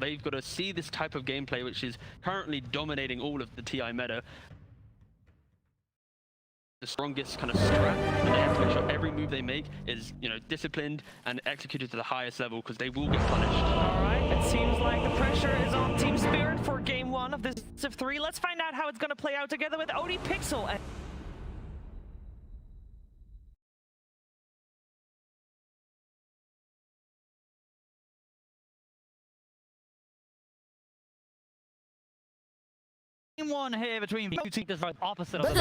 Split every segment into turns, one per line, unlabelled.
They've got to see this type of gameplay, which is currently dominating all of the TI meta. The strongest kind of strat, and they have to make sure every move they make is, you know, disciplined and executed to the highest level, because they will get punished.
All right, it seems like the pressure is on Team Spirit for game 1 of this of 3. Let's find out how it's going to play out together with OD Pixel. And
one here between the two teams.
this is the opposite of the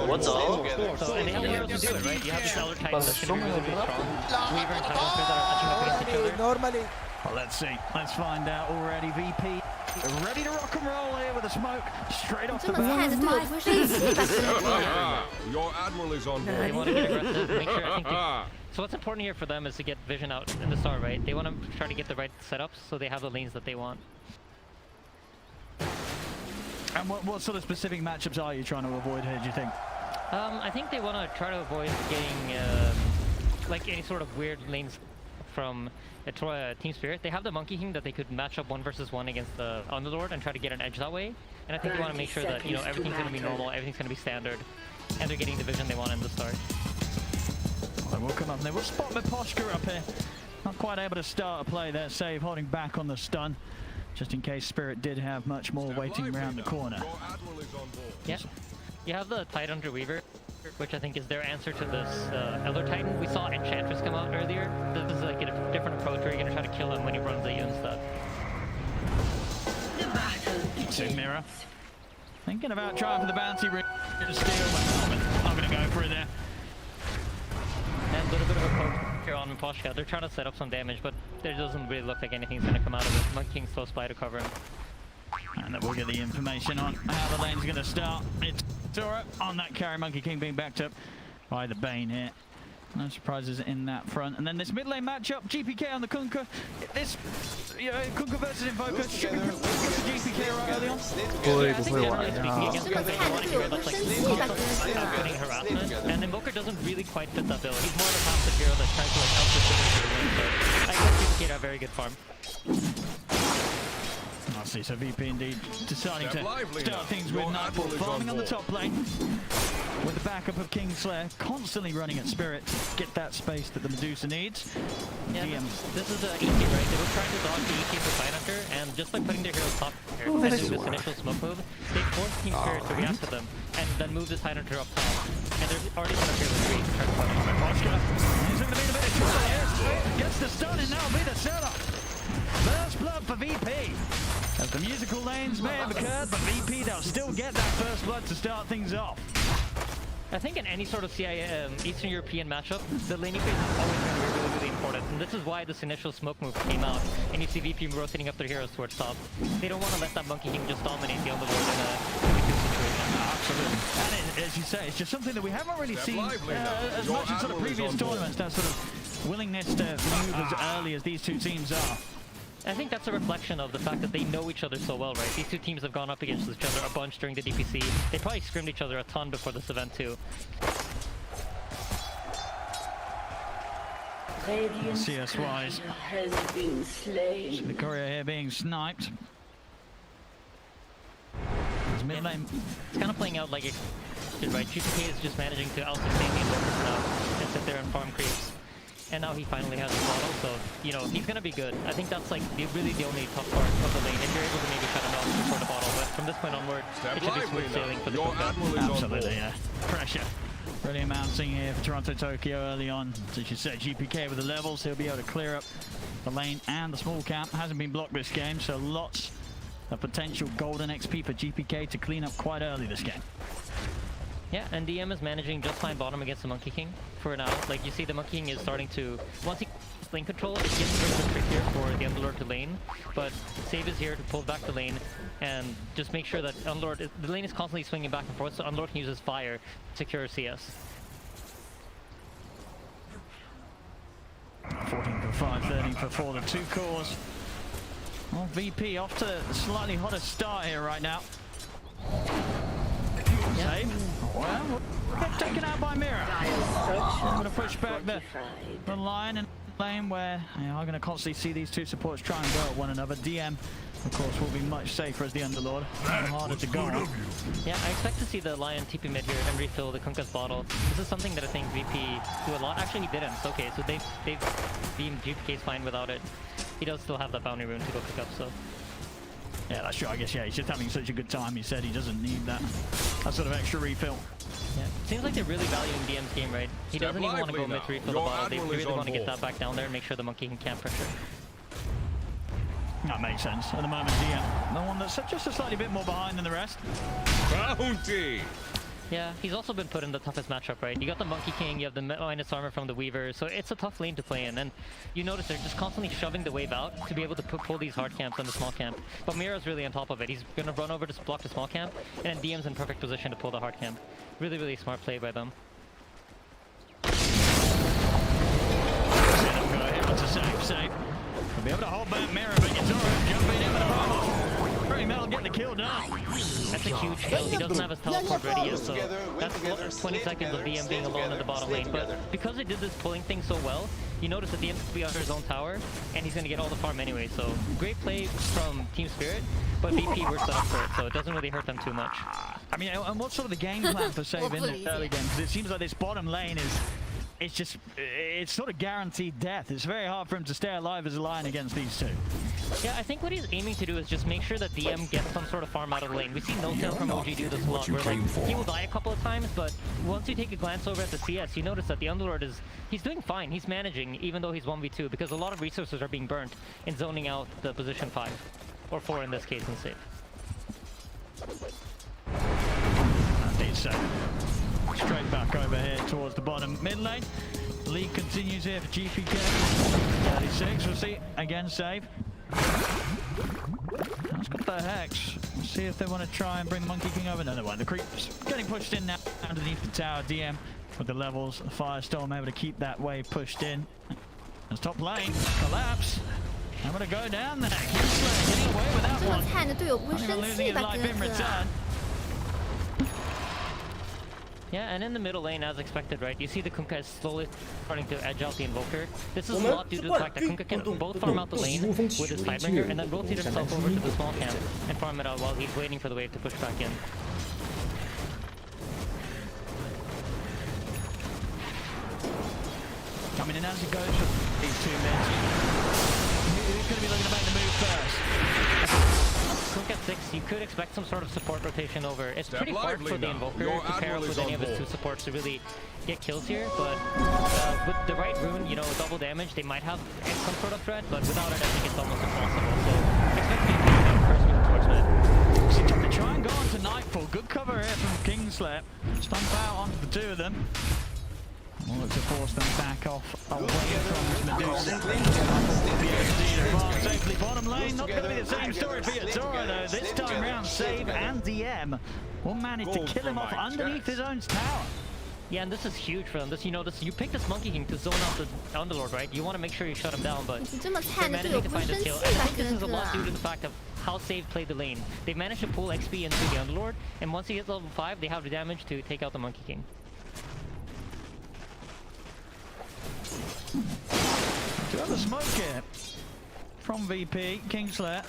What's up?
So, and they have the heroes to do it, right? You have the Elder Titans that should be really, really strong. Weaver and Titan Spears that are matching up against each other.
Normally.
Well, let's see. Let's find out already. VP ready to rock and roll here with a smoke straight off the bat.
Your admiral is on board.
They want to get aggressive. Make sure. I think so what's important here for them is to get vision out in the start, right? They want to try to get the right setups so they have the lanes that they want.
And what sort of specific matchups are you trying to avoid here, do you think?
I think they want to try to avoid getting like any sort of weird lanes from Team Spirit. They have the Monkey King that they could match up 1 versus 1 against the Underlord and try to get an edge that way. And I think they want to make sure that, you know, everything's going to be normal, everything's going to be standard, and they're getting the vision they want in the start.
Well, we'll come up there. We'll spot the posture up here. Not quite able to start a play there. Save holding back on the stun, just in case Spirit did have much more waiting around the corner.
Yeah, you have the Titan Hunter Weaver, which I think is their answer to this Elder Titan. We saw Enchantress come out earlier. This is like a different approach where you're going to try to kill him when he runs at you and stuff.
So Mirror thinking about trying for the bounty ring to steal, but I'm going to go for it there.
And a little bit of a poke here on Poshka. They're trying to set up some damage, but there doesn't really look like anything's going to come out of it. Monkey King's close by to cover him.
And then we'll get the information on how the lane's going to start. It's Zora on that carry. Monkey King being backed up by the Bane here. No surprises in that front. And then this mid lane matchup, GPK on the Kunkka. This, you know, Kunkka versus Invoker. Should be good for GPK right early on.
Yeah, I think generally speaking against Kunkka, you want to hero that's like outputting harassment. And Invoker doesn't really quite fit that bill. He's more of a passive hero that tries to like output the lane, but I guess GPK have very good farm.
I see, so VP indeed deciding to start things with Nightfall, farming on the top lane with the backup of Kingslayer, constantly running at Spirit to get that space that the Medusa needs.
Yeah, this is ET, right? They were trying to dodge the ET for Tidehunter, and just by putting their heroes top here and do this initial smoke move, they forced Team Spirit to react to them, and then move the Tidehunter up top. And there's already set up here with 3 to try to punish them.
He's going to be a bit of trouble here. Gets the stun, and that'll be the setup. First blood for VP. As the musical lanes may have occurred, but VP, they'll still get that first blood to start things off.
I think in any sort of Eastern European matchup, the laning phase is always going to be really, really important. And this is why this initial smoke move came out. And you see VP rotating up their heroes towards top. They don't want to let that Monkey King just dominate the Underlord in a situation.
Absolutely. And as you say, it's just something that we haven't really seen as much in sort of previous tournaments, that sort of willingness to move as early as these two teams are.
I think that's a reflection of the fact that they know each other so well, right? These two teams have gone up against each other a bunch during the DPC. They probably scrimmed each other a ton before this event too.
CS-wise, the courier here being sniped. Mid lane.
It's kind of playing out like expected, right? GPK is just managing to out-sustain the Invokers now and sit there and farm creeps. And now he finally has a bottle, so, you know, he's gonna be good. I think that's like really the only tough part of the lane. If you're able to maybe shut him out before the bottle, but from this point onward, it should be smooth sailing for the Kunkka.
Absolutely, yeah. Pressure really mounting here for Toronto Tokyo early on. As you said, GPK with the levels, he'll be able to clear up the lane and the small camp. Hasn't been blocked this game, so lots of potential golden XP for GPK to clean up quite early this game.
Yeah, and DM is managing just fine bottom against the Monkey King for now. Like, you see the Monkey King is starting to... Once he gets lane control, it gets a little bit trickier for the Underlord to lane. But Save is here to pull back the lane and just make sure that Underlord... The lane is constantly swinging back and forth, so Underlord can use his fire to secure CS.
14 for 5, 13 for 4, the 2 cores. Well, VP off to a slightly hotter start here right now. Save. Well, get taken out by Mirror. I'm going to push back the line, and lane where you are going to constantly see these two supports try and go at one another. DM, of course, will be much safer as the Underlord. Harder to go on.
Yeah, I expect to see the Lion TP mid here and refill the Kunkka's bottle. This is something that I think VP do a lot. Actually, he didn't. It's okay. So they've deemed GPK's fine without it. He does still have that bounty rune to go pick up, so...
Yeah, that's true. I guess, yeah, he's just having such a good time. He said he doesn't need that sort of extra refill.
Yeah, seems like they're really valuing DM's game, right? He doesn't even want to go mid to refill the bottle. They really want to get that back down there and make sure the Monkey can pressure.
That makes sense. At the moment, DM, the one that's just a slightly bit more behind than the rest.
Bounty.
Yeah, he's also been put in the toughest matchup, right? You got the Monkey King, you have the minus armor from the Weaver, so it's a tough lane to play in. And you notice they're just constantly shoving the wave out to be able to pull these hard camps on the small camp. But Mira's really on top of it. He's going to run over to block the small camp, and then DM's in perfect position to pull the hard camp. Really, really smart play by them.
Safe. We'll be able to hold back Mira, but it's alright. Jumping in with a bomb. Pretty Metal getting the kill done.
That's a huge kill. He doesn't have his teleport ready yet, so that's 20 seconds of DM being alone in the bottom lane. But because he did this pulling thing so well, you notice that DM's to be under his own tower, and he's going to get all the farm anyway. So great play from Team Spirit, but VP were set up for it, so it doesn't really hurt them too much.
I mean, and what's sort of the game plan for Save in the early game? Because it seems like this bottom lane is... It's sort of guaranteed death. It's very hard for him to stay alive as a Lion against these two.
Yeah, I think what he's aiming to do is just make sure that DM gets some sort of farm out of the lane. We see No-Tail from OG do this a lot, where like, he will die a couple of times, but once you take a glance over at the CS, you notice that the Underlord he's doing fine. He's managing, even though he's 1v2, because a lot of resources are being burnt in zoning out the position 5, or 4 in this case, in save.
Straight back over here towards the bottom mid lane. Lead continues here for GPK. 36, we'll see. Again, save. That's got the Hex. We'll see if they want to try and bring the Monkey King over. No, they won't. The creep's getting pushed in now underneath the tower. DM with the levels. The Firestorm able to keep that wave pushed in. As top lane, collapse. I'm going to go down there. Kingsland getting away with that one.
看着队友不会
Not
生
even
气
losing his
吧，
life
哥
in
哥？
return.
Yeah, and in the middle lane, as expected, right? You see the Kunkka is slowly starting to edge out the Invoker. This is a lot due to the fact that Kunkka can both farm out the lane with his Tidebringer and then rotate himself over to the small camp and farm it out while he's waiting for the wave to push back in.
Coming in as he goes for these 2 minutes. Who's going to be looking to make the move first?
Kunkka 6, you could expect some sort of support rotation over. It's pretty hard for the Invoker to pair up with any of his 2 supports to really get kills here, but with the right rune, you know, double damage, they might have some sort of threat, but without it, I think it's almost impossible. So expect me to be first move towards mid.
They try and go on to Nightfall. Good cover here from Kingsley. Stomp out onto the 2 of them. We'll look to force them back off away from Medusa. Safely bottom lane, not going to be the same story for Yatora though. This time round, Save and DM will manage to kill him off underneath his own tower.
Yeah, and this is huge for them. You pick this Monkey King to zone out the Underlord, right? You want to make sure you shut him down, but
你这么
they're
看着队
managing
友
to
不会
find
生
this
气
kill.
吧，
I think
哥
this is a
哥
lot due to the fact of how Save played the lane. They've managed to pull XP into the Underlord, and once he gets level 5, they have the damage to take out the Monkey King.
Do have a smoke here from VP, Kingslayer.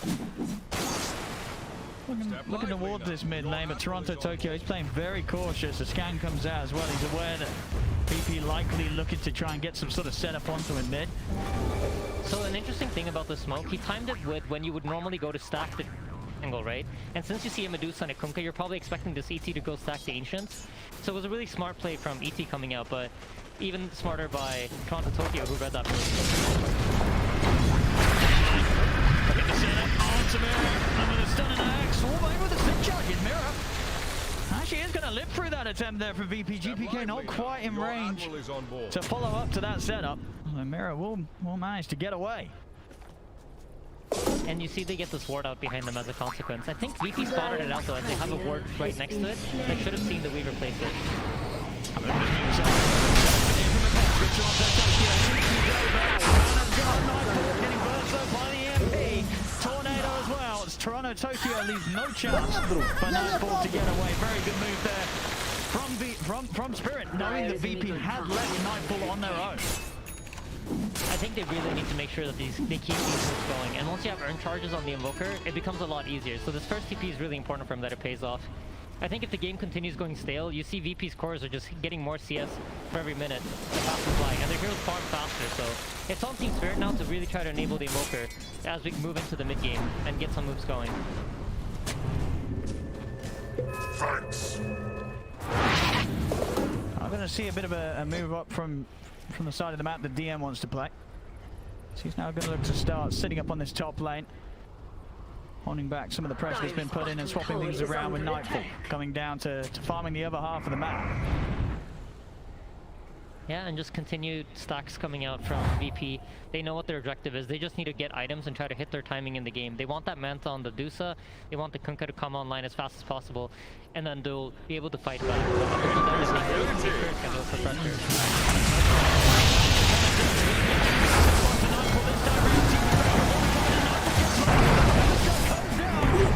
Looking towards this mid lane, but Toronto Tokyo is playing very cautious. The scan comes out as well. He's aware that VP likely looking to try and get some sort of setup onto him mid.
So an interesting thing about the smoke, he timed it with when you would normally go to stack the angle, right? And since you see a Medusa and a Kunkka, you're probably expecting this ET to go stack the Ancients. So it was a really smart play from ET coming out, but even smarter by Toronto Tokyo, who read that move.
Get the setup onto Mira, and with a stun and an axe, all over with a stick charge in Mira. Actually is going to live through that attempt there from VP. GPK not quite in range to follow up to that setup. And Mira will manage to get away.
And you see they get this ward out behind them as a consequence. I think VP spotted it out though, as they have a ward right next to it. They should have seen the Weaver place it.
Tornado as well. It's Toronto Tokyo leaves no chance for Nightfall to get away. Very good move there from Spirit, knowing that VP had left Nightfall on their own.
I think they really need to make sure that they keep these moves going. And once you have earn charges on the Invoker, it becomes a lot easier. So this first TP is really important for him that it pays off. I think if the game continues going stale, you see VP's cores are just getting more CS for every minute the faster flying, and their heroes farm faster, so it's on Team Spirit now to really try to enable the Invoker as we move into the mid game and get some moves going.
Thanks.
I'm going to see a bit of a move up from the side of the map that DM wants to play. So he's now going to look to start sitting up on this top lane. Holding back some of the pressure that's been put in and swapping things around with Nightfall. Coming down to farming the other half of the map.
Yeah, and just continued stacks coming out from VP. They know what their objective is. They just need to get items and try to hit their timing in the game. They want that Manta on the Dusa. They want the Kunkka to come online as fast as possible. And then they'll be able to fight back.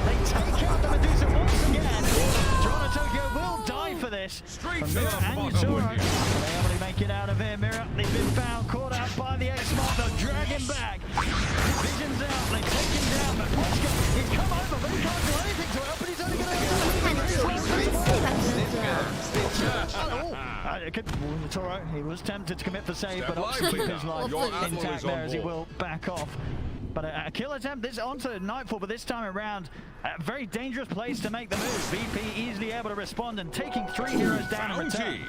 They take out the Medusa once again. Toronto Tokyo will die for this. From Mira and Yusura. They able to make it out of here. Mira, they've been found, caught out by the X-Mark. They'll drag him back. Vision's out, they take him down. But Oscar, he's come over, but he can't do anything to help. But he's only going to Toro, he was tempted to commit the save, but obviously keep his life intact there as he will back off. But a kill attempt, this onto Nightfall, but this time around, a very dangerous place to make the move. VP easily able to respond and taking 3 heroes down in return.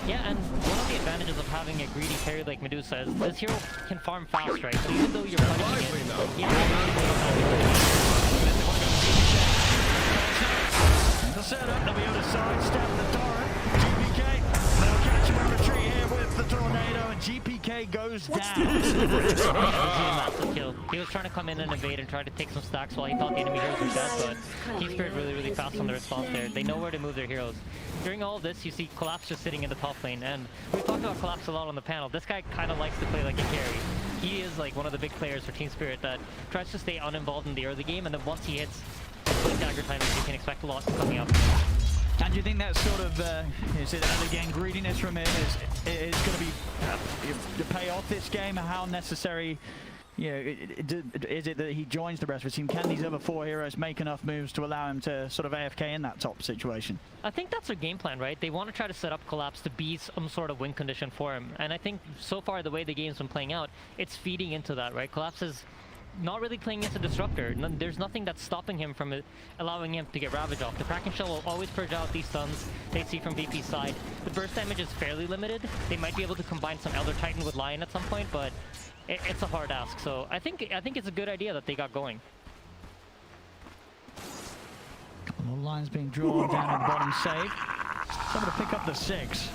Yeah, and one of the advantages of having a greedy carry like Medusa is this hero can farm fast, right? So even though you're punishing it,
The setup, they'll be able to sidestep the torrent. GPK, they'll catch him on retreat here with the tornado, and GPK goes down.
Massive kill. He was trying to come in and evade and try to take some stacks while he thought the enemy heroes were dead, but Team Spirit really fast on the response there. They know where to move their heroes. During all of this, you see Collapse just sitting in the top lane, and we've talked about Collapse a lot on the panel. This guy kind of likes to play like a carry. He is like one of the big players for Team Spirit that tries to stay uninvolved in the early game, and then once he hits dagger timing, you can expect a lot coming up.
And do you think that sort of, is it, and again, greediness from him is going to be to pay off this game? How necessary, you know, is it that he joins the rest of the team? Can these other 4 heroes make enough moves to allow him to sort of AFK in that top situation?
I think that's their game plan, right? They want to try to set up Collapse to be some sort of win condition for him. And I think so far the way the game's been playing out, it's feeding into that, right? Collapse is not really playing as a disruptor. There's nothing that's stopping him from allowing him to get Ravage off. The Kraken Shell will always purge out these stuns they see from VP's side. The burst damage is fairly limited. They might be able to combine some Elder Titan with Lion at some point, but it's a hard ask. So I think it's a good idea that they got going.
Couple of lines being drawn down at the bottom. Save. Someone to pick up the 6.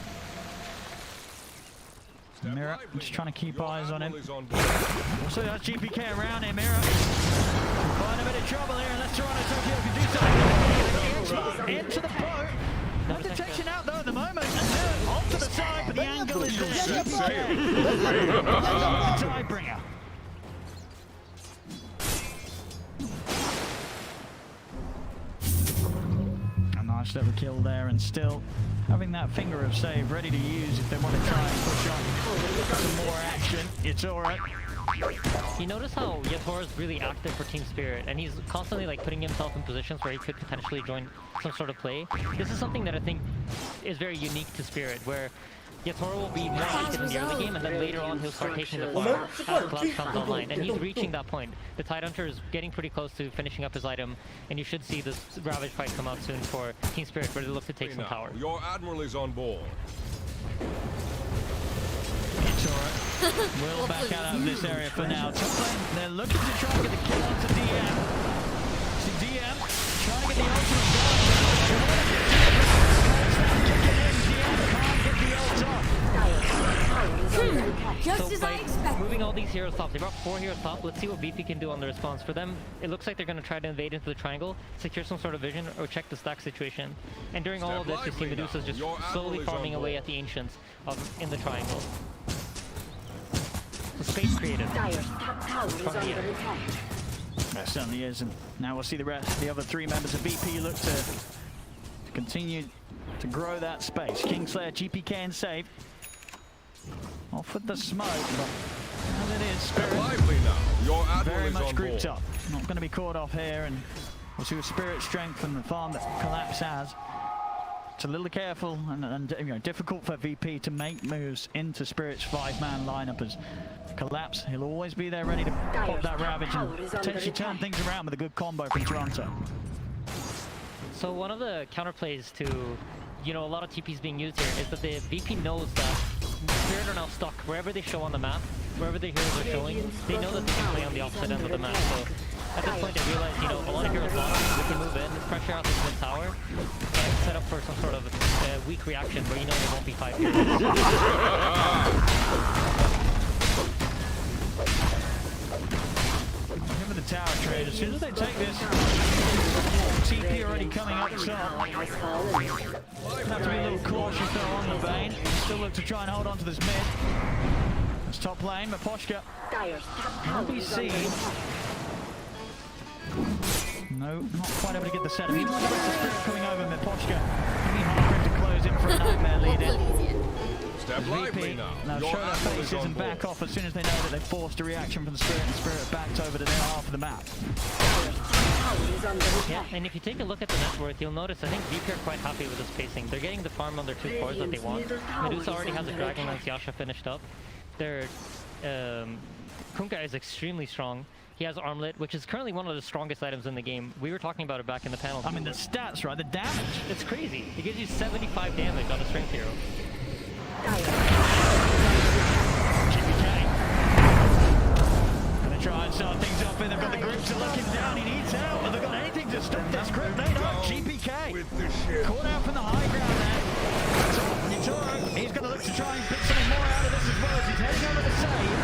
Mira, just trying to keep eyes on him. Also, that's GPK around him. Mira, find a bit of trouble here, unless Toronto Tokyo can do something. Into the boat. No detection out though at the moment. And off to the side, but the angle is there. Tidebringer. A nice little kill there, and still having that finger of save ready to use if they want to try and push on some more action. It's alright.
You notice how Yatora's really active for Team Spirit, and he's constantly like putting himself in positions where he could potentially join some sort of play. This is something that I think is very unique to Spirit, where Yatora will be more active in the early game, and then later on he'll start taking the farm as Collapse comes online, and he's reaching that point. The Tidehunter is getting pretty close to finishing up his item, and you should see this Ravage fight come out soon for Team Spirit, where they look to take some tower.
Your admiral is on board.
It's alright. We'll back out of this area for now. Top lane, they're looking to try and get the kill onto DM. See DM trying to get the ultimate
Just as I expected.
Moving all these heroes top, they brought 4 heroes top. Let's see what VP can do on the response. For them, it looks like they're going to try to invade into the triangle, secure some sort of vision, or check the stack situation. And during all of this, you see Medusa's just slowly farming away at the Ancients in the triangle. So space created from the end.
That certainly is, and now we'll see the rest. The other 3 members of VP look to continue to grow that space. Kingslayer, GPK, and save. Off with the smoke, but As it is, Spirit
Lively now. Your admiral
very
is
much
on
grouped
board.
up. Not going to be caught off here, and we'll see with Spirit strength and the farm that Collapse has. It's a little careful and you know, difficult for VP to make moves into Spirit's 5-man lineup as Collapse. He'll always be there ready to pop that Ravage and potentially turn things around with a good combo from Toronto.
So one of the counterplays to, you know, a lot of TPs being used here is that the VP knows that Spirit are now stuck wherever they show on the map, wherever the heroes are showing. They know that they can play on the opposite end of the map. So at this point they realize, you know, a lot of heroes lost, we can move in, pressure out this mid tower, and set up for some sort of weak reaction where you know there won't be 5 heroes.
Give it the tower trade. As soon as they take this, TP already coming up top. Have to be a little cautious though on the Bane. Still look to try and hold on to this mid. It's top lane, but Poshka will be seen. No, not quite able to get the setup. Even with the Spirit coming over mid, Poshka can be hard for him to close in for a nightmare lead in.
Step lively
VP
now.
now
Your
show their
admiral is
faces
on
and back
board.
off as soon as they know that they've forced a reaction from the Spirit, and Spirit backed over to their half of the map.
Yeah, and if you take a look at the net worth, you'll notice I think VP are quite happy with this pacing. They're getting the farm on their 2 cores that they want. Medusa already has a Dragonlance Yasha finished up. Their Kunkka is extremely strong. He has Armlet, which is currently one of the strongest items in the game. We were talking about it back in the panel.
I mean, the stats, right? The damage.
It's crazy. It gives you 75 damage on a strength hero.
GPK. Gonna try and start things off, and they've got the groups are looking down. He needs help. Have they got anything to stop this group? They don't. GPK
With the ship.
caught out from the high ground there. So, Yutoro, he's going to look to try and pick something more out of this as well as he's heading over the save.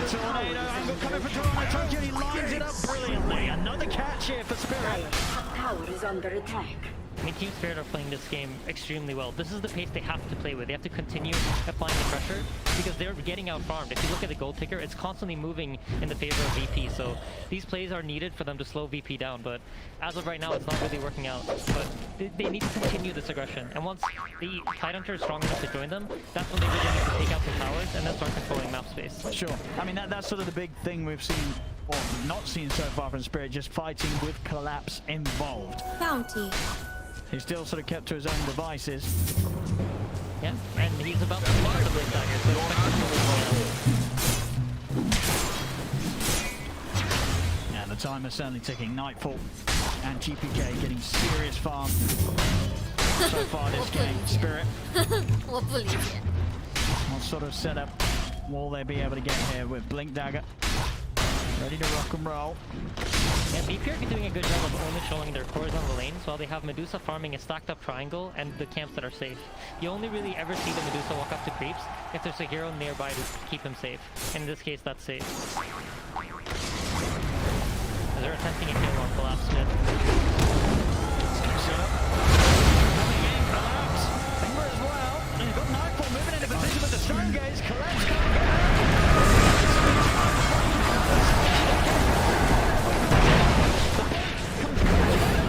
Tornado angle coming from Toronto Tokyo, and he lines it up brilliantly. Another catch here for Spirit.
Tower is under attack.
I mean, Team Spirit are playing this game extremely well. This is the pace they have to play with. They have to continue applying the pressure because they're getting out farmed. If you look at the gold ticker, it's constantly moving in the favor of VP. So these plays are needed for them to slow VP down. But as of right now, it's not really working out. But they need to continue this aggression. And once the Tidehunter is strong enough to join them, that's when they really need to take out the towers and then start controlling map space.
Sure. I mean, that's sort of the big thing we've seen, or not seen so far from Spirit, just fighting with Collapse involved.
Bounty.
He's still sort of kept to his own devices.
Yeah, and he's about to finish the blade dagger, so
Yeah, the time is certainly ticking. Nightfall and GPK getting serious farm so far this game. Spirit,
我不理解。
what sort of setup will they be able to get here with Blink Dagger? Ready to rock and roll.
Yeah, VP are doing a good job of only showing their cores on the lanes while they have Medusa farming a stacked up triangle and the camps that are safe. You only really ever see the Medusa walk up to creeps if there's a hero nearby to keep him safe. And in this case, that's safe. They're attempting a kill on Collapse mid.
Set up. Coming in, Collapse. Finger as well. And you've got Nightfall moving into position with the Stone Gaze. Collapse coming back.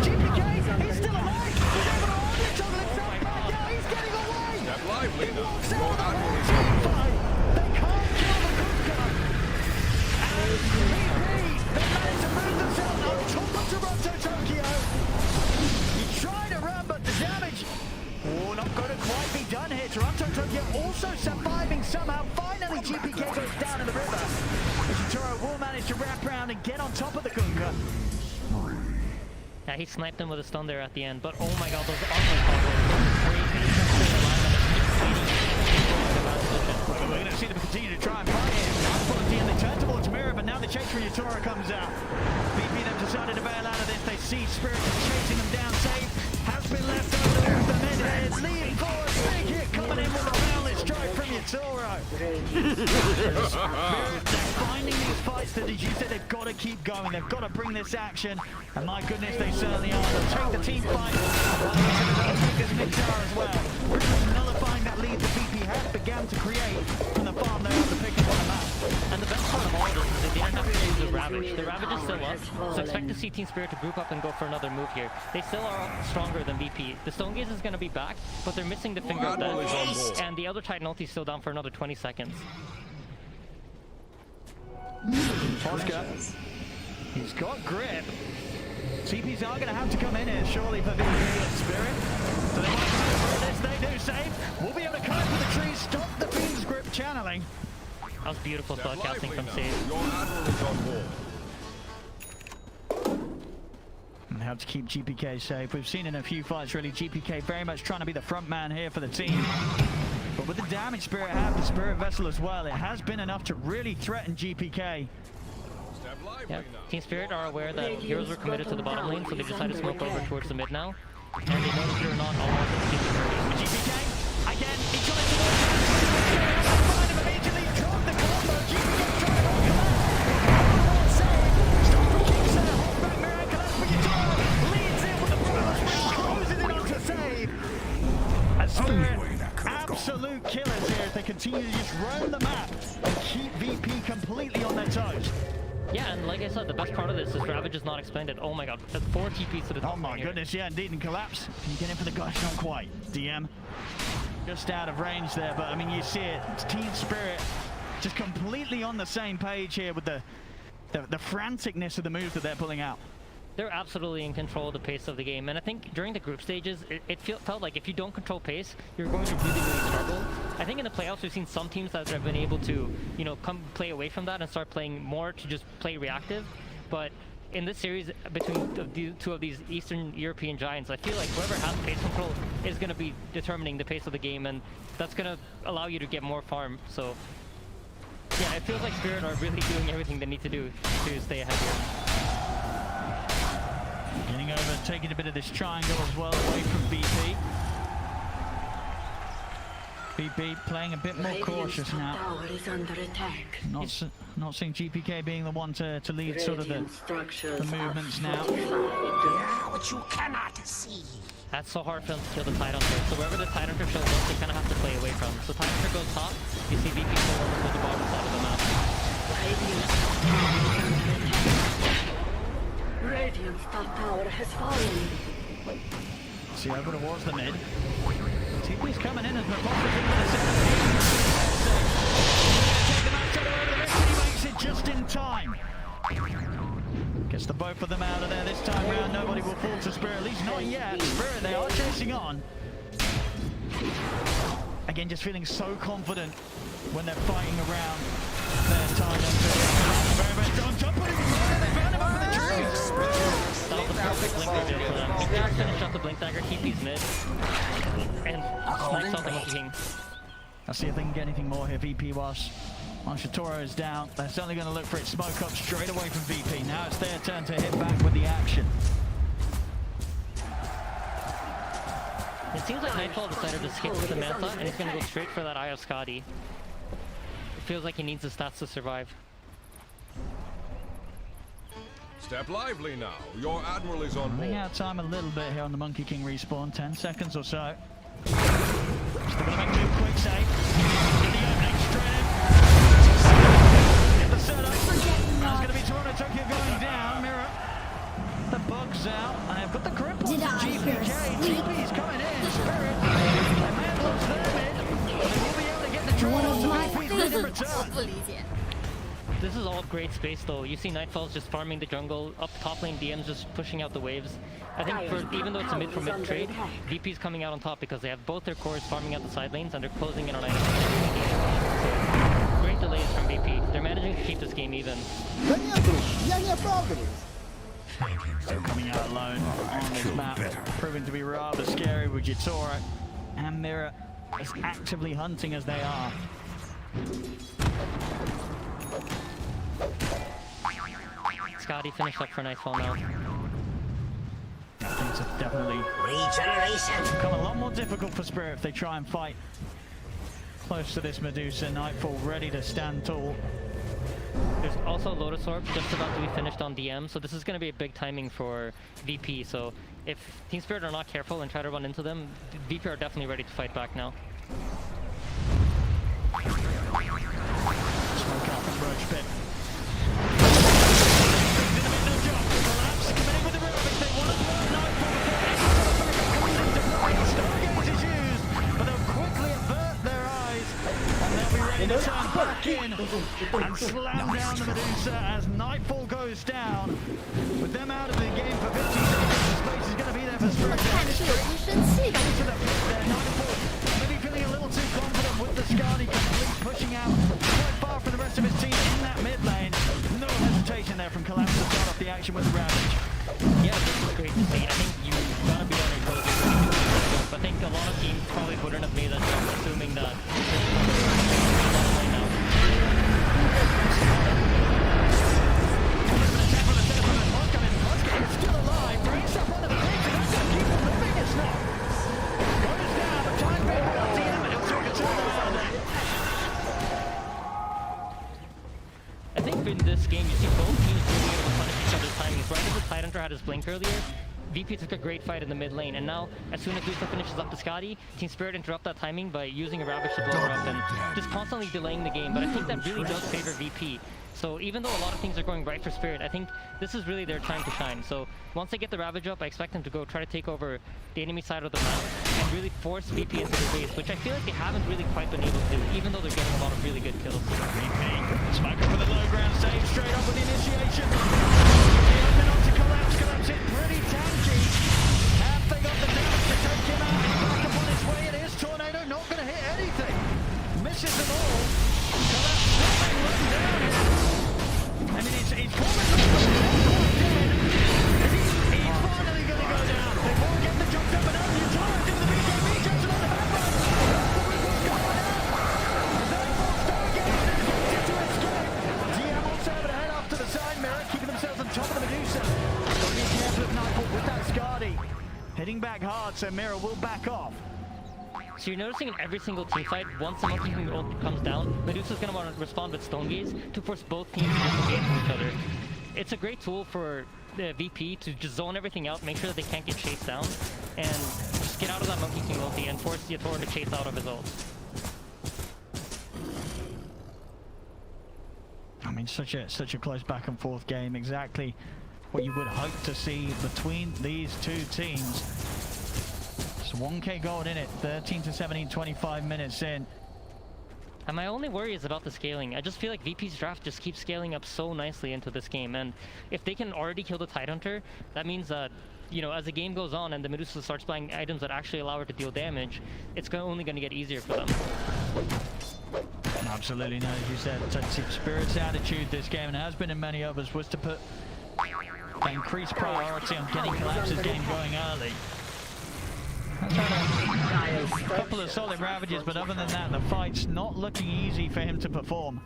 GPK, he's still alive. He's able to hold it, juggling himself back. Yeah, he's getting away.
Step lively
He
now.
walks
Your
out of
admiral
the
is on board.
fight. They can't kill the Kunkka. And VP, they managed to move themselves on top of Toronto Tokyo. He tried to run, but the damage, not going to quite be done here. Toronto Tokyo also surviving somehow. Finally, GPK goes down in the river. Yutoro will manage to wrap around and get on top of the Kunkka.
Yeah, he sniped him with a stun there at the end, but oh my god, those armor combos, crazy.
We're going to see them continue to try and fight him. They turn towards Mirror, but now the chase from Yutoro comes out. VP them decided to bail out of this. They see Spirit chasing them down safe. Has been left over the mid-head. Leading forward. Big hit coming in with a boundless strike from Yutoro. Spirit, they're finding these fights that, as you said, they've got to keep going. They've got to bring this action. And my goodness, they certainly are. They'll take the team fight. They'll take this mid tower as well. Nullifying that lead that VP had began to create from the farm they have to pick up on the map.
And the best part of all of this is they didn't have to use the Ravage. The Ravage is still up, so expect to see Team Spirit to group up and go for another move here. They still are stronger than VP. The Stone Gaze is going to be back, but they're missing the Finger of
Admiral is on
Death.
board.
And the other Titan ulti is still down for another 20 seconds.
Oscar, he's got grip. TPs are going to have to come in here, surely, for VP and Spirit. So they want to come in for this, they do save. We'll be able to come for the trees, stop the Fiend's grip channeling.
That was beautiful thought casting from Save.
Your admiral is on board.
And they have to keep GPK safe. We've seen in a few fights, really, GPK very much trying to be the front man here for the team. But with the damage Spirit have, the Spirit Vessel as well, it has been enough to really threaten GPK.
Yeah, Team Spirit are aware that heroes are committed to the bottom lane, so they decided to smoke over towards the mid now. And they know that they're not all of them keeping ready.
GPK, again, he tries to find him immediately, drop the combo, GPK trying to hold that. Save, stop from King's there, hold back Miraculous for Guitar, leads in with the brush, closes it onto Save. And Spirit, absolute killers here as they continue to just roam the map and keep VP completely on their toes.
Yeah, and like I said, the best part of this is Ravage is not expended. Oh my god, that's 4 TPs to the top.
Oh my goodness, yeah, indeed, and collapse. Can you get in for the gush? Not quite. DM just out of range there, but I mean, you see it. It's Team Spirit just completely on the same page here with the franticness of the moves that they're pulling out.
They're absolutely in control of the pace of the game, and I think during the group stages, it felt like if you don't control pace, you're going to really struggle. I think in the playoffs, we've seen some teams that have been able to, you know, come play away from that and start playing more to just play reactive. But in this series, between the two of these Eastern European giants, I feel like whoever has pace control is going to be determining the pace of the game, and that's going to allow you to get more farm. So, yeah, it feels like Spirit are really doing everything they need to do to stay ahead here.
Getting over and taking a bit of this triangle as well away from VP. VP playing a bit more cautious now.
Tower is under attack.
Not seeing GPK being the one to lead sort of the movements now.
What you cannot see.
That's so hard for them to kill the Tidehunter. So wherever the Tidehunter shows up, they kind of have to play away from. So Tidehunter goes top, you see VP go over to the bottom side of the map.
Radiant's top tower has fallen.
See over towards the mid. TP's coming in as Raposa's into the center. Take them outside over the mid, but he makes it just in time. Gets the both of them out of there this time round. Nobody will fall to Spirit, at least not yet. Spirit, they are chasing on. Again, just feeling so confident when they're fighting around their time. Very on top of him. They found him over the trees.
That was the perfect blink dagger for them. If they had finished off the blink dagger, TP's mid. And snipes off the Monkey King.
I'll see if they can get anything more here. VP whilst Shatoro is down. They're certainly going to look for it. Smoke up straight away from VP. Now it's their turn to hit back with the action.
It seems like Nightfall decided to skip the Manta, and he's going to go straight for that Eye of Skadi. It feels like he needs the stats to survive.
Step lively now. Your admiral is on
Running
board.
out of time a little bit here on the Monkey King respawn. 10 seconds or so. Still going to make two quick save. In the opening, straight in. Get the setup. There's going to be Toronto Tokyo going down. Mirror. The bug's out. And they've got the grip on GPK. TP's coming in. Spirit. They may have lost their mid. But they will be able to get the draw to VP in return.
This is all great space though. You see Nightfall's just farming the jungle, up top lane DM's just pushing out the waves. I think even though it's a mid for mid trade, VP's coming out on top because they have both their cores farming out the side lanes and they're closing in on items. So, great delays from VP. They're managing to keep this game even.
So coming out alone on this map, proving to be rather scary with Jitora and Mirror as actively hunting as they are.
Skadi finished up for Nightfall now.
Things have definitely become a lot more difficult for Spirit if they try and fight close to this Medusa. Nightfall ready to stand tall.
There's also Lotus Orb just about to be finished on DM, so this is going to be a big timing for VP. So if Team Spirit are not careful and try to run into them, VP are definitely ready to fight back now.
Smoke out from Roach Pit. Stargaze is used, but they'll quickly avert their eyes, and they'll be ready to turn back in and slam down the Medusa as Nightfall goes down. With them out of the game for 15 seconds, the space is going to be there for Spirit.
看是有一身气概。
Nightfall maybe feeling a little too confident with the Skadi complete pushing out quite far from the rest of his team in that mid lane. No hesitation there from Collapse to start off the action with the Ravage.
Yeah, this is great to see. I think you gotta be on your toes. I think a lot of teams probably wouldn't have made that jump, assuming that.
It's still alive. Brings up one of the things. That's going to keep him moving. It's not. Goes down. The time being brought to him. He'll take a turn around there.
I think in this game, you see both teams really able to punish each other's timings. Right as the Tidehunter had his blink earlier, VP took a great fight in the mid lane, and now, as soon as Lusa finishes up the Skadi, Team Spirit interrupt that timing by using a Ravage to blow her up and just constantly delaying the game. But I think that really does favor VP. So even though a lot of things are going right for Spirit, I think this is really their time to shine. So once they get the Ravage up, I expect them to go try to take over the enemy side of the map and really force VP into their base, which I feel like they haven't really quite been able to do, even though they're getting a lot of really good kills.
VP, smoke up for the low ground save, straight up with the initiation. Open on to Collapse, Collapse in pretty tanky. Have they got the damage to take him out? He's back up on his way, it is Tornado, not going to hit anything. Misses them all. Collapse still being run down here. I mean, he's falling over. He's finally going to go down. They won't get the jump up and out. You turret in the BKB, Johnson on the background. What's going on? Nightfall's targeting. There's to escape. GM also able to head off to the side mirror, keeping themselves on top of the Medusa. Got to be careful of Nightfall with that Skadi. Hitting back hard, so Mirror will back off.
So you're noticing in every single team fight, once the Monkey King ult comes down, Medusa's going to want to respond with Stone Gaze to force both teams to disengage from each other. It's a great tool for the VP to just zone everything out, make sure that they can't get chased down, and just get out of that Monkey King ulti and force Yatoro to chase out of his ult.
I mean, such a close back and forth game. Exactly what you would hope to see between these two teams. 1k gold in it, 13 to 17, 25 minutes in.
And my only worry is about the scaling. I just feel like VP's draft just keeps scaling up so nicely into this game, and if they can already kill the Tidehunter, that means that, you know, as the game goes on and the Medusa starts buying items that actually allow her to deal damage, it's only going to get easier for them.
Absolutely, no, as you said, Team Spirit's attitude this game, and has been in many others, was to put an increased priority on getting Collapse's game going early. A couple of solid ravages, but other than that, the fight's not looking easy for him to perform.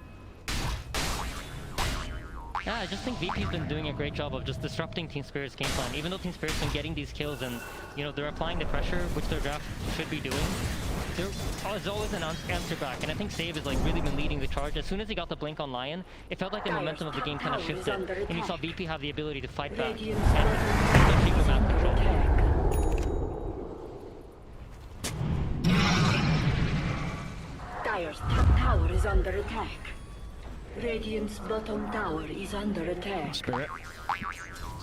Yeah, I just think VP's been doing a great job of just disrupting Team Spirit's game plan. Even though Team Spirit's been getting these kills and, you know, they're applying the pressure, which their draft should be doing, there's always an answer back. And I think Save has like really been leading the charge. As soon as he got the blink on Lion, it felt like the momentum of the game kind of shifted. And you saw VP have the ability to fight back and take the map control.
Dire's top tower is under attack. Radiant's bottom tower is under attack.
Spirit.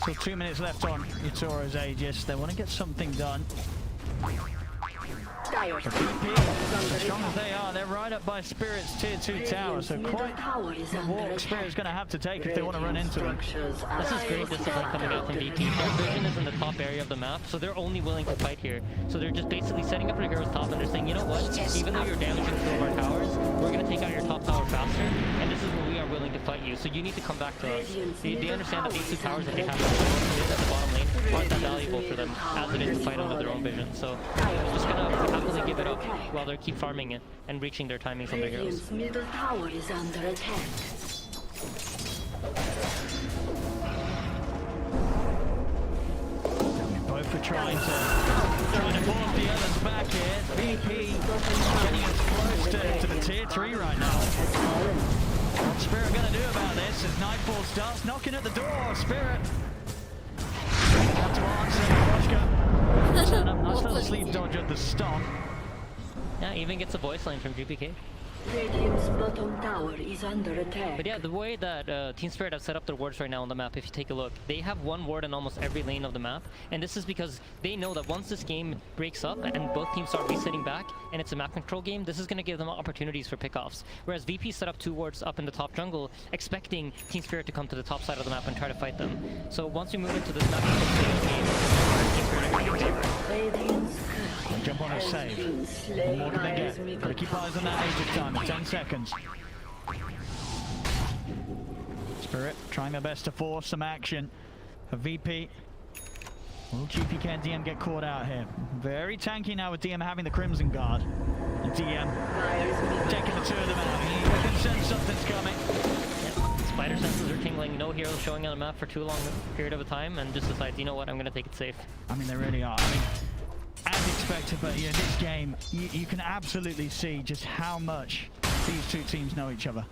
So 2 minutes left on Yatoro's Aegis. They want to get something done.
Dire's
The
top
VP,
tower is
as
under
strong as
attack.
they are, they're right up by Spirit's tier 2 tower. So
Radiant's
quite
middle tower is
the
under
walk
attack.
Spirit's going to have to take if they want to run into them.
This is great discipline coming out from VP. Their vision is in the top area of the map, so they're only willing to fight here. So they're just basically setting up their heroes top, and they're saying, you know what, even though you're damaging two of our towers, we're going to take out your top tower faster, and this is where we are willing to fight you. So you need to come back to us. They understand that these two towers that they have at the bottom lane aren't that valuable for them as it is to fight under their own vision. So they're just going to happily give it up while they keep farming it and reaching their timings on their heroes.
Radiant's middle tower is under attack.
Both are trying to force the others back here. VP getting us close to the tier 3 right now. What's Spirit going to do about this as Nightfall starts knocking at the door? Spirit have to answer. Nice little sleep dodge at the stop.
Yeah, even gets a voice line from GPK.
Radiant's bottom tower is under attack.
But yeah, the way that Team Spirit have set up their wards right now on the map, if you take a look, they have one ward in almost every lane of the map. And this is because they know that once this game breaks up and both teams start resetting back and it's a map control game, this is going to give them opportunities for pickoffs. Whereas VP set up 2 wards up in the top jungle, expecting Team Spirit to come to the top side of the map and try to fight them. So once we move into this map control game, Team Spirit are going to be
Radiant's
Jump on a save. What more can they get? Gotta keep eyes on that age of time. 10 seconds. Spirit trying their best to force some action for VP. Will GPK and DM get caught out here? Very tanky now with DM having the Crimson Guard. And DM taking the 2 of them out. You can sense something's coming.
Spider senses are tingling, no heroes showing on the map for too long a period of a time, and just decides, you know what, I'm gonna take it safe.
I mean, they really are. I mean, as expected, but yeah, this game, you can absolutely see just how much these 2 teams know each other.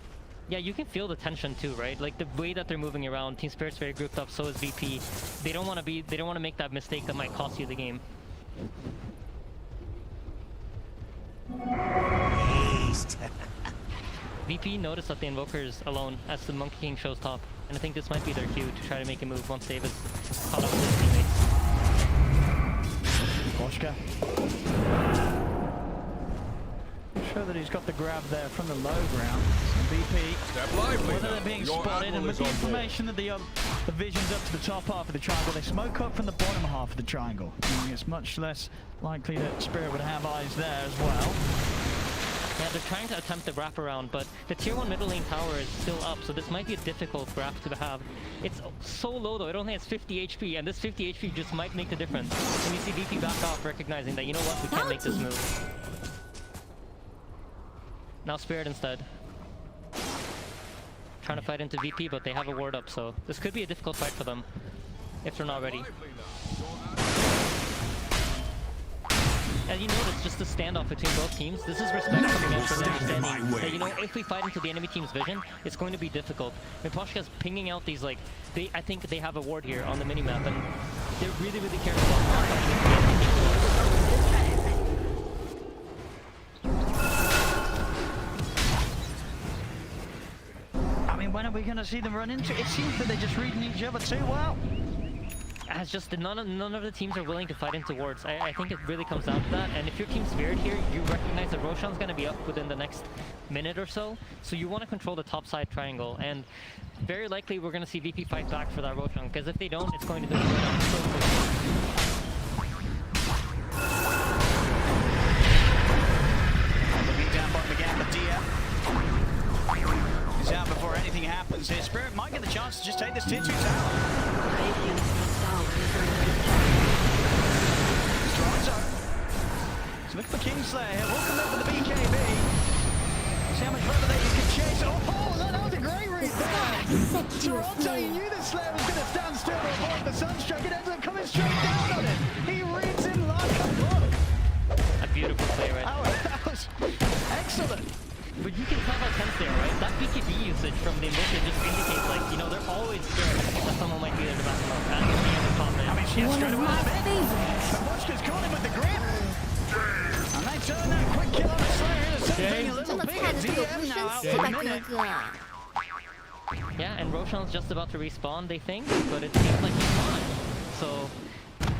Yeah, you can feel the tension too, right? Like the way that they're moving around. Team Spirit's very grouped up, so is VP. They don't want to make that mistake that might cost you the game. VP noticed that the Invoker is alone as the Monkey King shows top, and I think this might be their cue to try to make a move once Davis caught up with his teammates.
Boschka. Sure that he's got the grab there from the low ground. VP,
Step lively
whether
now.
they're being
Your
spotted, and
admiral
with
is
the
on board.
information that the vision's up to the top half of the triangle, they smoke up from the bottom half of the triangle. Meaning it's much less likely that Spirit would have eyes there as well.
Yeah, they're trying to attempt the wraparound, but the tier 1 middle lane tower is still up, so this might be a difficult grab to have. It's so low though, it only has 50 HP, and this 50 HP just might make the difference. And you see VP back off, recognizing that, you know what, we can't make this move. Now Spirit instead. Trying to fight into VP, but they have a ward up, so this could be a difficult fight for them, if they're not ready. And you notice just the standoff between both teams. This is respect coming out for them, understanding that, you know, if we fight into the enemy team's vision, it's going to be difficult. And Poshka's pinging out these, like, I think they have a ward here on the minimap, and they're really, really careful about not fighting into the enemy team's vision.
I mean, when are we going to see them run into it? It seems that they're just reading each other too well.
It's just none of the teams are willing to fight into wards. I think it really comes down to that. And if you're Team Spirit here, you recognize that Roshan's going to be up within the next minute or so. So you want to control the top side triangle. And very likely we're going to see VP fight back for that Roshan. Because if they don't, it's going to go down so quickly.
Looking down bottom again, but DM is out before anything happens here. Spirit might get the chance to just take this tier 2 tower. Toronto. So look for Kingslayer here. We'll come up with the BKB. See how much further they can chase. Oh, that was a great read there. Toronto, you knew the Slayer was going to stand still to avoid the Sunstroke. It ends up coming straight down on him. He reads him like a book.
A beautiful play right
Oh, that was excellent.
But you can tell how tense they are, right? That BKB usage from the Invoker just indicates, like, you know, they're always scared that someone might be there to back them up. And the end of top man.
I mean, she has
One
straight
of
away
my
a bit.
favorites.
But Watchka's caught him with the grip. And they turn that quick kill on the Slayer into something a
这
little
么
bigger.
菜的队友不
DM
生
now out
气
for
吧，
a
哥
minute.
哥？
Yeah, and Roshan's just about to respawn, they think, but it seems like he's not. So,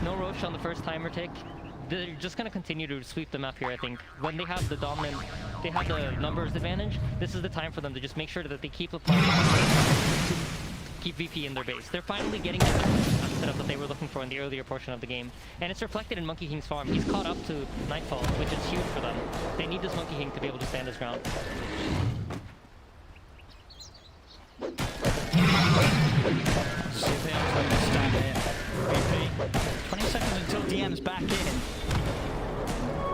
no Roshan the first timer tick. They're just going to continue to sweep the map here, I think. When they have the dominant, they have the numbers advantage, this is the time for them to just make sure that they keep applying to keep VP in their base. They're finally getting that setup that they were looking for in the earlier portion of the game. And it's reflected in Monkey King's farm. He's caught up to Nightfall, which is huge for them. They need this Monkey King to be able to stand his ground.
See if they have to stand here. VP. 20 seconds until DM's back in.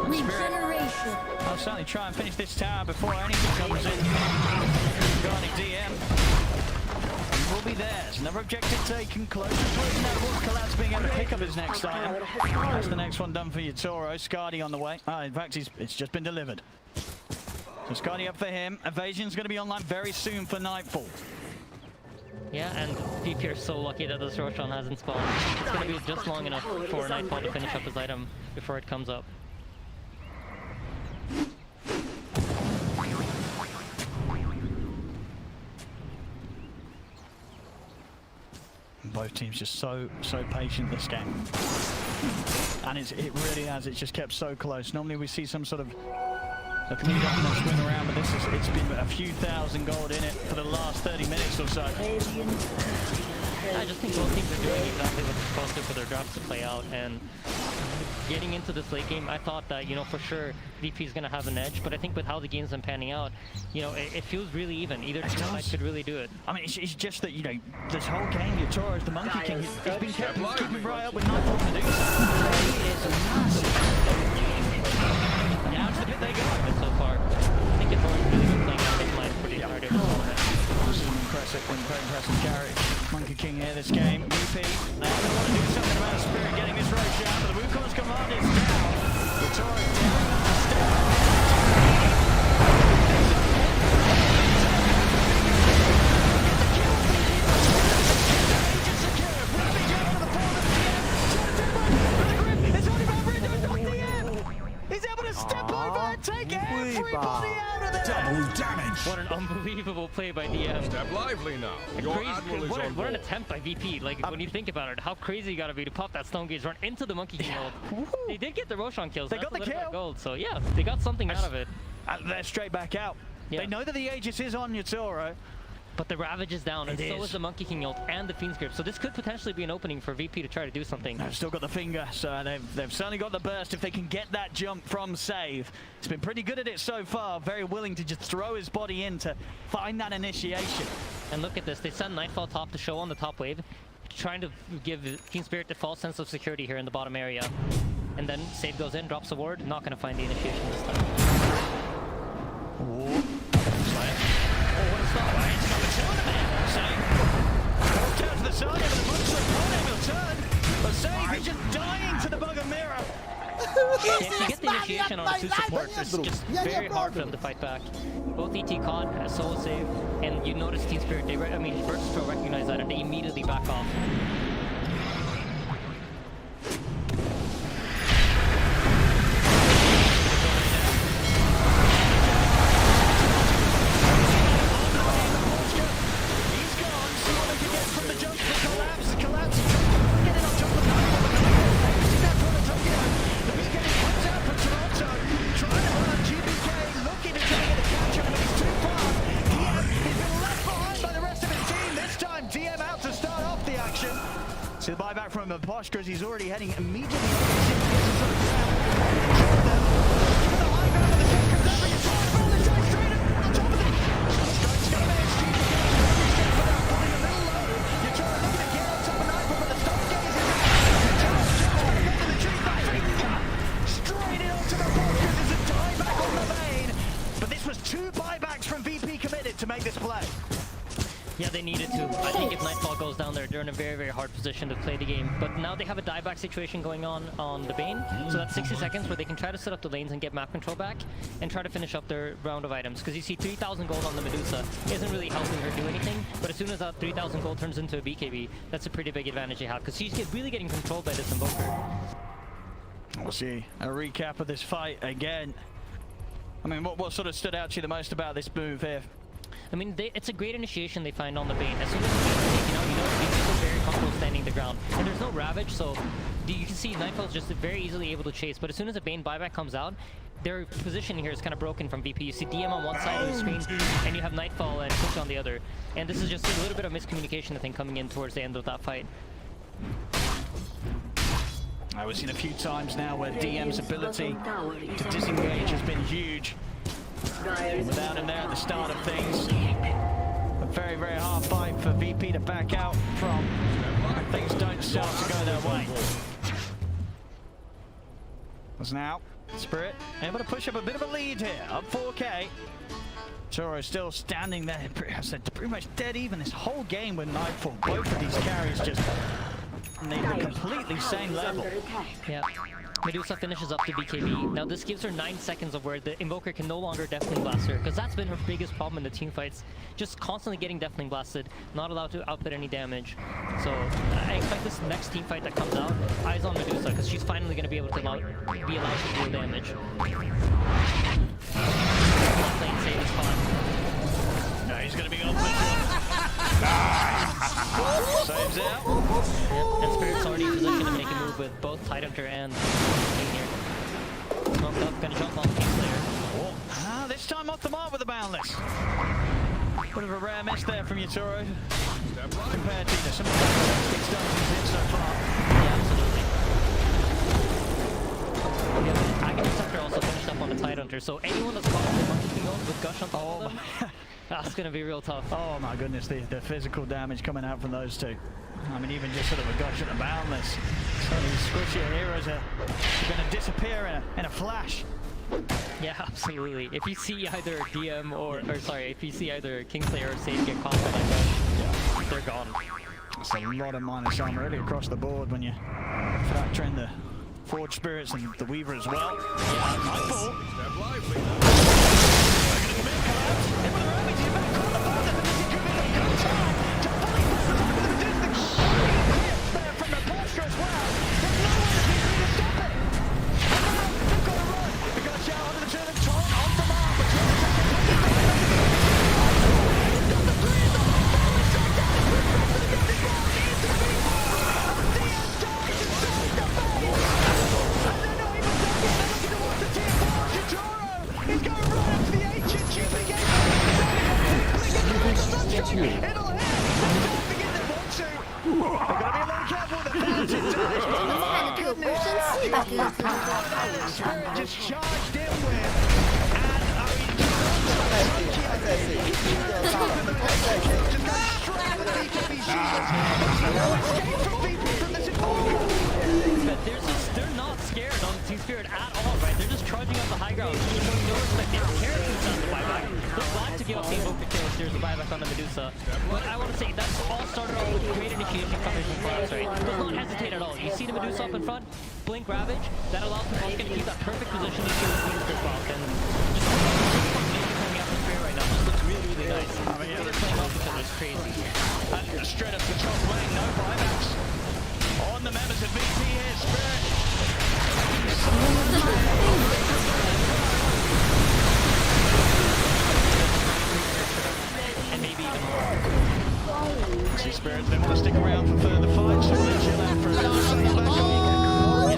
Regeneration.
I'll certainly try and finish this tower before anything comes in. Regarding DM. Will be theirs. Another objective taken. Closest to that was Collapse being able to pick up his next item. That's the next one done for Yatoro. Skadi on the way. In fact, it's just been delivered. So Skadi up for him. Evasion's going to be online very soon for Nightfall.
Yeah, and VP are so lucky that this Roshan hasn't spawned. It's going to be just long enough for Nightfall to finish up his item before it comes up.
both teams just so patient this game. And it really has. It's just kept so close. Normally we see some sort of a lead up and then swing around, but it's been a few thousand gold in it for the last 30 minutes or so.
I just think both teams are doing exactly what they're supposed to for their drops to play out, and getting into this late game, I thought that, you know, for sure VP is going to have an edge, but I think with how the game's been panning out, you know, it feels really even. Either side could really do it. I mean,
it's just that, you know, this whole game, Yatoro is the Monkey King. He's been keeping right up with Nightfall to do
Now it's the bit they got of it so far. I think it's already really been playing out his line for the entirety of the tournament.
Very impressive carry. Monkey King here this game. VP, they want to do something about Spirit getting this Roche out, but the Wukong's command is down. Yatoro he's able to step over and take everybody out of there!
Double damage!
What an unbelievable play by DM.
Step lively now. Your admiral is on
What an
board.
attempt by VP. Like, when you think about it, how crazy you gotta be to pop that Stone Gauge run into the Monkey King ult. They did get the Roshan kills.
They got the kill.
Gold, so yeah, they got something out of it.
And they're straight back out.
Yeah.
They know that the Aegis is on Yatoro.
But the Ravage is down, and so is the Monkey King ult and the Fiend's Grip. So this could potentially be an opening for VP to try to do something.
They've still got the finger, so they've certainly got the burst if they can get that jump from Save. He's been pretty good at it so far, very willing to just throw his body in to find that initiation.
And look at this, they send Nightfall top to show on the top wave, trying to give Fiend Spirit the false sense of security here in the bottom area. And then Save goes in, drops a ward, not going to find the initiation this time.
Ooh. What a start. It's got the turn of it. Save. Walked out to the side, but the monster upon him will turn. But Save, he's just dying to the bug of mirror.
If you get the initiation on two supports, it's just very hard for them to fight back. Both ET caught, a solo save, and you notice Team Spirit, Burst Pro recognize that and they immediately back off.
So the buyback from the Postgres, he's already heading immediately. But this was 2 buybacks from VP committed to make this play.
Yeah, they needed to. I think if Nightfall goes down there, they're in a very, very hard position to play the game. But now they have a dieback situation going on the Bane, so that's 60 seconds where they can try to set up the lanes and get map control back and try to finish up their round of items. Because you see 3,000 gold on the Medusa isn't really helping her do anything, but as soon as that 3,000 gold turns into a BKB, that's a pretty big advantage they have, because she's really getting controlled by this Invoker.
We'll see a recap of this fight again. I mean, what sort of stood out to you the most about this move here?
I mean, it's a great initiation they find on the Bane. As soon as the Bane's taken out, you know, VP's very comfortable standing the ground. And there's no Ravage, so you can see Nightfall's just very easily able to chase. But as soon as a Bane buyback comes out, their position here is kind of broken from VP. You see DM on one side of the screen, and you have Nightfall and Push on the other. And this is just a little bit of miscommunication, I think, coming in towards the end of that fight.
We've seen a few times now where DM's ability to disengage has been huge. Without him there at the start of things. A very, very hard fight for VP to back out from. Things don't start to go their way. As now, Spirit able to push up a bit of a lead here, up 4K. Toro still standing there, pretty much dead even this whole game with Nightfall. Both of these carries just they're completely same level.
Yeah. Medusa finishes up to BKB. Now this gives her 9 seconds of where the Invoker can no longer Deafening Blast her, because that's been her biggest problem in the team fights. Just constantly getting Deafening Blasted, not allowed to output any damage. So I expect this next team fight that comes out, eyes on Medusa, because she's finally going to be able to be allowed to deal damage. Lane save is fine.
No, he's going to be open. Saves out.
Yep, and Spirit's already in position to make a move with both Tidehunter and King here. Smoked up, gonna jump on the Kingslayer.
This time off the mark with the Boundless. Bit of a rare miss there from Yatoro. Compared to some of the fantastic stuff he's hit so far.
Yeah, absolutely. Yeah, Agate Scepter also finished up on the Tidehunter, so anyone that's caught the Monkey King with Gush on top of them, that's gonna be real tough.
Oh my goodness, the physical damage coming out from those two. I mean, even just sort of a Gush at the Boundless. So these squishier heroes are going to disappear in a flash.
Yeah, absolutely. If you see either DM or sorry, if you see either Kingslayer or Sage get caught by that Gush, they're gone.
It's a lot of minus armor really across the board when you factor in the Forge Spirits and the Weaver as well. Yeah, Nightfall.
Step lively.
Just charged in with, and
they're not scared on Team Spirit at all, right? They're just charging up the high ground. Showing no respect. They don't care if it's not the buyback. They're glad to give up the invoker kills. There's the buyback on the Medusa. But I want to say that's all started off with great initiation coverage from Flash, right? Does not hesitate at all. You see the Medusa up in front, blink Ravage. That allows the Vulcan to keep that perfect position to kill Queen's Grip off. And just coming out from Spirit right now just looks really, really nice. I mean, they're playing off each other. It's crazy.
And straight up the top lane, no buybacks. On the members of VP here, Spirit.
And maybe even more.
See Spirits, they want to stick around for further fights, so they chill out for a bit.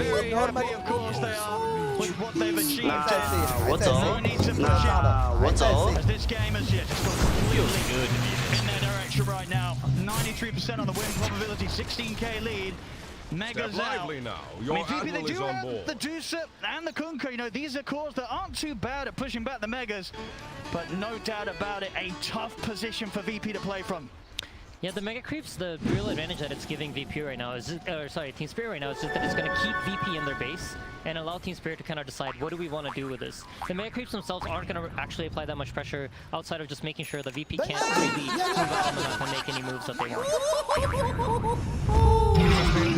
Very happy, of course, they are with what they've achieved. No need to push it. As this game has just got completely in their direction right now. 93% on the win probability, 16k lead. Mega's
Step
out.
lively now.
I
Your
mean, VP, they
admiral
do
is on
have
board.
the Deucer and the Kunkka. You know, these are cores that aren't too bad at pushing back the Megas, but no doubt about it, a tough position for VP to play from.
Yeah, the Mega Creeps, the real advantage that it's giving VP right now is, Team Spirit right now, is just that it's going to keep VP in their base and allow Team Spirit to kind of decide what do we want to do with this. The Mega Creeps themselves aren't going to actually apply that much pressure outside of just making sure that VP can't really move out on the map and make any moves that they want.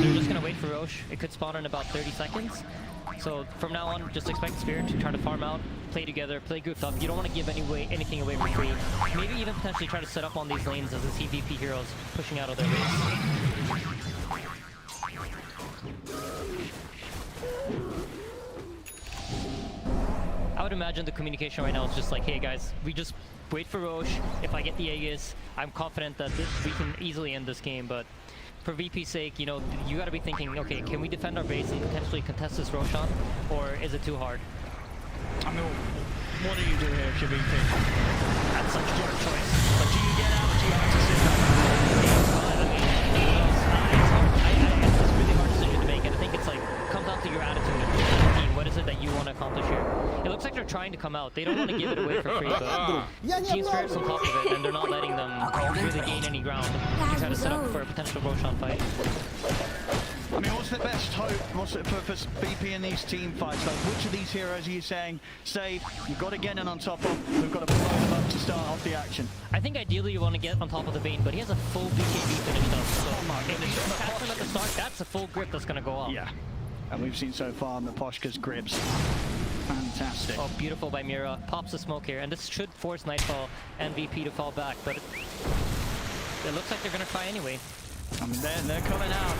They're just going to wait for Roche. It could spawn in about 30 seconds. So from now on, just expect Spirit to try to farm out, play together, play grouped up. You don't want to give anything away for free. Maybe even potentially try to set up on these lanes as the CVP heroes pushing out of their base. I would imagine the communication right now is just like, hey guys, we just wait for Roche. If I get the Aegis, I'm confident that we can easily end this game, but for VP's sake, you know, you got to be thinking, okay, can we defend our base and potentially contest this Roshan, or is it too hard?
I mean, what do you do here if you're VP?
That's such a hard choice.
But do you get out or do you have to sit back?
It's a really hard decision to make, and I think it's like, comes down to your attitude of the team. What is it that you want to accomplish here? It looks like they're trying to come out. They don't want to give it away for free, but Team Spirit's on top of it, and they're not letting them really gain any ground to try to set up for a potential Roshan fight.
I mean, what's the best hope for VP in these team fights? Like, which of these heroes are you saying, Save, you've got to get in on top of, we've got to blow them up to start off the action?
I think ideally you want to get on top of the Bane, but he has a full BKB finished up. So if you catch him at the start, that's a full grip that's going to go off.
Yeah. And we've seen so far Miposhka's grips. Fantastic.
Oh, beautiful by Mira. Pops the smoke here, and this should force Nightfall and VP to fall back, but it looks like they're going to try anyway.
I mean, they're coming out.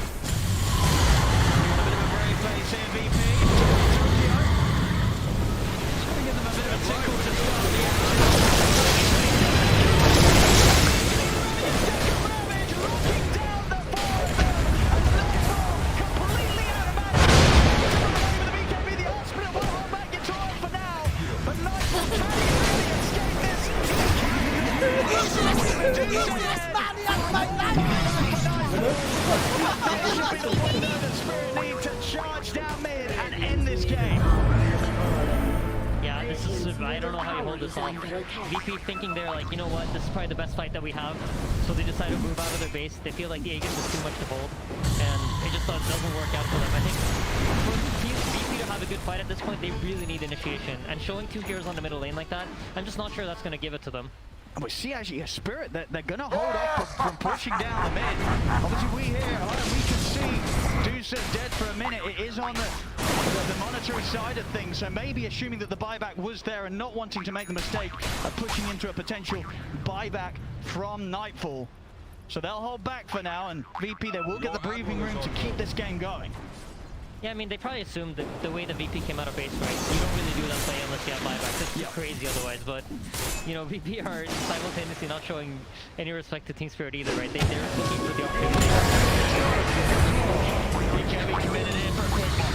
A bit of a brave face here, VP. Just going to give them a bit of a tickle to start the action.
I don't know how you hold this off. VP thinking they're like, you know what, this is probably the best fight that we have. So they decide to move out of their base. They feel like the Aegis is too much to hold. And it just doesn't work out for them. I think for teams VP to have a good fight at this point, they really need initiation. And showing 2 heroes on the middle lane like that, I'm just not sure that's going to give it to them.
And we see actually a Spirit that they're going to hold up from pushing down the mid. Obviously we here, we can see Deuce's dead for a minute. It is on the monetary side of things, so maybe assuming that the buyback was there and not wanting to make the mistake of pushing into a potential buyback from Nightfall. So they'll hold back for now, and VP, they will get the breathing room to keep this game going.
Yeah, I mean, they probably assumed that the way the VP came out of base, right? You don't really do that play unless you have buyback. It's crazy otherwise, but, you know, VP are simultaneously not showing any respect to Team Spirit either, right? They're looking for the opportunity.
We can be committed in for a quick one.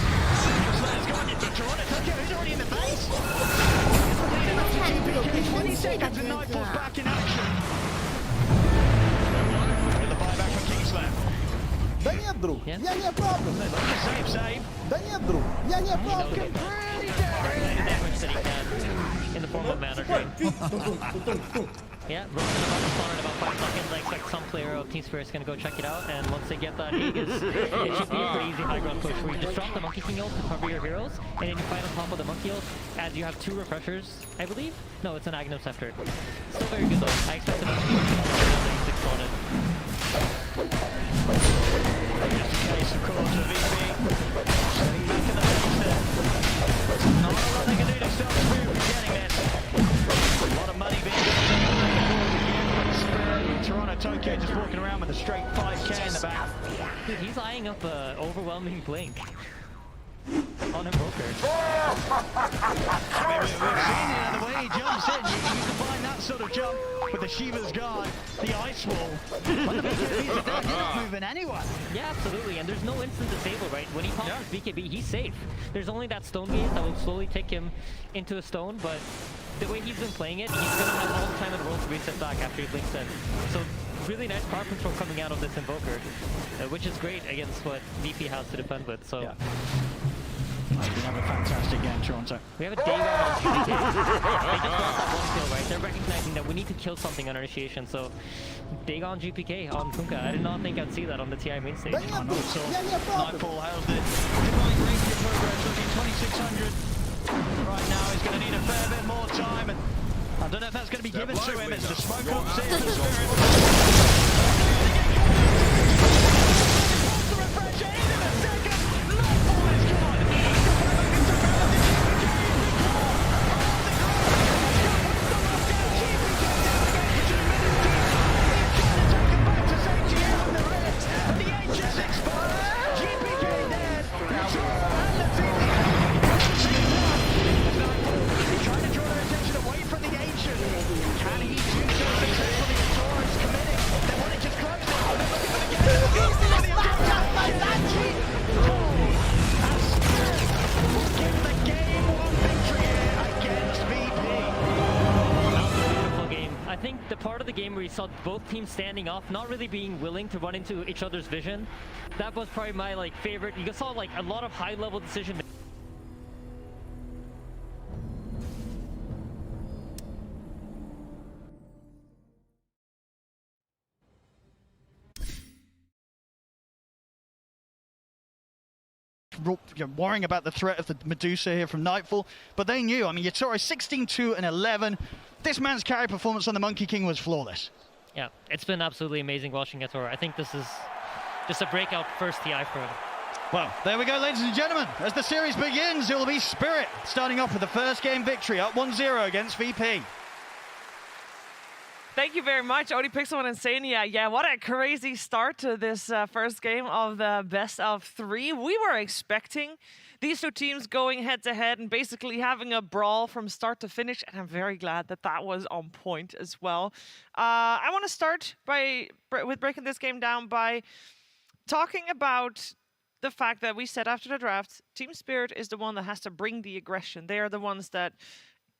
Let's go into Toronto. Tokyo is already in the base. 20 seconds and Nightfall's back in action. With the buyback from Kingsland.
Да нет, друг, я не оправдан.
Save.
Да нет, друг, я не оправдан.
Damage that he can in the form of mana drain. Yeah, Rose's about to spawn in about 5 seconds. I expect some player of Team Spirit's gonna go check it out, and once they get that Aegis, it should be a pretty easy high ground push where you just drop the Monkey King ult to cover your heroes, and then you fight on top of the Monkey ult, and you have 2 refreshers, I believe? No, it's an Agnum Scepter. Still very good though. I expect the Monkey King to be spotted.
Case, of course, of VP. Sitting back in the base there. Not a lot they can do to stop Spirit from getting this. A lot of money being built in. Spirit, Toronto, Tokyo just walking around with a straight 5k in the back.
Dude, he's eyeing up an overwhelming blink on Invoker.
I mean, we've seen it, the way he jumps in. You combine that sort of jump with the Shiva's Guard, the Ice Wall. When the BKBs are dead, you're not moving anywhere.
Yeah, absolutely, and there's no instant disable, right? When he pops his BKB, he's safe. There's only that stone gaze that will slowly take him into a stone, but the way he's been playing it, he's gonna have all the time in the world to reset back after he blinks in. So really nice power control coming out of this Invoker, which is great against what VP has to defend with. So.
Yeah. We have a fantastic game, Toronto.
We have a day round on GPK. They just lost that one kill, right? They're recognizing that we need to kill something on initiation, so Dagon GPK on Kunkka. I did not think I'd see that on the TI main stage.
Nightfall held it. Divine Ranger progress looking 2600. Right now he's going to need a fair bit more time, and I don't know if that's going to be given to him. It's the smoke up here for Spirit. The refresh in a second. Nightfall is gone.
I think the part of the game where you saw both teams standing off, not really being willing to run into each other's vision, that was probably my favorite. You saw a lot of high-level decision.
Worrying about the threat of the Medusa here from Nightfall, but they knew. I mean, Yatoro 16-2 and 11. This man's carry performance on the Monkey King was flawless.
Yeah, it's been absolutely amazing watching Yatoro. I think this is just a breakout first TI for him.
Well, there we go, ladies and gentlemen. As the series begins, it will be Spirit starting off with the first game victory, up 1-0 against VP.
Thank you very much, Odie Pixel and Insania. Yeah, what a crazy start to this first game of the best of 3. We were expecting these two teams going head-to-head and basically having a brawl from start to finish, and I'm very glad that that was on point as well. I want to start with breaking this game down by talking about the fact that we said after the draft, Team Spirit is the one that has to bring the aggression. They are the ones that,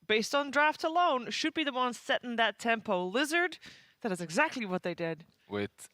based on draft alone, should be the ones setting that tempo. Lizard, that is exactly what they did.
With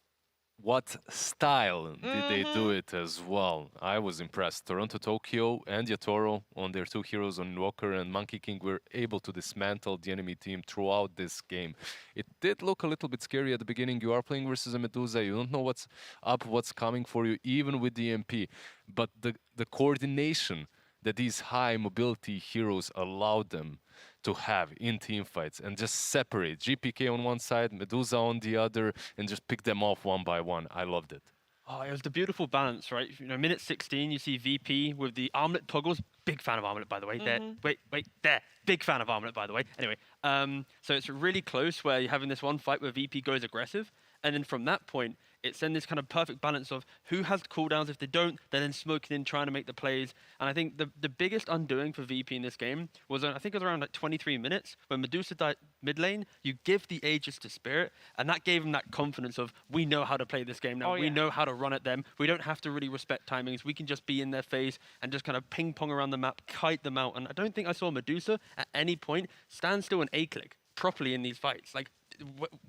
what style did they do it as well? I was impressed. Toronto, Tokyo, and Yatoro on their two heroes on Walker and Monkey King were able to dismantle the enemy team throughout this game. It did look a little bit scary at the beginning. You are playing versus a Medusa. You don't know what's up, what's coming for you, even with the MP. But the coordination that these high mobility heroes allowed them to have in team fights and just separate GPK on one side, Medusa on the other, and just pick them off one by one. I loved it.
Oh, it was the beautiful balance, right? You know, minute 16, you see VP with the armlet toggles. Big fan of armlet, by the way. There, wait, there. Big fan of armlet, by the way. Anyway, so it's really close where you're having this one fight where VP goes aggressive, and then from that point, it's in this kind of perfect balance of who has cooldowns. If they don't, they're then smoking in, trying to make the plays. And I think the biggest undoing for VP in this game was, I think it was around like 23 minutes, when Medusa died mid lane, you give the Aegis to Spirit, and that gave him that confidence of, we know how to play this game now. We know how to run at them. We don't have to really respect timings. We can just be in their face and just kind of ping pong around the map, kite them out. And I don't think I saw Medusa at any point stand still and A-click properly in these fights. Like,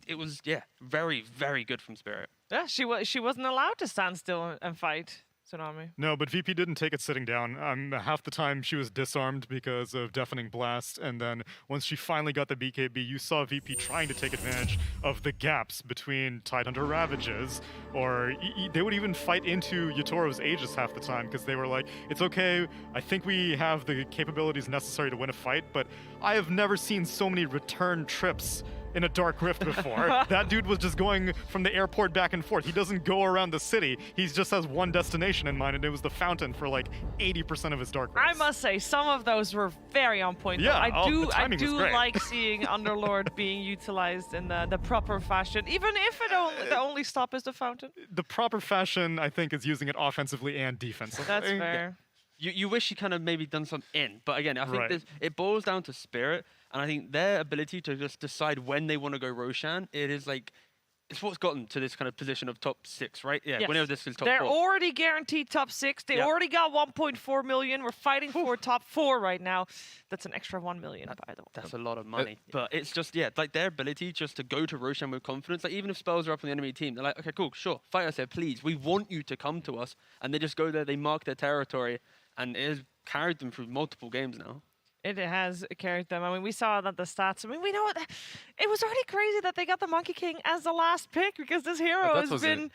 it was, yeah, very, very good from Spirit.
Yeah, she wasn't allowed to stand still and fight, Tsunami.
No, but VP didn't take it sitting down. Half the time she was disarmed because of Deafening Blast, and then once she finally got the BKB, you saw VP trying to take advantage of the gaps between Tidehunter Ravages, or they would even fight into Yatoro's Aegis half the time because they were like, it's okay, I think we have the capabilities necessary to win a fight, but I have never seen so many return trips in a Dark Rift before. That dude was just going from the airport back and forth. He doesn't go around the city. He just has one destination in mind, and it was the fountain for like 80% of his Dark Rifts.
I must say, some of those were very on point.
Yeah,
I
the
do like seeing Underlord being utilized in the proper fashion, even if the only stop is the fountain.
The proper fashion, I think, is using it offensively and defensively.
That's fair.
You wish you kind of maybe done some in, but again, I think it boils down to Spirit, and I think their ability to just decide when they want to go Roshan, it's what's gotten to this kind of position of top 6, right? Yeah,
yes.
whenever this is top
They're
4.
already guaranteed top 6. They already got 1.4 million. We're fighting for top 4 right now. That's an extra 1 million, by the way.
That's a lot of money. But it's just, like their ability just to go to Roshan with confidence. Like, even if spells are up on the enemy team, they're like, okay, cool, sure, fight us here, please. We want you to come to us. And they just go there, they mark their territory, and it has carried them through multiple games now.
It has carried them. I mean, we saw that the stats. I mean, we know it was already crazy that they got the Monkey King as the last pick because this hero has been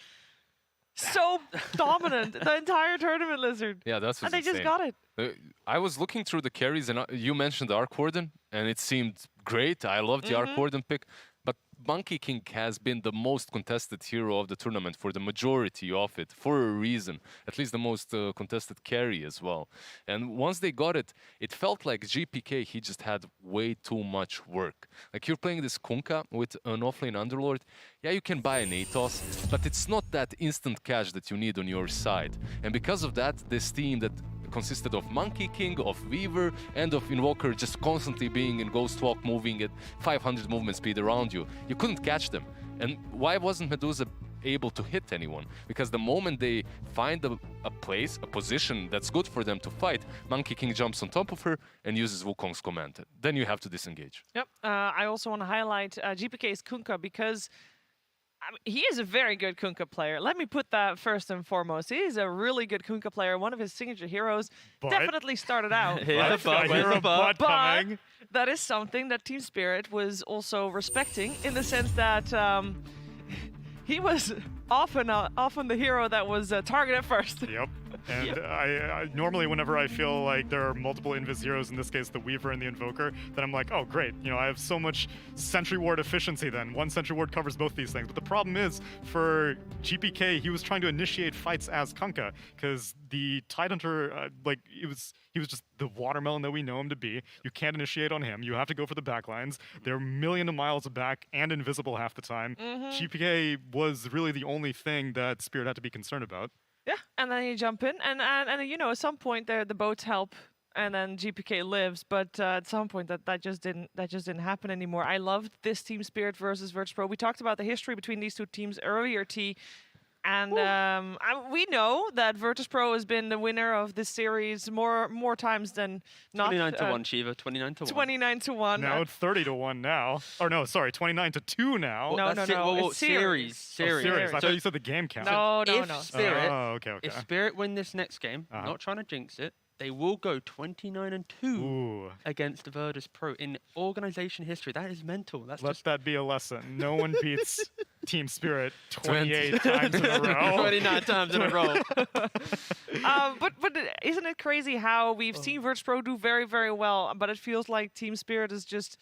so dominant the entire tournament, Lizard.
Yeah, that's
and they just got it.
I was looking through the carries, and you mentioned Arc Warden, and it seemed great. I loved the Arc Warden pick. But Monkey King has been the most contested hero of the tournament for the majority of it, for a reason. At least the most contested carry as well. And once they got it, it felt like GPK, he just had way too much work. Like, you're playing this Kunkka with an offlane Underlord. Yeah, you can buy an Atos, but it's not that instant cash that you need on your side. And because of that, this team that consisted of Monkey King, of Weaver, and of Invoker just constantly being in Ghost Walk, moving at 500 movement speed around you. You couldn't catch them. And why wasn't Medusa able to hit anyone? Because the moment they find a place, a position that's good for them to fight, Monkey King jumps on top of her and uses Wukong's command. Then you have to disengage.
Yep. I also want to highlight GPK's Kunkka because he is a very good Kunkka player. Let me put that first and foremost. He is a really good Kunkka player. One of his signature heroes definitely started out.
But
that is something that Team Spirit was also respecting in the sense that he was often the hero that was targeted first.
Yep. And I normally, whenever I feel like there are multiple Invis heroes, in this case the Weaver and the Invoker, then I'm like, oh great, I have so much Sentry Ward efficiency then. One Sentry Ward covers both these things. But the problem is, for GPK, he was trying to initiate fights as Kunkka, because the Tidehunter, he was just the watermelon that we know him to be. You can't initiate on him. You have to go for the backlines. They're a million of miles back and invisible half the time. GPK was really the only thing that Spirit had to be concerned about.
Yeah, and then you jump in, and at some point the boats help, and then GPK lives. But at some point that just didn't happen anymore. I loved this Team Spirit versus Virtus Pro. We talked about the history between these two teams earlier, T. And we know that Virtus.pro has been the winner of this series more times than not.
29-1, Shiva. 29-1.
29-1.
Now it's 30-1 now. Or no, sorry, 29-2 now.
No,
That's
no.
Well,
It's
series.
Oh, series. I thought you said the game count.
No.
Spirit,
okay.
if Spirit win this next game, not trying to jinx it, they will go 29-2 against Virtus.pro in organization history. That is mental.
Let that be a lesson. No one beats Team Spirit 28 times in a row.
29 times in a row.
But isn't it crazy how we've seen Virtus.pro do very, very well, but it feels like Team Spirit is just,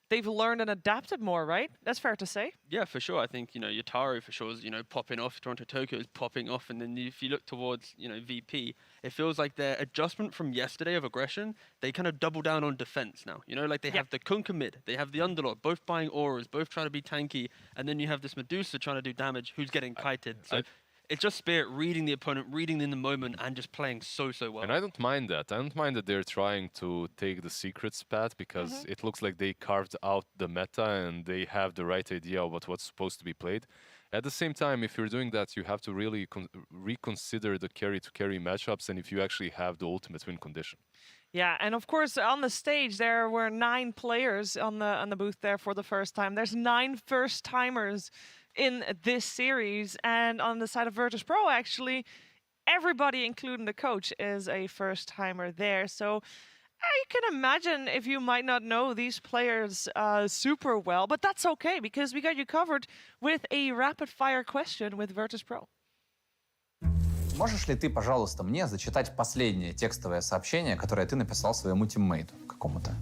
they've learned and adapted more, right? That's fair to say.
Yeah, for sure. I think, Yotaro for sure is, popping off. Toronto Tokyo is popping off. And then if you look towards, VP, it feels like their adjustment from yesterday of aggression, they kind of double down on defense now. Like they have the Kunkka mid, they have the Underlord, both buying auras, both trying to be tanky. And then you have this Medusa trying to do damage, who's getting kited. So it's just Spirit reading the opponent, reading in the moment, and just playing so well.
And I don't mind that. I don't mind that they're trying to take the secrets path because it looks like they carved out the meta and they have the right idea about what's supposed to be played. At the same time, if you're doing that, you have to really reconsider the carry-to-carry matchups and if you actually have the ultimate win condition.
Yeah, and of course on the stage there were 9 players on the booth there for the first time. There's 9 first-timers in this series, and on the side of Virtus.pro, actually, everybody, including the coach, is a first-timer there. So you can imagine if you might not know these players super well, but that's okay, because we got you covered with a rapid-fire question with Virtus.pro.
Можешь ли ты, пожалуйста, мне зачитать последнее текстовое сообщение, которое ты написал своему тиммейту какому-то?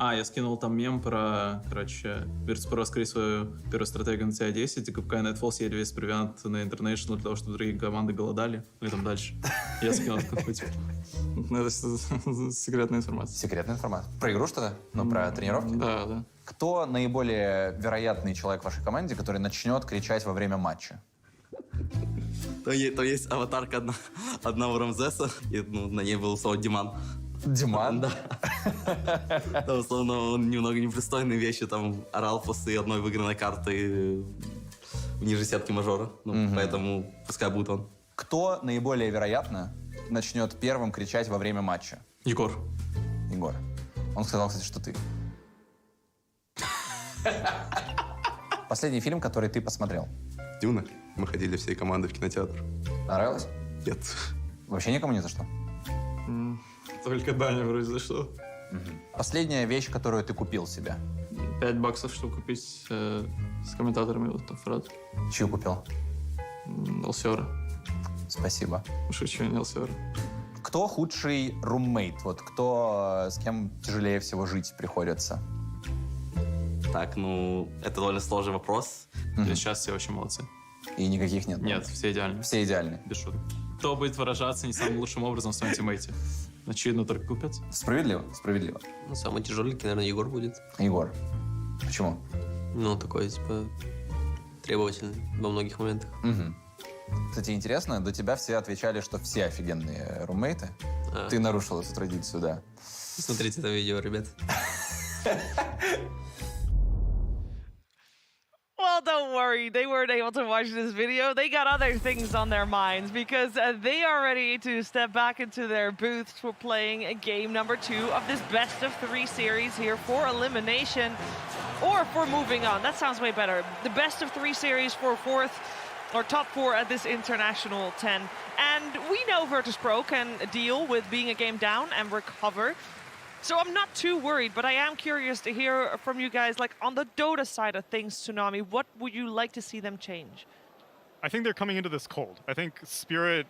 Я скинул там мем про, Virtus.pro раскрыть свою первую стратегию на CI-10, и КПК Nightfall съели весь провиант на International для того, чтобы другие команды голодали. Ну и там дальше. Я скинул какой-то. Это секретная информация.
Секретная информация. Про игру что-то? Ну, про тренировки?
Да.
Кто наиболее вероятный человек в вашей команде, который начнет кричать во время матча?
То есть аватарка одного Рамзеса, и на ней был слово Диман.
Диман?
Да. Там, условно, он немного непристойные вещи там орал после одной выигранной карты ниже сетки мажора. Поэтому пускай будет он.
Кто наиболее вероятно начнет первым кричать во время матча?
Егор.
Он сказал, кстати, что ты. Последний фильм, который ты посмотрел?
Дюна. Мы ходили всей командой в кинотеатр.
Понравилось?
Нет.
Вообще никому не за что?
Только Даня вроде за что.
Последняя вещь, которую ты купил себе?
$5, чтобы купить с комментаторами вот там Фрад.
Чью купил?
Алсера.
Спасибо.
Шучу, не Алсера.
Кто худший руммейт? Вот кто, с кем тяжелее всего жить приходится?
Так, это довольно сложный вопрос. Сейчас все очень молодцы.
И никаких нет?
Нет, все идеальны.
Все идеальны?
Без шуток. Кто будет выражаться не самым лучшим образом в своем тиммейте? Очевидно, только купец.
Справедливо.
Самый тяжеленький, наверное, Егор будет.
Егор. Почему?
Такой, требовательный во многих моментах.
Кстати, интересно, до тебя все отвечали, что все офигенные руммейты. Ты нарушил эту традицию, да.
Смотрите это видео, ребят.
Well, don't worry. They weren't able to watch this video. They got other things on their minds because they are ready to step back into their booths for playing game number 2 of this best-of-3 series here for elimination or for moving on. That sounds way better. The best-of-3 series for 4th or top 4 at this International 10. And we know Virtus.pro can deal with being a game down and recover. So I'm not too worried, but I am curious to hear from you guys, like on the Dota side of things, Tsunami, what would you like to see them change?
I think they're coming into this cold. I think Spirit,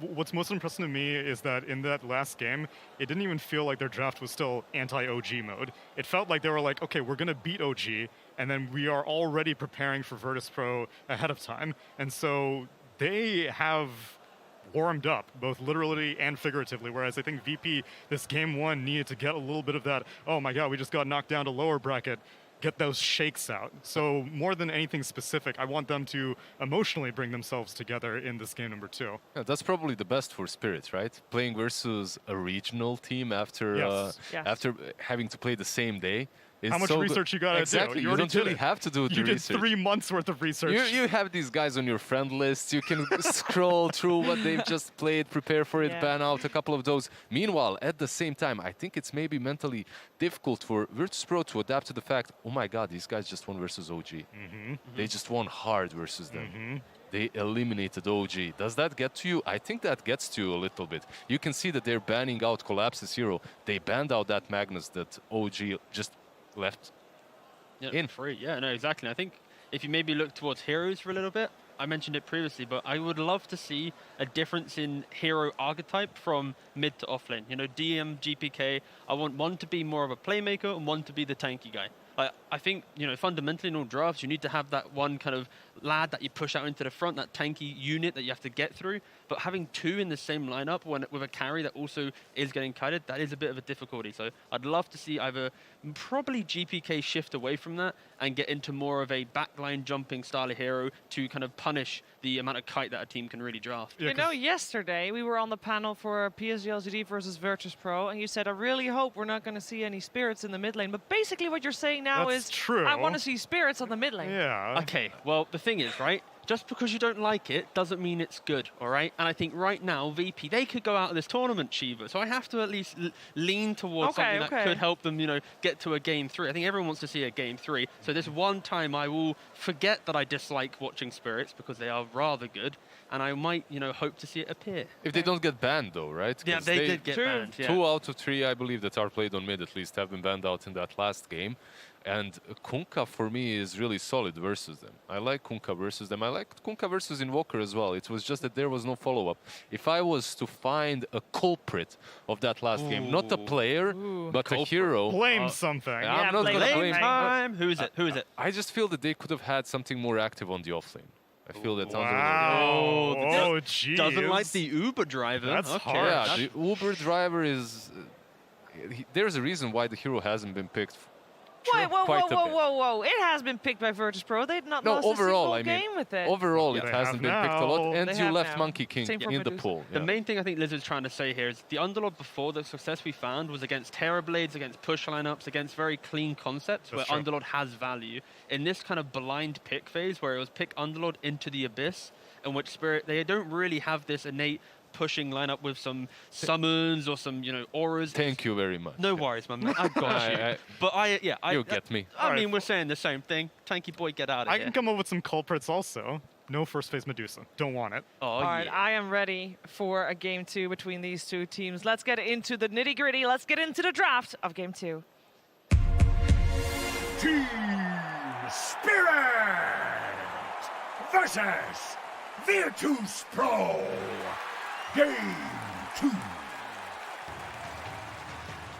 what's most impressive to me is that in that last game, it didn't even feel like their draft was still anti-OG mode. It felt like they were like, okay, we're going to beat OG, and then we are already preparing for Virtus.pro ahead of time. And so they have warmed up, both literally and figuratively, whereas I think VP, this game 1, needed to get a little bit of that, oh my god, we just got knocked down to lower bracket, get those shakes out. So more than anything specific, I want them to emotionally bring themselves together in this game number 2.
Yeah, that's probably the best for Spirit, right? Playing versus a regional team after after having to play the same day. It's
How much
so
research you gotta
exactly.
do?
You
already
don't
did
really
it.
have to do the
You did
research.
3 months worth of research.
You have these guys on your friend list. You can scroll through what they've just played, prepare for it,
Yeah.
ban out a couple of those. Meanwhile, at the same time, I think it's maybe mentally difficult for Virtus.pro to adapt to the fact, oh my god, these guys just won versus OG. They just won hard versus them. They eliminated OG. Does that get to you? I think that gets to you a little bit. You can see that they're banning out Collapse's hero. They banned out that Magnus that OG just left in.
Free. Yeah, no, exactly. I think if you maybe look towards heroes for a little bit, I mentioned it previously, but I would love to see a difference in hero archetype from mid to offlane. You know, DM, GPK, I want one to be more of a playmaker and one to be the tanky guy. I think, you know, fundamentally in all drafts, you need to have that one kind of lad that you push out into the front, that tanky unit that you have to get through. But having two in the same lineup with a carry that also is getting kited, that is a bit of a difficulty. So I'd love to see either probably GPK shift away from that and get into more of a backline jumping style of hero to kind of punish the amount of kite that a team can really draft.
You know, yesterday we were on the panel for PSG LGD versus Virtus.pro, and you said, I really hope we're not going to see any spirits in the mid lane. But basically what you're saying now
That's
is,
true.
I want to see spirits on the mid lane.
Yeah.
Okay, well, the thing is, right? Just because you don't like it doesn't mean it's good, all right? And I think right now, VP, they could go out of this tournament, Shiva. So I have to at least lean towards something that could help them, you know, get to a game 3. I think everyone wants to see a game 3. So this one time I will forget that I dislike watching spirits because they are rather good. And I might, you know, hope to see it appear.
If they don't get banned, though, right?
Yeah,
'Cause
they did get banned. Yeah.
2 out of 3, I believe, that are played on mid at least have been banned out in that last game. And Kunkka, for me, is really solid versus them. I like Kunkka versus them. I like Kunkka versus Invoker as well. It was just that there was no follow-up. If I was to find a culprit of that last game, not a player, but a hero.
Blame something.
I'm not going to blame
time. Who is it? Who is it?
I just feel that they could have had something more active on the offlane. I feel that
Wow. Oh, geez.
Doesn't like the Uber driver.
That's
okay.
harsh.
Yeah, the Uber driver is... there's a reason why the hero hasn't been picked.
Wait, whoa,
quite
whoa,
a
whoa,
bit.
whoa, whoa. It has been picked by Virtus.pro. They've not lost
overall,
a single game with it.
Overall,
Yeah,
it
they
hasn't
have
been picked a lot,
now.
and
They
you
have
left
now.
Monkey King
Same for
in the
Medusa.
pool.
The
yeah.
main thing I think Lizard's trying to say here is the Underlord before the success we found was against Terrorblades, against push lineups, against very clean concepts
That's
where
true.
Underlord has value. In this kind of blind pick phase where it was pick Underlord into the abyss, in which Spirit, they don't really have this innate pushing lineup with some summons or some, you know, auras.
Thank you very much.
No worries, my man. I've got you. But
you get me.
I mean, we're saying the same thing. Tanky boy, get out of
I
here.
can come up with some culprits also. No first phase Medusa. Don't want it.
Oh,
All right,
yeah.
I am ready for a game 2 between these two teams. Let's get into the nitty-gritty. Let's get into the draft of game 2.
Team Spirit versus Virtus.pro. Game 2.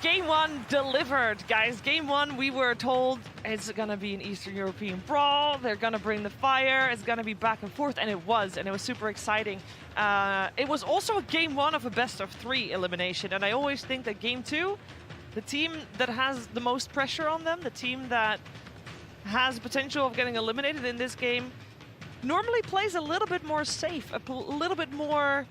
Game 1 delivered, guys. Game 1, we were told it's going to be an Eastern European brawl. They're going to bring the fire. It's going to be back and forth, and it was super exciting. It was also a Game 1 of a best-of-3 elimination, and I always think that Game 2, the team that has the most pressure on them, the team that has potential of getting eliminated in this game, normally plays a little bit more safe, a little bit more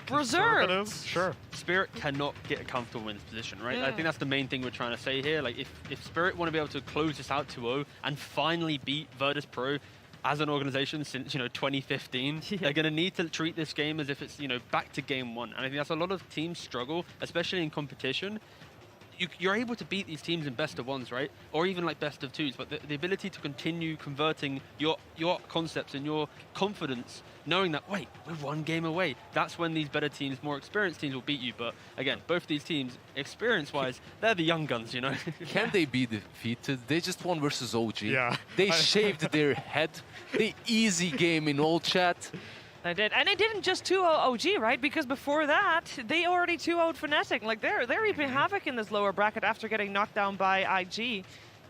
reserved.
Conservative? Sure.
Spirit cannot get comfortable in this position, right? I think that's the main thing we're trying to say here. Like, if Spirit want to be able to close this out 2-0 and finally beat Virtus.pro as an organization since, you know, 2015, they're going to need to treat this game as if it's, you know, back to game 1. And I think that's a lot of teams struggle, especially in competition. You're able to beat these teams in best of 1s, right? Or even like best of 2s, but the ability to continue converting your concepts and your confidence, knowing that, wait, we're 1 game away. That's when these better teams, more experienced teams will beat you. But again, both these teams, experience-wise, they're the young guns, you know?
Can they be defeated? They just won versus OG.
Yeah.
They shaved their head. They easy game in all chat.
They did, and they didn't just 2-0 OG, right? Because before that, they already 2-0'd Fnatic. Like they're reaping havoc in this lower bracket after getting knocked down by IG.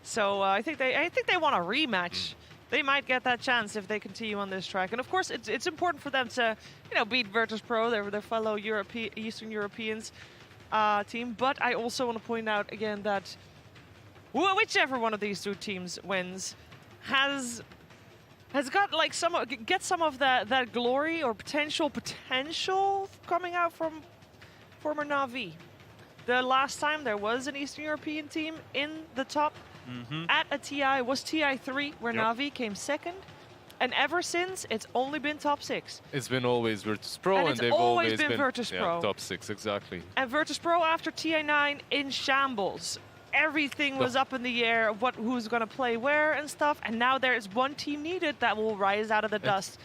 So I think they want a rematch. They might get that chance if they continue on this track. And of course, it's important for them to, you know, beat Virtus.pro, their fellow Eastern Europeans team. But I also want to point out again that whichever one of these two teams wins has got like some of that glory or potential coming out from former Na'Vi. The last time there was an Eastern European team in the top at a TI was TI 3, where Na'Vi came second. And ever since, it's only been top 6.
It's been always Virtus Pro,
And
and
it's
they've
always
always
been Virtus Pro.
top 6, exactly.
And Virtus Pro after TI9 in shambles. Everything was up in the air, who's going to play where and stuff. And now there is one team needed that will rise out of the dust.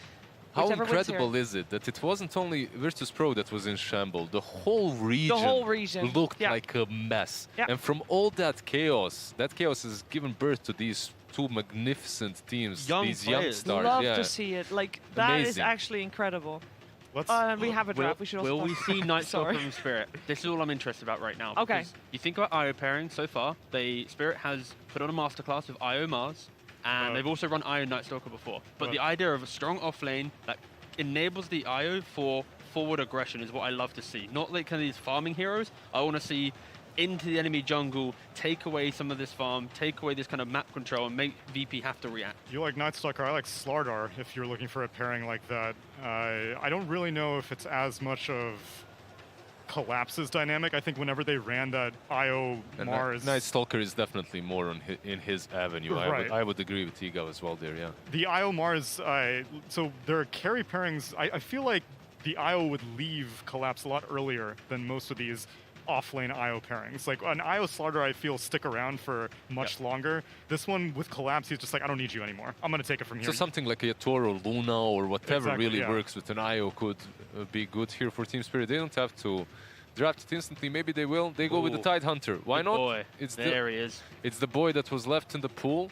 How incredible is it that it wasn't only Virtus Pro that was in shambles? The whole region, looked like a mess. And from all that chaos is given birth to these two magnificent teams, these young stars.
Love to see it. Like, that is actually incredible. We have a draft. We should also
will we see Night Stalker from Spirit? This is all I'm interested about right now.
Okay.
You think about IO pairing so far. Spirit has put on a masterclass with IO Mars, and they've also run IO Night Stalker before. But the idea of a strong offlane that enables the IO for forward aggression is what I love to see. Not like kind of these farming heroes. I want to see into the enemy jungle, take away some of this farm, take away this kind of map control, and make VP have to react.
You like Night Stalker, I like Slardar if you're looking for a pairing like that. I don't really know if it's as much of Collapse's dynamic. I think whenever they ran that IO Mars...
Night Stalker is definitely more in his avenue.
Right.
I would agree with Jika as well there, yeah.
The IO Mars, so there are carry pairings. I feel like the IO would leave Collapse a lot earlier than most of these off-lane IO pairings. Like an IO Slardar, I feel, stick around for much longer. This one with Collapse, he's just like, I don't need you anymore. I'm going to take it from here.
So something like a Toro Luna or whatever really works with an IO could be good here for Team Spirit. They don't have to draft it instantly. Maybe they will. They go with the Tidehunter. Why not?
Boy. There he is.
It's the boy that was left in the pool.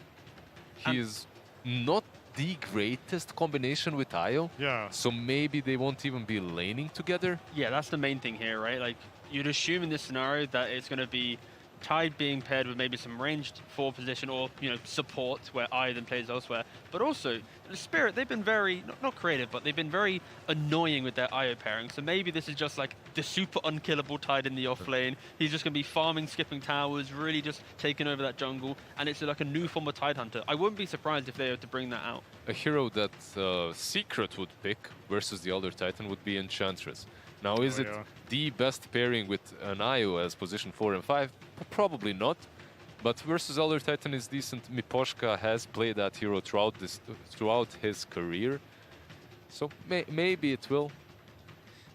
He is not the greatest combination with IO.
Yeah.
So maybe they won't even be laning together.
Yeah, that's the main thing here, right? Like, you'd assume in this scenario that it's going to be Tide being paired with maybe some ranged forward position or, support where I then plays elsewhere. But also, the Spirit, they've been very, not creative, but they've been very annoying with their IO pairing. So maybe this is just like the super unkillable Tide in the off lane. He's just going to be farming, skipping towers, really just taking over that jungle. And it's like a new form of Tide Hunter. I wouldn't be surprised if they were to bring that out.
A hero that Secret would pick versus the other Titan would be Enchantress. Now, is it the best pairing with an IO as position 4 and 5? Probably not. But versus Elder Titan is decent. Miposhka has played that hero throughout his career. So maybe it will.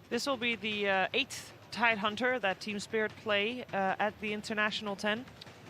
This will be the 8th Tide Hunter that Team Spirit play at the International 10.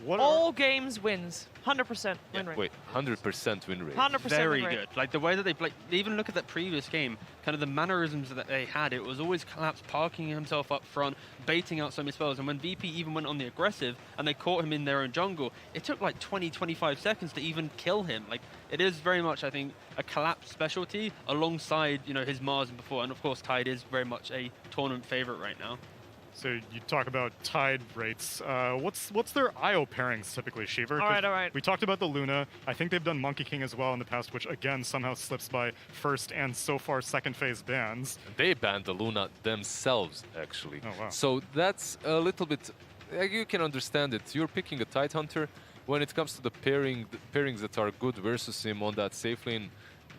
All games wins. 100% win rate.
Wait, 100% win rate.
100%
Very
win rate.
good. Like the way that they play, even look at that previous game, kind of the mannerisms that they had, it was always Collapse parking himself up front, baiting out so many spells. And when VP even went on the aggressive and they caught him in their own jungle, it took like 20, 25 seconds to even kill him. Like, it is very much, I think, a Collapse specialty alongside, his Mars and before. And of course, Tide is very much a tournament favorite right now.
So you talk about Tide rates. What's their IO pairings typically, Shiver?
All right.
We talked about the Luna. I think they've done Monkey King as well in the past, which again somehow slips by first and so far second phase bans.
They banned the Luna themselves, actually.
Oh, wow.
So that's a little bit... You can understand it. You're picking a Tidehunter. When it comes to the pairings that are good versus him on that safe lane,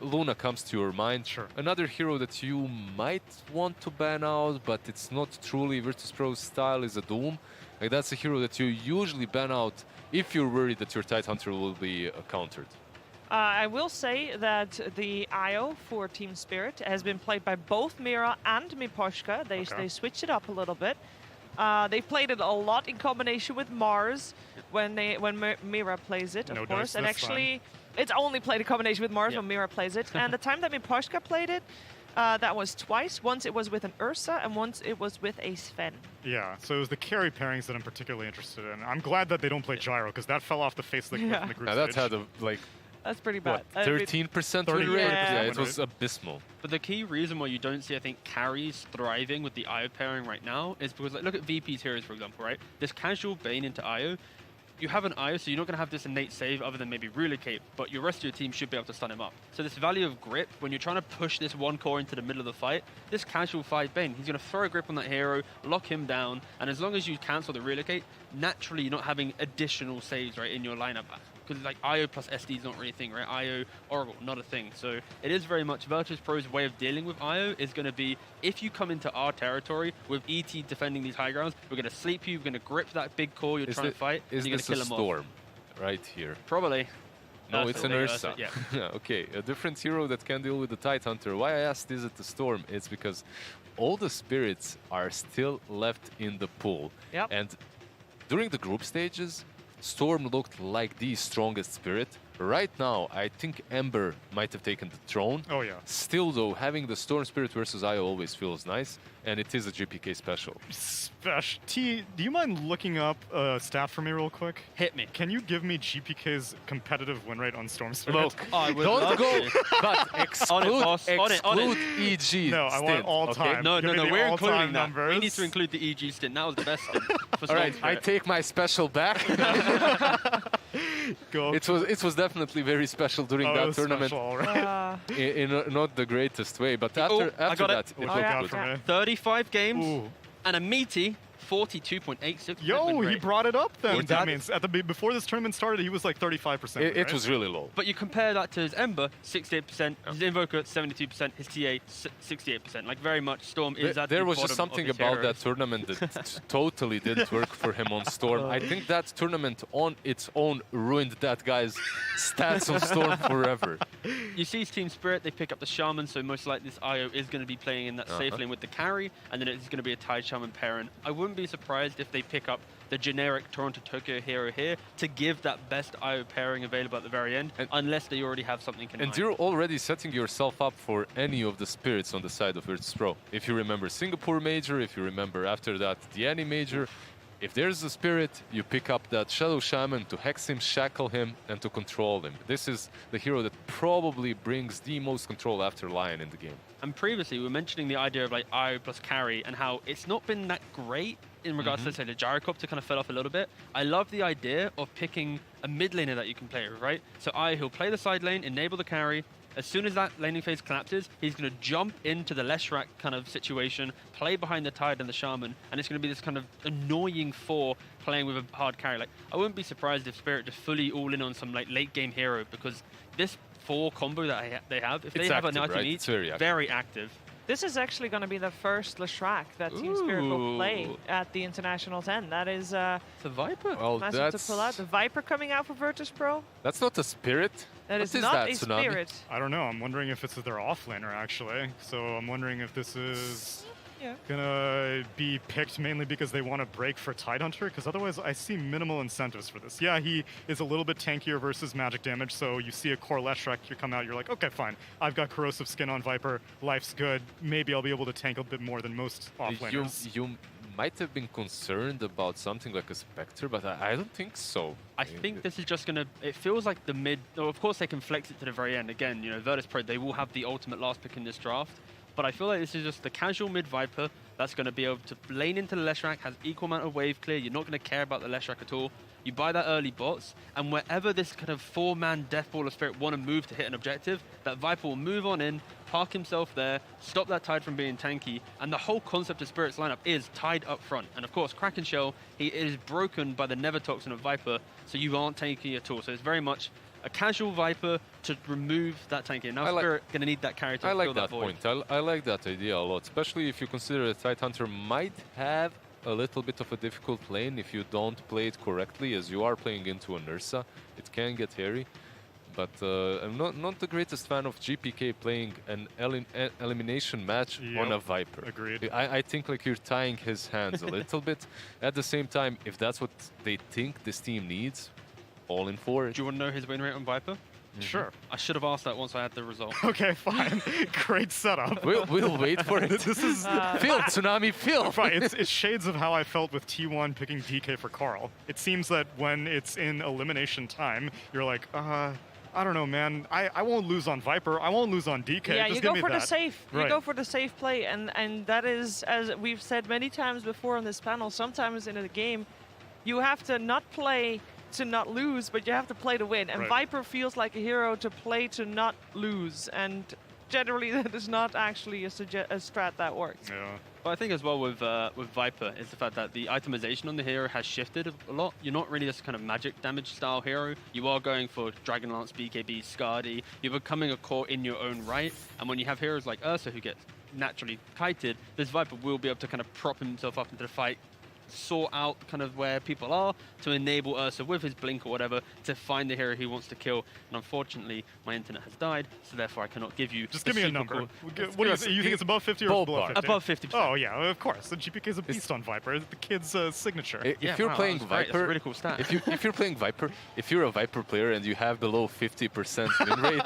Luna comes to your mind.
Sure.
Another hero that you might want to ban out, but it's not truly Virtus Pro's style, is a Doom. Like, that's a hero that you usually ban out if you're worried that your Tidehunter will be countered.
I will say that the IO for Team Spirit has been played by both Mira and Miposhka. They switch it up a little bit. They've played it a lot in combination with Mars when Mira plays it, of course. And actually, it's only played in combination with Mars when Mira plays it. And the time that Miposhka played it, that was twice. Once it was with an Ursa, and once it was with a Sven.
Yeah, so it was the carry pairings that I'm particularly interested in. I'm glad that they don't play Gyro, because that fell off the face of the cliff in the group
Now
stage.
that's had
that's pretty bad.
13% win rate?
Yeah,
it was abysmal.
But the key reason why you don't see, I think, carries thriving with the IO pairing right now is because, like, look at VP's heroes, for example, right? This casual Bane into IO, you have an IO, so you're not going to have this innate save other than maybe relocate, but your rest of your team should be able to stun him up. So this value of grip, when you're trying to push this one core into the middle of the fight, this casual fight Bane, he's going to throw a grip on that hero, lock him down, and as long as you cancel the relocate, naturally you're not having additional saves, right, in your lineup. Because like IO plus SD is not really a thing, right? IO, Oracle, not a thing. So it is very much Virtus Pro's way of dealing with IO is going to be, if you come into our territory with ET defending these high grounds, we're going to sleep you, we're going to grip that big core you're trying to fight,
Is
and you're
this
going to
a
kill them
storm? right here.
Probably.
No, it's an Ursa.
Yeah.
Okay, a different hero that can deal with the Tidehunter. Why I asked is it the Storm? It's because all the spirits are still left in the pool.
Yep.
And during the group stages, Storm looked like the strongest spirit. Right now, I think Ember might have taken the throne.
Oh, yeah.
Still, though, having the Storm Spirit versus Io always feels nice, and it is a GPK special.
T, do you mind looking up stat for me real quick?
Hit me.
Can you give me GPK's competitive win rate on Storm Spirit?
Look,
I would
don't
love
go,
to.
but exclude,
boss. On it.
EG.
No, I want
stint,
all
okay?
time.
No,
Give me the
we're
all-time
including that.
numbers.
We need to include the EG stint. That was the best stint. For
All right,
Storm
I
Spirit.
take my special back.
Go.
It was definitely very special during
Oh, it
that
was
tournament.
special, all right.
In not the greatest way, but
Oh,
after
I got
that,
it.
it
What
looked
you got
good.
for me?
35 games
Ooh.
and a meaty 42.86.
Yo,
win
he
rate.
brought it up then.
What
That
that-
means before this tournament started, he was like 35%.
It
right?
was really low.
But you compare that to his Ember, 68%, his Invoker, 72%, his TA, 68%. Like, very much Storm is at
There
the
was
bottom
just
of
something
his
about
heroes.
that tournament that totally didn't work for him on Storm. I think that tournament on its own ruined that guy's stats on Storm forever.
You see his Team Spirit, they pick up the Shaman, so most likely this IO is going to be playing in that safe lane with the carry, and then it's going to be a Tide Shaman pairing. I wouldn't be surprised if they pick up the generic Toronto Tokyo hero here to give that best IO pairing available at the very end, unless they already have something in mind.
And you're already setting yourself up for any of the spirits on the side of Virtus Pro. If you remember Singapore Major, if you remember after that the Annie Major, if there's a spirit, you pick up that Shadow Shaman to hex him, shackle him, and to control him. This is the hero that probably brings the most control after Lion in the game.
And previously, we were mentioning the idea of like IO plus carry and how it's not been that great in regards to, say, the Gyrocopter kind of fell off a little bit. I love the idea of picking a mid laner that you can play with, right? So he'll play the side lane, enable the carry. As soon as that laning phase collapses, he's going to jump into the Leshrac kind of situation, play behind the Tide and the Shaman, and it's going to be this kind of annoying four playing with a hard carry. Like, I wouldn't be surprised if Spirit just fully all in on some like late game hero, because this 4 combo that they have, if they have an item each, very active.
This is actually going to be the first Leshrac that Team Spirit will play at the International 10. That is
it's a Viper.
Well,
massive to pull out. The Viper coming out for Virtus Pro.
That's not a spirit.
That
What
is not
that,
a
Tsunami?
spirit.
I don't know. I'm wondering if it's their offlaner, actually. So I'm wondering if this is gonna be picked mainly because they want to break for Tidehunter, because otherwise I see minimal incentives for this. Yeah, he is a little bit tankier versus magic damage, so you see a core Leshrac, you come out, you're like, okay, fine. I've got corrosive skin on Viper, life's good. Maybe I'll be able to tank a bit more than most offlaners.
You might have been concerned about something like a Spectre, but I don't think so.
I think this is just going to... It feels like the mid... Oh, of course, they can flex it to the very end. Again, you know, Virtus Pro, they will have the ultimate last pick in this draft. But I feel like this is just the casual mid-Viper that's going to be able to lane into the Leshrac, has equal amount of wave clear. You're not going to care about the Leshrac at all. You buy that early bots, and wherever this kind of 4-man Death Ball of Spirit want to move to hit an objective, that Viper will move on in, park himself there, stop that Tide from being tanky, and the whole concept of Spirit's lineup is Tide up front. And of course, Kraken Shell, he is broken by the Never Toxin of Viper, so you aren't tanky at all. So it's very much a casual Viper to remove that tanky. And now Spirit going to need that carry to fill that void.
I like that idea a lot, especially if you consider that Tidehunter might have a little bit of a difficult lane if you don't play it correctly, as you are playing into an Ursa. It can get hairy. But I'm not the greatest fan of GPK playing an elimination match on a Viper.
Agreed.
I think like you're tying his hands a little bit. At the same time, if that's what they think this team needs, all in for it.
Do you want to know his win rate on Viper?
Sure.
I should have asked that once I had the result.
Okay, fine. Great setup.
We'll wait for it.
This is
Phil, Tsunami, Phil.
Right, it's shades of how I felt with T1 picking DK for Carl. It seems that when it's in elimination time, you're like, I don't know, man. I won't lose on Viper. I won't lose on DK.
Yeah,
Just
you
give
go
me
for
that.
the safe.
Right.
You go for the safe play, and that is, as we've said many times before on this panel, sometimes in a game, you have to not play to not lose, but you have to play to win. And
Right.
Viper feels like a hero to play to not lose, and generally that is not actually a strat that works.
Yeah.
But I think as well with Viper is the fact that the itemization on the hero has shifted a lot. You're not really this kind of magic damage style hero. You are going for Dragonlance, BKB, Skadi. You're becoming a core in your own right. And when you have heroes like Ursa who get naturally kited, this Viper will be able to kind of prop himself up into the fight, sort out kind of where people are to enable Ursa with his blink or whatever to find the hero he wants to kill. And unfortunately, my internet has died, so therefore I cannot give you.
Just give me a number. What do you think? You think it's above 50 or below 50?
Above 50%.
Oh yeah, of course. The GPK is a beast on Viper. The kid's signature.
If you're playing Viper,
that's a really cool stat.
if you're playing Viper, if you're a Viper player and you have below 50% win rate,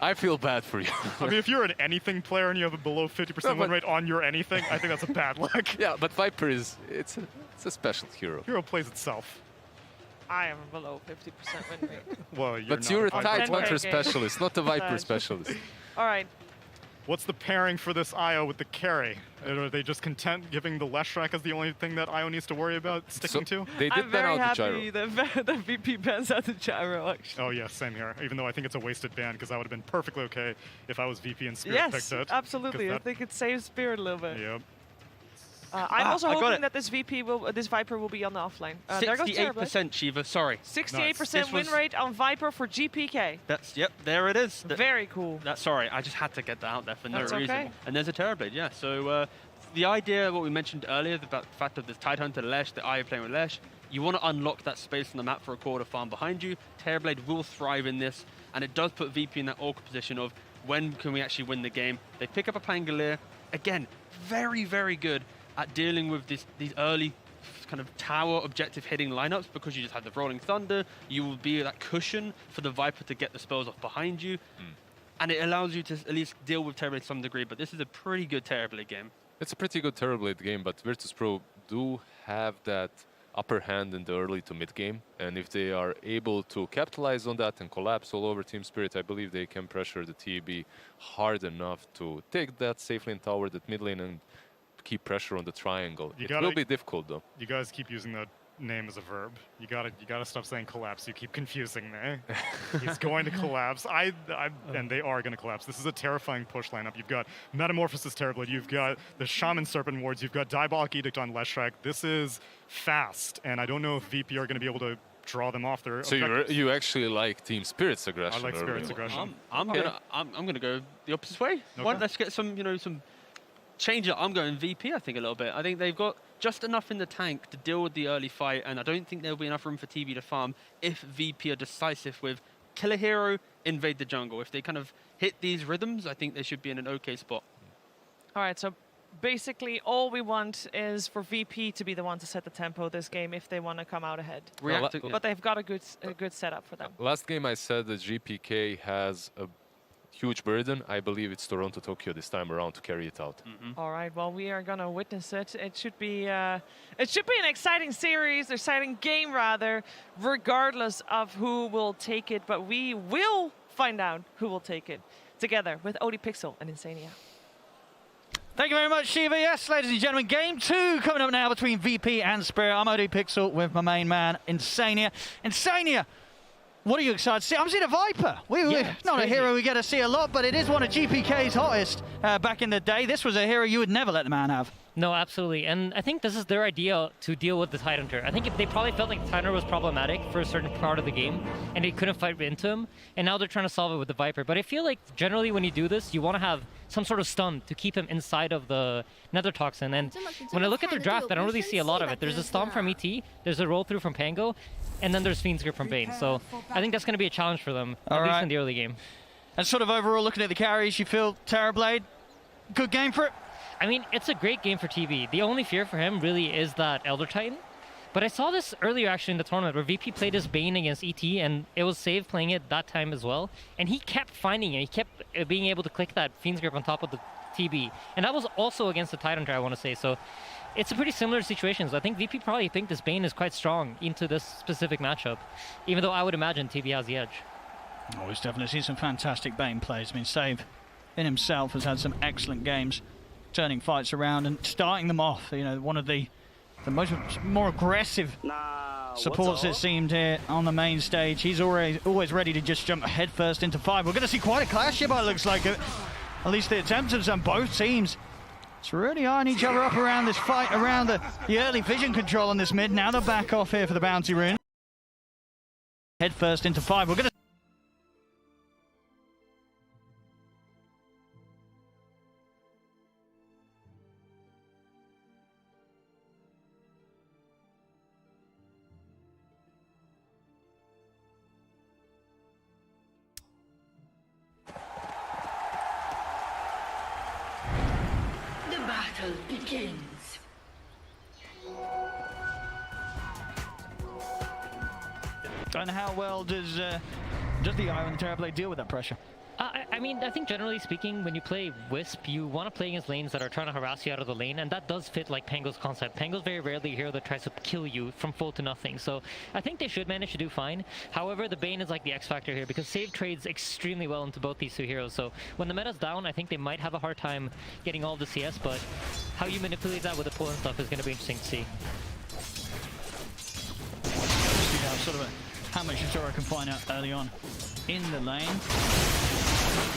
I feel bad for you.
I mean, if you're an anything player and you have a below 50% win rate on your anything, I think that's a bad luck.
Yeah, but Viper is it's a special hero.
Hero plays itself.
I am below 50% win rate.
Well, you're
But
not
you're a
Viper
Tide
player.
Hunter specialist, not a Viper specialist.
All right.
What's the pairing for this IO with the carry? Are they just content giving the Leshrac as the only thing that IO needs to worry about sticking to?
They did
I'm
ban
very
out the gyro.
happy that the VP bans out the gyro, actually.
Oh yeah, same here. Even though I think it's a wasted ban because that would have been perfectly okay if I was VP and Spirit
Yes,
picked it.
absolutely. I
That,
think it saves Spirit a little bit.
yep.
I'm also
I got
hoping
it.
that this Viper will be on the offlane. There goes Terrorblade.
68% Shiva, sorry.
68%
This
win
was-
rate on Viper for GPK.
That's, yep, there it is.
Very cool.
That's sorry, I just had to get that out there for no
That's
reason.
okay.
And there's a Terrorblade, yeah. So the idea, what we mentioned earlier, about the fact of this Tidehunter Lesh, the IO playing with Lesh, you want to unlock that space on the map for a quarter farm behind you. Terrorblade will thrive in this, and it does put VP in that awkward position of when can we actually win the game. They pick up a Pangolier, again, very, very good at dealing with these early kind of tower objective hitting lineups because you just have the Rolling Thunder. You will be that cushion for the Viper to get the spells off behind you. And it allows you to at least deal with Terrorblade to some degree, but this is a pretty good Terrorblade game.
It's a pretty good Terrorblade game, but Virtus.pro do have that upper hand in the early to mid game, and if they are able to capitalize on that and collapse all over Team Spirit, I believe they can pressure the TB hard enough to take that safe lane tower, that mid lane, and keep pressure on the triangle. It will be difficult though.
You guys keep using that name as a verb. You gotta stop saying collapse. You keep confusing me. He's going to collapse. And they are going to collapse. This is a terrifying push lineup. You've got Metamorphosis Terrorblade. You've got the Shaman Serpent Wards. You've got Diabolic Edict on Leshrac. This is fast, and I don't know if VP are going to be able to draw them off their
So you actually like Team Spirit's aggression?
I like Spirit's aggression.
I'm gonna go the opposite way.
Okay.
Let's get some some change it. I'm going VP, I think, a little bit. I think they've got just enough in the tank to deal with the early fight, and I don't think there'll be enough room for TB to farm if VP are decisive with kill a hero, invade the jungle. If they kind of hit these rhythms, I think they should be in an okay spot.
All right, so basically all we want is for VP to be the one to set the tempo this game if they want to come out ahead. But they've got a good setup for them.
Last game I said that GPK has a huge burden. I believe it's Toronto Tokyo this time around to carry it out.
All right, well, we are gonna witness it. It should be an exciting series, exciting game rather, regardless of who will take it. But we will find out who will take it together with ODPixel and Insania.
Thank you very much, Shiva. Yes, ladies and gentlemen, game 2 coming up now between VP and Spirit. I'm ODPixel with my main man, Insania. Insania, what are you excited to see? I'm seeing a Viper. Not a hero we get to see a lot, but it is one of GPK's hottest back in the day. This was a hero you would never let the man have.
No, absolutely. And I think this is their idea to deal with the Tidehunter. I think if they probably felt like the Tidehunter was problematic for a certain part of the game, and they couldn't fight into him, and now they're trying to solve it with the Viper. But I feel like generally when you do this, you want to have some sort of stun to keep him inside of the Nether Toxin. And when I look at their draft, I don't really see a lot of it. There's a Stomp from ET, there's a roll through from Pango, and then there's Fiend's Grip from Bane. So I think that's going to be a challenge for them, at least in the early game.
And sort of overall, looking at the carries, you feel Terrorblade, good game for it?
I mean, it's a great game for TV. The only fear for him really is that Elder Titan. But I saw this earlier actually in the tournament where VP played his Bane against ET, and it was Save playing it that time as well. And he kept finding it. He kept being able to click that Fiend's Grip on top of the TB. And that was also against the Tidehunter, I want to say. So it's a pretty similar situation. So I think VP probably think this Bane is quite strong into this specific matchup, even though I would imagine TB has the edge.
Oh, he's definitely seen some fantastic Bane plays. I mean, Save in himself has had some excellent games, turning fights around and starting them off. You know, one of the more aggressive supports it seemed here on the main stage. He's always ready to just jump headfirst into 5. We're going to see quite a clash here, but it looks like it. At least the attempts of both teams. It's really eyeing each other up around this fight, around the early vision control on this mid. Now they're back off here for the bounty rune. Headfirst into 5. We're going to
begins.
And how well does the Eye and the Terrorblade deal with that pressure?
I mean, I think generally speaking, when you play Wisp, you want to play against lanes that are trying to harass you out of the lane, and that does fit like Pango's concept. Pango's very rarely a hero that tries to kill you from full to nothing, so I think they should manage to do fine. However, the Bane is like the X factor here, because save trades extremely well into both these two heroes, so when the meta's down, I think they might have a hard time getting all the CS, but how you manipulate that with the pull and stuff is going to be interesting to see.
Sort of how much Yashura can find out early on in the lane.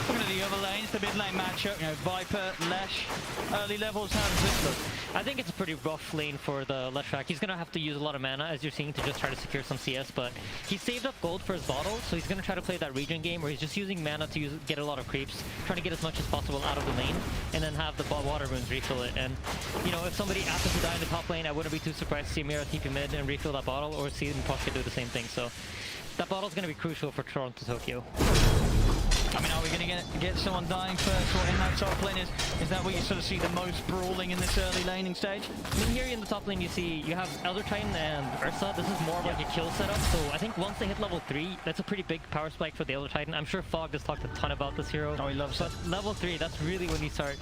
Looking at the other lanes, the mid lane matchup, you know, Viper, Lesh, early levels, how does this look?
I think it's a pretty rough lane for the Leshrac. He's going to have to use a lot of mana, as you're seeing, to just try to secure some CS, but he saved up gold for his bottle, so he's going to try to play that regen game where he's just using mana to get a lot of creeps, trying to get as much as possible out of the lane, and then have the water runes refill it. And, you know, if somebody happens to die in the top lane, I wouldn't be too surprised to see Mira TP mid and refill that bottle, or see him possibly do the same thing. So that bottle's going to be crucial for Toronto Tokyo.
I mean, are we going to get someone dying first or in that top lane? Is that where you sort of see the most brawling in this early laning stage?
I mean, here in the top lane, you have Elder Titan and Ursa. This is more of like a kill setup, so I think once they hit level 3, that's a pretty big power spike for the Elder Titan. I'm sure Fog has talked a ton about this hero.
Oh, he loves it.
But level 3, that's really when you start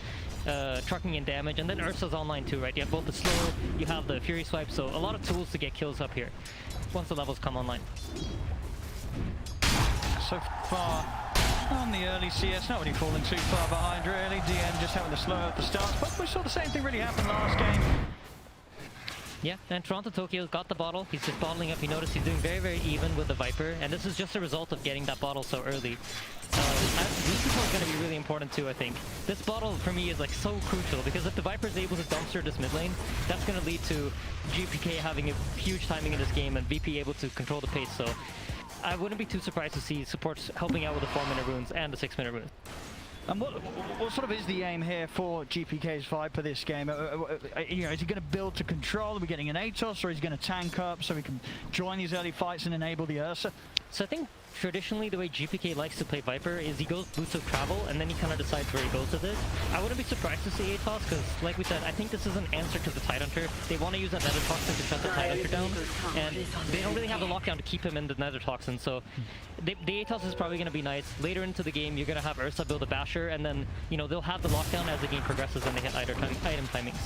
trucking in damage, and then Ursa's online too, right? You have both the slow, you have the Fury Swipe, so a lot of tools to get kills up here once the levels come online.
So far on the early CS, nobody falling too far behind really. DM just having to slow up the start, but we saw the same thing really happen last game.
Yeah, and Toronto Tokyo got the bottle. He's just bottling up. You notice he's doing very, very even with the Viper, and this is just a result of getting that bottle so early. This is going to be really important too, I think. This bottle for me is like so crucial, because if the Viper is able to dumpster this mid lane, that's going to lead to GPK having a huge timing in this game and VP able to control the pace. So I wouldn't be too surprised to see supports helping out with the 4-minute runes and the 6-minute runes.
And what sort of is the aim here for GPK's Viper this game? You know, is he going to build to control? Are we getting an Atos, or is he going to tank up so we can join these early fights and enable the Ursa?
So I think traditionally the way GPK likes to play Viper is he goes boots of travel and then he kind of decides where he goes with it. I wouldn't be surprised to see Atos, because like we said, I think this is an answer to the Tidehunter. They want to use that Nether Toxin to shut the Tidehunter down, and they don't really have the lockdown to keep him in the Nether Toxin, so the Atos is probably going to be nice. Later into the game, you're going to have Ursa build a Basher, and then, you know, they'll have the lockdown as the game progresses and they hit item timings.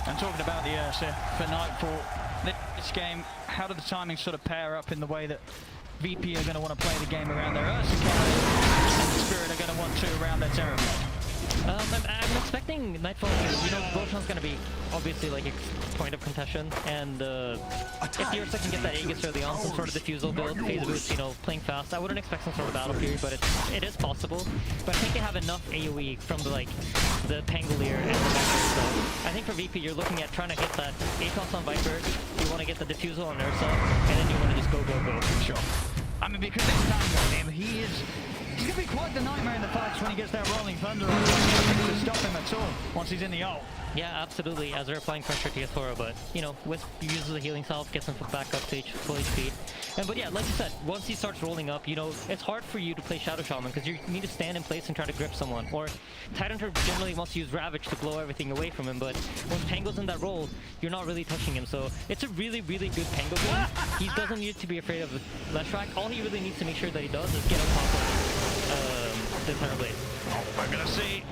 And talking about the Ursa for Nightfall, this game, how do the timings sort of pair up in the way that VP are going to want to play the game around their Ursa carry, and the Spirit are going to want to around their Terrorblade?
I'm expecting Nightfall, you know, Roshan's going to be obviously like a point of contention, and if the Ursa can get that Aegis early on, some sort of diffusal build, phase boost, you know, playing fast, I wouldn't expect some sort of battle fury, but it is possible. But I think they have enough AoE from the Pangolier and the Viper, so I think for VP you're looking at trying to get that Atos on Viper, you want to get the diffusal on Ursa, and then you want to just go.
Sure. I mean, because this Tango, he's going to be quite the nightmare in the fights when he gets that Rolling Thunder on. To stop him at all once he's in the ult.
Yeah, absolutely, as they're applying pressure to Yethora, but, you know, Wisp uses the healing salve, gets him back up to full HP. But yeah, like you said, once he starts rolling up, you know, it's hard for you to play Shadow Shaman, because you need to stand in place and try to grip someone. Or Tidehunter generally wants to use Ravage to blow everything away from him, but when Pango's in that role, you're not really touching him. So it's a really, really good Pango game. He doesn't need to be afraid of Leshrac. All he really needs to make sure that he does is get on top of the Terrorblade.
We're going to see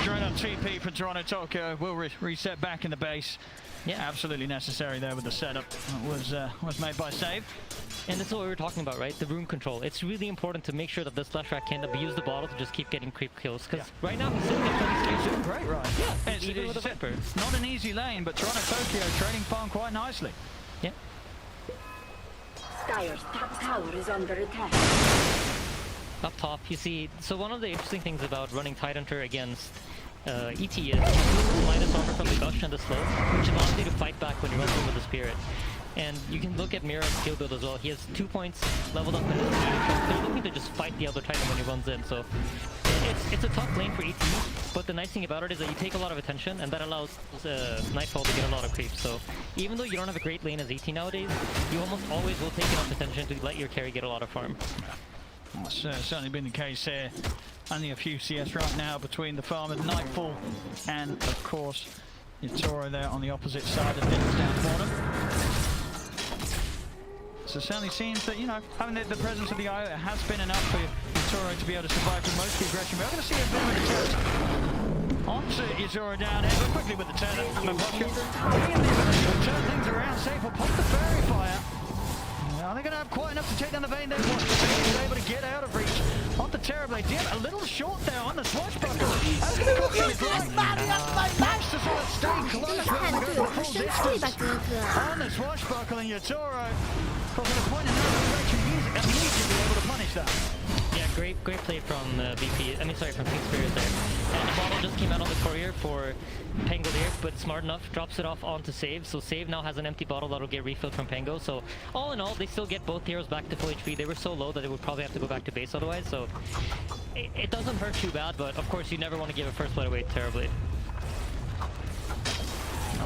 straight on TP for Toronto Tokyo. We'll reset back in the base. Yeah, absolutely necessary there with the setup. Was made by Save.
And this is what we were talking about, right? The rune control. It's really important to make sure that this Leshrac can abuse the bottle to just keep getting creep kills. Because right now he's sitting at 23.
He's doing great, right?
Yeah, even with a Viper.
Not an easy lane, but Toronto Tokyo trading farm quite nicely.
Yeah.
Dire's top tower is under attack.
Up top, you see, so one of the interesting things about running Tidehunter against ET is you lose the minus armor from the Gush and the Slow, which allows you to fight back when you run through with the Spirit. And you can look at Mira's skill build as well. He has 2 points leveled up in his leadership. They're looking to just fight the other Titan when he runs in, so it's a tough lane for ET, but the nice thing about it is that you take a lot of attention, and that allows Nightfall to get a lot of creeps. So even though you don't have a great lane as ET nowadays, you almost always will take enough attention to let your carry get a lot of farm.
That's certainly been the case here. Only a few CS right now between the farm and Nightfall, and of course Toro there on the opposite side of things down the bottom. So it certainly seems that, you know, having the presence of the IO has been enough for Toro to be able to survive through most of the aggression. We're going to see a bit of an attempt onto Yatoro down here, but quickly with the turn. Turn things around, safe will pop the fairy fire. Are they going to have quite enough to take down the Vayne? Then what? The Vayne is able to get out of reach onto Terrorblade. Dim a little short there on the swashbuckle. That's going to cost his life. Managed to sort of stay close rather than go the full distance on the swashbuckle, and Yatoro, from the point in that direction, he's immediately able to punish that.
Yeah, great play from VP. I mean, sorry, from Team Spirit there. And the bottle just came out on the courier for Pango there, but smart enough, drops it off onto Save. So Save now has an empty bottle that'll get refilled from Pango. So all in all, they still get both heroes back to full HP. They were so low that they would probably have to go back to base otherwise. So it doesn't hurt too bad, but of course you never want to give a first blood away terribly.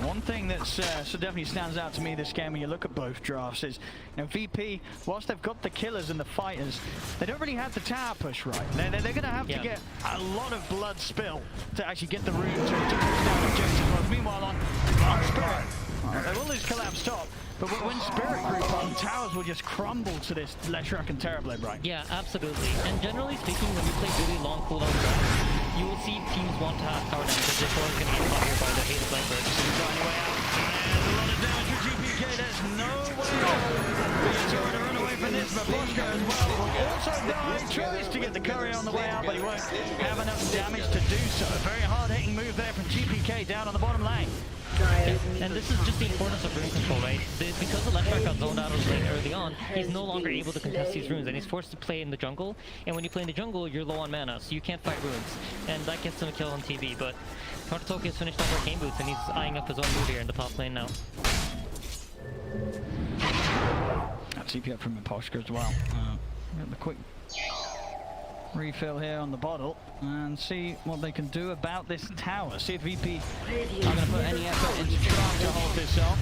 One thing that so definitely stands out to me this game when you look at both drafts is, you know, VP, whilst they've got the killers and the fighters, they don't really have the tower push right. They're going to have to get a lot of blood spill to actually get the room to push down objective. Meanwhile on Spirit, they will lose collapse top, but when Spirit group on, towers will just crumble to this Leshrac and Terrorblade, right?
Yeah, absolutely. And generally speaking, when you play really long cooldown drafts, you will see teams want to have tower damage because they're going to get caught here by the hated Viper.
Finding a way out. And a lot of damage for GPK. There's no way out. Trying to run away from this, but Boschko as well will also die. Tries to get the courier on the way out, but he won't have enough damage to do so. A very hard-hitting move there from GPK down on the bottom lane.
Yeah, and this is just the importance of rune control, right? Because the left back got zoned out of the lane early on, he's no longer able to contest these runes, and he's forced to play in the jungle. And when you play in the jungle, you're low on mana, so you can't fight runes. And that gets him a kill on TV, but Toki has finished off Arcane Boots, and he's eyeing up his own move here in the top lane now.
TP up from Imposter as well. Get the quick refill here on the bottle and see what they can do about this tower. See if VP are going to put any effort into trying to hold this off.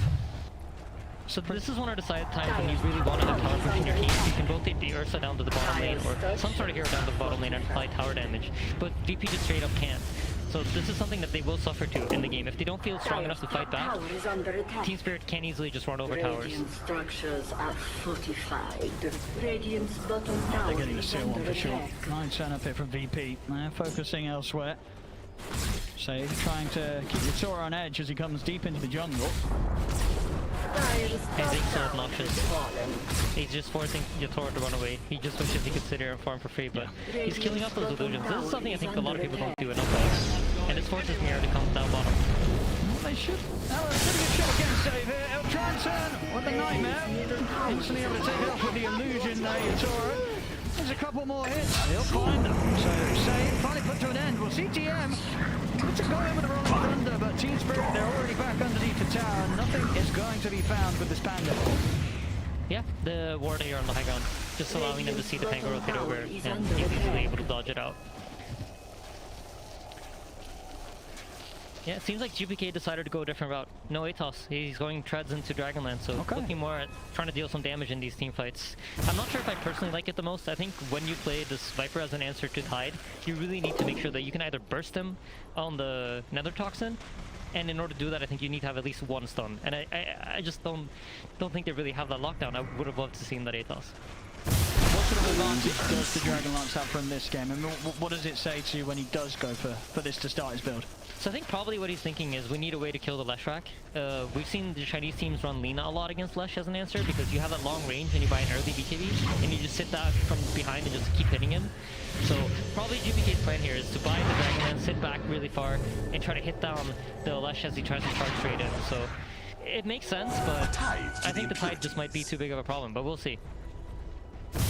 So this is one of the times when you really want to have tower push in your team. You can rotate the Ursa down to the bottom lane or some sort of hero down to the bottom lane and apply tower damage. But VP just straight up can't. So this is something that they will suffer to in the game. If they don't feel strong enough to fight back, Team Spirit can easily just run over towers.
Structures are fortified. Radiant's bottom tower
They're getting a
is
seal one
under
for sure.
attack.
Nice turn up here from VP. They're focusing elsewhere. Save trying to keep Yatoro on edge as he comes deep into the jungle.
He's being so obnoxious. He's just forcing Yatoro to run away. He just wishes he could sit here and farm for free, but he's killing off those illusions. This is something I think a lot of people don't do enough of. And this forces Mirror to come down bottom.
They should. Oh, a pretty good shot against Save here. He'll try and turn with the Nightmare. Instantly able to take it off with the illusion there, Yatoro. There's a couple more hits. He'll find them. So Save finally put to an end. Well, CTM to go over the Rolling Thunder, but Team Spirit, they're already back underneath the tower, and nothing is going to be found with this Panda.
Yeah, the ward here on the high ground, just allowing them to see the Pango rotate over, and he's easily able to dodge it out. Yeah, it seems like GPK decided to go a different route. No Atos, he's going treads into Dragonlance, so looking more at trying to deal some damage in these team fights. I'm not sure if I personally like it the most. I think when you play this Viper as an answer to Tide, you really need to make sure that you can either burst him on the Nether Toxin, and in order to do that, I think you need to have at least one stun. And I just don't think they really have that lockdown. I would have loved to see that Atos.
What sort of advantage does the Dragonlance have from this game? I mean, what does it say to you when he does go for this to start his build?
So I think probably what he's thinking is we need a way to kill the Leshrac. We've seen the Chinese teams run Lina a lot against Lesh as an answer because you have that long range and you buy an early BKB and you just sit that from behind and just keep hitting him. So probably GPK's plan here is to buy the Dragonlance, sit back really far and try to hit down the Lesh as he tries to charge straight in. So it makes sense, but I think the Tide just might be too big of a problem, but we'll see.
We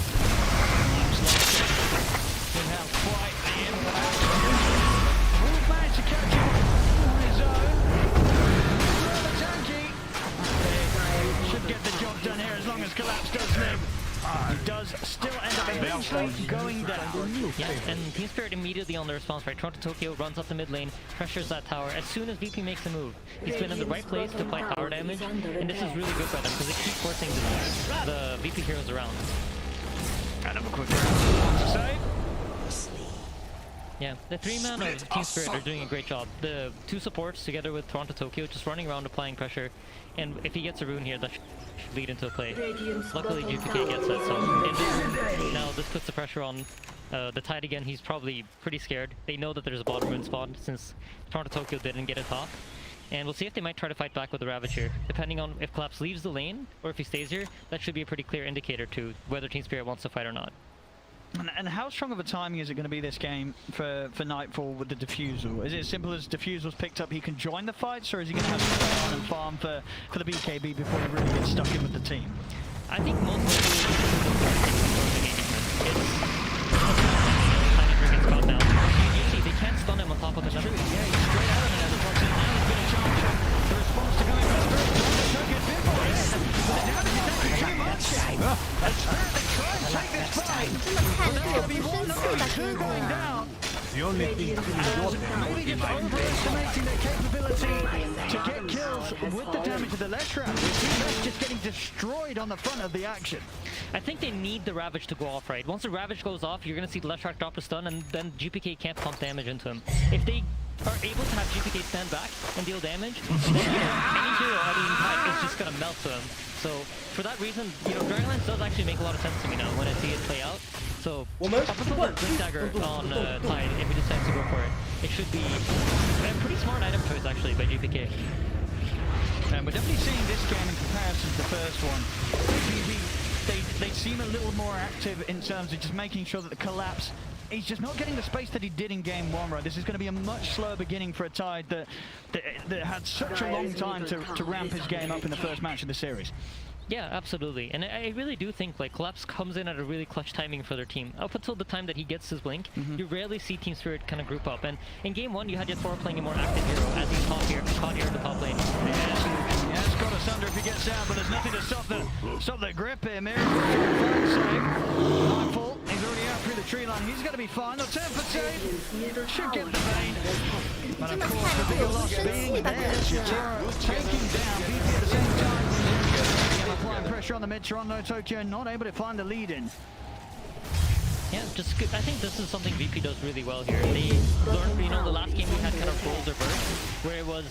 have quite the impact. We've managed to catch him on his own. Rather tanky. Should get the job done here as long as Collapse does live. He does still end up eventually going down.
Yeah, and Team Spirit immediately on the response, right? Toronto Tokyo runs up the mid lane, pressures that tower. As soon as VP makes a move, he's been in the right place to apply tower damage, and this is really good for them because they keep forcing the VP heroes around.
And have a quick round to save.
Yeah, the 3-man of Team Spirit are doing a great job. The 2 supports together with Toronto Tokyo just running around applying pressure. And if he gets a rune here, that should lead into a play. Luckily, GPK gets it, so now this puts the pressure on the Tide again. He's probably pretty scared. They know that there's a bottom rune spawn since Toronto Tokyo didn't get a top. And we'll see if they might try to fight back with the Ravage here. Depending on if Collapse leaves the lane or if he stays here, that should be a pretty clear indicator to whether Team Spirit wants to fight or not.
And how strong of a timing is it going to be this game for Nightfall with the Diffusal? Is it as simple as Diffusal's picked up, he can join the fights, or is he going to have to stay on and farm for the BKB before he really gets stuck in with the team?
I think most likely it's caught down. You see, they can't stun him on top of the number.
Yeah, he's straight out of the nether box, and now he's been a challenge. The response to going for the first time, the Tokyo bit for it. But now this is actually too much. And Spirit, they try and take this fight. But there's going to be one number 2 going down.
The only thing
Maybe just overestimating their capability to get kills with the damage of the Leshrac. Team just getting destroyed on the front of the action.
I think they need the Ravage to go off, right? Once the Ravage goes off, you're going to see the Leshrac drop a stun, and then GPK can't pump damage into him. If they are able to have GPK stand back and deal damage, then any hero out of Tide is just going to melt to him. So for that reason, Dragonlance does actually make a lot of sense to me now when I see it play out. So up until the Blink Dagger on Tide, if he decides to go for it, it should be a pretty smart item choice actually by GPK.
And we're definitely seeing this game in comparison to the first one. They seem a little more active in terms of just making sure that the Collapse, he's just not getting the space that he did in game 1, right? This is going to be a much slower beginning for a Tide that had such a long time to ramp his game up in the first match of the series.
Yeah, absolutely. And I really do think like Collapse comes in at a really clutch timing for their team. Up until the time that he gets his blink, you rarely see Team Spirit kind of group up. And in game 1, you had Yethora playing a more active hero as he's caught here in the top lane.
Yeah, it's got us under if he gets down, but there's nothing to stop the grip here. Mirror Nightfall, he's already out through the tree line. He's going to be fine. The 10 for save should get the Bane. But of course, the bigger loss being there. Jika taking down VP at the same time. Applying pressure on the mid. Toronto Tokyo not able to find the lead in.
Yeah, just good. I think this is something VP does really well here. They learned, the last game we had kind of roles reversed, where it was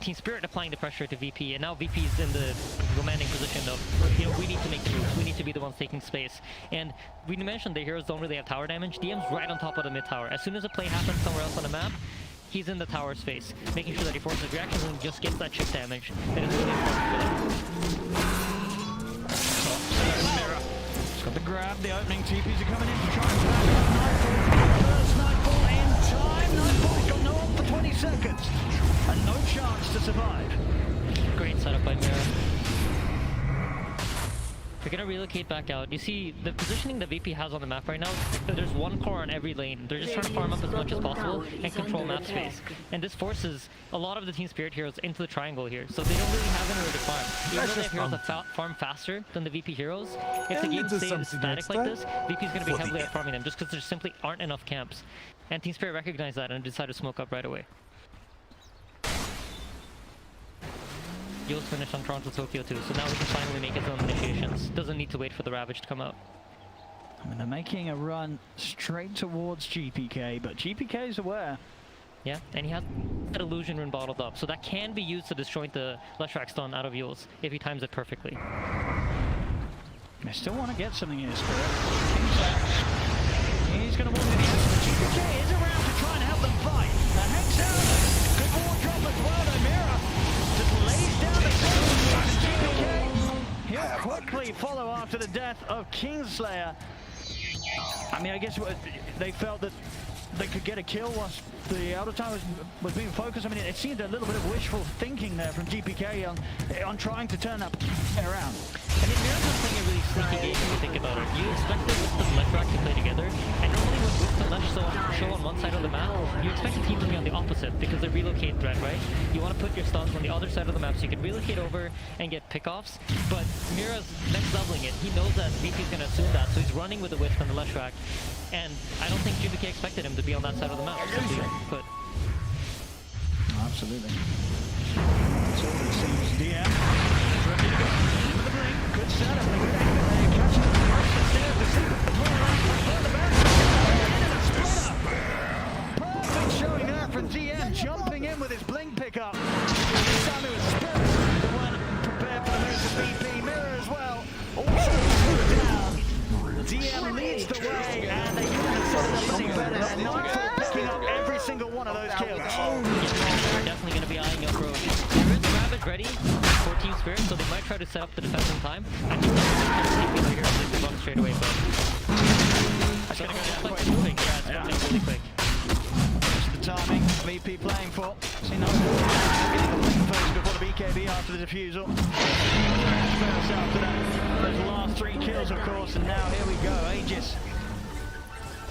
Team Spirit applying the pressure to VP, and now VP is in the commanding position of, we need to make the moves, we need to be the ones taking space. And we mentioned the heroes don't really have tower damage. DM's right on top of the mid tower. As soon as a play happens somewhere else on the map, he's in the tower space, making sure that he forces reactions and just gets that chip damage. That is really important for them.
Mirror. He's got the grab, the opening TPs are coming in to try and grab Nightfall. First Nightfall in time. Nightfall's got no up for 20 seconds. And no chance to survive.
Great setup by Mirror. They're going to relocate back out. You see, the positioning that VP has on the map right now, there's one core on every lane. They're just trying to farm up as much as possible and control map space. And this forces a lot of the Team Spirit heroes into the triangle here. So they don't really have anywhere to farm. Even though they have heroes that farm faster than the VP heroes, if the game stays static like this, VP is going to be heavily out farming them just because there simply aren't enough camps. And Team Spirit recognized that and decided to smoke up right away. Yo's finished on Toronto Tokyo too, so now we can finally make his own initiations. Doesn't need to wait for the Ravage to come out.
I mean, they're making a run straight towards GPK, but GPK is aware.
Yeah, and he has that illusion rune bottled up, so that can be used to disjoint the Leshrac stun out of Yules if he times it perfectly.
They still want to get something here, Spirit. He's going to walk in the answer, but GPK is around to try and help them fight. And Hex out. Good ward drop as well, though. Mirror just lays down the GPK. He'll quickly follow after the death of Kingslayer. I mean, I guess they felt that they could get a kill once the Elder Tower was being focused. I mean, it seemed a little bit of wishful thinking there from GPK on trying to turn that around.
I mean, Miracle's playing a really sneaky game if you think about it. You expect the Wisp and Leshrac to play together, and normally when Wisp and Lesh show on one side of the map, you expect the team to be on the opposite because they relocate threat, right? You want to put your stuns on the other side of the map so you can relocate over and get pickoffs, but Mira's next doubling it. He knows that VP's going to assume that, so he's running with the Wisp and the Leshrac, and I don't think GPK expected him to be on that side of the map, simply put.
Absolutely. So it seems DM ready to go with the blink. Good setup. They good aim there. Catching the first stairs. The secret. The further back. And a split up. time it was Spirit that weren't prepared for the move to VP. Mirror as well. Also slowed down. DM leads the way, and they couldn't have set it up any better. And Nightfall picking up every single one of those kills.
They're definitely going to be eyeing up road. There is Ravage ready for Team Spirit, so they might try to set up the defense in time. I think they're here and the bump straight away, but that's going to go like moving. Yeah, it's moving really quick.
Just the timing. VP playing for. See Nightfall getting the blink first before the BKB after the defusal. First after that. Those last 3 kills, of course, and now here we go. Aegis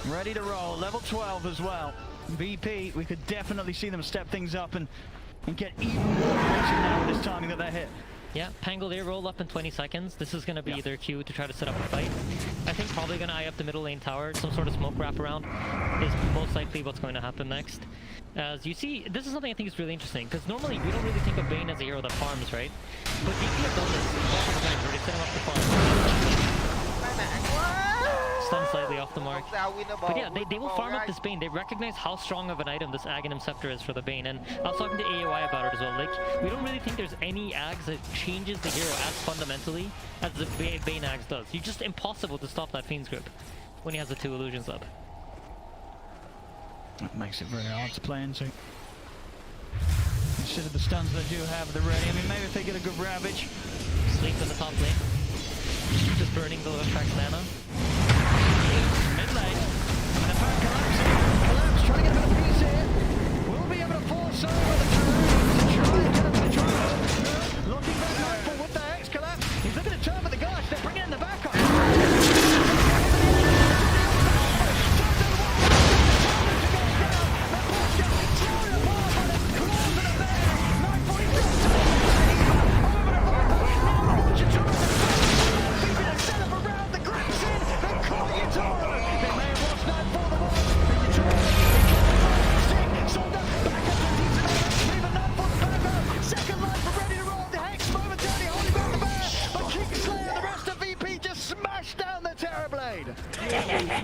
ready to roll. Level 12 as well. VP, we could definitely see them step things up and get even more aggressive now with this timing that they hit.
Yeah, Pangolier roll up in 20 seconds. This is going to be their cue to try to set up a fight. I think probably going to eye up the middle lane tower. Some sort of smoke wraparound is most likely what's going to happen next. As you see, this is something I think is really interesting, because normally we don't really think of Bane as a hero that farms, right? But VP have done this multiple times where they set him up to farm. Stun slightly off the mark. But yeah, they will farm up this Bane. They recognize how strong of an item this Aghanim Scepter is for the Bane. And I was talking to AOI about it as well. Like, we don't really think there's any Ags that changes the hero as fundamentally as the Bane Ags does. It's just impossible to stop that Fiend's Grip when he has the 2 illusions up.
That makes it very hard to play into. Consider the stuns they do have, they're ready. I mean, maybe if they get a good Ravage.
Sleep in the top lane. Just burning the left track's mana.
Mid lane. And the pack collapse, trying to get a bit of peace here. We'll be able to force over the Tarun to try and get him to try. Looking back Nightfall with the X collapse. He's looking to turn with the guys. They're bringing in the backup.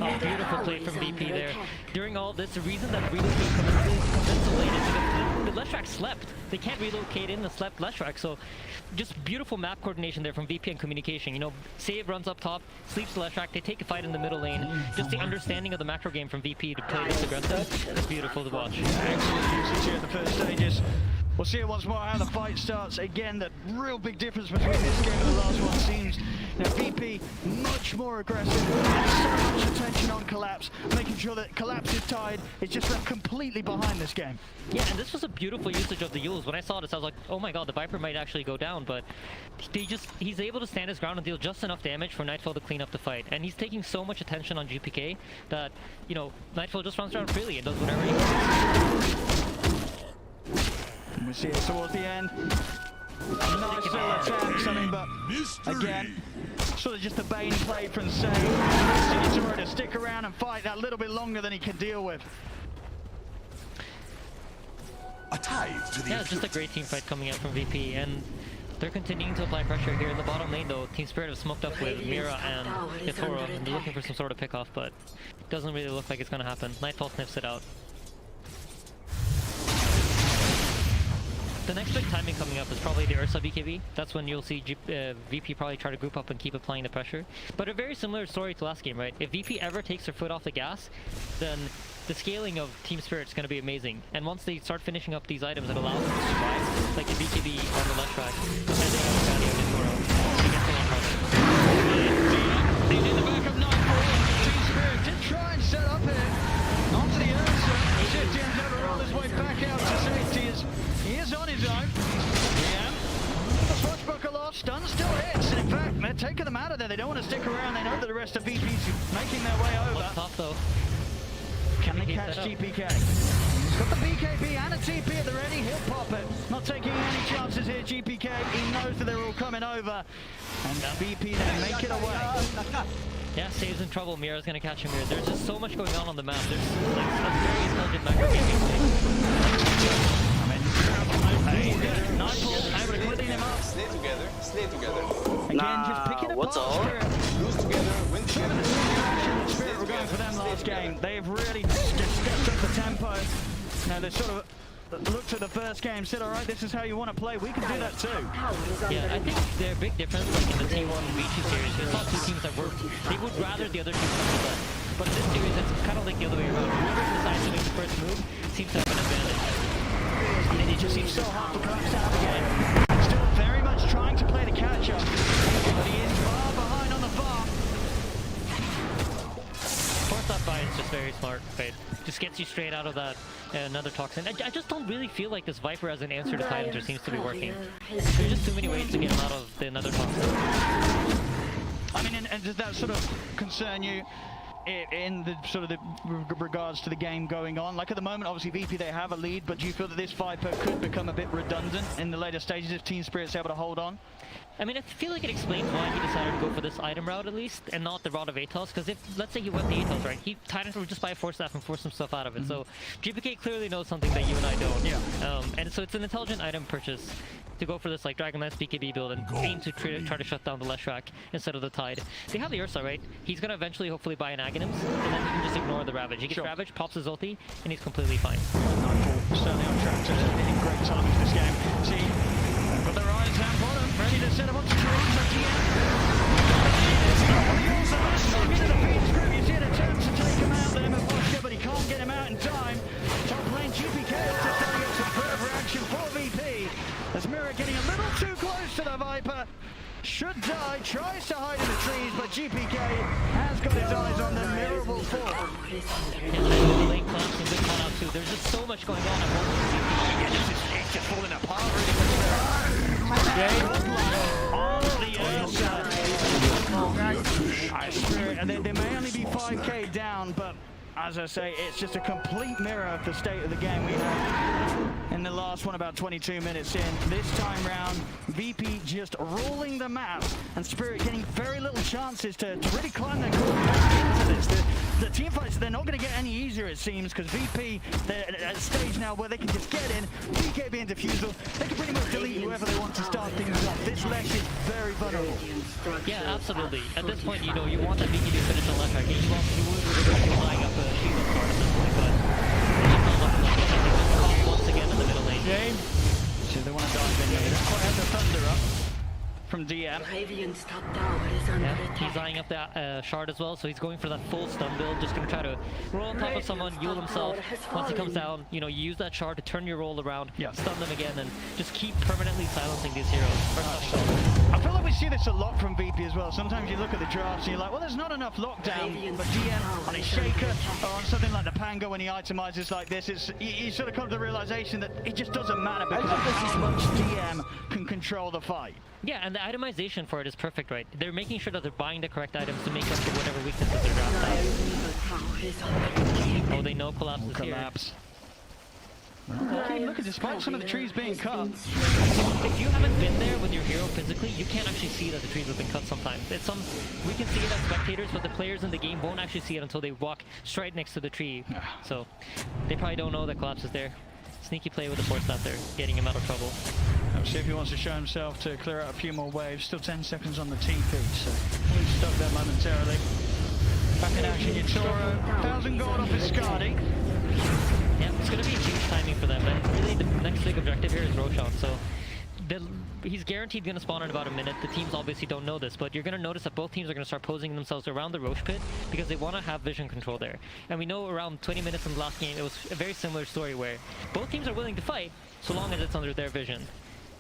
Oh, beautiful play from VP there. During all this, the reason that relocate comes so late is because the Leshrac slept. They can't relocate in the slept Leshrac, so just beautiful map coordination there from VP and communication. You know, Save runs up top, sleeps the Leshrac, they take a fight in the middle lane. Just the understanding of the macro game from VP to play this aggressive is beautiful to watch.
Excellent usage here at the first stages. We'll see it once more how the fight starts. Again, the real big difference between this game and the last one seems, you know, VP much more aggressive, so much attention on Collapse, making sure that Collapse is tied. It's just left completely behind this game.
Yeah, and this was a beautiful usage of the Yules. When I saw this, I was like, oh my god, the Viper might actually go down, but he's able to stand his ground and deal just enough damage for Nightfall to clean up the fight. And he's taking so much attention on GPK that, you know, Nightfall just runs around freely and does whatever he wants.
We see it towards the end. Nice little attacks, I mean, but again, sort of just a Bane play from Save. Jika to stick around and fight that little bit longer than he can deal with.
Yeah, it's just a great team fight coming out from VP, and they're continuing to apply pressure here in the bottom lane though. Team Spirit have smoked up with Mira and Ithora, and they're looking for some sort of pick off, but it doesn't really look like it's gonna happen. Nightfall sniffs it out. The next big timing coming up is probably the Ursa BKB. That's when you'll see VP probably try to group up and keep applying the pressure. But a very similar story to last game, right? If VP ever takes their foot off the gas, then the scaling of Team Spirit is going to be amazing. And once they start finishing up these items that allow them to survive, like the BKB on the left track, and they have Valley of Nithora, they get a lot harder.
They did the backup Nightfall. Team Spirit did try and set up here. Onto the Ursa. Shifty's never roll his way back out to safety as he is on his own. Yeah. The swashbuckle off, stun still hits, and in fact, they're taking them out of there. They don't want to stick around. They know that the rest of VP's making their way over.
Top though.
Can they catch GPK? He's got the BKB and a TP at the ready. He'll pop it. Not taking any chances here, GPK. He knows that they're all coming over. And VP then make it away.
Yeah, Save's in trouble. Mira's gonna catch him here. There's just so much going on the map. There's like a very intelligent macro gaming thing.
Nightfall able to clean him up.
Stay together.
Again, just picking up
what's all? Lose together, win together.
Spirit were going for them last game. They've really just stepped up the tempo. Now they're sort of looked at the first game, said, all right, this is how you want to play. We can do that too.
Yeah, I think their big difference, like in the T1 V2 series, it's not two teams that work. They would rather the other team come to that. But in this series, it's kind of like the other way around. Whoever decides to make the first move seems to have an advantage.
And it just seems so hard to collapse out again. Still very much trying to play the catch-up, but he is far behind on the farm.
Force that buy is just very smart, right? Just gets you straight out of that another toxin. I just don't really feel like this Viper as an answer to Titans seems to be working. There's just too many ways to get him out of the another toxin.
I mean, and does that sort of concern you in the sort of the regards to the game going on? Like at the moment, obviously VP, they have a lead, but do you feel that this Viper could become a bit redundant in the later stages if Team Spirit's able to hold on?
I mean, I feel like it explains why he decided to go for this item route at least, and not the route of Atos, because if, let's say he went the Atos, right, Titans would just buy a Force Staff and force some stuff out of it. So GPK clearly knows something that you and I don't.
Yeah.
And so it's an intelligent item purchase to go for this like Dragonlance BKB build and aim to try to shut down the Leshrac instead of the Tide. They have the Ursa, right? He's going to eventually hopefully buy an Aghanims, and then he can just ignore the Ravage. He gets Ravage, pops his ulti, and he's completely fine.
Certainly on track to hitting great timing this game. See, got their eyes down bottom, ready to set up onto trees. He's in attempts to take him out there, but he can't get him out in time. Top lane GPK just trying to get some further action for VP. As Mirror getting a little too close to the Viper. Should die, tries to hide in the trees, but GPK has got his eyes on the Mirror will fall.
The lane collapse and good call out too. There's just so much going on at once with GPK.
It's just falling apart really much. And they may only be 5k down, but as I say, it's just a complete mirror of the state of the game we had in the last one, about 22 minutes in. This time round, VP just ruling the map, and Spirit getting very little chances to really climb their course back into this. The team fights, they're not going to get any easier, it seems, because VP, they're at a stage now where they can just get in, PK being Diffusal, they can pretty much delete whoever they want to start things off. This Lesh is very vulnerable.
Yeah, absolutely. At this point, you know, you want that VP to finish the Leshrac. You would be flying up a shield card at this point, but it's just not looking like it. I think this caught once again in the middle lane.
Game. So they want to dive in. They don't quite have the thunder up from DM.
Yeah, he's eyeing up that shard as well, so he's going for that full stun build, just going to try to roll on top of someone, heal himself. Once he comes down, you know, you use that shard to turn your roll around, stun them again, and just keep permanently silencing these heroes.
I feel like we see this a lot from VP as well. Sometimes you look at the drafts and you're like, well, there's not enough lockdown. But DM on his Shaker or on something like the Pango, when he itemizes like this, you sort of come to the realization that it just doesn't matter because of how much DM can control the fight.
Yeah, and the itemization for it is perfect, right? They're making sure that they're buying the correct items to make up for whatever weaknesses their draft have. Oh, they know collapse is here.
Okay, look at despite some of the trees being cut.
If you haven't been there with your hero physically, you can't actually see that the trees have been cut sometimes. We can see it as spectators, but the players in the game won't actually see it until they walk straight next to the tree. So they probably don't know that collapse is there. Sneaky play with the Force Staff there, getting him out of trouble.
Let's see if he wants to show himself to clear out a few more waves. Still 10 seconds on the team feed, so he's stuck there momentarily. Back in action, Yatoro. 1,000 gold off his Skadi.
Yeah, it's going to be huge timing for them. And really, the next big objective here is Roshan. So he's guaranteed going to spawn in about a minute. The teams obviously don't know this, but you're going to notice that both teams are going to start posing themselves around the Roche pit because they want to have vision control there. And we know around 20 minutes in the last game, it was a very similar story where both teams are willing to fight so long as it's under their vision.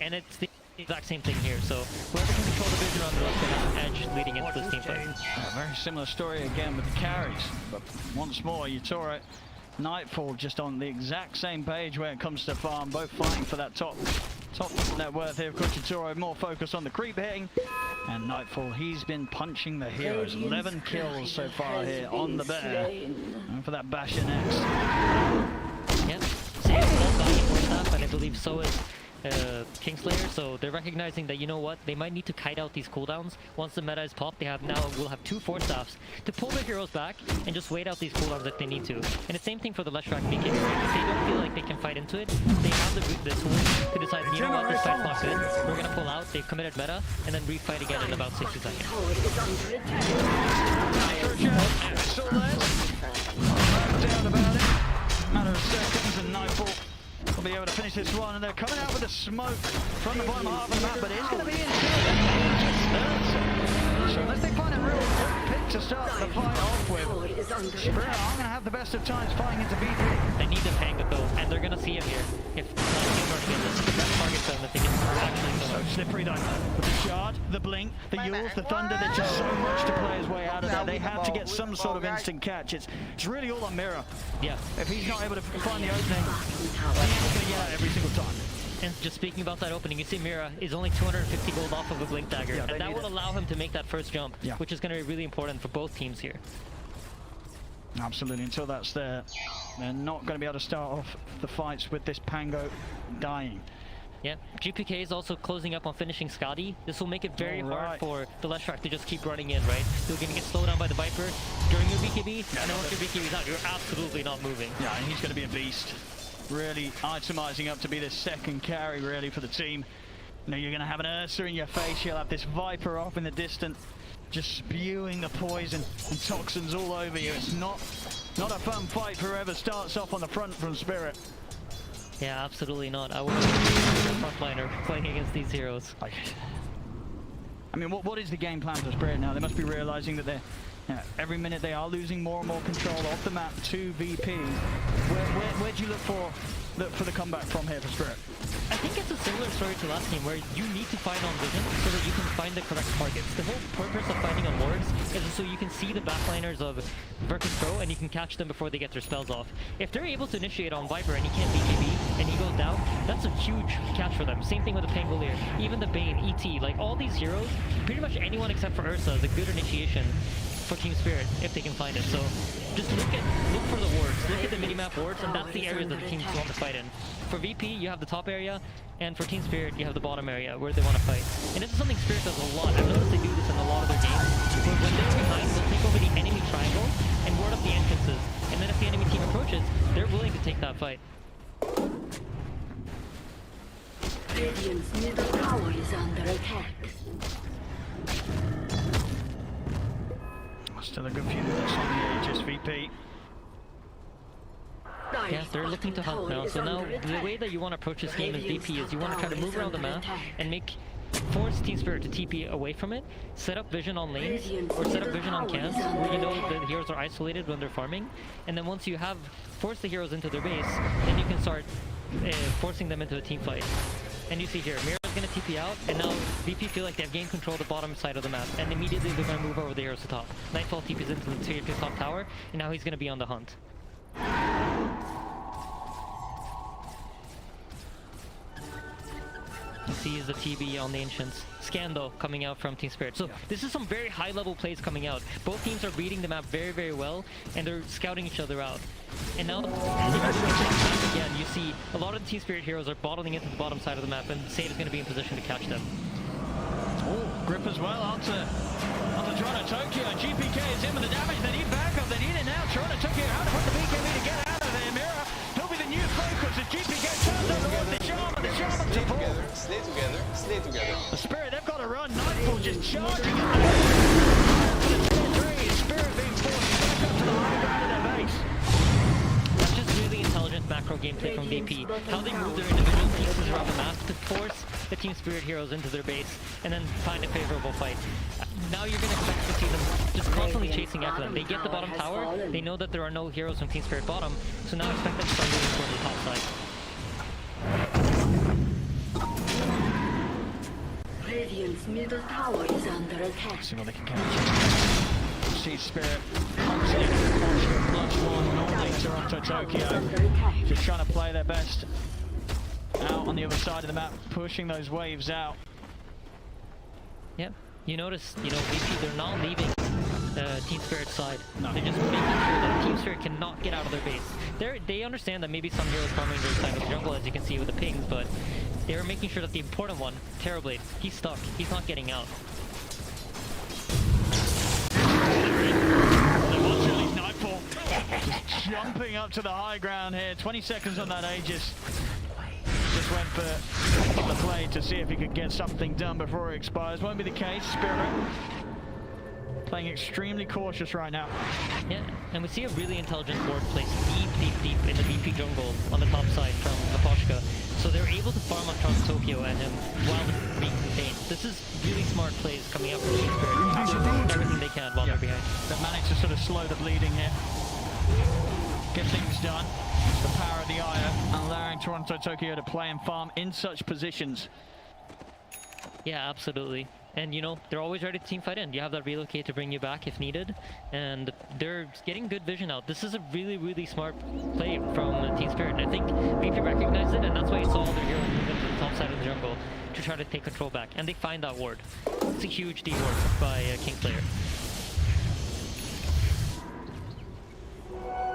And it's the exact same thing here. So whoever can control the vision around the left will have an edge leading into this team fight.
A very similar story again with the carries, but once more, Yatoro, Nightfall just on the exact same page when it comes to farm, both fighting for that top net worth here. Of course, Yatoro more focused on the creep hitting, and Nightfall, he's been punching the heroes. 11 kills so far here on the bear. And for that Basher next.
Yeah, Sam is buying for stuff, and I believe so is Kingslayer, so they're recognizing that, you know what, they might need to kite out these cooldowns. Once the meta is popped, we'll have 2 Force Staffs to pull their heroes back and just wait out these cooldowns if they need to. And the same thing for the Leshrac BKB. If they don't feel like they can fight into it, they have the tools to decide, you know what, this fight's not good, we're gonna pull out, they've committed meta, and then refight again in about 60 seconds.
Still there. No doubt about it. Matter of seconds and Nightfall will be able to finish this one, and they're coming out with the smoke from the bottom half of the map, but it's going to be in so unless they find a real pick to start the fight off with, Spirit aren't going to have the best of times fighting into VP.
They need the Panga though, and they're going to see him here. If that targets them, if they can actually
so slippery though. With the shard, the blink, the Yules, the thunder, there's just so much to play his way out of that. They have to get some sort of instant catch. It's really all on Mirror.
Yeah.
If he's not able to find the opening, he's going to get out every single time.
And just speaking about that opening, you see Mira is only 250 gold off of a Blink Dagger, and that will allow him to make that first jump, which is going to be really important for both teams here.
Absolutely, until that's there, they're not going to be able to start off the fights with this Pango dying.
Yeah, GPK is also closing up on finishing Skadi. This will make it very hard for the Leshrac to just keep running in, right? You're going to get slowed down by the Viper during your BKB, and then once your BKB is out, you're absolutely not moving.
Yeah, and he's going to be a beast. Really itemizing up to be the second carry, really, for the team. You know, you're going to have an Ursa in your face, you'll have this Viper off in the distance, just spewing the poison and toxins all over you. It's not a fun fight for whoever starts off on the front from Spirit.
Yeah, absolutely not. I wouldn't be a frontliner playing against these heroes.
I mean, what is the game plan for Spirit now? They must be realizing that they're, every minute they are losing more and more control off the map to VP. Where do you look for the comeback from here for Spirit?
I think it's a similar story to last game where you need to fight on vision so that you can find the correct targets. The whole purpose of fighting on wards is so you can see the backliners of Virtus Pro and you can catch them before they get their spells off. If they're able to initiate on Viper and he can't BKB and he goes down, that's a huge catch for them. Same thing with the Pangolier, even the Bane, ET, like all these heroes, pretty much anyone except for Ursa is a good initiation for Team Spirit if they can find it. So just look for the wards, look at the minimap wards, and that's the areas that the teams want to fight in. For VP, you have the top area, and for Team Spirit, you have the bottom area where they want to fight. And this is something Spirit does a lot. I've noticed they do this in a lot of their games, where when they're behind, they'll take over the enemy triangle and ward up the entrances. And then if the enemy team approaches, they're willing to take that fight.
Radiant's middle tower is under attack.
Still a good few minutes on the Aegis VP.
Yeah, they're looking to hunt now. So now the way that you want to approach this game as VP is you want to try to move around the map and force Team Spirit to TP away from it, set up vision on lanes, or set up vision on camps where you know the heroes are isolated when they're farming. And then once you have forced the heroes into their base, then you can start forcing them into a team fight. And you see here, Mira's going to TP out, and now VP feel like they have gained control of the bottom side of the map, and immediately they're going to move over the heroes to top. Nightfall TPs into the tier 2 top tower, and now he's going to be on the hunt. You see is the TB on the Ancients. Scandal coming out from Team Spirit. So this is some very high level plays coming out. Both teams are reading the map very, very well, and they're scouting each other out. And now, again, you see a lot of the Team Spirit heroes are bottling into the bottom side of the map, and Save is going to be in position to catch them.
Oh, grip as well onto Toronto Tokyo. GPK is in with the damage. They need backup. They need it now. Toronto Tokyo how to put the BKB to get out of there. Mira, he'll be the new focus as GPK turns over the Shaman. The Shaman to fall.
Stay together, stay together.
The Spirit, they've got to run. Nightfall just charging it. Spirit being forced back up to the high ground of their base.
That's just really intelligent macro gameplay from VP. How they move their individual pieces around the map to force the Team Spirit heroes into their base and then find a favorable fight. Now you're going to expect to see them just constantly chasing after them. They get the bottom tower, they know that there are no heroes from Team Spirit bottom, so now expect them to start moving towards the top side.
Radiant's middle tower is under attack.
See what they can catch. See Spirit hunting, +1, normally Toronto Tokyo. Just trying to play their best out on the other side of the map, pushing those waves out.
Yeah, you notice, VP, they're not leaving Team Spirit's side. No. They're just making sure that Team Spirit cannot get out of their base. They understand that maybe some heroes farming their side of the jungle, as you can see with the pings, but they're making sure that the important one, Terrorblade, he's stuck. He's not getting out.
Nightfall just jumping up to the high ground here. 20 seconds on that Aegis. Just went for the play to see if he could get something done before it expires. Won't be the case. Spirit playing extremely cautious right now.
Yeah, and we see a really intelligent ward placed deep in the VP jungle on the top side from Laposhka. So they're able to farm on Trans Tokyo at him while they're being contained. This is really smart plays coming out from Team Spirit. They're doing everything they can while they're behind.
They managed to sort of slow the bleeding here. Get things done. The power of the Aya, allowing Toronto Tokyo to play and farm in such positions.
Yeah, absolutely. And, you know, they're always ready to team fight in. You have that relocate to bring you back if needed. And they're getting good vision out. This is a really, really smart play from Team Spirit. And I think VP recognized it, and that's why you saw all their heroes move into the top side of the jungle to try to take control back. And they find that ward. It's a huge D-ward by Kingslayer.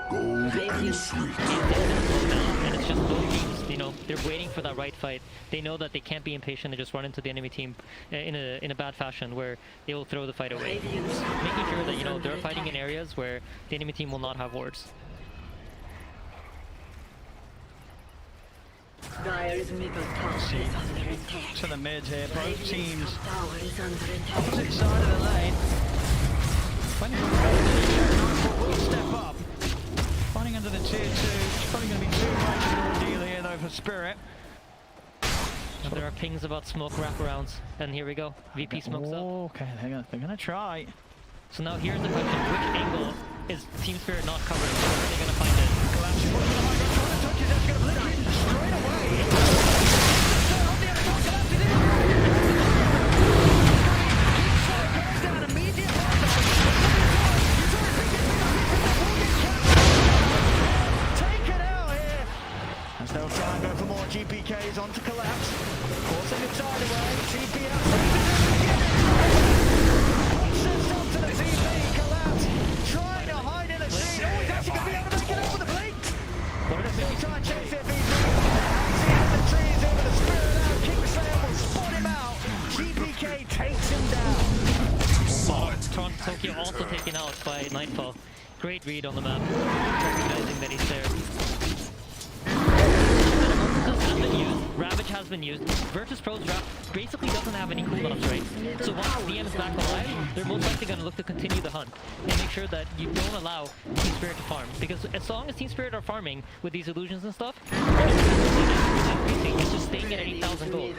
Gold and sweet.
And it's just low beams, you know, they're waiting for that right fight. They know that they can't be impatient and just run into the enemy team in a bad fashion where they will throw the fight away. Making sure that, you know, they're fighting in areas where the enemy team will not have wards.
Dire's middle tower is under attack.
To the mid here, both teams
Tower is under attack.
opposite side of the lane. When will step up. Fighting under the tier 2. It's probably going to be too much of an ordeal here though for Spirit.
And there are pings about smoke wraparounds, and here we go. VP smokes up.
Okay, they're gonna try.
So now here's the question: which angle is Team Spirit not covering? Where are they gonna find it?
Take it out here. As they'll try and go for more GPKs onto collapse. Forcing the tide away. GP out. Sets up to the VP. Collapse. Trying to hide in the scene. Oh, he's actually going to be able to make it over the blink. Still trying to chase it, VP. The trees over the Spirit out. Kingslayer will spot him out. GPK takes him down.
Toronto Tokyo also taken out by Nightfall. Great read on the map, recognizing that he's there. Ravage has been used. Virtus Pro's draft basically doesn't have any cooldowns, right? So once DM is back alive, they're most likely going to look to continue the hunt and make sure that you don't allow Team Spirit to farm. Because as long as Team Spirit are farming with these illusions and stuff, it's just staying at 8,000 gold.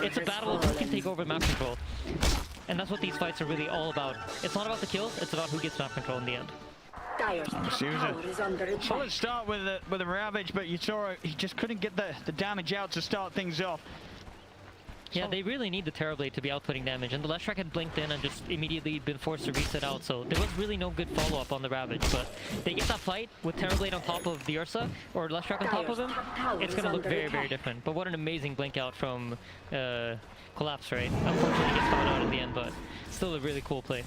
It's a battle of who can take over map control. And that's what these fights are really all about. It's not about the kills, it's about who gets map control in the end.
Solid start with a Ravage, but Yutoro, he just couldn't get the damage out to start things off.
Yeah, they really need the Terrorblade to be outputting damage, and the Leshrac had blinked in and just immediately been forced to reset out, so there was really no good follow-up on the Ravage, but they get that fight with Terrorblade on top of the Ursa, or Leshrac on top of him, it's going to look very, very different. But what an amazing blink out from Collapse, right? Unfortunately, he gets found out in the end, but still a really cool play.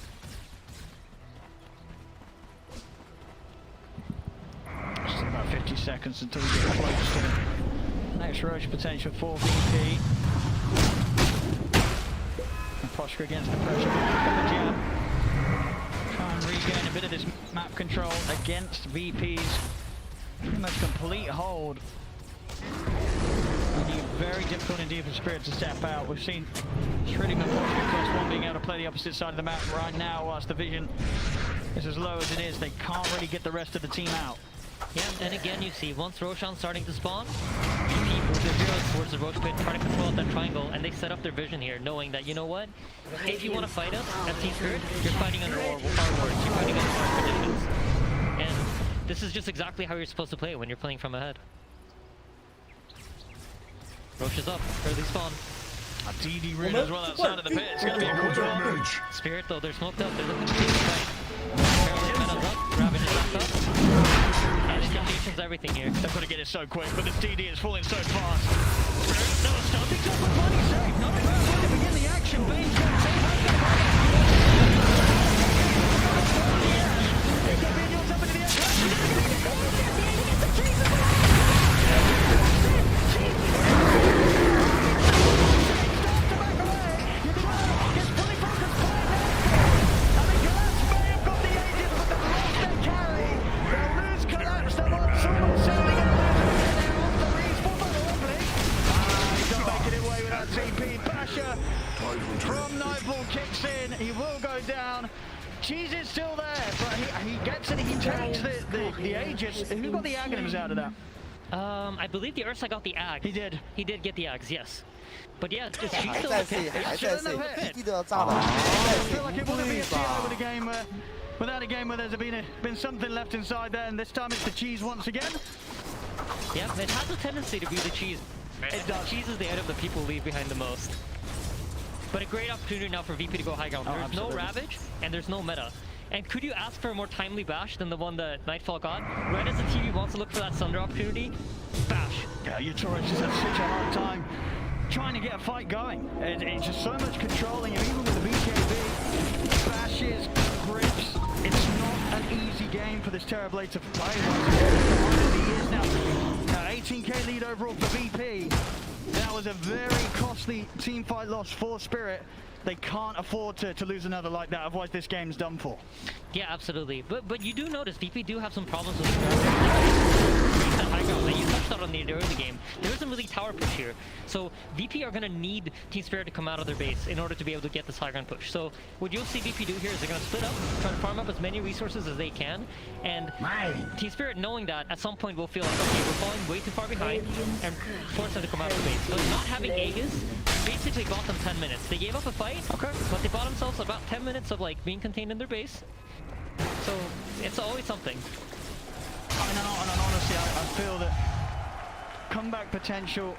Still about 50 seconds until we get close to the next Roche potential for VP. And Poshka against the pressure. Jab. Try and regain a bit of this map control against VP's pretty much complete hold. Very difficult indeed for Spirit to step out. We've seen Shredding and Poshka +1 being able to play the opposite side of the map right now, whilst the vision is as low as it is. They can't really get the rest of the team out.
Yeah, and again you see, once Roshan's starting to spawn, VP move their heroes towards the Roche pit, try to control that triangle, and they set up their vision here, knowing that, you know what? If you want to fight us at Team Spirit, you're fighting under our wards, you're fighting under our conditions. And this is just exactly how you're supposed to play when you're playing from ahead. Roche is up, early spawn.
A DD route as well outside of the pit. It's going to be a quick one.
Spirit though, they're smoked up, they're looking to take the fight. Carol's Mena's up, Ravage is back up. And initiation's everything here.
They've got to get it so quick, but this DD is falling so fast. Spirit, no, starting up with money save. Not a bad way to begin the action. Bane gets it. He's got Binions up into the from Nightfall kicks in, he will go down. Cheese is still there, but he gets it. He takes the Aegis. Who got the Aghanims out of that?
I believe the Ursa got the Ag.
He did.
He did get the Ags, yes. But yeah, just she's
还
still
在
in the
C，
pit.
还在 C， 弟弟都要炸了，
I feel like it wouldn't be a TI with a game without a game where there's been something left inside there, and this time it's the cheese once again.
Yeah, it has a tendency to be the cheese.
It does.
Cheese is the item that people leave behind the most. But a great opportunity now for VP to go high ground. There's no
absolutely.
Ravage, and there's no meta. And could you ask for a more timely bash than the one that Nightfall got? Right as the TV wants to look for that Sunder opportunity, bash.
Yeah, Utoro's just had such a hard time trying to get a fight going. It's just so much controlling, and even with the BKB, bashes, grips, it's not an easy game for this Terrorblade to play. He is now 18k lead overall for VP. That was a very costly team fight loss for Spirit. They can't afford to lose another like that, otherwise this game's done for.
Yeah, absolutely. But you do notice VP do have some problems with the high ground. Now, you touched on the early game. There isn't really tower push here. So VP are going to need Team Spirit to come out of their base in order to be able to get this high ground push. So what you'll see VP do here is they're going to split up, try to farm up as many resources as they can. And Team Spirit, knowing that, at some point will feel like, okay, we're falling way too far behind and force them to come out of the base. But not having Aegis basically bought them 10 minutes. They gave up a fight, but they bought themselves about 10 minutes of like being contained in their base. So it's always something.
And honestly, I feel that comeback potential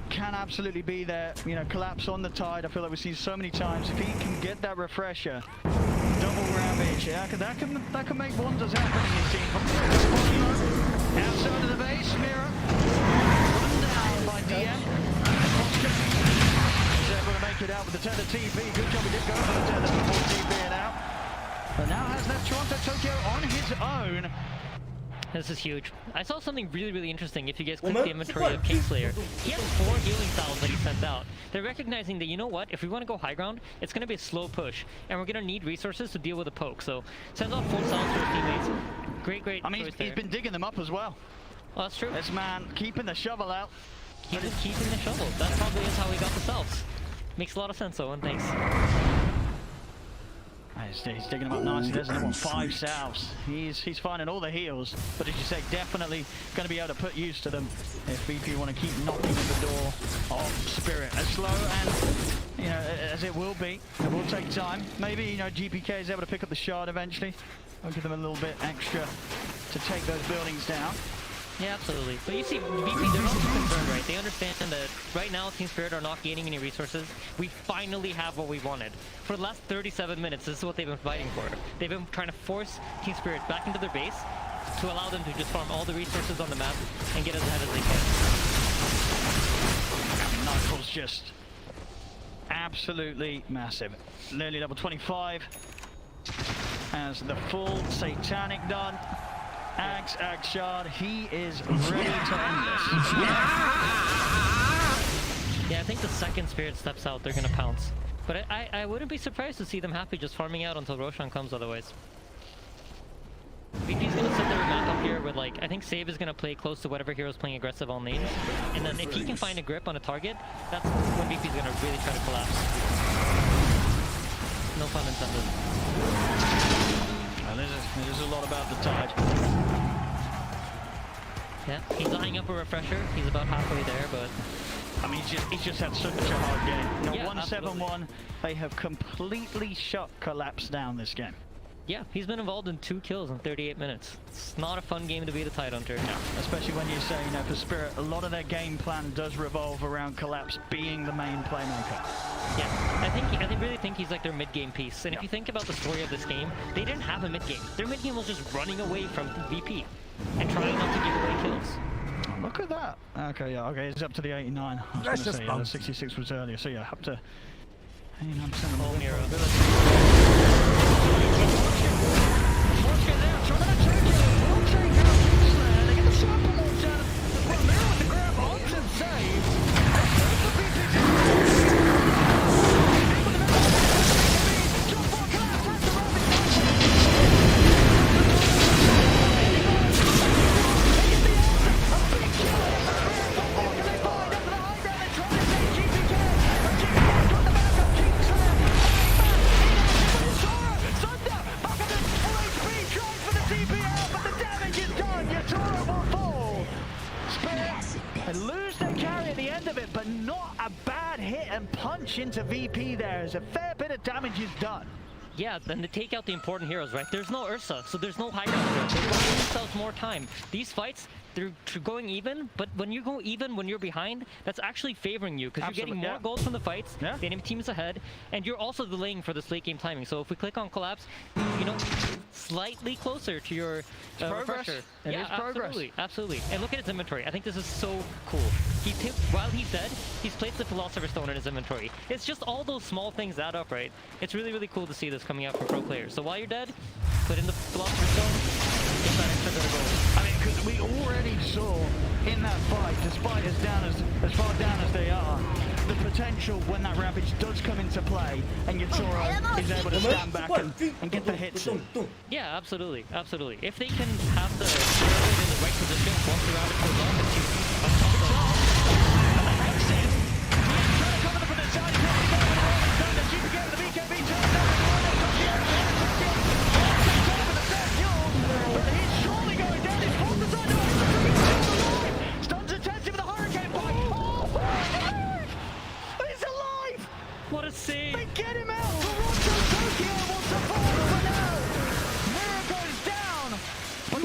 can absolutely be there. You know, collapse on the tide. I feel like we've seen so many times. If he can get that refresher, double Ravage, yeah, that can make wonders happen in his team. Outside of the base, Mira run down by DM. He's able to make it out with the tether TP. Good job he did go for the tether before TPing out. But now has left Toronto Tokyo on his own.
This is huge. I saw something really, really interesting. If you guys click the inventory of Kingslayer, he has 4 healing salves that he sent out. They're recognizing that, you know what, if we want to go high ground, it's going to be a slow push, and we're going to need resources to deal with a poke. So sends out 4 salves for his teammates. Great.
I mean, he's been digging them up as well.
Well, that's true.
This man keeping the shovel out.
He was keeping the shovel. That probably is how he got the salves. Makes a lot of sense, Owen. Thanks.
He's digging them up nicely. There's another one, 5 salves. He's finding all the heals, but as you say, definitely going to be able to put use to them if VP want to keep knocking at the door of Spirit. As slow and, you know, as it will be, it will take time. Maybe, you know, GPK is able to pick up the shard eventually. I'll give them a little bit extra to take those buildings down.
Yeah, absolutely. But you see, VP, they're not too concerned, right? They understand that right now Team Spirit are not gaining any resources. We finally have what we wanted. For the last 37 minutes, this is what they've been fighting for. They've been trying to force Team Spirit back into their base to allow them to just farm all the resources on the map and get as ahead as they can.
Nightfall's just absolutely massive. Nearly level 25 as the full Satanic done. Ag Shard, he is ready to end this.
Yeah, I think the second Spirit steps out, they're going to pounce. But I wouldn't be surprised to see them happy just farming out until Roshan comes otherwise. VP's going to set their map up here with, like, I think Save is going to play close to whatever hero's playing aggressive on lanes. And then if he can find a grip on a target, that's when VP's going to really try to collapse. No pun intended.
Well, there's a lot about the tide.
Yeah, he's eyeing up a refresher. He's about halfway there, but...
I mean, he's just had such a hard game.
Yeah,
1-7-1, they have completely shut Collapse down this game.
Yeah, he's been involved in 2 kills in 38 minutes. It's not a fun game to be the Tide Hunter.
No, especially when you say, you know, for Spirit, a lot of their game plan does revolve around Collapse being the main playmaker.
Yeah, I really think he's like their mid-game piece. And if you think about the story of this game, they didn't have a mid-game. Their mid-game was just running away from VP and trying not to give away kills.
Look at that. Okay, yeah, okay, it's up to the 89. I was going to say, the 66 was earlier, so yeah, up to 89%
Whole mirror.
switch into VP there as a fair bit of damage is done.
Yeah, then to take out the important heroes, right? There's no Ursa, so there's no high ground. They're buying themselves more time. These fights, they're going even, but when you go even when you're behind, that's actually favoring you because you're getting more gold from the fights, the enemy team is ahead, and you're also delaying for this late game timing. So if we click on collapse, you know, slightly closer to your refresher.
It is progress.
Absolutely, absolutely. And look at his inventory. I think this is so cool. While he's dead, he's placed the Philosopher's Stone in his inventory. It's just all those small things add up, right? It's really, really cool to see this coming out from pro players. So while you're dead, put in the Philosopher's Stone, get that extra bit of gold.
I mean, because we already saw in that fight, despite as far down as they are, the potential when that Ravage does come into play and Yatoro is able to stand back and get the hits in.
Yeah, absolutely, absolutely. If they can have the in the right position once the Ravage goes on, it's on top of what a save!
They get him out! Toronto Tokyo will survive for now! Mirror goes down!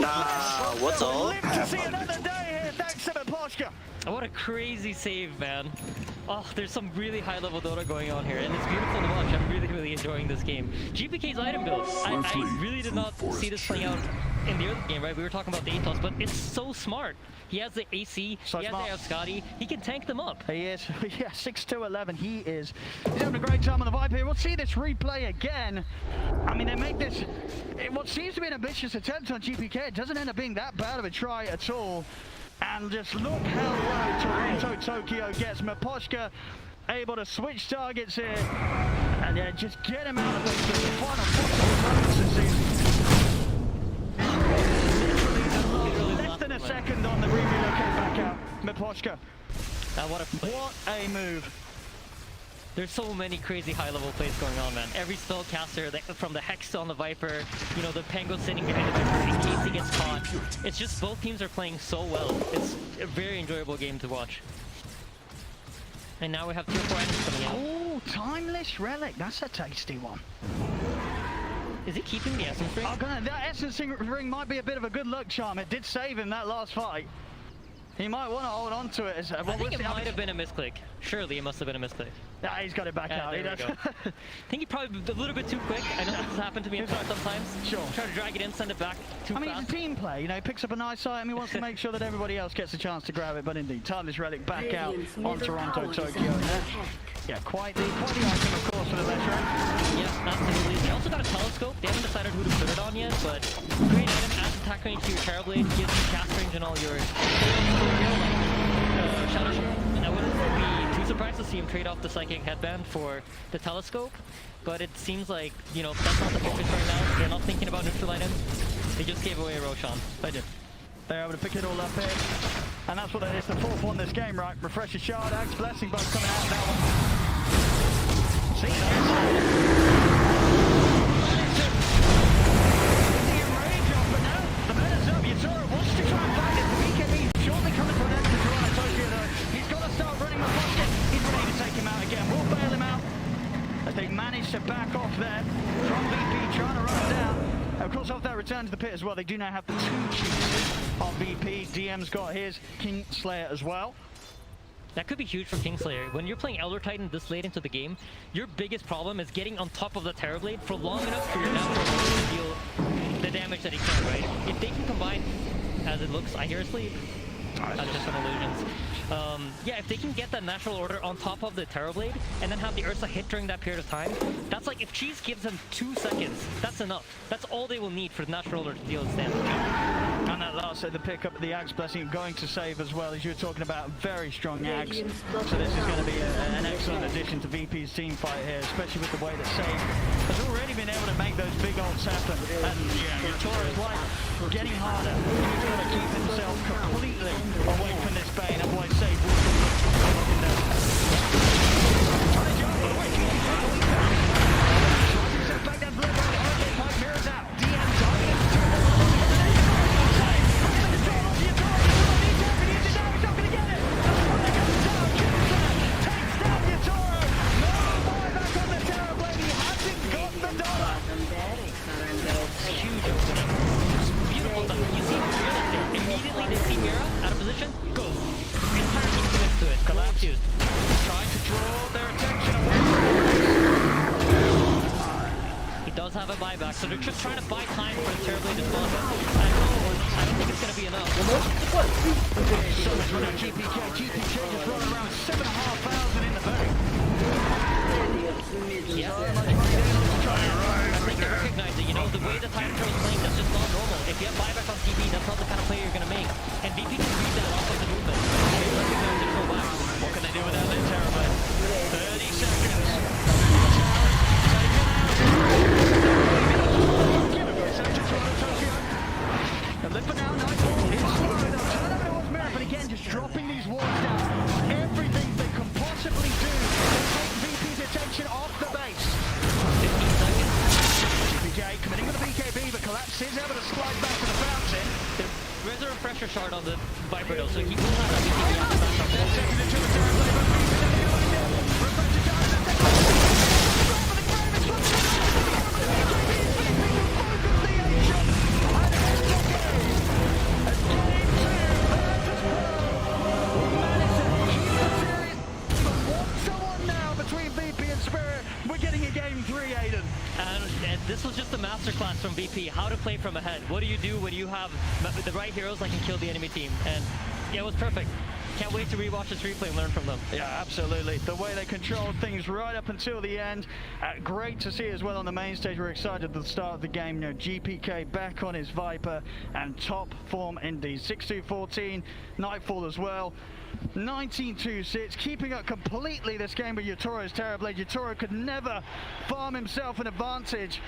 Nah, what's all?
Live to see another day here, thanks to Mepashka!
What a crazy save, man. Oh, there's some really high-level Dota going on here, and it's beautiful to watch. I'm really, really enjoying this game. GPK's item build. I really did not see this playing out in the early game, right? We were talking about the Atos, but it's so smart. He has the AC, he has the Scotty, he can tank them up.
He is, yeah, 6-2-11, he's having a great time on the Viper here. We'll see this replay again. I mean, they make this, what seems to be an ambitious attempt on GPK. It doesn't end up being that bad of a try at all. And just look how low Toronto Tokyo gets. Mepashka able to switch targets here. And yeah, just get him out of the final moments this season. Less than a second on the relocate back out. Mepashka. What a move.
There's so many crazy high-level plays going on, man. Every spellcaster, from the Hex on the Viper, you know, the Penguin sitting behind the Viper in case he gets caught. It's just both teams are playing so well. It's a very enjoyable game to watch. And now we have tier 4 items coming out.
Oh, Timeless Relic. That's a tasty one.
Is he keeping the Essence Ring?
Oh, God, that Essence Ring might be a bit of a good luck charm. It did save him that last fight. He might want to hold on to it.
I think it might have been a misclick. Surely it must have been a misclick.
Yeah, he's got it back out.
There we go. I think he probably a little bit too quick. I know this has happened to me sometimes.
Sure.
Try to drag it in, send it back too fast.
I mean, it's a team play. You know, he picks up a nice item. He wants to make sure that everybody else gets a chance to grab it. But indeed, Timeless Relic back out on Toronto Tokyo. Yeah, quite the item, of course, for the veteran.
Yeah, absolutely. They also got a telescope. They haven't decided who to put it on yet, but great item. Adds attack range to your Terrorblade, gives you cast range and all your Shadow Shield. And I wouldn't be too surprised to see him trade off the Psychic Headband for the telescope, but it seems like, you know, that's not the focus right now. They're not thinking about neutral items. They just gave away Roshan.
They did. They're able to pick it all up here. And that's what it is, the fourth one this game, right? Refresher Shard, Axe Blessing, both coming out of that one. See Yatoro wants to try and find it. The BKB shortly coming to an end to Toronto Tokyo though. He's got to start running the pocket. He's ready to take him out again. We'll bail him out as they manage to back off there from VP trying to run him down. Of course, off that return to the pit as well, they do now have the 2 chiefs on VP. DM's got his Kingslayer as well.
That could be huge for Kingslayer. When you're playing Elder Titan this late into the game, your biggest problem is getting on top of the Terrorblade for long enough for your natural to deal the damage that he can, right? If they can combine, as it looks, I hear sleep. That's just some illusions. Yeah, if they can get that natural order on top of the Terrorblade and then have the Ursa hit during that period of time, that's like if Cheese gives them 2 seconds, that's enough. That's all they will need for the natural order to deal its damage.
And that last the pick up the Axe Blessing going to save as well, as you were talking about. Very strong Axe. So this is going to be an excellent addition to VP's team fight here, especially with the way that Save has already been able to make those big ults happen. And yeah, Yatoro's life getting harder. He's got to keep himself completely away from this Bane, otherwise Save will be looking there. Back that blood round, RJ Mike mirrors out. DM targeting
have a buyback, so they're just trying to buy time for the Terrorblade to spawn. I don't think it's going to be enough.
So much for that GPK. GPK just running around 7,500 in the bank.
Yeah, I think they recognize it, you know, the way the time throw is playing, that's just not normal. If you have buyback on TB, that's not the kind of play you're going to make. And VP can read that off of the movement. They recognize it, throw back.
What can they do without that Terrorblade? 30 seconds. But now Nightfall is slow. They'll turn over towards Mirror, but again, just dropping these walls down. Everything they can possibly do to take VP's attention off the base. 15 seconds. GPK committing with a BKB, but Collapse is able to slide back to the fountain.
There's a refresher shard on the Viper though, so he will have that BKB on the back up.
10 seconds into the Terrorblade, but VP's going to go in. Refresher shard is at
And this was just a masterclass from VP, how to play from ahead. What do you do when you have the right heroes that can kill the enemy team? And yeah, it was perfect. Can't wait to rewatch this replay and learn from them.
Yeah, absolutely. The way they controlled things right up until the end. Great to see as well on the main stage. We're excited at the start of the game. You know, GPK back on his Viper and top form indeed. 6-2-14, Nightfall as well. 19-2-6, keeping up completely this game with Yatoro's Terrorblade. Yatoro could never farm himself an advantage,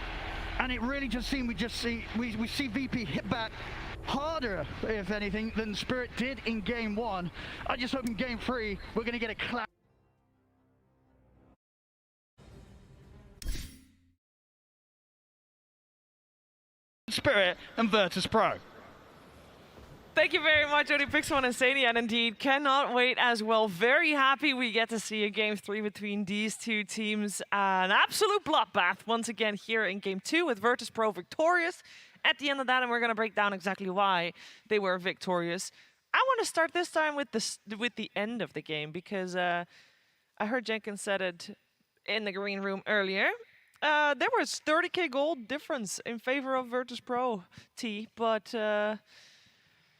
and it really just seemed we see VP hit back harder, if anything, than Spirit did in game 1. I just hope in game 3 we're going to get a clap. Spirit and Virtus Pro.
Thank you very much, Pixel and Insania, and indeed cannot wait as well. Very happy we get to see a game 3 between these two teams. An absolute bloodbath once again here in game 2 with Virtus Pro victorious at the end of that, and we're going to break down exactly why they were victorious. I want to start this time with the end of the game because I heard Jenkins said it in the green room earlier. There was 30k gold difference in favor of Virtus Pro T, but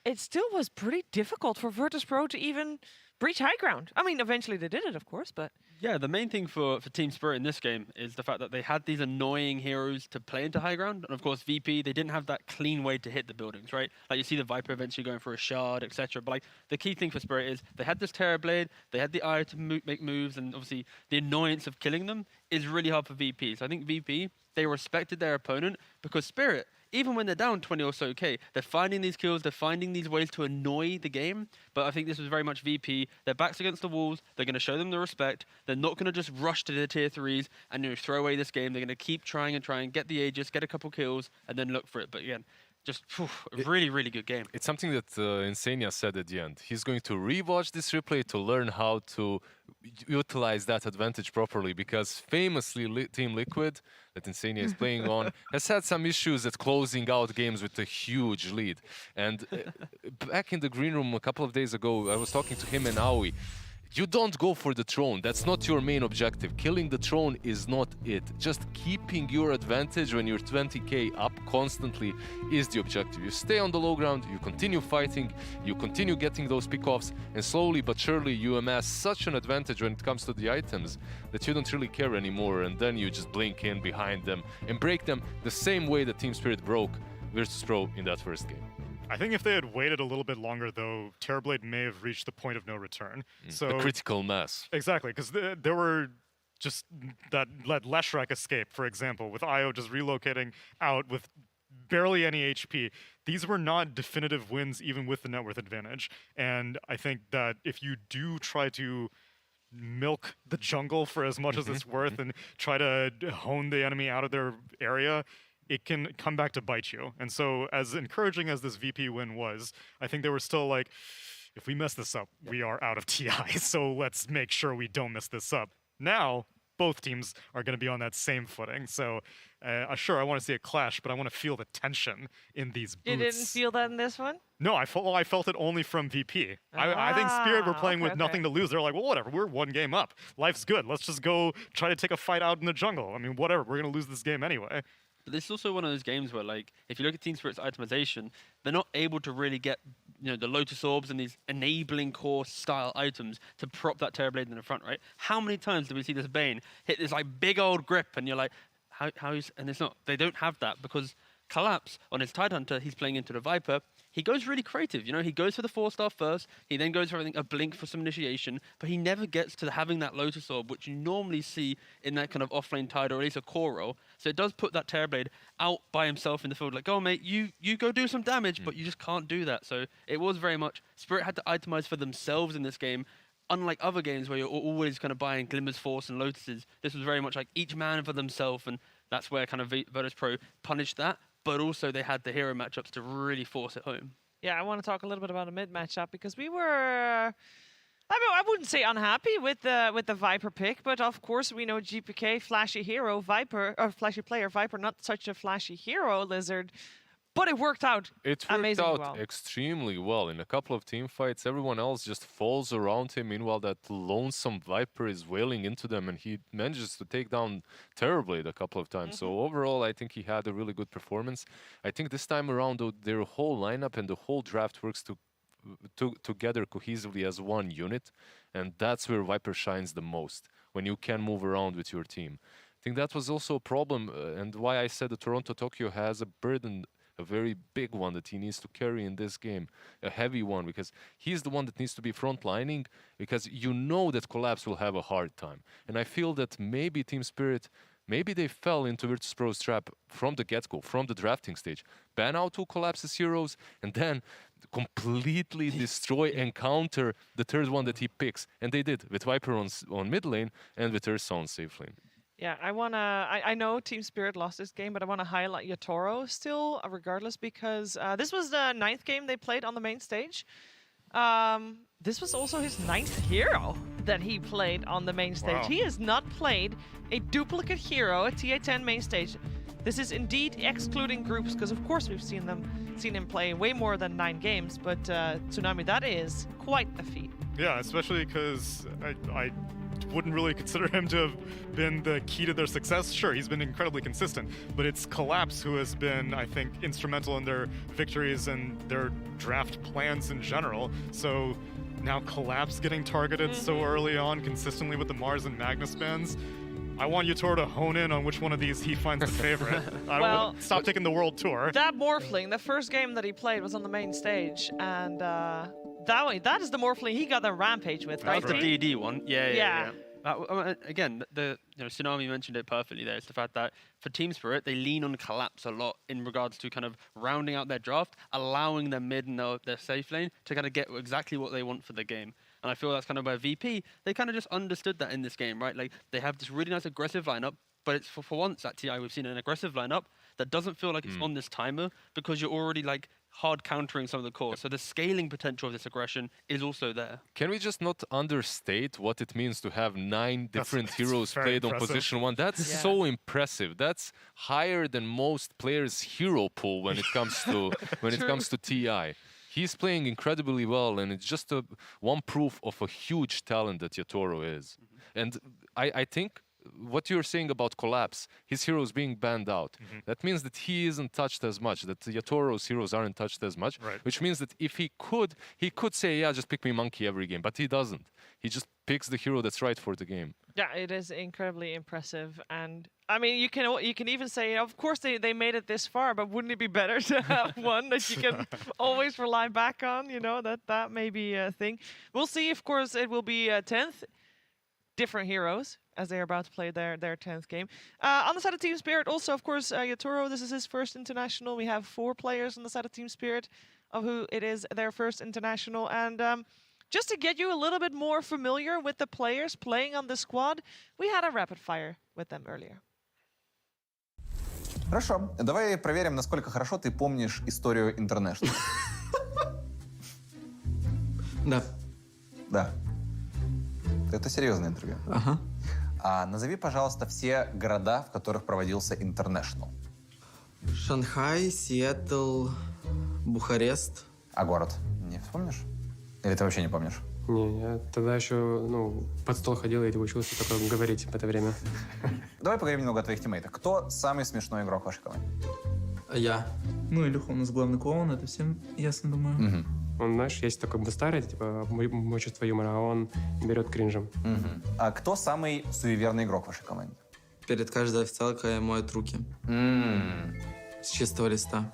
it still was pretty difficult for Virtus Pro to even breach high ground. I mean, eventually they did it, of course, but...
Yeah, the main thing for Team Spirit in this game is the fact that they had these annoying heroes to play into high ground. And of course, VP, they didn't have that clean way to hit the buildings, right? Like you see the Viper eventually going for a shard, etc. But like the key thing for Spirit is they had this Terrorblade, they had the eye to make moves, and obviously the annoyance of killing them is really hard for VP. So I think VP, they respected their opponent because Spirit, even when they're down 20 or so K, they're finding these kills, they're finding these ways to annoy the game. But I think this was very much VP. Their backs against the walls, they're going to show them the respect. They're not going to just rush to the tier 3s and throw away this game. They're going to keep trying and trying, get the Aegis, get a couple kills, and then look for it. But again, just a really, really good game.
It's something that Insania said at the end. He's going to rewatch this replay to learn how to utilize that advantage properly, because famously Team Liquid, that Insania is playing on, has had some issues at closing out games with a huge lead. And back in the green room a couple of days ago, I was talking to him and Aoi. You don't go for the throne. That's not your main objective. Killing the throne is not it. Just keeping your advantage when you're 20k up constantly is the objective. You stay on the low ground, you continue fighting, you continue getting those pickoffs, and slowly but surely you amass such an advantage when it comes to the items that you don't really care anymore, and then you just blink in behind them and break them the same way that Team Spirit broke Virtus Pro in that first game.
I think if they had waited a little bit longer, though, Terrorblade may have reached the point of no return. So
the critical mass.
Exactly, because there were just that let Leshrac escape, for example, with Io just relocating out with barely any HP. These were not definitive wins, even with the net worth advantage. And I think that if you do try to milk the jungle for as much as it's worth and try to hone the enemy out of their area, it can come back to bite you. And so as encouraging as this VP win was, I think they were still like, if we mess this up, we are out of TI. So let's make sure we don't mess this up. Now, both teams are going to be on that same footing. So sure, I want to see a clash, but I want to feel the tension in these boots.
You didn't feel that in this one?
No, I felt it only from VP. I think Spirit were playing with nothing to lose. They're like, well, whatever, we're one game up. Life's good. Let's just go try to take a fight out in the jungle. I mean, whatever, we're going to lose this game anyway.
But this is also one of those games where, like, if you look at Team Spirit's itemization, they're not able to really get, you know, the Lotus Orbs and these enabling core style items to prop that Terrorblade in the front, right? How many times do we see this Bane hit this like big old grip and you're like, how is, and it's not, they don't have that because Collapse on his Tidehunter, he's playing into the Viper. He goes really creative, you know, he goes for the 4-star first, he then goes for everything, a blink for some initiation, but he never gets to having that Lotus Orb, which you normally see in that kind of offlane Tide, or at least a core role. So it does put that Terrorblade out by himself in the field, like, go on, mate, you go do some damage, but you just can't do that. So it was very much, Spirit had to itemize for themselves in this game. Unlike other games where you're always kind of buying Glimmer's Force and Lotuses, this was very much like each man for themselves, and that's where kind of Virtus Pro punished that. But also they had the hero matchups to really force it home.
Yeah, I want to talk a little bit about a mid matchup because we were, I wouldn't say unhappy with the Viper pick, but of course we know GPK, flashy hero, Viper, or flashy player, Viper, not such a flashy hero, Lizard. But it worked out amazingly well.
Extremely well. In a couple of team fights, everyone else just falls around him. Meanwhile, that lonesome Viper is wailing into them, and he manages to take down Terrorblade a couple of times. So overall, I think he had a really good performance. I think this time around, though, their whole lineup and the whole draft works together cohesively as one unit, and that's where Viper shines the most, when you can move around with your team. I think that was also a problem, and why I said that Toronto-Tokyo has a burden, a very big one that he needs to carry in this game, a heavy one, because he's the one that needs to be frontlining, because you know that Collapse will have a hard time. And I feel that maybe Team Spirit, maybe they fell into Virtus Pro's trap from the get-go, from the drafting stage. Ban out two Collapse's heroes, and then completely destroy and counter the third one that he picks. And they did, with Viper on mid lane and with Ursa on safe lane.
Yeah, I know Team Spirit lost this game, but I want to highlight Yatoro still, regardless, because this was the 9th game they played on the main stage. This was also his 9th hero that he played on the main stage. Wow. He has not played a duplicate hero at TA10 main stage. This is indeed excluding groups, because of course we've seen him play way more than 9 games, but Tsunami, that is quite a feat.
Yeah, especially because I wouldn't really consider him to have been the key to their success. Sure, he's been incredibly consistent, but it's Collapse who has been, I think, instrumental in their victories and their draft plans in general. So now Collapse getting targeted so early on, consistently with the Mars and Magnus bans. I want Yatoro to hone in on which one of these he finds the favorite. I won't stop taking the world tour.
That Morphling, the first game that he played was on the main stage, and that is the Morphling he got the Rampage with, right?
That's the DD one. Yeah. Again, Tsunami mentioned it perfectly there. It's the fact that for Team Spirit, they lean on Collapse a lot in regards to kind of rounding out their draft, allowing their mid and their safe lane to kind of get exactly what they want for the game. And I feel that's kind of where VP, they kind of just understood that in this game, right? Like, they have this really nice aggressive lineup, but it's for once at TI we've seen an aggressive lineup that doesn't feel like it's on this timer, because you're already like hard countering some of the cores. So the scaling potential of this aggression is also there.
Can we just not understate what it means to have 9 different heroes played on position 1? That's so impressive. That's higher than most players' hero pool when it comes to comes to TI. He's playing incredibly well, and it's just one proof of a huge talent that Yatoro is. And I think what you're saying about Collapse, his heroes being banned out, that means that he isn't touched as much, that Yatoro's heroes aren't touched as much, which means that if he could say, yeah, just pick me Monkey every game, but he doesn't. He just picks the hero that's right for the game.
Yeah, it is incredibly impressive. And I mean, you can even say, of course they made it this far, but wouldn't it be better to have one that you can always rely back on? You know, that may be a thing. We'll see. Of course, it will be 10th. Different heroes as they are about to play their 10th game. On the side of Team Spirit, also, of course, Yatoro, this is his first international. We have 4 players on the side of Team Spirit of who it is their first international. And just to get you a little bit more familiar with the players playing on the squad, we had a rapid fire with them earlier.
Хорошо. Давай проверим, насколько хорошо ты помнишь историю International.
Да.
Да. Это серьезное интервью.
Ага.
Назови, пожалуйста, все города, в которых проводился International.
Шанхай, Сиэтл, Бухарест.
А город не вспомнишь? Или ты вообще не помнишь?
Не, я тогда еще, под стол ходил и учился только говорить в это время.
Давай поговорим немного о твоих тиммейтах. Кто самый смешной игрок в вашей команде?
Я. Ну, Илюха у нас главный клоун, это всем ясно, думаю.
Он, знаешь, есть такой старый, типа, мой чувство юмора, а он берет кринжем.
А кто самый суеверный игрок в вашей команде?
Перед каждой официалкой я мою руки. С чистого листа.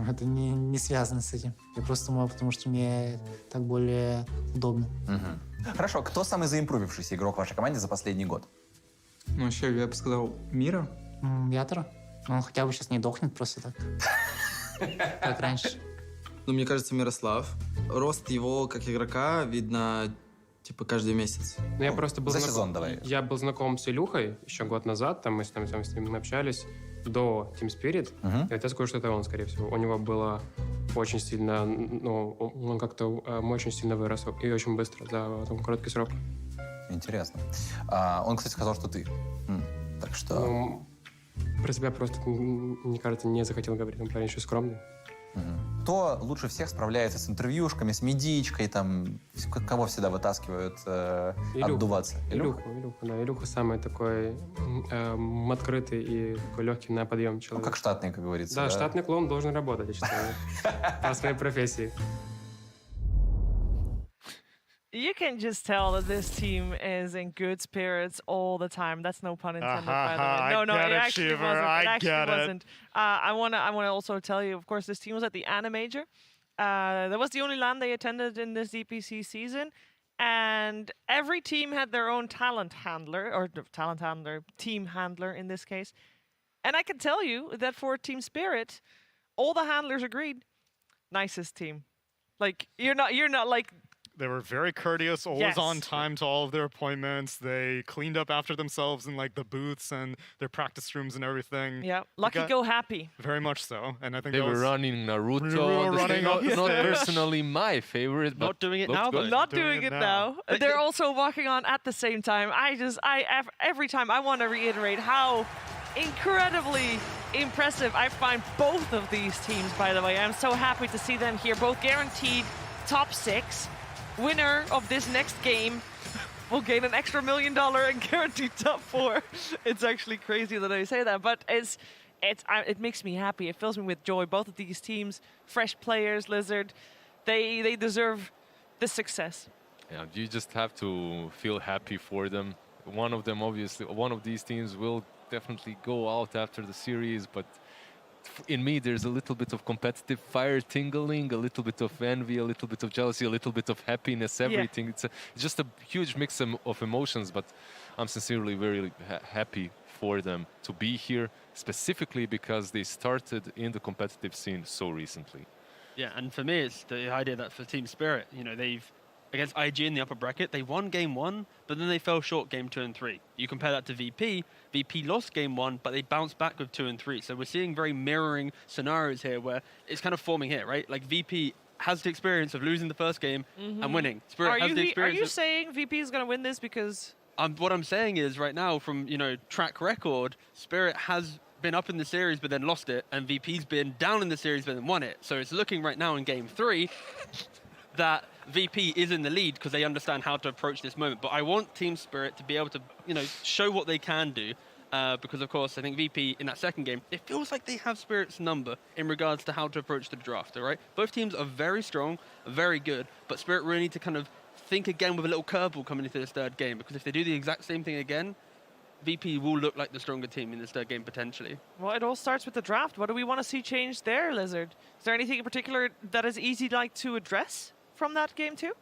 Это не связано с этим. Я просто мою, потому что мне так более удобно.
Хорошо, кто самый заимпрувившийся игрок в вашей команде за последний год?
Ну, вообще, я бы сказал, Мира.
Ятора. Он хотя бы сейчас не дохнет просто так. Как раньше.
Ну, мне кажется, Мирослав. Рост его как игрока видно, типа, каждый месяц.
Ну, я просто был
за сезон давай.
Я был знаком с Илюхой еще год назад, там мы с ним общались до Team Spirit. И я скажу, что это он, скорее всего. У него было очень сильно, он как-то очень сильно вырос и очень быстро за короткий срок.
Интересно. Он, кстати, сказал, что ты. Так что...
Про себя просто, мне кажется, не захотел говорить. Он парень еще скромный.
Кто лучше всех справляется с интервьюшками, с медичкой, там, кого всегда вытаскивают отдуваться?
Илюха, да. Илюха самый такой открытый и такой легкий на подъем человек.
Ну, как штатный, как говорится.
Да, штатный клоун должен работать, я считаю, по своей профессии.
You can just tell that this team is in good spirits all the time. That's no pun intended, by the way. No, it actually wasn't. It actually wasn't. I wanna also tell you, of course, this team was at the Ana Major. That was the only LAN they attended in this DPC season. And every team had their own talent handler, team handler in this case. And I can tell you that for Team Spirit, all the handlers agreed, nicest team. Like, you're not like...
They were very courteous, always on time to all of their appointments. They cleaned up after themselves in like the booths and their practice rooms and everything.
Yeah, lucky go happy.
Very much so, and I think
they were running Naruto. Not personally my favorite, but
not doing it now.
Not doing it now. They're also walking on at the same time. Every time I want to reiterate how incredibly impressive I find both of these teams. By the way, I'm so happy to see them here, both guaranteed top 6. Winner of this next game will gain an extra $1 million and guaranteed top 4. It's actually crazy that I say that, but it makes me happy. It fills me with joy. Both of these teams, fresh players, Lizard, they deserve the success.
Yeah, you just have to feel happy for them. One of them, obviously, one of these teams will definitely go out after the series, but in me, there's a little bit of competitive fire tingling, a little bit of envy, a little bit of jealousy, a little bit of happiness, everything. Yeah. It's just a huge mix of emotions, but I'm sincerely very happy for them to be here, specifically because they started in the competitive scene so recently.
Yeah, and for me, it's the idea that for Team Spirit, they've, against IG in the upper bracket, they won game 1, but then they fell short game 2 and 3. You compare that to VP. VP lost game 1, but they bounced back with 2 and 3. So we're seeing very mirroring scenarios here where it's kind of forming here, right? Like VP has the experience of losing the first game and winning. Spirit has the experience.
Are you saying VP is going to win this because...
what I'm saying is right now from, track record, Spirit has been up in the series but then lost it, and VP's been down in the series but then won it. So it's looking right now in game 3 that VP is in the lead because they understand how to approach this moment. But I want Team Spirit to be able to, show what they can do. Because, of course, I think VP in that second game, it feels like they have Spirit's number in regards to how to approach the draft, all right? Both teams are very strong, very good, but Spirit really need to kind of think again with a little curveball coming into this third game, because if they do the exact same thing again, VP will look like the stronger team in this third game, potentially.
Well, it all starts with the draft. What do we want to see change there, Lizard? Is there anything in particular that is easy to address from that game too?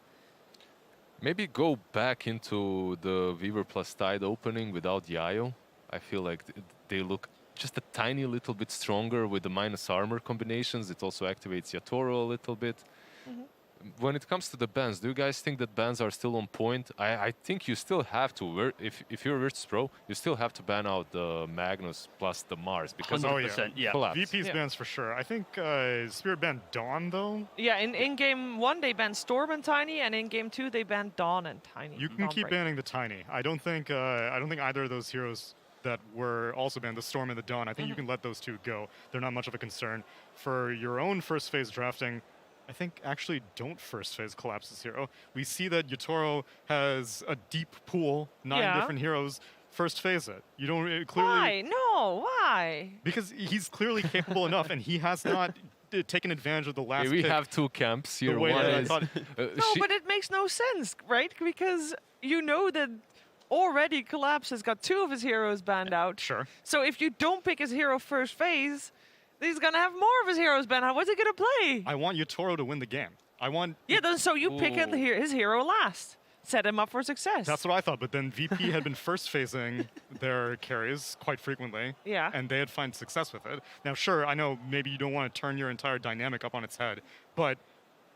Maybe go back into the Weaver plus Tide opening without Yayo. I feel like they look just a tiny little bit stronger with the minus armor combinations. It also activates Yatoro a little bit. When it comes to the bans, do you guys think that bans are still on point? I think you still have to, if you're a Virtus Pro, you still have to ban out the Magnus plus the Mars because
100%, yeah.
Collapse.
VP's bans for sure. I think Spirit banned Dawn though.
Yeah, in game 1 they banned Storm and Tiny, and in game 2 they banned Dawn and Tiny.
You can keep banning the Tiny. I don't think either of those heroes that were also banned, the Storm and the Dawn, I think you can let those two go. They're not much of a concern. For your own first phase drafting, I think actually don't first phase Collapse's hero. We see that Yatoro has a deep pool, 9 different heroes. First phase it. You don't clearly.
Why? No, why?
Because he's clearly capable enough, and he has not taken advantage of the last.
We
pick
have 2 camps here.
the way
One
that I
is
thought.
No, but it makes no sense, right? Because you know that already Collapse has got 2 of his heroes banned out.
Sure.
So if you don't pick his hero first phase, he's gonna have more of his heroes banned out. What's he gonna play?
I want Yatoro to win the game. I want.
Yeah, then so you pick his hero last. Set him up for success.
That's what I thought, but then VP had been first phasing their carries quite frequently.
Yeah.
And they had found success with it. Now, sure, I know maybe you don't want to turn your entire dynamic up on its head, but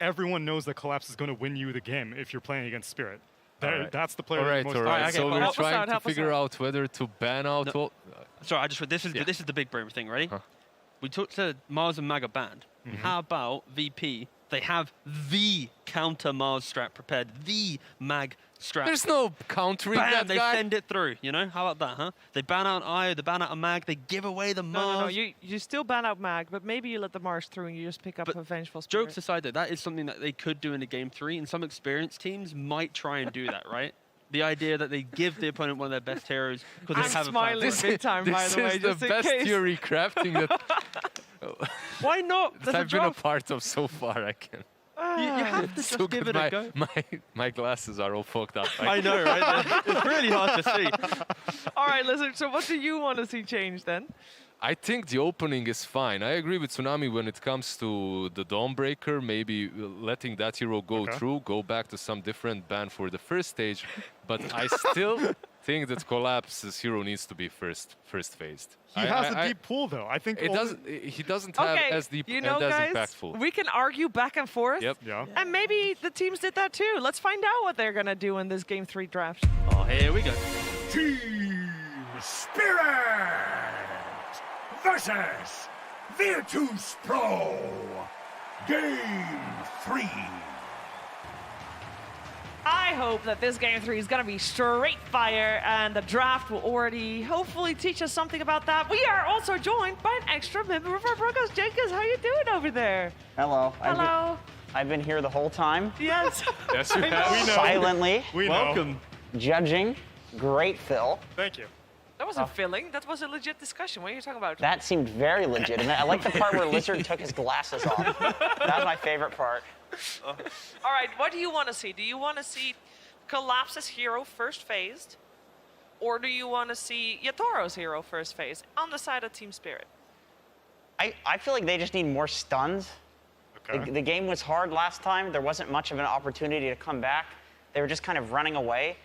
everyone knows that Collapse is going to win you the game if you're playing against Spirit. That's the player.
All right,
most
all right. So we're
help us
trying
out,
to
help us
figure
out.
out whether to ban out.
No. Sorry, I just this is the big brain thing. Ready? We talked to Mars and Maga banned. How about VP? They have the counter Mars strat prepared, the Mag strat.
There's no countering that
they
guy.
send it through, you know? How about that, huh? They ban out Io, they ban out a Mag, they give away the Mars.
No. You still ban out Mag, but maybe you let the Mars through and you just pick up a Vengeful Spirit.
Jokes aside, though, that is something that they could do in a game 3, and some experienced teams might try and do that, right? The idea that they give the opponent one of their best heroes because they have
smiling
a fan.
big time, by the way,
This
just
is the
in
best
case.
theory crafting
Why not?
that
There's a
I've been a
drop.
part of so far. I can.
You have to
So
just give
good.
it a go.
My glasses are all fogged up.
I know, right? It's really hard to see.
All right, listen, so what do you want to see change then?
I think the opening is fine. I agree with Tsunami when it comes to the Dawnbreaker, maybe letting that hero go through, go back to some different ban for the first stage. But I still think that Collapse's hero needs to be first phased.
He has a deep pool, though. I think
he doesn't have
Okay,
as deep
you know,
and as
guys,
impactful.
we can argue back and forth.
Yep.
Yeah.
And maybe the teams did that too. Let's find out what they're going to do in this Game 3 draft.
Oh, here we go.
Team Spirit versus Virtus Pro. Game 3.
I hope that this Game 3 is going to be straight fire, and the draft will already hopefully teach us something about that. We are also joined by an extra member of our broadcast. Jenkins, how you doing over there?
Hello.
Hello.
I've been here the whole time.
Yes.
Yes, you have.
We know.
Silently.
We know.
Welcome.
Judging. Great, Phil.
Thank you.
That wasn't filling. That was a legit discussion. What are you talking about?
That seemed very legitimate. I like the part where Lizard took his glasses off. That was my favorite part.
All right, what do you want to see? Do you want to see Collapse's hero first phased? Or do you want to see Yatoro's hero first phased on the side of Team Spirit?
I feel like they just need more stuns.
Okay.
The game was hard last time. There wasn't much of an opportunity to come back. They were just kind of running away.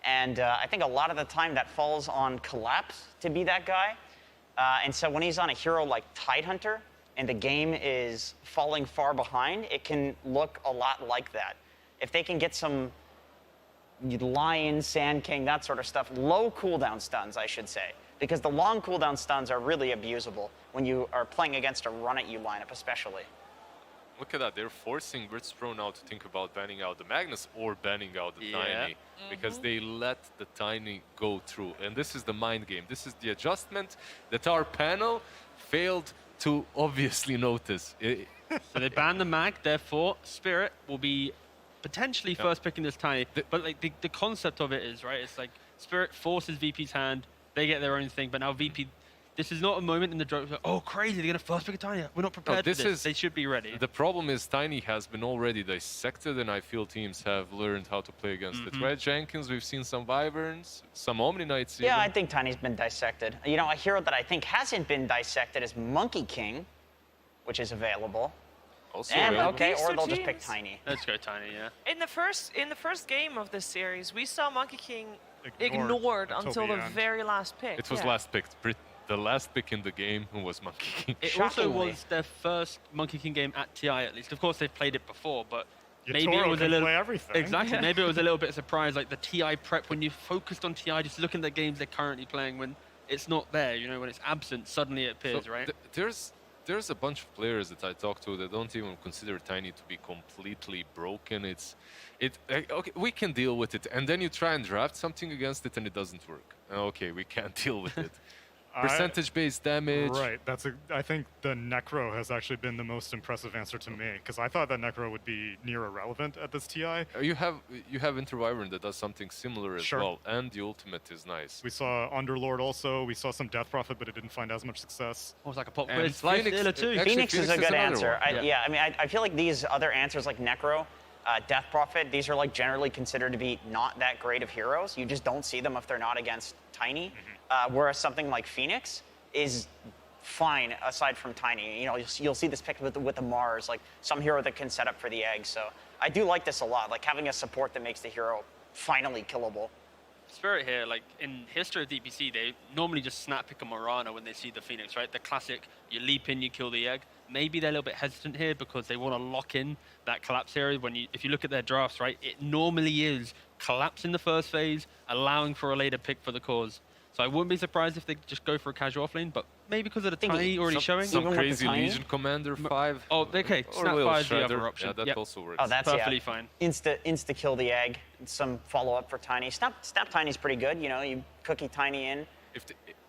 And I think a lot of the time that falls on Collapse to be that guy. And so when he's on a hero like Tidehunter and the game is falling far behind, it can look a lot like that. If they can get some Lion, Sand King, that sort of stuff, low cooldown stuns, I should say. Because the long cooldown stuns are really abusable when you are playing against a run-at-you lineup, especially.
Look at that. They're forcing Virtus Pro now to think about banning out the Magnus or banning out the Tiny. Because they let the Tiny go through. And this is the mind game. This is the adjustment that our panel failed to obviously notice.
So they ban the Mag, therefore Spirit will be potentially first picking this Tiny. But like the concept of it is, right, it's like Spirit forces VP's hand, they get their own thing, but now VP, this is not a moment in the draft, like, oh crazy, they're going to first pick a Tiny. We're not prepared for this. They should be ready.
The problem is Tiny has been already dissected, and I feel teams have learned how to play against it. Right, Jenkins? We've seen some Wyverns, some Omni Knights.
Yeah,
even.
I think Tiny's been dissected. You know, a hero that I think hasn't been dissected is Monkey King, which is available.
Also
and
available.
okay,
These
or
two
they'll just pick
teams.
Tiny.
Let's go Tiny, yeah.
In the first game of this series, we saw Monkey King
Ignored
until the
the end.
very last pick.
It was last picked. The last pick in the game was Monkey King.
It also
Shockingly.
was their first Monkey King game at TI, at least. Of course, they've played it before, but maybe
Yatoro
it was a
can
little
play everything.
Exactly. Maybe it was a little bit of surprise, like the TI prep when you focused on TI, just looking at the games they're currently playing. When it's not there, you know, when it's absent, suddenly it appears,
So
right?
There's a bunch of players that I talk to that don't even consider Tiny to be completely broken. Okay, we can deal with it, and then you try and draft something against it, and it doesn't work. Okay, we can't deal with it. Percentage-based damage.
Right. I think the Necro has actually been the most impressive answer to me, because I thought that Necro would be near irrelevant at this TI.
You have Interwyvern that does something similar as well, and the ultimate is nice.
We saw Underlord also. We saw some Death Prophet, but it didn't find as much success.
It was like a pop
And
quiz. Life Stealer too.
Phoenix is a good
another
answer.
one.
I mean, I feel like these other answers like Necro, Death Prophet, these are like generally considered to be not that great of heroes. You just don't see them if they're not against Tiny. Whereas something like Phoenix is fine aside from Tiny. You know, you'll see this picked with the Mars, like some hero that can set up for the egg. So I do like this a lot, like having a support that makes the hero finally killable.
Spirit here, like in history of DPC, they normally just snap pick a Morana when they see the Phoenix, right? The classic, you leap in, you kill the egg. Maybe they're a little bit hesitant here because they want to lock in that collapse area. If you look at their drafts, right, it normally is collapse in the first phase, allowing for a later pick for the cause. So I wouldn't be surprised if they just go for a casual offlane, but maybe because of the Tiny already showing.
Some crazy Legion Commander 5.
Oh, okay. Snap 5 is the other option.
Yeah, that also works.
Oh, that's
perfectly fine.
Insta kill the egg. Some follow up for Tiny. Snap Tiny's pretty good. You know, you cookie Tiny in.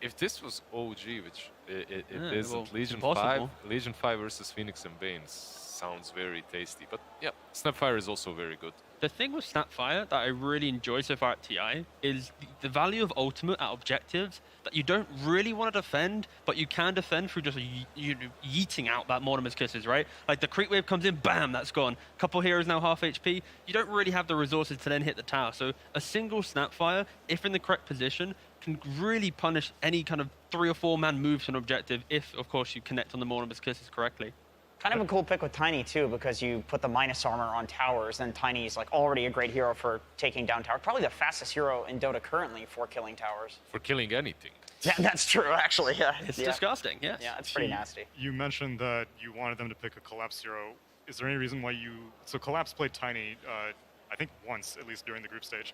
If this was OG, which it
Yeah,
isn't,
well,
Legion
impossible.
5, Legion 5 versus Phoenix and Bane sounds very tasty. But yeah, Snapfire is also very good.
The thing with Snapfire that I really enjoy so far at TI is the value of ultimate at objectives that you don't really want to defend, but you can defend through just yeeting out that Mortimer's Kisses, right? Like the creep wave comes in, bam, that's gone. Couple heroes now half HP. You don't really have the resources to then hit the tower. So a single Snapfire, if in the correct position, can really punish any kind of 3 or 4 man move to an objective if, of course, you connect on the Mortimer's Kisses correctly.
Kind of a cool pick with Tiny, too, because you put the minus armor on towers, and Tiny's like already a great hero for taking down towers. Probably the fastest hero in Dota currently for killing towers.
For killing anything.
Yeah, that's true, actually. Yeah,
It's disgusting, yes.
Yeah, it's pretty nasty.
You mentioned that you wanted them to pick a Collapse hero. Is there any reason why you... So Collapse played Tiny, I think once, at least during the group stage.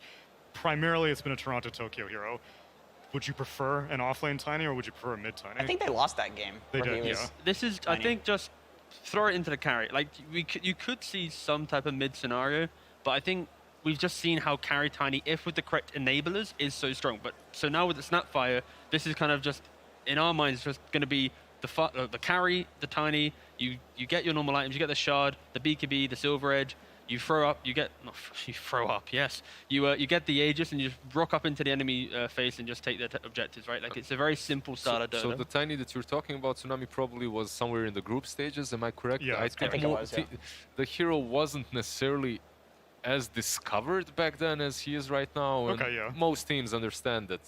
Primarily, it's been a Toronto-Tokyo hero. Would you prefer an offlane Tiny, or would you prefer a mid Tiny?
I think they lost that game.
They did, yeah.
This is,
Tiny.
I think, just throw it into the carry. Like, you could see some type of mid scenario, but I think we've just seen how carry Tiny, if with the correct enablers, is so strong. But so now with the Snapfire, this is kind of just, in our minds, just going to be the carry, the Tiny, you get your normal items, you get the Shard, the BKB, the Silver Edge, you throw up, you get the Aegis and you just rock up into the enemy face and just take their objectives, right? Like it's a very simple style of Dota.
So the Tiny that you're talking about, Tsunami, probably was somewhere in the group stages, am I correct?
Yeah,
I think it was, yeah.
The hero wasn't necessarily as discovered back then as he is right now. And
Okay, yeah.
most teams understand that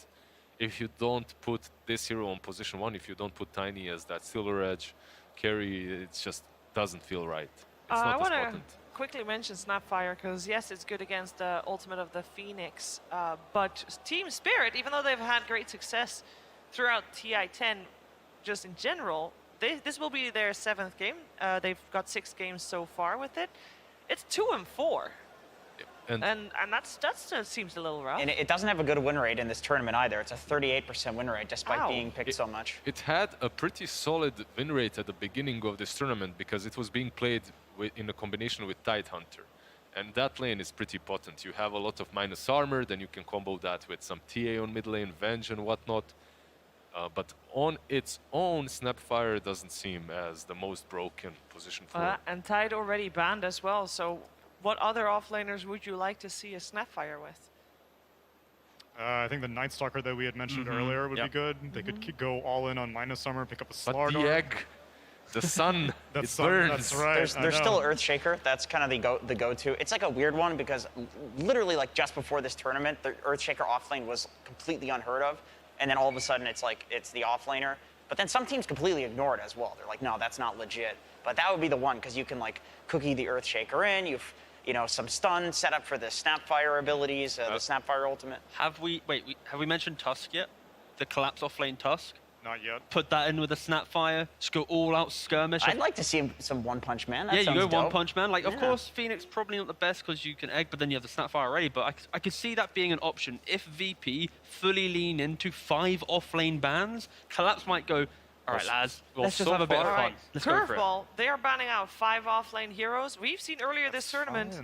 if you don't put this hero on position 1, if you don't put Tiny as that Silver Edge carry, it just doesn't feel right. It's
I
not as
want to
potent.
quickly mention Snapfire because yes, it's good against the ultimate of the Phoenix, but Team Spirit, even though they've had great success throughout TI10, just in general, this will be their 7th game. They've got 6 games so far with it. It's 2-4. And that seems a little rough.
And it doesn't have a good win rate in this tournament either. It's a 38% win rate despite being picked so much.
It had a pretty solid win rate at the beginning of this tournament because it was being played in a combination with Tidehunter. And that lane is pretty potent. You have a lot of minus armor, then you can combo that with some TA on mid lane, Venge and whatnot. But on its own, Snapfire doesn't seem as the most broken position for it.
And Tide already banned as well, so what other offlaners would you like to see a Snapfire with?
I think the Night Stalker that we had mentioned earlier would be good. They could go all in on minus armor, pick up a Slardar.
But the egg, the sun, it burns.
That's right.
There's still Earthshaker. That's kind of the go-to. It's like a weird one because literally like just before this tournament, the Earthshaker offlane was completely unheard of, and then all of a sudden it's the offlaner. But then some teams completely ignore it as well. They're like, no, that's not legit. But that would be the one because you can like cookie the Earthshaker in. You know, some stun set up for the Snapfire abilities, the Snapfire ultimate.
Have we mentioned Tusk yet? The collapse offlane Tusk?
Not yet.
Put that in with a Snapfire, just go all out skirmish.
I'd like to see some One Punch Man. That
yeah, you go
dope.
One Punch Man. Like, of course, Phoenix probably not the best because you can egg, but then you have the Snapfire already. But I could see that being an option. If VP fully lean into 5 offlane bans, Collapse might go, all right, lads, let's just have a bit of fun. Let's go for it.
Curveball, they are banning out 5 offlane heroes. We've seen earlier this tournament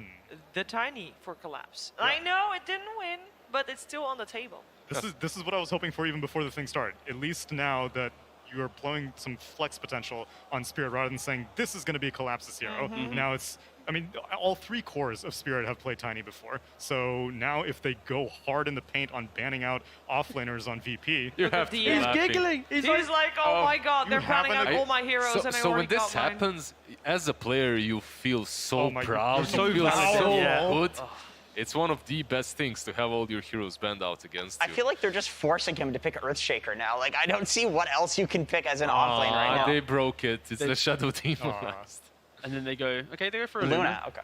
the Tiny for Collapse. Yeah. I know it didn't win, but it's still on the table.
This is what I was hoping for even before the thing started. At least now that you are blowing some flex potential on Spirit rather than saying this is going to be Collapse's hero. Now it's, I mean, all 3 cores of Spirit have played Tiny before. So now if they go hard in the paint on banning out offlaners on VP,
You have to be
He's
laughing.
giggling. He's like, oh my god, they're banning out all my heroes and I
So
already
when this
got mine.
happens, as a player, you feel so
Oh my God,
proud.
you're
You
so
feel
proud.
so
Yeah.
good. It's one of the best things to have all your heroes banned out against
I
you.
feel like they're just forcing him to pick Earthshaker now. Like, I don't see what else you can pick as an offlane right now.
They broke it. It's the Shadow Demon last.
And then they go, okay, they go for a
Luna, okay.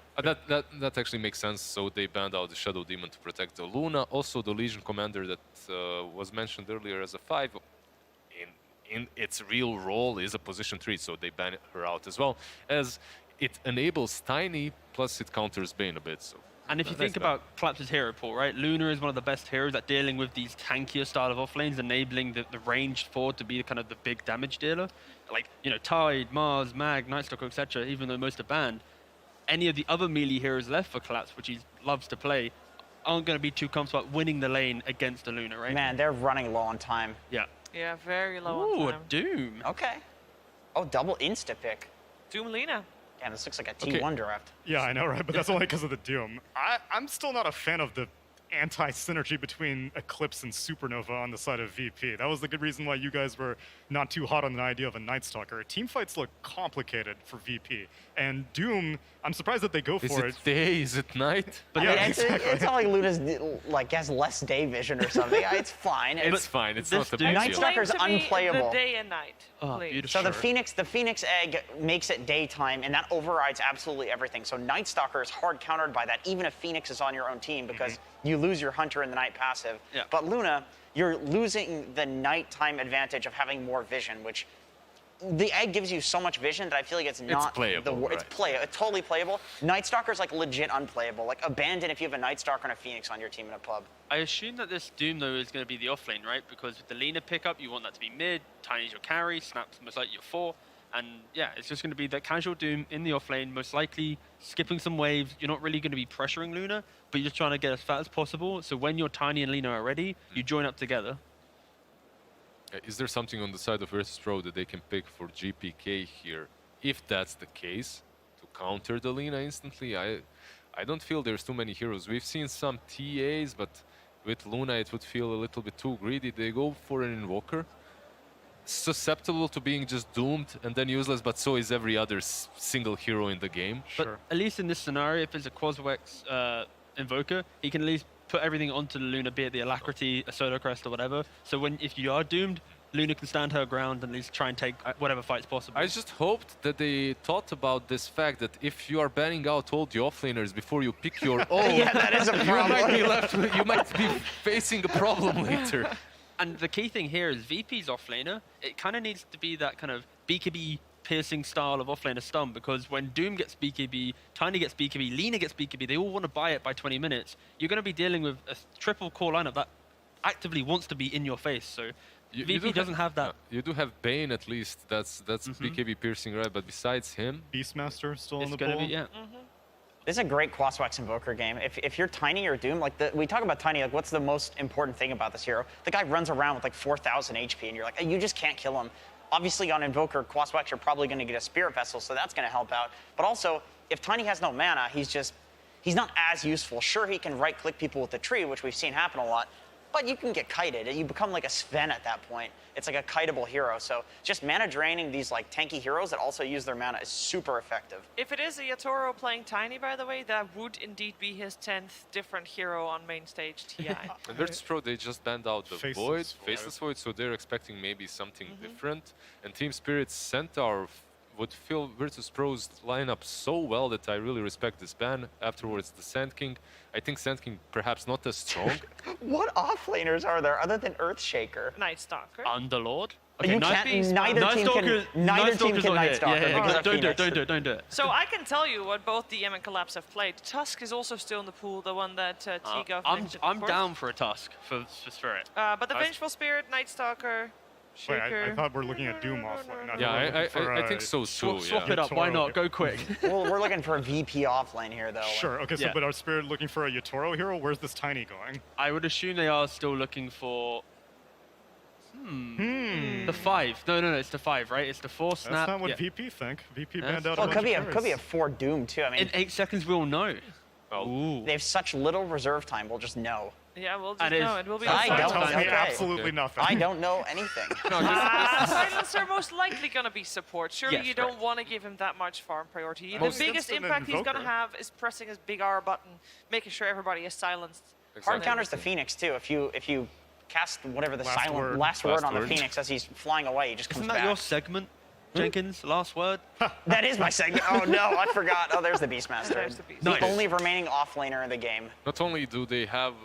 That actually makes sense. So they banned out the Shadow Demon to protect the Luna. Also, the Legion Commander that was mentioned earlier as a 5, in its real role is a position 3, so they ban her out as well, as it enables Tiny, plus it counters Bane a bit. So.
And if you think about Collapse's hero pool, right? Luna is one of the best heroes at dealing with these tankier style of offlanes, enabling the ranged forward to be kind of the big damage dealer. Like, you know, Tide, Mars, Mag, Nightstalker, etc., even though most are banned, any of the other melee heroes left for Collapse, which he loves to play, aren't going to be too comfortable at winning the lane against a Luna, right?
Man, they're running low on time.
Yeah.
Yeah, very low
Ooh,
on
a
time.
Doom.
Okay. Oh, double insta-pick.
Doom Lina.
Damn, this looks like a T1 draft.
yeah, I know, right? But that's only because of the Doom. I'm still not a fan of the anti-synergy between Eclipse and Supernova on the side of VP. That was the good reason why you guys were not too hot on the idea of a Nightstalker. Teamfights look complicated for VP. And Doom, I'm surprised that they go
Is
for
it day? Is it night?
But yeah, it's not like Luna's like has less day vision or something. It's fine.
It's fine. It's not a big deal.
Nightstalker's unplayable.
The day and night, please.
So the Phoenix egg makes it daytime, and that overrides absolutely everything. So Nightstalker is hard countered by that, even if Phoenix is on your own team, because you lose your Hunter in the night passive.
Yeah.
But Luna, you're losing the nighttime advantage of having more vision, which the egg gives you so much vision that I feel like it's not
playable,
It's totally playable. Nightstalker's like legit unplayable. Like abandon if you have a Nightstalker and a Phoenix on your team in a pub.
I assume that this Doom, though, is going to be the offlane, right? Because with the Lina pickup, you want that to be mid, Tiny's your carry, Snap's most likely your 4. And yeah, it's just going to be that casual Doom in the offlane, most likely skipping some waves. You're not really going to be pressuring Luna, but you're just trying to get as fat as possible. So when your Tiny and Lina are ready, you join up together.
Is there something on the side of Virtus Pro that they can pick for GPK here? If that's the case, to counter the Lina instantly, I don't feel there's too many heroes. We've seen some TAs, but with Luna it would feel a little bit too greedy. They go for an Invoker. Susceptible to being just doomed and then useless, but so is every other single hero in the game.
But at least in this scenario, if it's a Quaswex Invoker, he can at least put everything onto the Luna, be it the Alacrity, a Solar Crest, or whatever. So if you are doomed, Luna can stand her ground and at least try and take whatever fight's possible.
I just hoped that they thought about this fact that if you are banning out all the offlaners before you pick your own,
Yeah, that is a problem.
you might be facing a problem later.
And the key thing here is VP's offlaner, it kind of needs to be that kind of BKB piercing style of offlaner stun, because when Doom gets BKB, Tiny gets BKB, Lina gets BKB, they all want to buy it by 20 minutes. You're going to be dealing with a triple core lineup that actively wants to be in your face. So VP doesn't have that.
You do have Bane at least. That's BKB piercing, right? But besides him,
Beastmaster still
it's
in the
gonna
pool.
be, yeah.
This is a great Quaswex Invoker game. If you're Tiny or Doom, like we talk about Tiny, like what's the most important thing about this hero? The guy runs around with like 4,000 HP, and you're like, you just can't kill him. Obviously, on Invoker, Quaswex, you're probably going to get a Spirit Vessel, so that's going to help out. But also, if Tiny has no mana, he's not as useful. Sure, he can right-click people with the tree, which we've seen happen a lot, but you can get kited, and you become like a Sven at that point. It's like a kiteable hero. So just mana draining these like tanky heroes that also use their mana is super effective.
If it is a Yatoro playing Tiny, by the way, that would indeed be his 10th different hero on main stage TI.
and Virtus Pro, they just banned out the Faceless Void, so they're expecting maybe something different. And Team Spirit's Centaur would fill Virtus Pro's lineup so well that I really respect this ban. Afterwards, the Sand King. I think Sand King perhaps not as strong.
What offlaners are there other than Earthshaker?
Nightstalker.
Underlord.
You can't. Neither team can Nightstalker.
Don't do it.
So I can tell you what both DM and Collapse have played. Tusk is also still in the pool, the one that Jika mentioned.
I'm down for a Tusk for Spirit.
But the Vengeful Spirit, Nightstalker,
Wait, I
Shaker.
thought we're looking at Doom offlane. not
Yeah,
we're looking for,
I think so too.
Swap
yeah.
it up. Why not? Go quick.
Well, we're looking for a VP offlane here, though.
Sure. Okay. So,
Yeah.
but our Spirit looking for a Yatoro hero. Where's this Tiny going?
I would assume they are still looking for. The 5. No, it's the 5, right? It's the 4 snap.
That's not what
yeah.
VP think. VP
That's-
banned out
Well,
a
it
bunch
could be
of
a could be a
carries.
4 Doom too. I mean,
In 8 seconds, we'll know.
Well,
they have such little reserve time. We'll just know.
Yeah, we'll just
That is-
know. It will be.
I
That
don't
tells me
okay.
absolutely nothing.
I don't know anything.
Silencer most likely going to be support. Surely
Yes,
you don't want to give him that much farm priority. The
Most
biggest
instant
impact he's going to
Invoker.
have is pressing his big R button, making sure everybody is silenced.
Hard counters the Phoenix too. If you cast whatever the
Last word.
last word on the
word.
Phoenix as he's flying away, he just comes
Isn't that
back.
your segment, Jenkins? Last word?
That is my segment. Oh no, I forgot. Oh, there's the Beastmaster.
There's the Beast.
The
Nice.
only remaining offlaner in the game.
not only do they have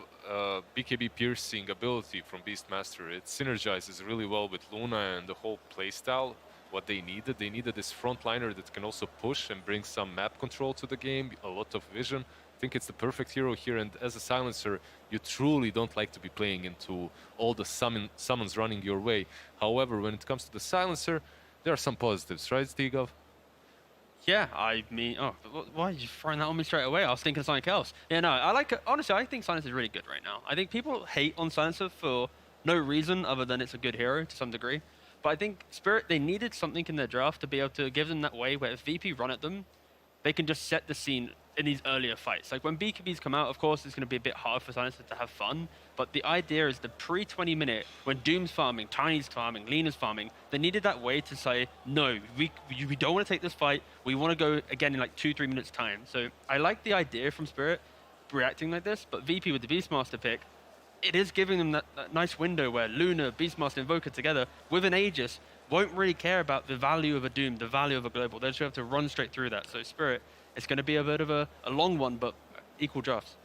BKB piercing ability from Beastmaster, it synergizes really well with Luna and the whole playstyle. What they needed this frontliner that can also push and bring some map control to the game, a lot of vision. I think it's the perfect hero here, and as a silencer, you truly don't like to be playing into all the summons running your way. However, when it comes to the silencer, there are some positives, right, Stigov?
Yeah, I mean, why are you throwing that on me straight away? I was thinking of something else. Yeah, no, I like it. Honestly, I think Silencer is really good right now. I think people hate on Silencer for no reason other than it's a good hero to some degree. But I think Spirit, they needed something in their draft to be able to give them that way where if VP run at them, they can just set the scene in these earlier fights. Like when BKBs come out, of course, it's going to be a bit hard for Silencer to have fun. But the idea is the pre-20 minute, when Doom's farming, Tiny's farming, Lena's farming, they needed that way to say, no, we don't want to take this fight. We want to go again in like 2-3 minutes time. So I like the idea from Spirit reacting like this, but VP with the Beastmaster pick, it is giving them that nice window where Luna, Beastmaster, Invoker together with an Aegis won't really care about the value of a Doom, the value of a Global. They just have to run straight through that. So Spirit, it's going to be a bit of a long one, but equal drafts.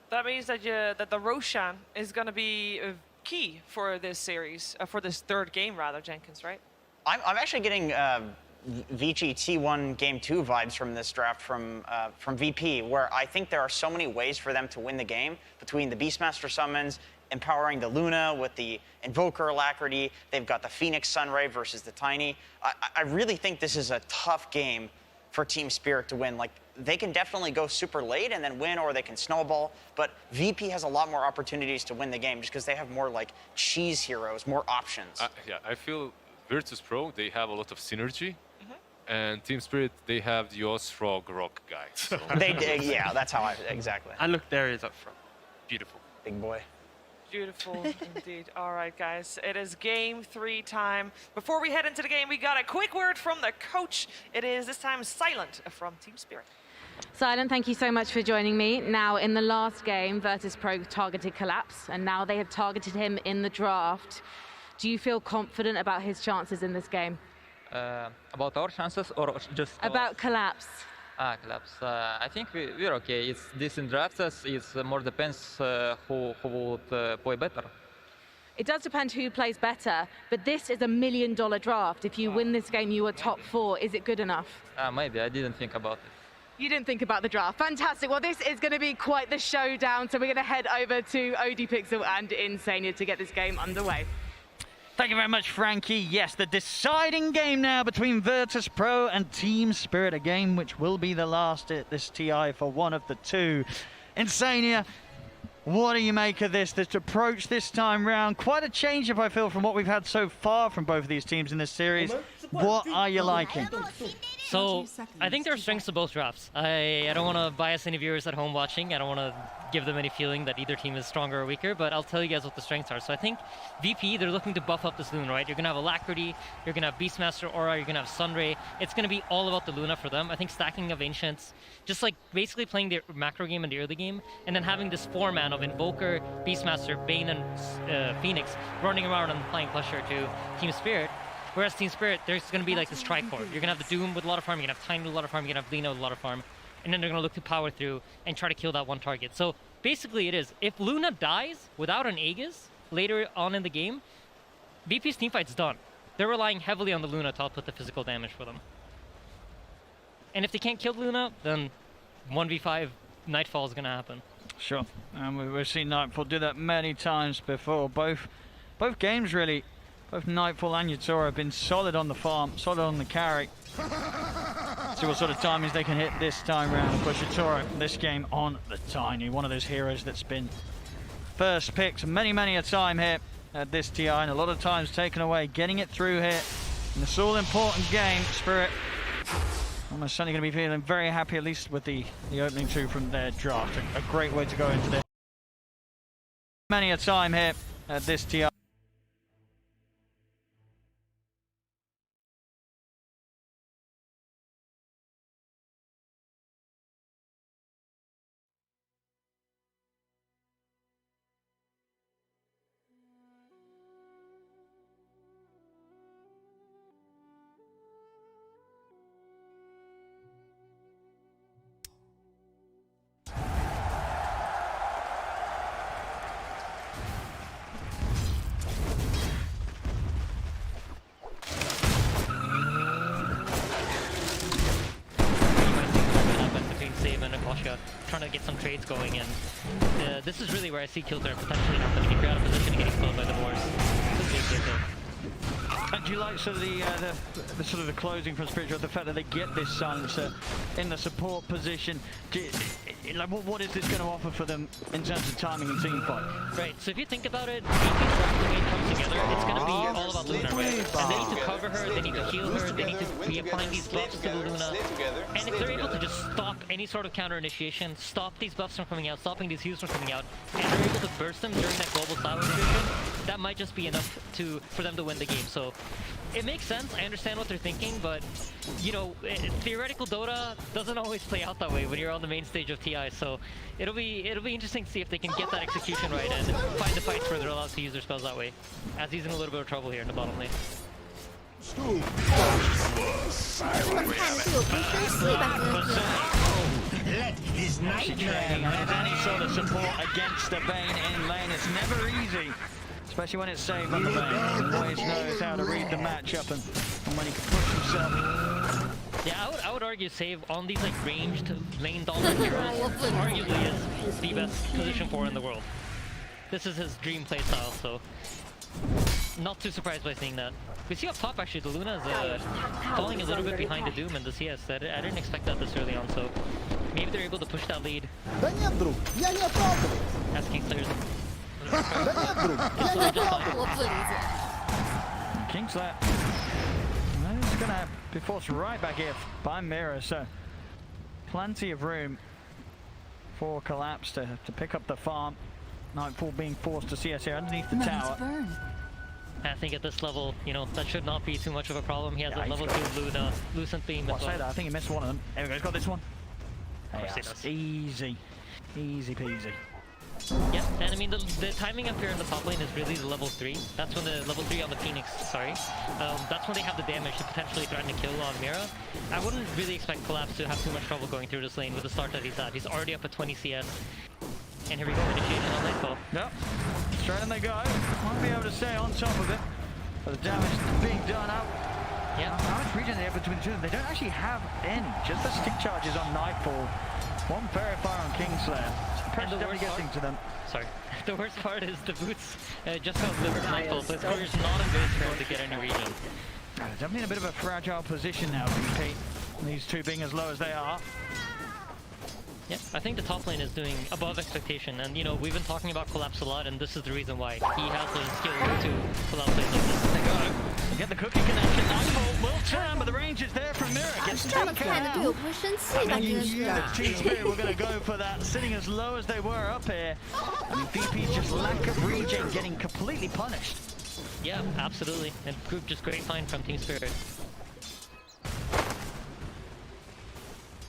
That means that that the Roshan is going to be key for this series, for this third game rather, Jenkins, right?
I'm actually getting Vici T1 Game 2 vibes from this draft from VP, where I think there are so many ways for them to win the game between the Beastmaster summons, empowering the Luna with the Invoker Alacrity. They've got the Phoenix Sunray versus the Tiny. I really think this is a tough game for Team Spirit to win. Like, they can definitely go super late and then win, or they can snowball, but VP has a lot more opportunities to win the game just because they have more like cheese heroes, more options.
Yeah, I feel Virtus Pro, they have a lot of synergy. And Team Spirit, they have the Osrog Rock guy. So.
Yeah, that's how exactly.
And look, there he is up front. Beautiful.
Big boy.
Beautiful indeed. All right, guys. It is game 3 time. Before we head into the game, we got a quick word from the coach. It is this time Silent from Team Spirit.
Silent, thank you so much for joining me. Now, in the last game, Virtus Pro targeted Collapse, and now they have targeted him in the draft. Do you feel confident about his chances in this game?
About our chances or just
about Collapse?
Collapse. I think we're okay. It's decent drafts. It's more depends who would play better.
It does depend who plays better, but this is $1 million draft. If you win this game, you are top 4. Is it good enough?
Maybe. I didn't think about it.
You didn't think about the draft. Fantastic. Well, this is going to be quite the showdown. So we're going to head over to ODPixel and Insania to get this game underway.
Thank you very much, Frankie. Yes, the deciding game now between Virtus Pro and Team Spirit, a game which will be the last at this TI for one of the two. Insania, what do you make of this approach this time round? Quite a change, if I feel, from what we've had so far from both of these teams in this series. What are you liking?
So, I think there are strengths to both drafts. I don't want to bias any viewers at home watching. I don't want to give them any feeling that either team is stronger or weaker, but I'll tell you guys what the strengths are. So I think VP, they're looking to buff up this Luna, right? You're going to have Alacrity, you're going to have Beastmaster Aura, you're going to have Sunray. It's going to be all about the Luna for them. I think stacking of Ancients, just like basically playing the macro game in the early game, and then having this 4-man of Invoker, Beastmaster, Bane, and Phoenix running around and applying pressure to Team Spirit. Whereas Team Spirit, there's going to be like this tricore. You're going to have the Doom with a lot of farm, you're going to have Tiny with a lot of farm, you're going to have Lena with a lot of farm, and then they're going to look to power through and try to kill that one target. So basically it is, if Luna dies without an Aegis later on in the game, VP's teamfight's done. They're relying heavily on the Luna to output the physical damage for them. And if they can't kill Luna, then 1v5 Nightfall is going to happen.
Sure, and we've seen Nightfall do that many times before. Both games really Both Nightfall and Yatora have been solid on the farm, solid on the carry. See what sort of timings they can hit this time round. Of course, Yatora this game on the Tiny, one of those heroes that's been first picked many a time here at this TI, and a lot of times taken away, getting it through here in this all-important game. Spirit almost certainly going to be feeling very happy, at least with the opening two from their draft. A great way to go into this. Many a time here at this TI.
Trying to get some trades going, and this is really where I see kills are potentially happening. If you're out of position and getting slowed by the wars, it's a big kill.
And do you like sort of the sort of the closing from Spiritual, the fact that they get this silencer in the support position? Like, what is this going to offer for them in terms of timing and team fight?
Right, so if you think about it, if the game comes together, it's going to be all about Luna, right? And they need to cover her, they need to heal her, they need to be applying these buffs to Luna. And if they're able to just stop any sort of counter initiation, stop these buffs from coming out, stopping these heals from coming out, and they're able to burst them during that global silence period, that might just be enough for them to win the game. So it makes sense, I understand what they're thinking, but you know, theoretical Dota doesn't always play out that way when you're on the main stage of TI, so it'll be interesting to see if they can get that execution right and find the fights where they're allowed to use their spells that way, as he's in a little bit of trouble here in the bottom lane.
She trading any sort of support against the Bane in lane. It's never easy, especially when it's saved on the Bane. He always knows how to read the matchup and when he can push himself.
Yeah, I would argue save on these like ranged lane dominant heroes arguably is the best position for in the world. This is his dream playstyle, so not too surprised by seeing that. We see up top actually the Luna is falling a little bit behind the Doom and the CS. I didn't expect that this early on, so maybe they're able to push that lead. As Kingslayer.
Kingslayer is going to be forced right back here by Mira, so plenty of room for Collapse to pick up the farm. Nightfall being forced to CS here underneath the tower.
I think at this level, you know, that should not be too much of a problem. He has a level 2 Luna, Lucent Beam as well.
I think he missed one of them. There we go, he's got this one. Easy. Easy peasy.
Yeah, and I mean, the timing up here in the top lane is really the level 3. That's when the level 3 on the Phoenix, that's when they have the damage to potentially threaten to kill on Mira. I wouldn't really expect Collapse to have too much trouble going through this lane with the start that he's at. He's already up at 20 CS. And here we go, initiating on Nightfall.
Yep, straight in they go. Won't be able to stay on top of it. But the damage being done out.
Yeah.
How much region they have between the two of them? They don't actually have any. Just the stick charges on Nightfall. One Verifier on Kingslayer. Pressure definitely getting to them.
Sorry. The worst part is the boots just got livered Nightfall, so it's not a good turn to get any region.
Definitely in a bit of a fragile position now, VP. These two being as low as they are.
Yeah, I think the top lane is doing above expectation, and you know, we've been talking about Collapse a lot, and this is the reason why. He has the skill to Collapse lanes like this.
They got him. They get the cookie connection. Nightfall will turn, but the range is there from Mira. Gets taken out. I mean, the Team Spirit were going to go for that, sitting as low as they were up here. I mean, VP's just lack of regen getting completely punished.
Yeah, absolutely. And just great find from Team Spirit.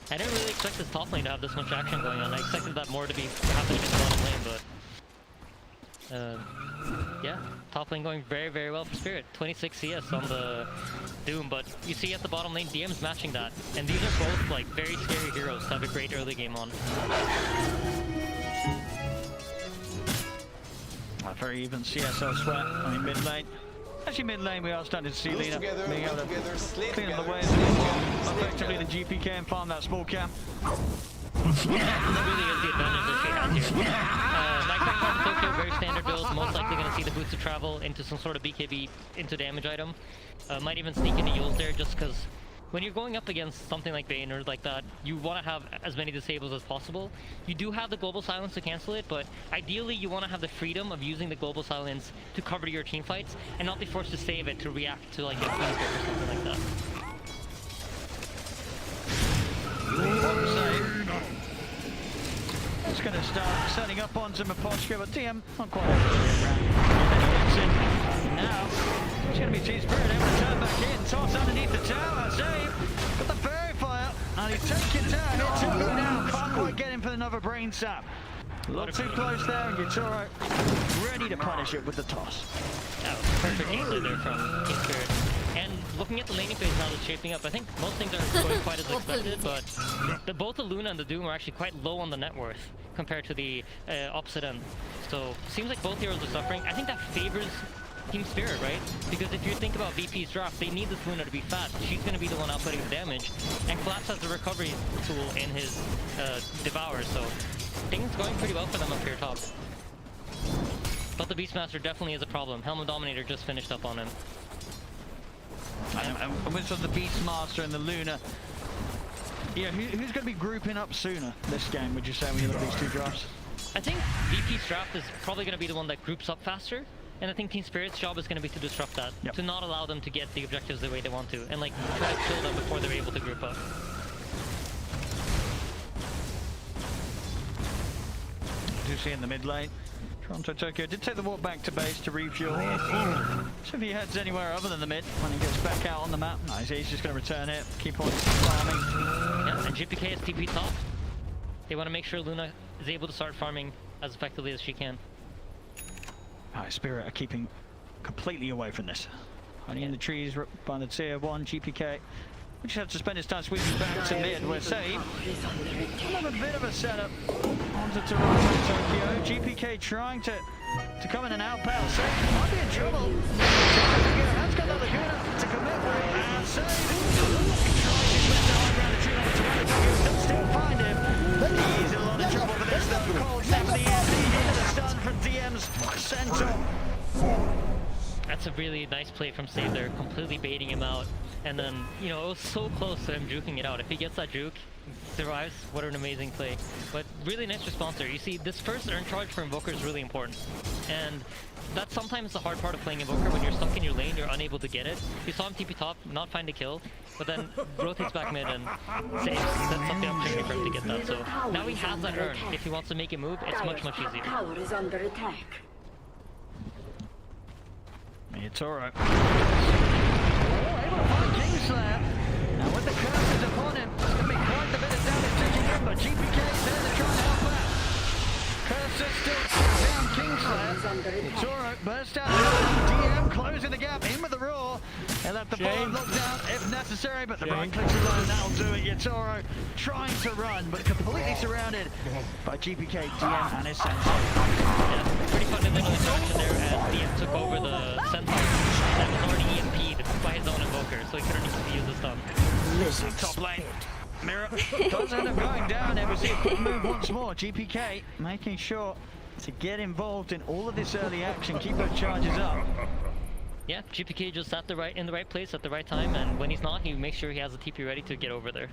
I didn't really expect this top lane to have this much action going on. I expected that more to be happening in the bottom lane, but yeah, top lane going very well for Spirit. 26 CS on the Doom, but you see at the bottom lane, DM's matching that. And these are both like very scary heroes to have a great early game on.
A very even CS elsewhere. I mean, mid lane. Actually, mid lane, we are starting to see Lina being able to clean up the ways effectively the GPK and farm that small camp.
That really is the advantage that she has here. Lifetime Guard in Tokyo, very standard build. Most likely going to see the boots of travel into some sort of BKB into damage item. Might even sneak into Yules there just because when you're going up against something like Bane or like that, you want to have as many disables as possible. You do have the Global Silence to cancel it, but ideally you want to have the freedom of using the Global Silence to cover your team fights and not be forced to save it to react to like a Queen's Grip or something like that.
It's going to start setting up on some Aposhka, but TM not quite. Now, it's going to be T-Spirit able to turn back in. Toss underneath the tower, save. Got the Fairy Fire, and he's taking down. Hit 2 now, can't quite get him for another Brain Sap. A little too close there, and Yutaro ready to punish it with the toss.
Oh, perfect gameplay there from T-Spirit. And looking at the laning phase now that's shaping up, I think most things aren't going quite as expected, but both the Luna and the Doom are actually quite low on the net worth compared to the opposite end. So, seems like both heroes are suffering. I think that favors Team Spirit, right? Because if you think about VP's draft, they need this Luna to be fast. She's going to be the one outputting the damage. And Collapse has the recovery tool in his Devour, so things going pretty well for them up here top. But the Beastmaster definitely is a problem. Helm of Dominator just finished up on him.
And with the Beastmaster and the Luna, yeah, who's going to be grouping up sooner this game, would you say, when you look at these two drafts?
I think VP's draft is probably going to be the one that groups up faster. And I think Team Spirit's job is going to be to disrupt that, to not allow them to get the objectives the way they want to, and like try to kill them before they're able to group up.
Do see in the mid lane, Toronto Tokyo did take the walk back to base to refuel. So if he heads anywhere other than the mid, when he gets back out on the map, nice, he's just going to return it, keep on farming.
Yeah, and GPK is TP top. They want to make sure Luna is able to start farming as effectively as she can.
Spirit are keeping completely away from this. Hiding in the trees by the tier 1 GPK, which had to spend his time sweeping back to mid, where Save have a bit of a setup onto Toronto Tokyo. GPK trying to come in and outpower. Save might be in trouble. That's got another Laguna to commit with, and Save tries his best to hide around the tree line. Toronto Tokyo does still find him. He's in a lot of trouble for this though. Cold snap the EMP into the stun from DM's center.
That's a really nice play from Save there, completely baiting him out. And then, you know, it was so close to him juking it out. If he gets that juke, survives, what an amazing play. But really nice response there. You see, this first earn charge for Invoker is really important. And that's sometimes the hard part of playing Invoker. When you're stuck in your lane, you're unable to get it. You saw him TP top, not find a kill, but then rotates back mid and saves. Sets up the opportunity for him to get that. So now he has that earn. If he wants to make a move, it's much, much easier.
Tower is under attack.
It's alright. Oh, able to find Kingslayer. Now with the curses upon him, it's going to be quite a bit of damage taking in, but GPK is there to try and help out. Curses still down Kingslayer. It's alright, burst out. DM closing the gap, in with the roar. And let the ball look down if necessary, but the right clicks alone, that'll do it. Yatoro trying to run, but completely surrounded by GPK, DM, and his Centaur.
Yeah, pretty fundamental interaction there as DM took over the Centaur that was already EMP'd by his own Invoker, so he couldn't even use the stun.
Listen, top lane. Mirror does end up going down, and we see a quick move once more. GPK making sure to get involved in all of this early action, keep those charges up.
Yeah, GPK just in the right place at the right time, and when he's not, he makes sure he has the TP ready to get over there.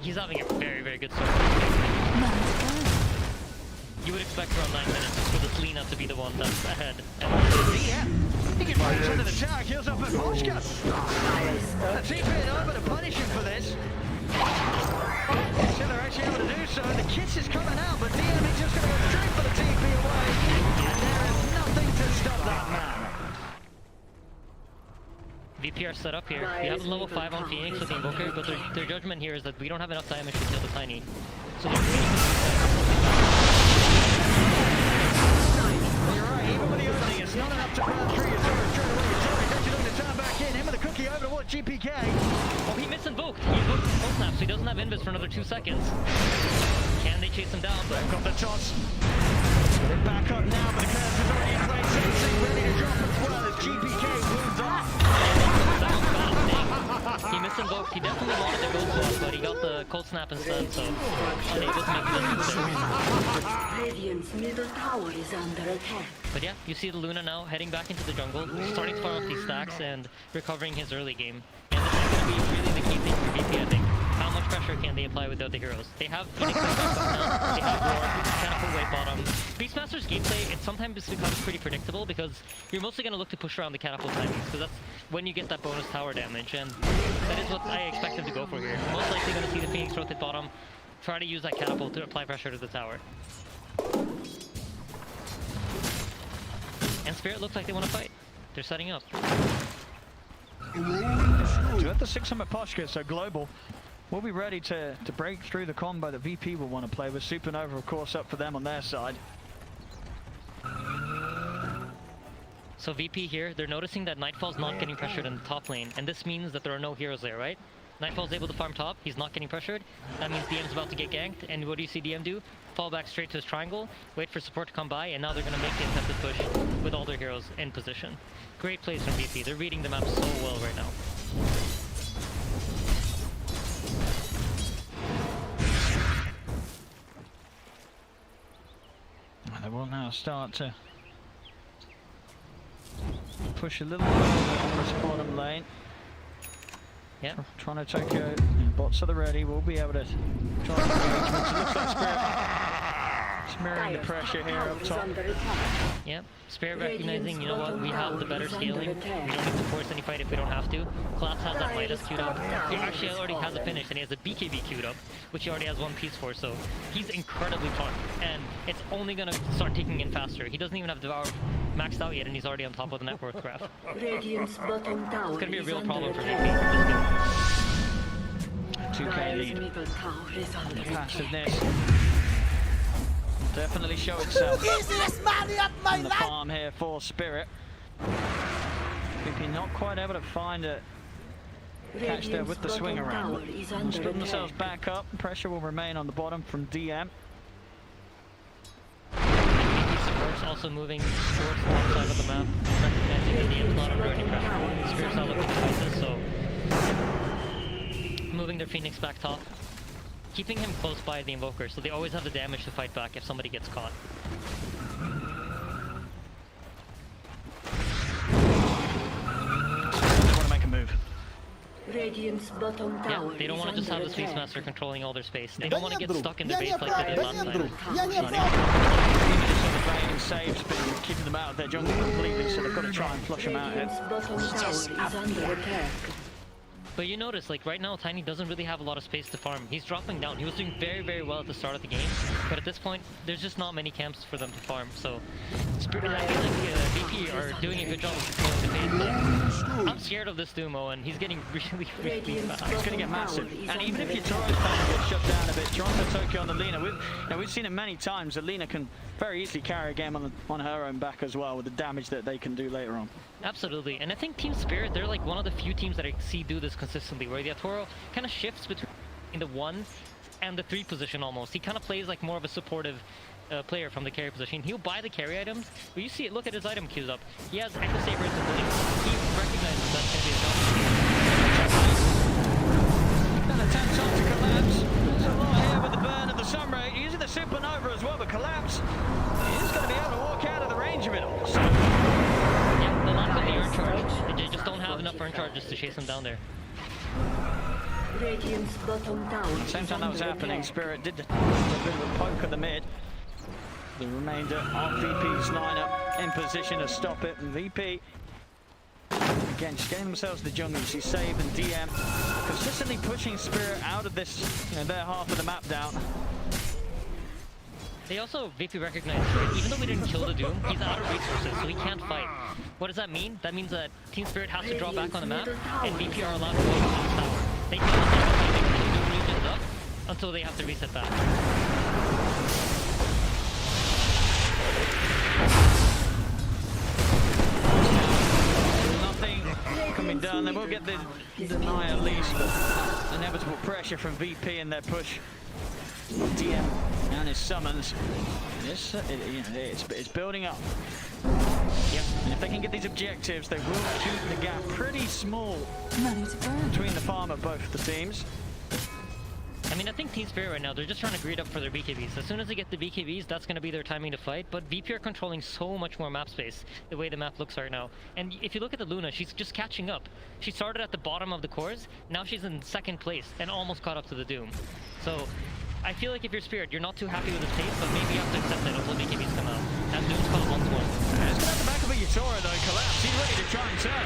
He's having a very, very good start. You would expect around 9 minutes for the Lina to be the one that's ahead.
Yeah, he can move under the tower, kills up at Moshka. The TP over to punish him for this. So they're actually able to do so. The kiss is coming out, but DM is just going to go straight for the TP away, and there is nothing to stop that man.
VPR set up here. We have a level 5 on Phoenix with the Invoker, but their judgment here is that we don't have enough damage to kill the Tiny. So they're really
You're right, even with the opening, it's not enough to burn through your sword straight away. Your sword is actually looking to turn back in. Him with the cookie over towards GPK.
Oh, he misinvoked. He invoked the full snap, so he doesn't have invis for another 2 seconds. Can they chase him down?
They've got the toss. They're back up now, but the curse is already in place. Sensing ready to drop as well as GPK moves on.
He this invoked, he definitely wanted the gold swap, but he got the cold snap instead, so unable to make the there.
Radiant's middle tower is under attack.
But yeah, you see the Luna now heading back into the jungle, starting to farm up these stacks and recovering his early game. And this is going to be really the key thing for VP, I think. How much pressure can they apply without the heroes? They have Phoenix back now, they have War, Catapult way bottom. Beastmaster's gameplay, it sometimes becomes pretty predictable because you're mostly going to look to push around the Catapult timings, because that's when you get that bonus tower damage, and that is what I expect them to go for here. Most likely going to see the Phoenix rotate bottom, try to use that Catapult to apply pressure to the tower. And Spirit looks like they want to fight. They're setting up.
So at the 600 Poshka, so global, we'll be ready to break through the combo that VP will want to play with. Supernova, of course, up for them on their side.
So VP here, they're noticing that Nightfall's not getting pressured in the top lane, and this means that there are no heroes there, right? Nightfall's able to farm top, he's not getting pressured. That means DM's about to get ganked, and what do you see DM do? Fall back straight to his triangle, wait for support to come by, and now they're going to make the attempted push with all their heroes in position. Great plays from VP, they're reading the map so well right now.
They will now start to push a little bit on this bottom lane.
Yeah.
Trying to Tokyo, bots are the ready, we'll be able to try and engagement. It looks like Spirit smearing the pressure here up top.
Yep, Spirit recognizing, you know what, we have the better scaling. We don't need to force any fight if we don't have to. Collapse has that Midas queued up. He actually already has a finish, and he has a BKB queued up, which he already has one piece for, so he's incredibly farmed. And it's only going to start ticking in faster. He doesn't even have Devour maxed out yet, and he's already on top of the net worth graph.
Radiant's bottom tower
It's going to be a
is
real
under
problem for VP.
attack.
2k lead.
Middle tower is under attack.
Passiveness will definitely show itself in the farm here for Spirit. VP not quite able to find a catch there with the swing around. Split themselves back up. Pressure will remain on the bottom from DM.
Also moving towards the one side of the map, recognizing that DM's not under any pressure. Spirit's not looking to fight this, so moving their Phoenix back top, keeping him close by the Invoker, so they always have the damage to fight back if somebody gets caught.
Just want to make a move.
Radiant's bottom tower
Yeah, they don't want to just have this Beastmaster controlling all their space. They
Да
don't want to
нет,
get
друг.
stuck in
Я
their
не
base like they did
прав,
last
да нет,
time.
друг. Я не прав.
Raining saves, but keeping them out of their jungle completely, so they've got to try and flush them out here.
Radiant's bottom tower is under attack.
But you notice, like right now, Tiny doesn't really have a lot of space to farm. He's dropping down. He was doing very, very well at the start of the game, but at this point, there's just not many camps for them to farm. So, Spirit, I feel like VP are doing a good job of controlling the pace, but I'm scared of this Dumo, and he's getting really, really fast.
It's going to get massive. And even if your Toro's panel gets shut down a bit, Toronto Tokyo on the Lina, we've seen it many times, that Lina can very easily carry a game on her own back as well, with the damage that they can do later on.
Absolutely, and I think Team Spirit, they're like one of the few teams that I see do this consistently, where the Toro kind of shifts between the 1 and the 3 position almost. He kind of plays like more of a supportive player from the carry position. He'll buy the carry items, but you see it, look at his item queues up. He has Echo Saber into Blink. He recognizes that's going to be a job.
An attempt on to collapse. There's a lot here with the burn of the Sunray, using the Supernova as well, but collapse. He's going to be able to walk out of the range of it all. So
yeah, they'll not have the urn charge. They just don't have enough urn charges to chase him down there.
Radiant's bottom tower.
At the same time that was happening, Spirit did a bit of a poke at the mid. The remainder of VP's lineup in position to stop it, and VP again just getting themselves the jungle. You see Save and DM consistently pushing Spirit out of this, their half of the map down.
They also, VP recognized, even though we didn't kill the Doom, he's out of resources, so he can't fight. What does that mean? That means that Team Spirit has to draw back on the map, and VP are allowed to go to this tower. They can't keep the regions up until they have to reset back.
Nothing coming down. They will get the deny at least, but inevitable pressure from VP in their push. DM And his summons. This, it's building up.
Yep.
And if they can get these objectives, they will keep the gap pretty small between the farm of both the teams.
I mean, I think Team Spirit right now, they're just trying to greed up for their BKBs. As soon as they get the BKBs, that's going to be their timing to fight. But VP are controlling so much more map space, the way the map looks right now. And if you look at the Luna, she's just catching up. She started at the bottom of the cores, now she's in second place and almost caught up to the Doom. So I feel like if you're Spirit, you're not too happy with his pace, but maybe you have to accept it until BKBs come out. That Doom's caught once more.
It's got the back of a Yatora though, collapse. He's ready to try and turn.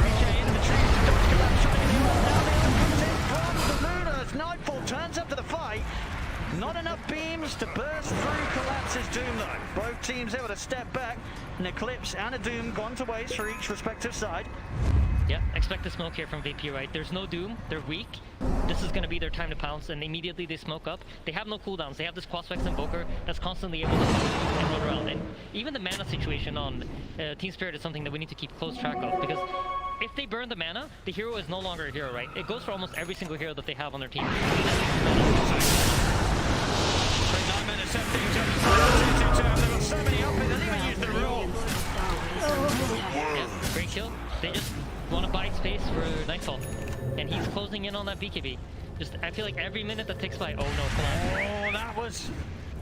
BK into the trees to dodge collapse, trying to get the now the other comes in from the Luna as Nightfall turns up to the fight. Not enough beams to burst through Collapse's Doom though. Both teams able to step back. An Eclipse and a Doom gone to waste for each respective side.
Yeah, expect the smoke here from VP, right? There's no Doom, they're weak. This is going to be their time to pounce, and immediately they smoke up. They have no cooldowns. They have this Quaspex Invoker that's constantly able to pounce and run around. And even the mana situation on Team Spirit is something that we need to keep close track of, because if they burn the mana, the hero is no longer a hero, right? It goes for almost every single hero that they have on their team. 9
minutes, 17 seconds. There were so many up, they didn't even use the rule.
Yeah, great kill. They just want to buy space for Nightfall. And he's closing in on that BKB. Just, I feel like every minute that ticks by, oh no,
Oh, that was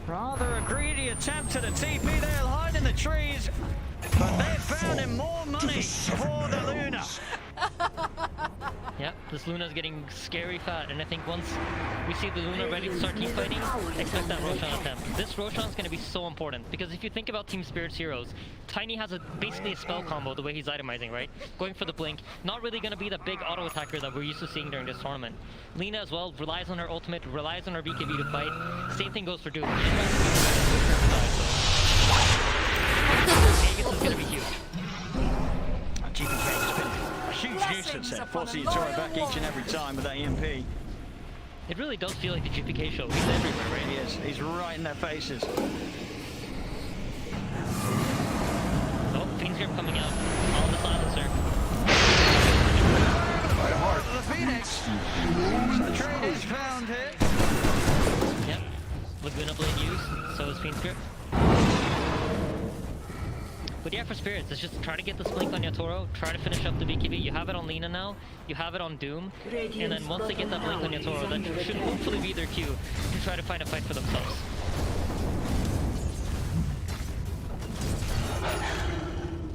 rather a greedy attempt at a TP. They'll hide in the trees, but they found him more money for the Luna.
Yeah, this Luna's getting scary fat, and I think once we see the Luna ready to start team fighting, expect that Roshan attempt. This Roshan's going to be so important, because if you think about Team Spirit's heroes, Tiny has basically a spell combo the way he's itemizing, right? Going for the blink, not really going to be the big auto attacker that we're used to seeing during this tournament. Lina as well relies on her ultimate, relies on her BKB to fight. Same thing goes for Doom. Aegis is going to be huge.
GPK has been a huge nuisance there, forcing Yatora back each and every time with that EMP.
It really does feel like the GPK show. He's everywhere, right?
He is. He's right in their faces.
Oh, Fiend's Grip coming out. On the silencer.
The Phoenix. The trade is found here.
Yep. Laguna Blade used. So is Fiend's Grip. But yeah, for Spirits, it's just try to get this blink on Yatoro, try to finish up the BKB. You have it on Lina now, you have it on Doom, and then once they get that blink on Yatoro, that should hopefully be their cue to try to find a fight for themselves.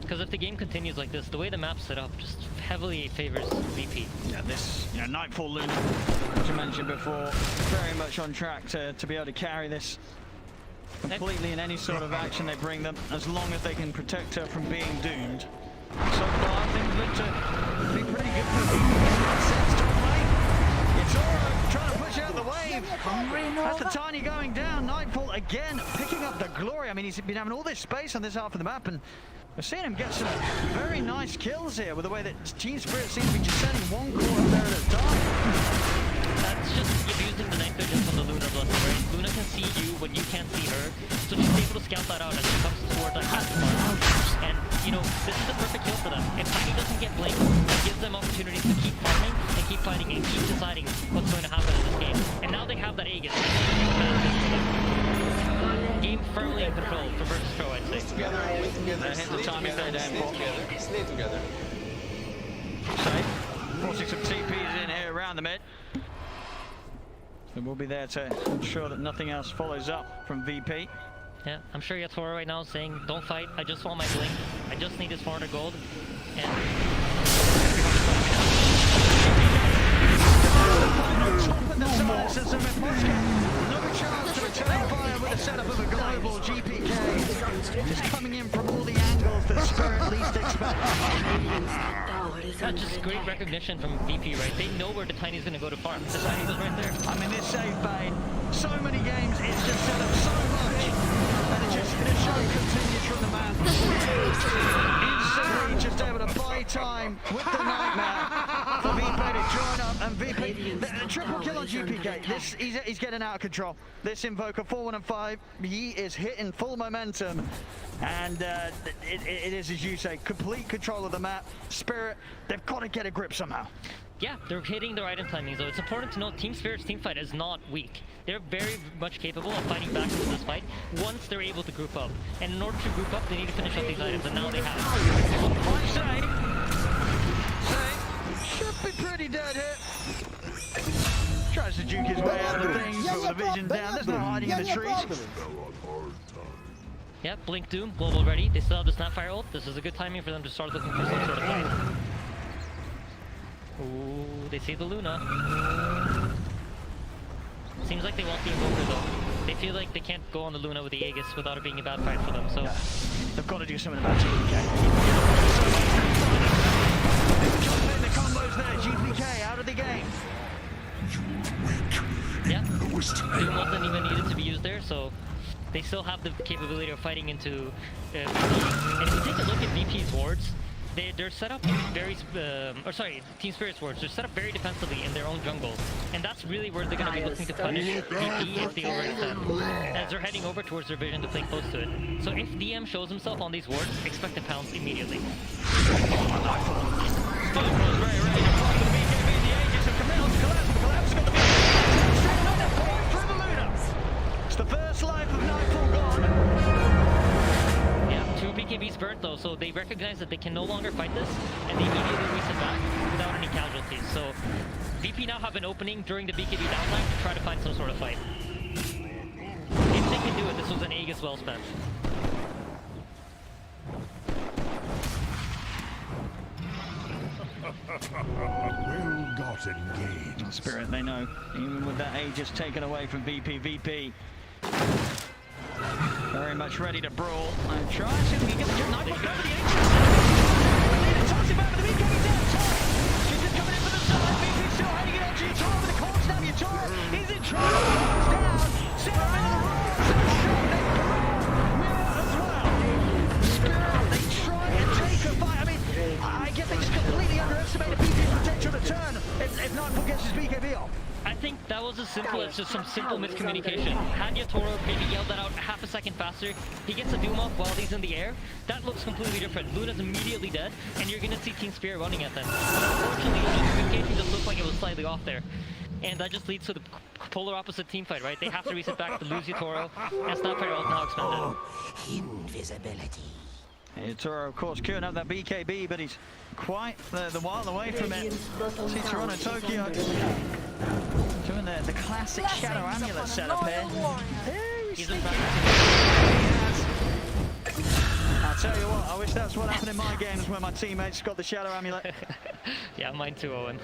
Because if the game continues like this, the way the map's set up just heavily favors VP.
Yeah, this, Nightfall Luna, as I mentioned before, very much on track to be able to carry this completely in any sort of action they bring them, as long as they can protect her from being doomed. So far, things look to be pretty good for Yatora trying to push out the wave. That's the Tiny going down. Nightfall again picking up the glory. I mean, he's been having all this space on this half of the map, and we're seeing him get some very nice kills here with the way that Team Spirit seems to be just sending one core up there at a time.
That's just abusing the night vision from the Luna blessing, right? Luna can see you when you can't see her, so she's able to scout that out as she comes towards that castle farm. And, this is the perfect kill for them. If Tiny doesn't get blinked, it gives them opportunities to keep farming and keep fighting and keep deciding what's going to happen in this game. And now they have that Aegis. Game firmly in control for Versus Pro, I'd say.
Hit the timing there,
Stay together.
Safe. Forcing some TPs in here around the mid. And we'll be there to ensure that nothing else follows up from VP.
Yeah, I'm sure Yatora right now is saying, don't fight, I just want my blink. I just need this 400 gold. And
no chance to return fire with a setup of a global GPK. Just coming in from all the angles that Spirit least expect.
That's just great recognition from VP, right? They know where the Tiny's going to go to farm. The Tiny was right there.
I mean, this save Bane, so many games, it's just set up so much. And it just the show continues from the man. Instantly just able to buy time with the Nightmare for VP to join up. And VP, the triple kill on GPK. He's getting out of control. This Invoker 4-1-5, he is hitting full momentum. And it is, as you say, complete control of the map. Spirit, they've got to get a grip somehow.
Yeah, they're hitting their item timings though. It's important to note Team Spirit's teamfight is not weak. They're very much capable of fighting back into this fight once they're able to group up. And in order to group up, they need to finish up these items, and now they have.
Should be pretty dead here. Tries to juke his way out of things, but with the vision down, there's no hiding in the trees.
Yeah, Blink Doom, global ready. They still have the Snapfire ult. This is a good timing for them to start looking for some sort of fight. Ooh, they see the Luna. Seems like they want the Invoker though. They feel like they can't go on the Luna with the Aegis without it being a bad fight for them, so...
Yeah. They've got to do something about GPK. The combos there, GPK out of the game.
Yeah, Doom wasn't even needed to be used there, so... They still have the capability of fighting into VP. And if you take a look at VP's wards, they're set up very, Team Spirit's wards, they're set up very defensively in their own jungle. And that's really where they're going to be looking to punish VP if they overextend, as they're heading over towards their vision to play close to it. So if DM shows himself on these wards, expect to pounce immediately.
It's the first life of Nightfall gone.
Yeah, 2 BKBs burnt though, so they recognize that they can no longer fight this, and they immediately reset back without any casualties. So VP now have an opening during the BKB downtime to try to find some sort of fight. If they can do it, this was an Aegis well spent.
Well-gotten gains.
Spirit, they know, even with that Aegis taken away from VP, very much ready to brawl. And try to see if we can get the Nightfall over the Aegis. Toss him over the BKB down. She's just coming in for the side. VP still hiding it onto Yatoro with the corpse now. Yatoro is in trouble. Comes down. Set up into the room. Mirror as well. Spirit, they try and take a fight. I mean, I guess they just completely underestimated VP's potential to turn if Nightfall gets his BKB off.
I think that was as simple as just some simple miscommunication. Had Yatoro maybe yelled that out half a second faster, he gets a Doom off while he's in the air, that looks completely different. Luna's immediately dead, and you're gonna see Team Spirit running at them. Unfortunately, the miscommunication just looked like it was slightly off there. And that just leads to the polar opposite team fight, right? They have to reset back to lose Yatoro, and Snapfire ult now expended.
Invisibility. Yatoro, of course, queuing up that BKB, but he's quite the while away from it. See Toronto, Tokyo doing the classic Shadow Amulet setup here.
He's in back.
I'll tell you what, I wish that's what happened in my games where my teammates got the Shadow Amulet.
Yeah, mine too, Owen.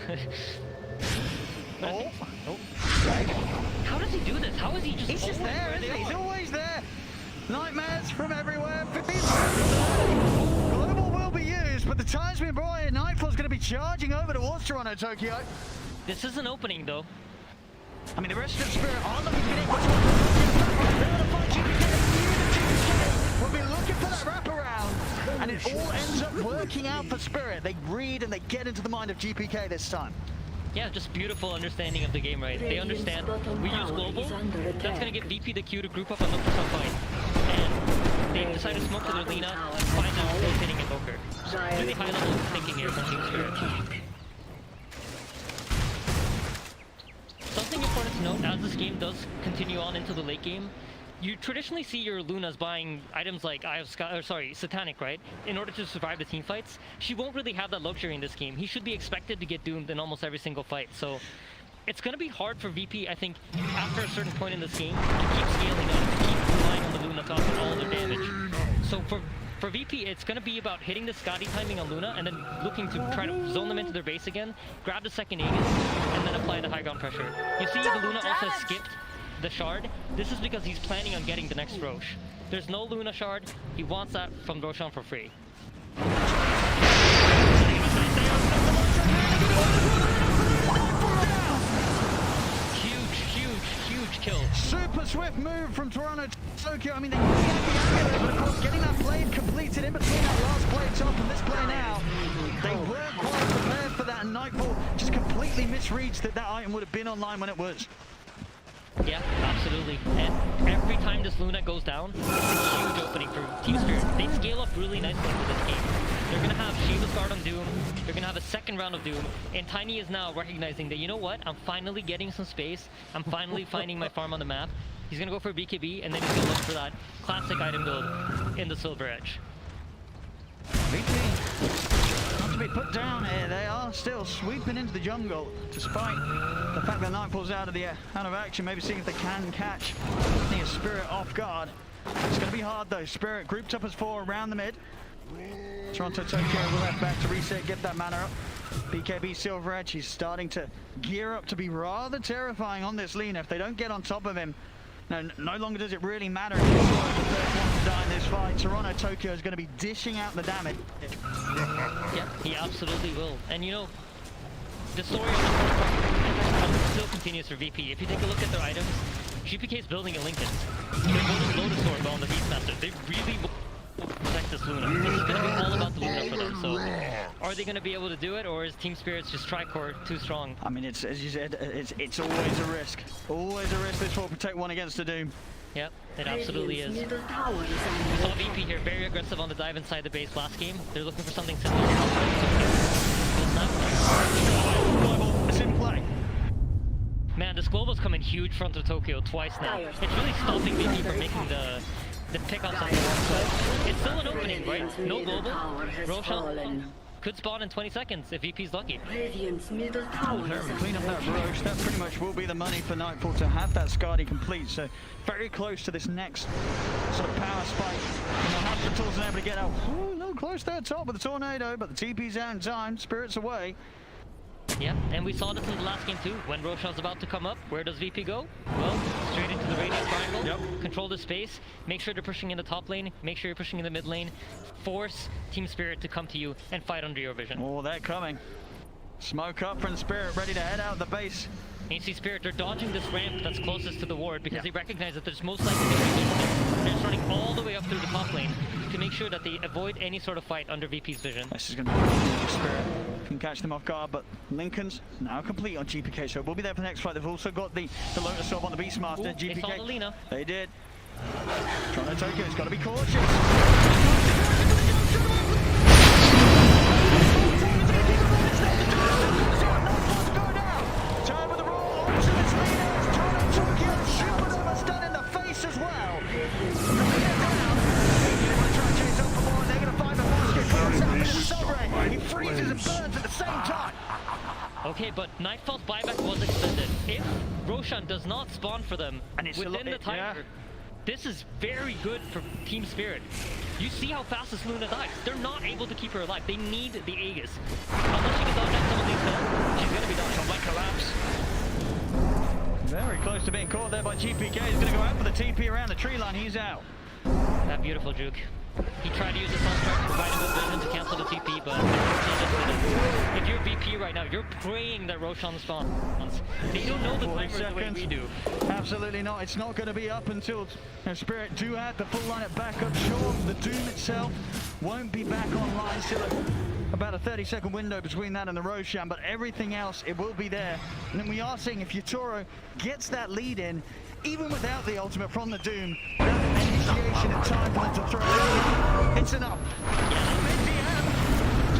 Oh.
How does he do this? How is he just
He's just there, isn't he? He's always there. Nightmares from everywhere. Global will be used, but the time's been brought in. Nightfall's going to be charging over towards Toronto, Tokyo.
This is an opening, though.
I mean, the rest of Spirit are looking to get in. We'll be looking for that wraparound, and it all ends up working out for Spirit. They read and they get into the mind of GPK this time.
Yeah, just beautiful understanding of the game, right? They understand we use global, that's going to give VP the cue to group up and look for some fight. And they decide to smoke to their Lina and find out who's hitting Invoker. Really high level thinking here from Team Spirit. Something important to note, as this game does continue on into the late game, you traditionally see your Lunas buying items like Satanic, right? In order to survive the team fights. She won't really have that luxury in this game. He should be expected to get doomed in almost every single fight. So it's going to be hard for VP, I think, after a certain point in this game, to keep scaling up, to keep relying on the Luna to offer all their damage. So for VP, it's going to be about hitting the Scotty timing on Luna and then looking to try to zone them into their base again, grab the second Aegis, and then apply the high ground pressure. You see the Luna also skipped the shard. This is because he's planning on getting the next Roche. There's no Luna shard. He wants that from Roshan for free. Huge kill.
Super swift move from Toronto Tokyo. I mean, they get the amulet, but of course, getting that blade completed in between that last blade top and this play now, they weren't quite prepared for that, and Nightfall just completely misreads that item would have been online when it was.
Yeah, absolutely. And every time this Luna goes down, it's a huge opening for Team Spirit. They scale up really nicely into this game. They're going to have Shiva's guard on Doom. They're going to have a second round of Doom. And Tiny is now recognizing that, you know what? I'm finally getting some space. I'm finally finding my farm on the map. He's going to go for BKB, and then he's going to look for that classic item build in the Silver Edge.
VP, not to be put down here, they are still sweeping into the jungle, despite the fact that Nightfall's out of action, maybe seeing if they can catch the Spirit off guard. It's going to be hard though. Spirit grouped up as 4 around the mid. Toronto Tokyo will have back to reset, get that mana up. BKB Silver Edge, he's starting to gear up to be rather terrifying on this Lina. If they don't get on top of him, no longer does it really matter if he's the first one to die in this fight. Toronto Tokyo is going to be dishing out the damage.
Yeah, he absolutely will. And you know, the story of the still continues for VP. If you take a look at their items, GPK is building a Lincoln. They're building Lotus Orb on the Beastmaster. They really will protect this Luna. This is going to be all about the Luna for them. So, are they going to be able to do it, or is Team Spirit's just Tricore too strong?
I mean, it's as you said, it's always a risk. Always a risk. This will protect one against the Doom.
Yep, it absolutely is. We saw VP here, very aggressive on the dive inside the base last game. They're looking for something similar.
It's in play.
Man, this global's come in huge front of Tokyo twice now. It's really stopping VP from making the pickups on the one. It's still an opening, right? No global. Roshan could spawn in 20 seconds if VP's lucky.
Clean up that Roche. That pretty much will be the money for Nightfall to have that Skadi complete. So very close to this next sort of power spike. And they'll have the tools and able to get out. Ooh, a little close there top with the tornado, but the TP's out in time. Spirit's away.
Yeah, and we saw this in the last game too. When Roshan's about to come up, where does VP go? Well, straight into the radius triangle. Yep. Control the space. Make sure they're pushing in the top lane. Make sure you're pushing in the mid lane. Force Team Spirit to come to you and fight under your vision.
Oh, they're coming. Smoke up from Spirit, ready to head out the base.
And you see Spirit, they're dodging this ramp that's closest to the ward because they recognize that there's most likely to be vision. They're just running all the way up through the top lane to make sure that they avoid any sort of fight under VP's vision.
This is going to be Spirit. Can catch them off guard, but Lincoln's now complete on GPK, so we'll be there for the next fight. They've also got the Lotus Orb on the Beastmaster.
Ooh,
GPK.
they saw the Lina.
They did. Toronto Tokyo's got to be cautious. Turn with the roll. Ultimate's Lina. Toronto Tokyo Supernova stun in the face as well. He freezes and burns at the same time.
Okay, but Nightfall's buyback was extended. If Roshan does not spawn for them within the timer, this is very good for Team Spirit. You see how fast this Luna dies. They're not able to keep her alive. They need the Aegis. Unless she can dodge out some of these kills, she's going to be done. She'll like collapse.
Very close to being caught there by GPK. He's going to go out for the TP around the tree line. He's out.
That beautiful juke. He tried to use the Sunstrike to provide him with vision to cancel the TP, but if you're VP right now, you're praying that Roshan spawns. They don't know the timer the way we do.
Absolutely not. It's not going to be up until Spirit do have the full lineup back up. Sure, the Doom itself won't be back online. Still about a 30-second window between that and the Roshan, but everything else, it will be there. And then we are seeing if Yutoro gets that lead in, even without the ultimate from the Doom, that initiation of time for them to throw it. It's enough.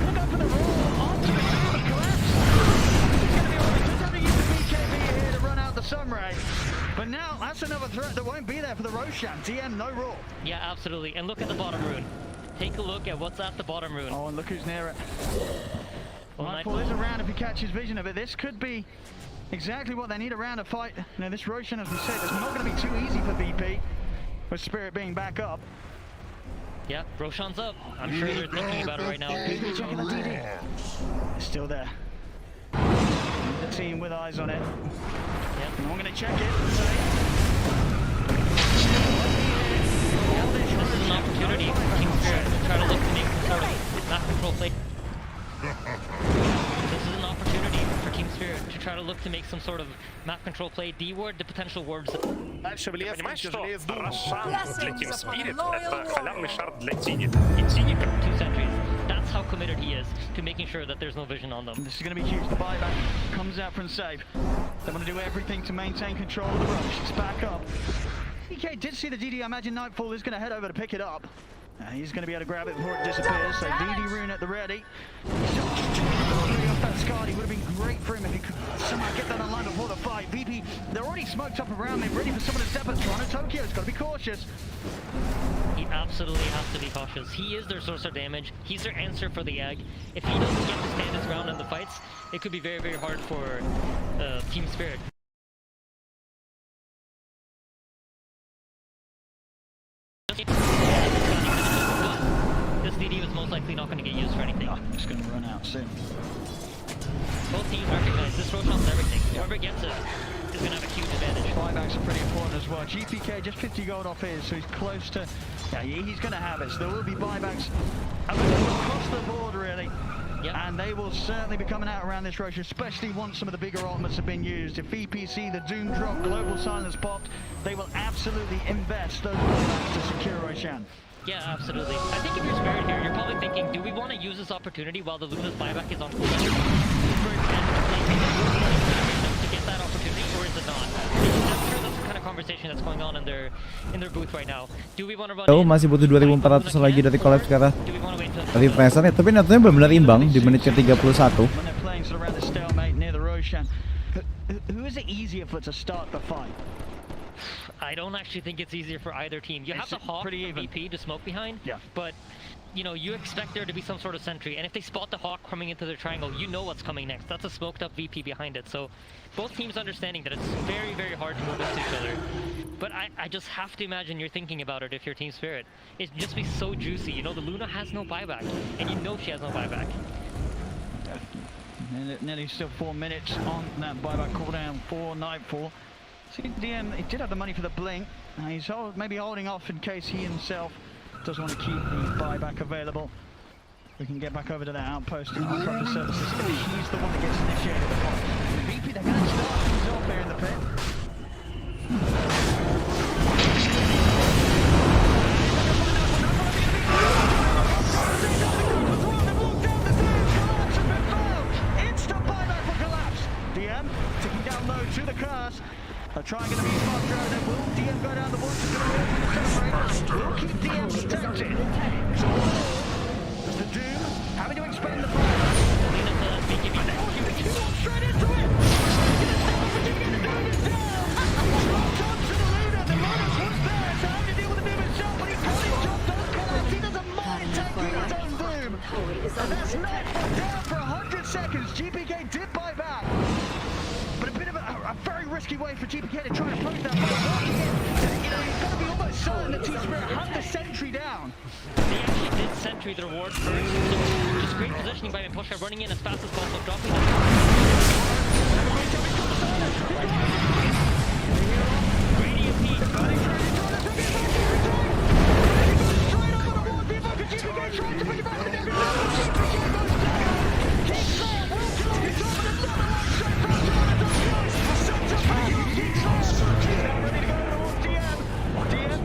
Look up for the roll onto the Doom collapse. He's going to be able to just have to use the BKB here to run out the Sunray. But now, that's another threat that won't be there for the Roshan. DM, no roll.
Yeah, absolutely. And look at the bottom rune. Take a look at what's at the bottom rune.
Oh, and look who's near it.
Well,
Nightfall is around if he catches vision of it. This could be exactly what they need around a fight. Now, this Roshan, as we said, is not going to be too easy for VP, with Spirit being back up.
Yeah, Roshan's up. I'm sure they're thinking about it right now.
Checking the DD. It's still there. The team with eyes on it.
Yep.
And I'm going to check it.
This is an opportunity for Team Spirit to try to look to make some sort of map control play. This is an opportunity for Team Spirit to try to look to make some sort of map control play, D-ward the potential wards.
Дальше в лес, тяжелее с Думом. Для Team Spirit это халявный шар для Тини. И Тини...
2 sentries. That's how committed he is to making sure that there's no vision on them.
This is going to be huge. The buyback comes out from save. They want to do everything to maintain control of the rush. It's back up. DK did see the DD. I imagine Nightfall is going to head over to pick it up. He's going to be able to grab it before it disappears. So DD Rune at the ready. Off that Skadi would have been great for him if he could somehow get that online before the fight. VP, they're already smoked up around me, ready for someone to step at Toronto. Tokyo's got to be cautious.
He absolutely has to be cautious. He is their source of damage. He's their answer for the egg. If he doesn't get to stand his ground in the fights, it could be very, very hard for Team Spirit. This DD was most likely not going to get used for anything.
It's going to run out soon.
Both teams recognize this Roshan's everything. Whoever gets it is going to have a huge advantage.
Buybacks are pretty important as well. GPK just 50 gold off his, so he's close to... Yeah, he's going to have it. So there will be buybacks across the board, really.
Yep.
And they will certainly be coming out around this Roshan, especially once some of the bigger ultimates have been used. If VPC, the Doom drop, Global Silence popped, they will absolutely invest those buybacks to secure Roshan.
Yeah, absolutely. I think if you're Spirit here, you're probably thinking, do we want to use this opportunity while the Luna's buyback is on cooldown? To get that opportunity, or is it not? I'm sure that's the kind of conversation that's going on in their booth right now. Do we want to run in?
Masih butuh 2.400 lagi dari collapse ke arah dari pressure ya, tapi netnya benar-benar imbang di menit ke-31.
Who is it easier for to start the fight?
I don't actually think it's easier for either team. You have the Hawk and VP to smoke behind, but you know, you expect there to be some sort of sentry, and if they spot the Hawk coming into their triangle, you know what's coming next. That's a smoked up VP behind it. So both teams understanding that it's very, very hard to move into each other. But I just have to imagine you're thinking about it if you're Team Spirit. It'd just be so juicy. You know, the Luna has no buyback, and you know she has no buyback.
Nearly still 4 minutes on that buyback cooldown for Nightfall. See, DM, he did have the money for the blink. He's maybe holding off in case he himself doesn't want to keep the buyback available. We can get back over to that outpost and offer services. He's the one that gets initiated upon. VP, they're going to start things off here in the pit. Instant buyback for collapse. DM ticking down low to the curse. They're trying to be smart drone, then will DM go down the wall to celebrate? Will keep DM protected. So the Doom having to expend the fire. Straight into it! The Doom is down! Dropped onto the Luna, the Luna's was there, so having to deal with the Doom himself, but he's probably jumped on collapse. He doesn't mind taking his own Doom. And that's Nightfall down for 100 seconds. GPK did buy back. But a bit of a very risky way for GPK to try and approach that fight. You know, you've got to be almost certain that Team Spirit had the sentry down.
They actually did sentry the reward first, so just great positioning by Pusha, running in as fast as possible, dropping the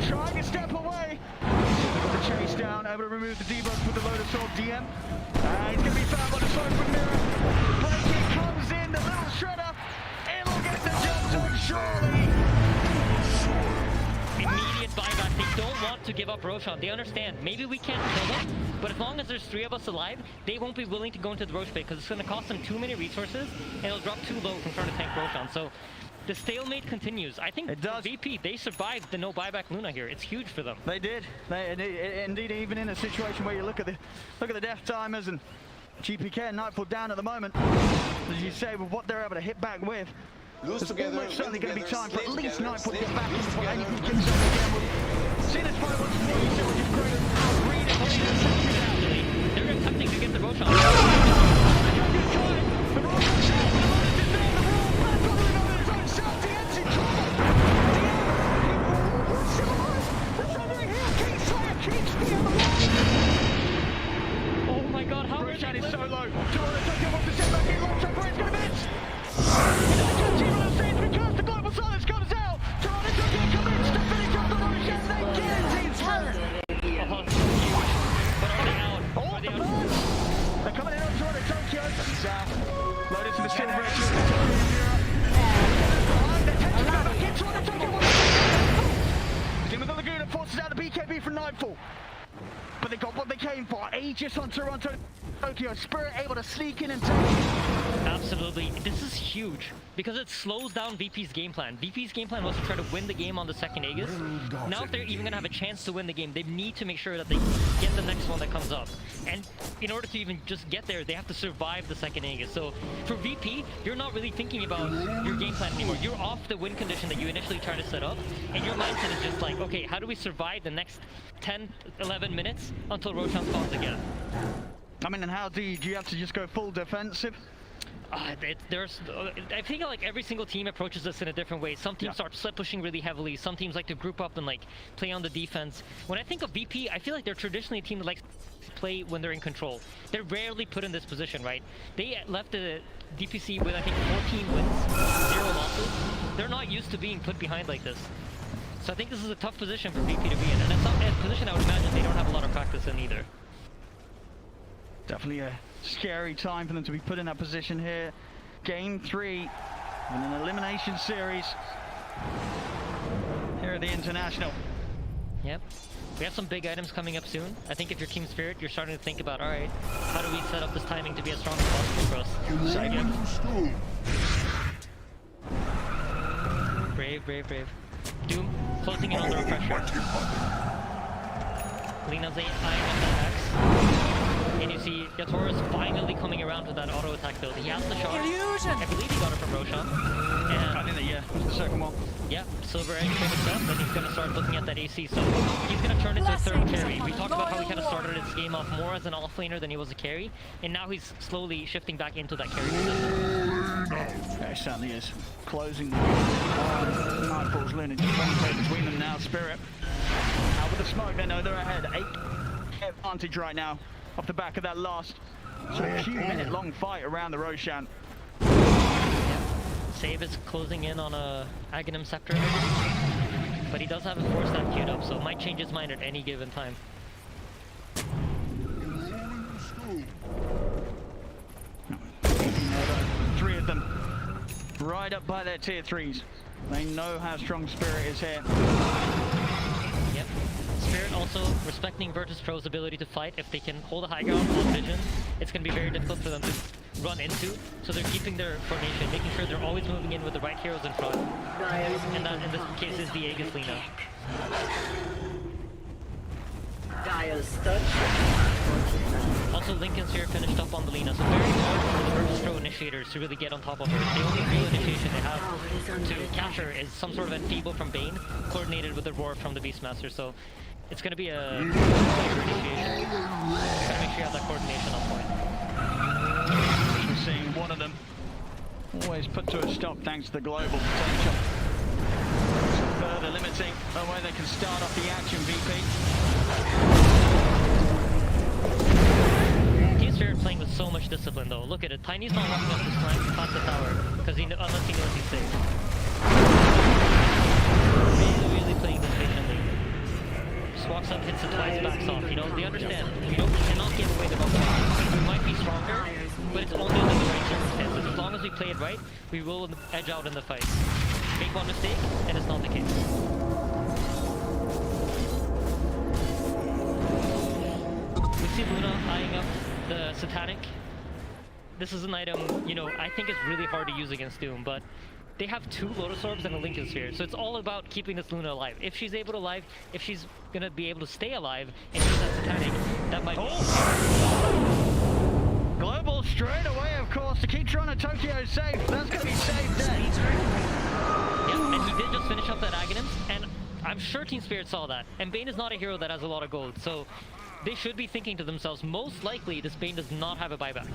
trying to step away. The chase down, able to remove the debuff with the load assault DM. He's going to be found by the side from Mirror. Blakey comes in, the little shredder. It'll get the jump to it, surely.
Immediate buyback. They don't want to give up Roshan. They understand. Maybe we can't kill them, but as long as there's 3 of us alive, they won't be willing to go into the Roche pit because it's going to cost them too many resources, and it'll drop too low from trying to tank Roshan. So the stalemate continues. I think VP, they survived the no buyback Luna here. It's huge for them.
They did. Indeed, even in a situation where you look at the death timers and GPK and Nightfall down at the moment, as you say, with what they're able to hit back with, there's almost certainly going to be time for at least Nightfall to get back in the fight, and you can get yourself again. We'll see this fight once more. You see what you've created. Read it.
They're attempting to get the Roshan. Oh my god, how is
Roshan is so low. Toronto Tokyo wants to step back in. Long shot, where it's going to miss. The curse, the global silence comes out. Toronto Tokyo commits to finish off the Roshan. They get it through.
But are they out?
Oh, the burst. They're coming in on Toronto Nightfall. But they got what they came for. Aegis on Toronto. Tokyo Spirit able to sneak in and take it.
Absolutely. This is huge because it slows down VP's game plan. VP's game plan was to try to win the game on the second Aegis. Now if they're even going to have a chance to win the game, they need to make sure that they get the next one that comes up. And in order to even just get there, they have to survive the second Aegis. So for VP, you're not really thinking about your game plan anymore. You're off the win condition that you initially tried to set up. And your mindset is just like, okay, how do we survive the next 10, 11 minutes until Roshan spawns again?
I mean, and how do you have to just go full defensive?
I think like every single team approaches this in a different way. Some teams start split pushing really heavily. Some teams like to group up and like play on the defense. When I think of VP, I feel like they're traditionally a team that likes to play when they're in control. They're rarely put in this position, right? They left the DPC with I think 14 wins, 0 losses. They're not used to being put behind like this. So I think this is a tough position for VP to be in, and it's not a position I would imagine they don't have a lot of practice in either.
Definitely a scary time for them to be put in that position here. Game 3 in an elimination series here at the International.
Yep. We have some big items coming up soon. I think if you're Team Spirit, you're starting to think about, all right, how do we set up this timing to be as strong as possible for us? Brave, brave, brave. Doom closing in under pressure. Lina's eyeing up that X. And you see Yatora's finally coming around to that auto attack build. He has the shot. I believe he got it from Roshan. And
I think that, yeah, was the second one.
Yeah, Silver Edge finished up, and he's going to start looking at that AC. So he's going to turn into a third carry. We talked about how he kind of started his game off more as an offlaner than he was a carry, and now he's slowly shifting back into that carry position.
Yeah, he certainly is. Closing the Nightfall's Luna just one play between them now. Spirit out with the smoke. They know they're ahead. 8 advantage right now off the back of that last sort of 2-minute long fight around the Roshan.
Save is closing in on a Aghanim Scepter, but he does have a 4-step queued up, so it might change his mind at any given time.
Three of them right up by their tier 3s. They know how strong Spirit is here.
Yep. Spirit also respecting Virtus Pro's ability to fight. If they can hold a high ground on vision, it's going to be very difficult for them to run into. So they're keeping their formation, making sure they're always moving in with the right heroes in front. And that, in this case, is the Aegis Lina. Also, Lincoln's here finished up on the Lina, so very hard for the Virtus Pro initiators to really get on top of her. The only real initiation they have to catch her is some sort of enfeeble from Bane, coordinated with the roar from the Beastmaster. So it's going to be a player initiation. Gotta make sure you have that coordination on point.
We're seeing one of them always put to a stop thanks to the global potential. Further limiting the way they can start off the action, VP.
Team Spirit playing with so much discipline though. Look at it. Tiny's not walking up this flank past the tower because unless he knows he's safe. Really playing this patiently. Just walks up, hits it twice, backs off. You know, they understand. We cannot give away the bump. We might be stronger, but it's only under the right circumstances. As long as we play it right, we will edge out in the fight. Make one mistake, and it's not the case. We see Luna eyeing up the Satanic. This is an item, you know, I think is really hard to use against Doom, but they have 2 Lotus Orbs and a Lincoln Sphere, so it's all about keeping this Luna alive. If she's able to alive, if she's gonna be able to stay alive and use that Satanic, that might be...
Global straight away, of course, to keep Toronto Tokyo safe. That's gonna be safe day.
Yeah, and he did just finish up that Aghanim, and I'm sure Team Spirit saw that. And Bane is not a hero that has a lot of gold, so they should be thinking to themselves, most likely this Bane does not have a buyback.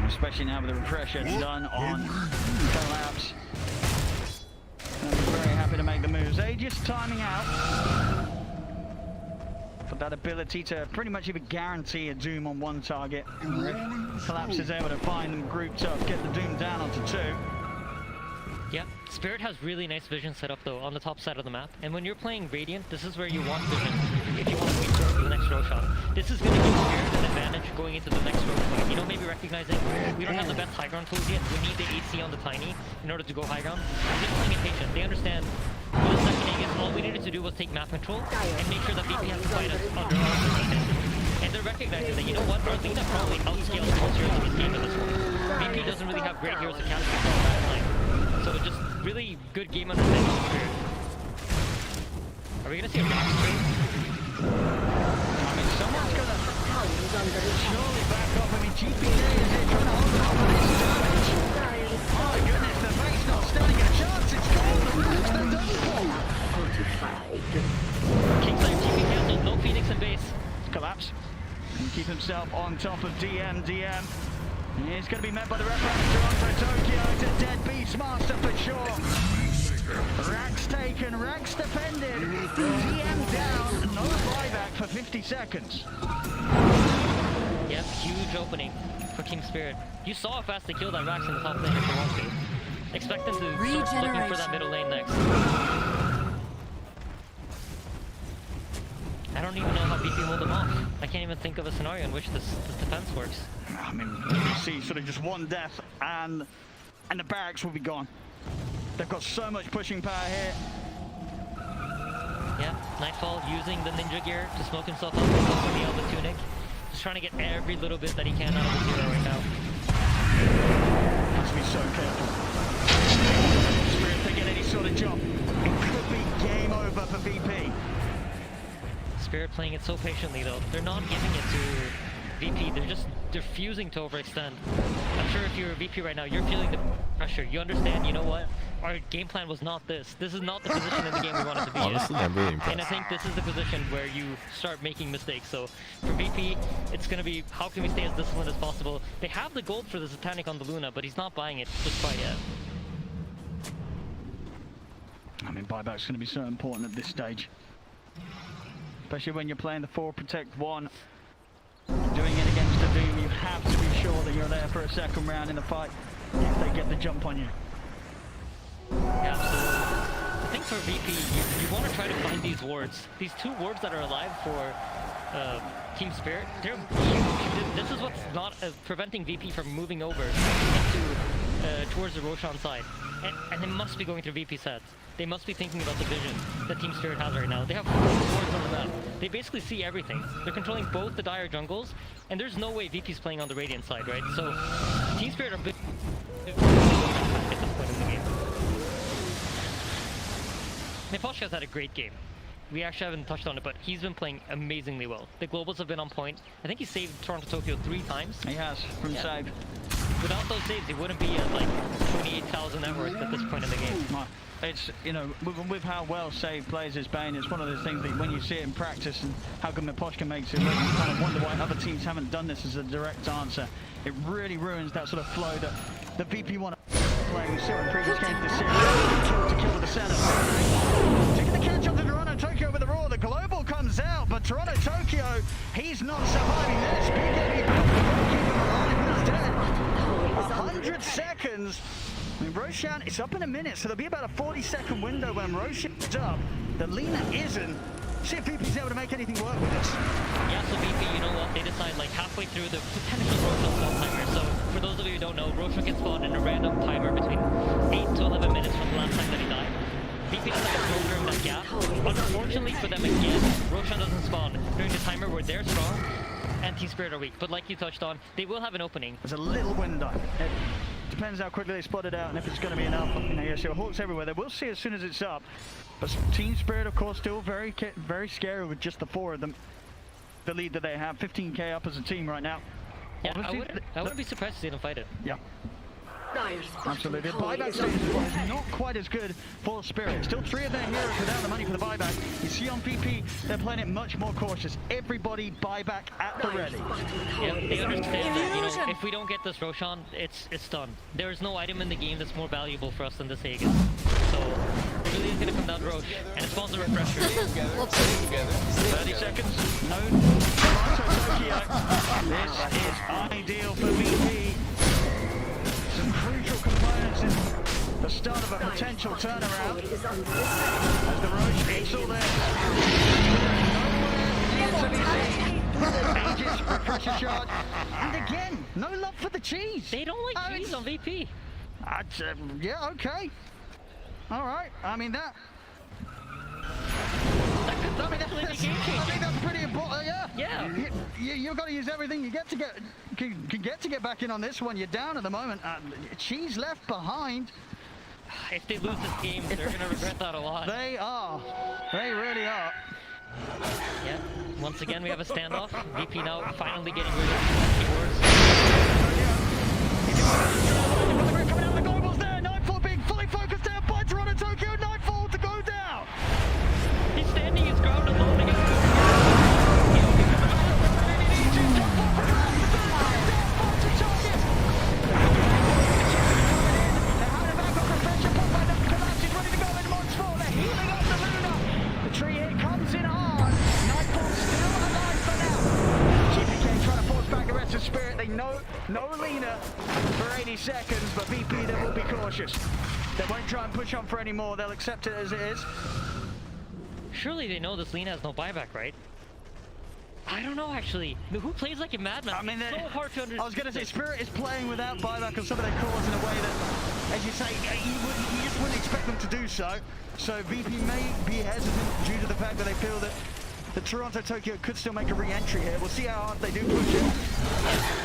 Especially now with the refresher done on Collapse. I'm very happy to make the moves. Aegis timing out. But that ability to pretty much even guarantee a Doom on one target. Collapse is able to find them grouped up, get the Doom down onto 2.
Yeah, Spirit has really nice vision set up though on the top side of the map. And when you're playing Radiant, this is where you want vision if you want to wait for the next row shot. This is going to give Spirit an advantage going into the next row fight. You know, maybe recognize recognizing we don't have the best high ground tools yet. We need the AC on the Tiny in order to go high ground. They're just playing impatient. They understand what the second is. All we needed to do was take map control and make sure that VP has to fight us under our position. And they're recognizing that, you know what, Arlena probably outscales most heroes in this game in this one. VP doesn't really have great heroes to cast from that line. So just really good game understanding of Spirit. Are we gonna see a back straight?
I mean, someone's gonna surely back up. I mean, GPA is here trying to hold on for this damage. My goodness, the base not standing a chance. It's gone. The rest are done for.
Kingside GP cancelled. No Phoenix in base.
Collapse. And keep himself on top of DM. He's going to be met by the reference for Tokyo. It's a dead Beastmaster for sure. Racks taken, racks defended. DM down, no buyback for 50 seconds.
Yep, huge opening for King Spirit. You saw how fast they killed that Rax in the top lane if they want to. Expect them to start looking for that middle lane next. I don't even know how BP hold them off. I can't even think of a scenario in which this defense works.
I mean, you see sort of just one death and the barracks will be gone. They've got so much pushing power here.
Yeah, Nightfall using the ninja gear to smoke himself up from the Elder Tunic. Just trying to get every little bit that he can out of the hero right now.
Has to be so careful. Spirit, if they get any sort of jump, it could be game over for VP.
Spirit playing it so patiently though. They're not giving it to VP. They're just refusing to overextend. I'm sure if you're a VP right now, you're feeling the pressure. You understand, you know what? Our game plan was not this. This is not the position in the game we wanted to be
Honestly, I'm really impressed.
And I think this is the position where you start making mistakes. So for VP, it's going to be how can we stay as disciplined as possible. They have the gold for the Satanic on the Luna, but he's not buying it just quite yet.
I mean, buyback's going to be so important at this stage. Especially when you're playing the 4 protect 1. Doing it against the Doom, you have to be sure that you're there for a second round in the fight if they get the jump on you.
Yeah, absolutely. I think for VP, you want to try to find these wards. These 2 wards that are alive for Team Spirit, they're huge. This is what's not preventing VP from moving over towards the Roshan side. And they must be going through VP's heads. They must be thinking about the vision that Team Spirit has right now. They have 4 wards on the map. They basically see everything. They're controlling both the dire jungles, and there's no way VP's playing on the Radiant side, right? So Team Spirit are big at this point in the game. Neposhka's had a great game. We actually haven't touched on it, but he's been playing amazingly well. The globals have been on point. I think he saved Toronto Tokyo 3 times.
He has, from save.
Without those saves, he wouldn't be at like 28,000 net worth at this point in the game.
It's, you know, with how well Save plays his Bane, it's one of those things that when you see it in practice and how good Miposhka makes it look, you kind of wonder why other teams haven't done this as a direct answer. It really ruins that sort of flow that the VP want to play. We saw in previous games this series. To kill with the center. Taking the catch up to Toronto Tokyo with the roar. The global comes out, but Toronto Tokyo, he's not surviving this. BKB is dead. 100 seconds. I mean, Roshan is up in a minute, so there'll be about a 40-second window when Roshan's up. The Lina isn't. See if VP's able to make anything work with this.
Yeah, so VP, you know what? They decide like halfway through the potential Roshan spawn timer. So for those of you who don't know, Roshan gets spawned in a random timer between 8 to 11 minutes from the last time that he died. VP doesn't have a smoke during that gap. Unfortunately for them again, Roshan doesn't spawn during the timer where they're strong and Team Spirit are weak. But like you touched on, they will have an opening.
There's a little window. It depends how quickly they spot it out and if it's going to be enough. You know, you see Hawks everywhere. They will see as soon as it's up. But Team Spirit, of course, still very scary with just the 4 of them. The lead that they have, 15k up as a team right now.
Yeah, I wouldn't be surprised to see them fight it.
Yeah. Absolutely. The buyback stage is not quite as good for Spirit. Still 3 of their heroes without the money for the buyback. You see on VP, they're playing it much more cautious. Everybody buyback at the ready.
Yeah, they understand that, you know, if we don't get this Roshan, it's done. There is no item in the game that's more valuable for us than this Aegis. So it really is going to come down to Roche, and it spawns a refresher.
30 seconds. No. Tokyo. This is ideal for VP. Some crucial components in the start of a potential turnaround. As the Roche hits all this. Aegis, refresher shard, and again, no love for the cheese.
They don't like cheese on VP.
Yeah, okay. All right. I mean that.
That could definitely be game changing.
I think that's pretty important.
Yeah.
You've got to use everything you get to get back in on this one. You're down at the moment. Cheese left behind.
If they lose this game, they're gonna regret that a lot.
They are. They really are.
Yeah. Once again, we have a standoff. VP now finally getting rid of keywords.
Coming out of the globals there. Nightfall being fully focused down by Toronto Tokyo. Nightfall to go down.
He's standing his ground alone against
the tree hit comes in hard. Nightfall's still alive for now. GPK trying to force back the rest of Spirit. They know no Lena for 80 seconds, but VP, they will be cautious. They won't try and push on for any more. They'll accept it as it is.
Surely they know this Lena has no buyback, right? I don't know, actually. Who plays like a madman? I mean, it's so hard to understand.
I was going to say, Spirit is playing without buyback on some of their cores in a way that, as you say, you just wouldn't expect them to do so. So VP may be hesitant due to the fact that they feel that the Toronto Tokyo could still make a re-entry here. We'll see how hard they do push it.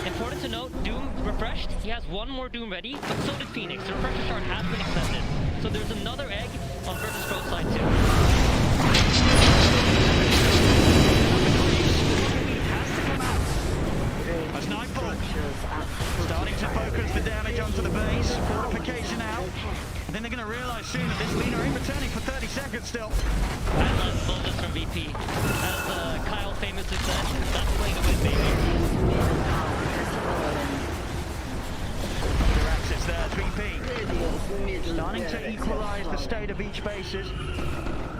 Important to note, Doom refreshed. He has one more Doom ready, but so did Phoenix. The refresher shard has been extended. So there's another egg on Virtus Pro's side too.
As Nightfall starting to focus the damage onto the base, fortification out. I think they're going to realize soon that this Lena ain't returning for 30 seconds still.
I love boldness from VP. As Kyle famously said, that's playing to win, baby.
Access there, VP. Starting to equalize the state of each bases.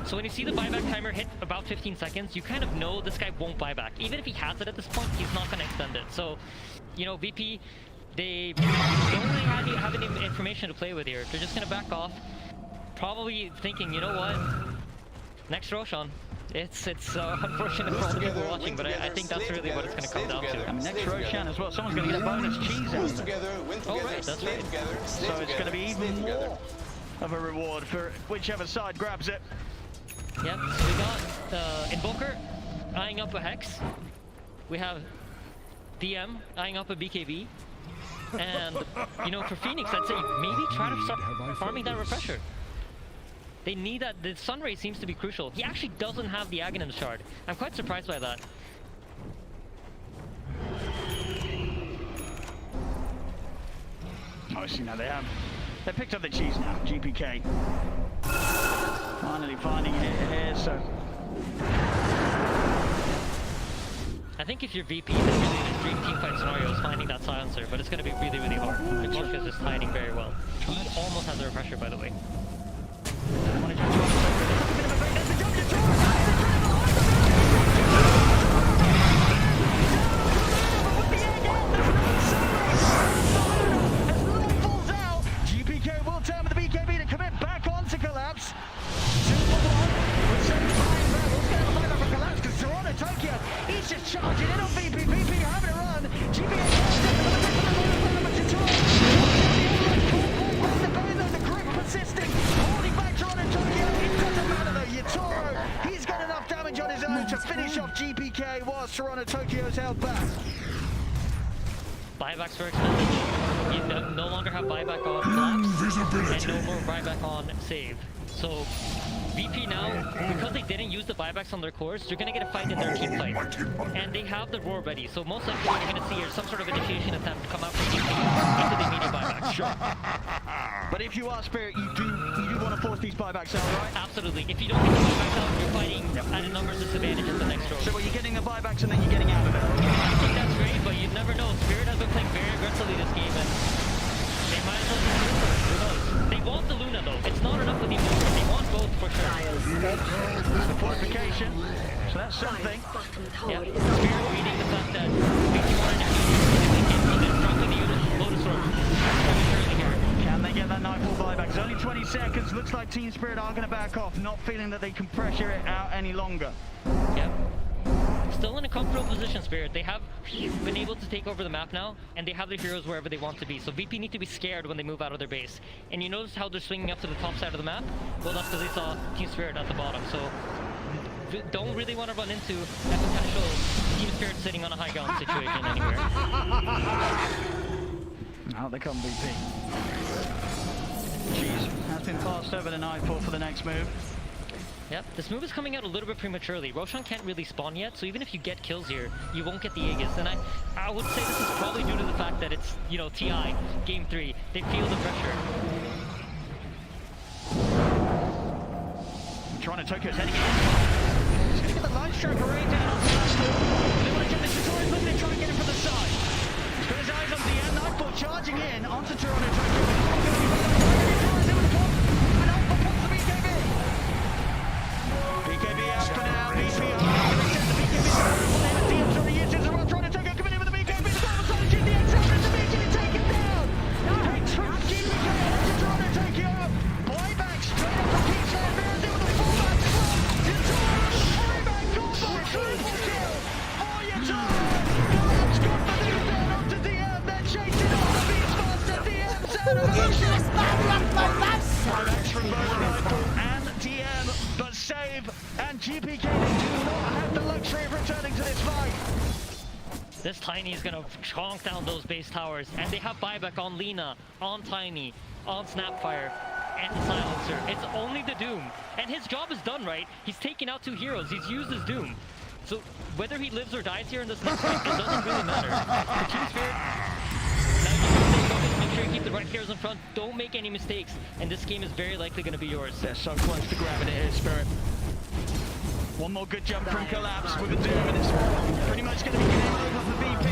So when you see the buyback timer hit about 15 seconds, you kind of know this guy won't buy back. Even if he has it at this point, he's not going to extend it. So, you know, VP, they don't really have any information to play with here. They're just going to back off, probably thinking, you know what, next Roshan. It's unfortunate for all the people watching, but I think that's really what it's going to come down to.
I mean, next Roshan as well, someone's going to get a bonus cheese out of it.
Oh, right, that's right.
So it's going to be even more of a reward for whichever side grabs it.
Yep, so we got Invoker eyeing up a Hex. We have DM eyeing up a BKB. And, you know, for Phoenix, I'd say maybe try to start farming that refresher. They need that. The Sunray seems to be crucial. He actually doesn't have the Aghanim shard. I'm quite surprised by that.
Oh, see, now they picked up the cheese now, GPK. Finally finding it here, so...
I think if you're VP, then really the dream teamfight scenario is finding that silencer, but it's going to be really, really hard. Jika is just hiding very well. He almost has a refresher, by the way.
GPK will turn with the BKB to commit back onto Collapse. 2-for-1 with 75 levels. Get a buyback for Collapse because Toronto Tokyo, he's just charging in on VP. VP having a run. GPK the grip persisting. Holding back Toronto Tokyo. It doesn't matter though. Yatoro, he's got enough damage on his own to finish off GPK whilst Toronto Tokyo's held back.
Buybacks were extended. You no longer have buyback on Collapse, and no more buyback on Save. So VP now, because they didn't use the buybacks on their cores, they're going to get a fight in their team fight. And they have the roar ready, so most likely what you're going to see is some sort of initiation attempt to come out from VP into the immediate buybacks.
Sure. But if you are Spirit, you do want to force these buybacks out, right?
Absolutely. If you don't get the buybacks out, you're fighting at a numbers disadvantage in the next row.
So you're getting the buybacks and then you're getting out of it.
I think that's great, but you never know. Spirit has been playing very aggressively this game, and they might as well just do it. Who knows? They want the Luna, though. It's not enough with the Invoker. They want both, for sure.
The fortification, so that's something.
Yeah, Spirit reading the fact that VP wanted to and then dropping the Lotus Orb.
Can they get that Nightfall buyback? It's only 20 seconds. Looks like Team Spirit are going to back off, not feeling that they can pressure it out any longer.
Yep. still in a comfortable position, Spirit. They have been able to take over the map now, and they have their heroes wherever they want to be. So VP need to be scared when they move out of their base. And you notice how they're swinging up to the top side of the map? Well, that's because they saw Team Spirit at the bottom. So don't really want to run into a potential Team Spirit sitting on a high ground situation anywhere.
Out they come, VP. Cheese has been passed over to Nightfall for the next move.
Yep, this move is coming out a little bit prematurely. Roshan can't really spawn yet, so even if you get kills here, you won't get the Aegis. And I would say this is probably due to the fact that it's, you know, TI, Game 3. They feel the pressure.
Trying to Tokyo's heading in. He's going to get the line stroke right down. They want to get the tutorial, but they try and get it from the side. He's got his eyes on the end. Nightfall charging in onto Toronto Tokyo. BKB out for now. VP hard. The DM's already used it. Trying to take it. Coming in with the BKB. The bottom side of GDX. The BKB take it down. Jika onto Toronto Tokyo. Buyback straight up from Kingsland. Bears in with a fullback slot. Buyback combo. Triple kill. For your time. Collapse good for the down onto DM. They're chasing off the Beastmaster. DM's out of action. Buybacks from both Nightfall and DM. But save and GPK do not have the luxury of returning to this fight.
This Tiny is gonna chonk down those base towers, and they have buyback on Lina, on Tiny, on Snapfire, and the Silencer. It's only the Doom, and his job is done, right? He's taken out 2 heroes, he's used his Doom. So whether he lives or dies here in this next fight, it doesn't really matter. For Team Spirit, now you can stay focused, make sure you keep the right heroes in front, don't make any mistakes, and this game is very likely gonna be yours.
They're so close to grabbing it here, Spirit. One more good jump from Collapse with a Doom, and it's pretty much going to be game over for VP.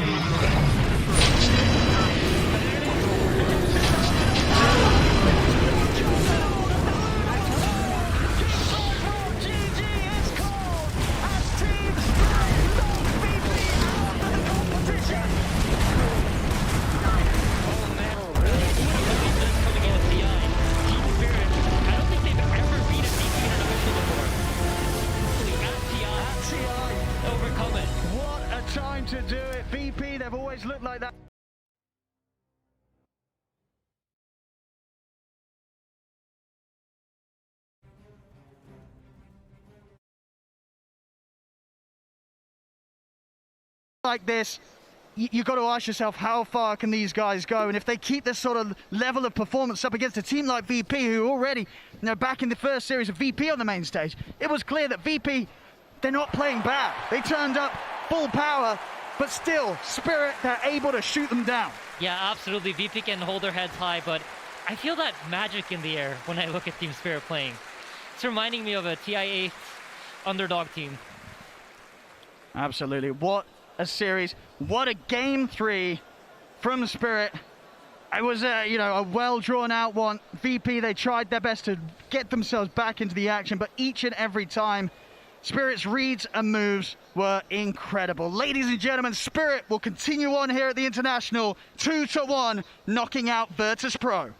Time to do it. VP, they've always looked like that. Like this, you got to ask yourself, how far can these guys go? And if they keep this sort of level of performance up against a team like VP, who already, back in the first series of VP on the main stage, it was clear that VP, they're not playing bad. They turned up full power, but still, Spirit, they're able to shoot them down.
Yeah, absolutely. VP can hold their heads high, but I feel that magic in the air when I look at Team Spirit playing. It's reminding me of a TI8 underdog team.
Absolutely. What a series. What a game 3 from Spirit. It was a well drawn out one. VP, they tried their best to get themselves back into the action, but each and every time, Spirit's reads and moves were incredible. Ladies and gentlemen, Spirit will continue on here at the International, 2-1, knocking out Virtus.pro.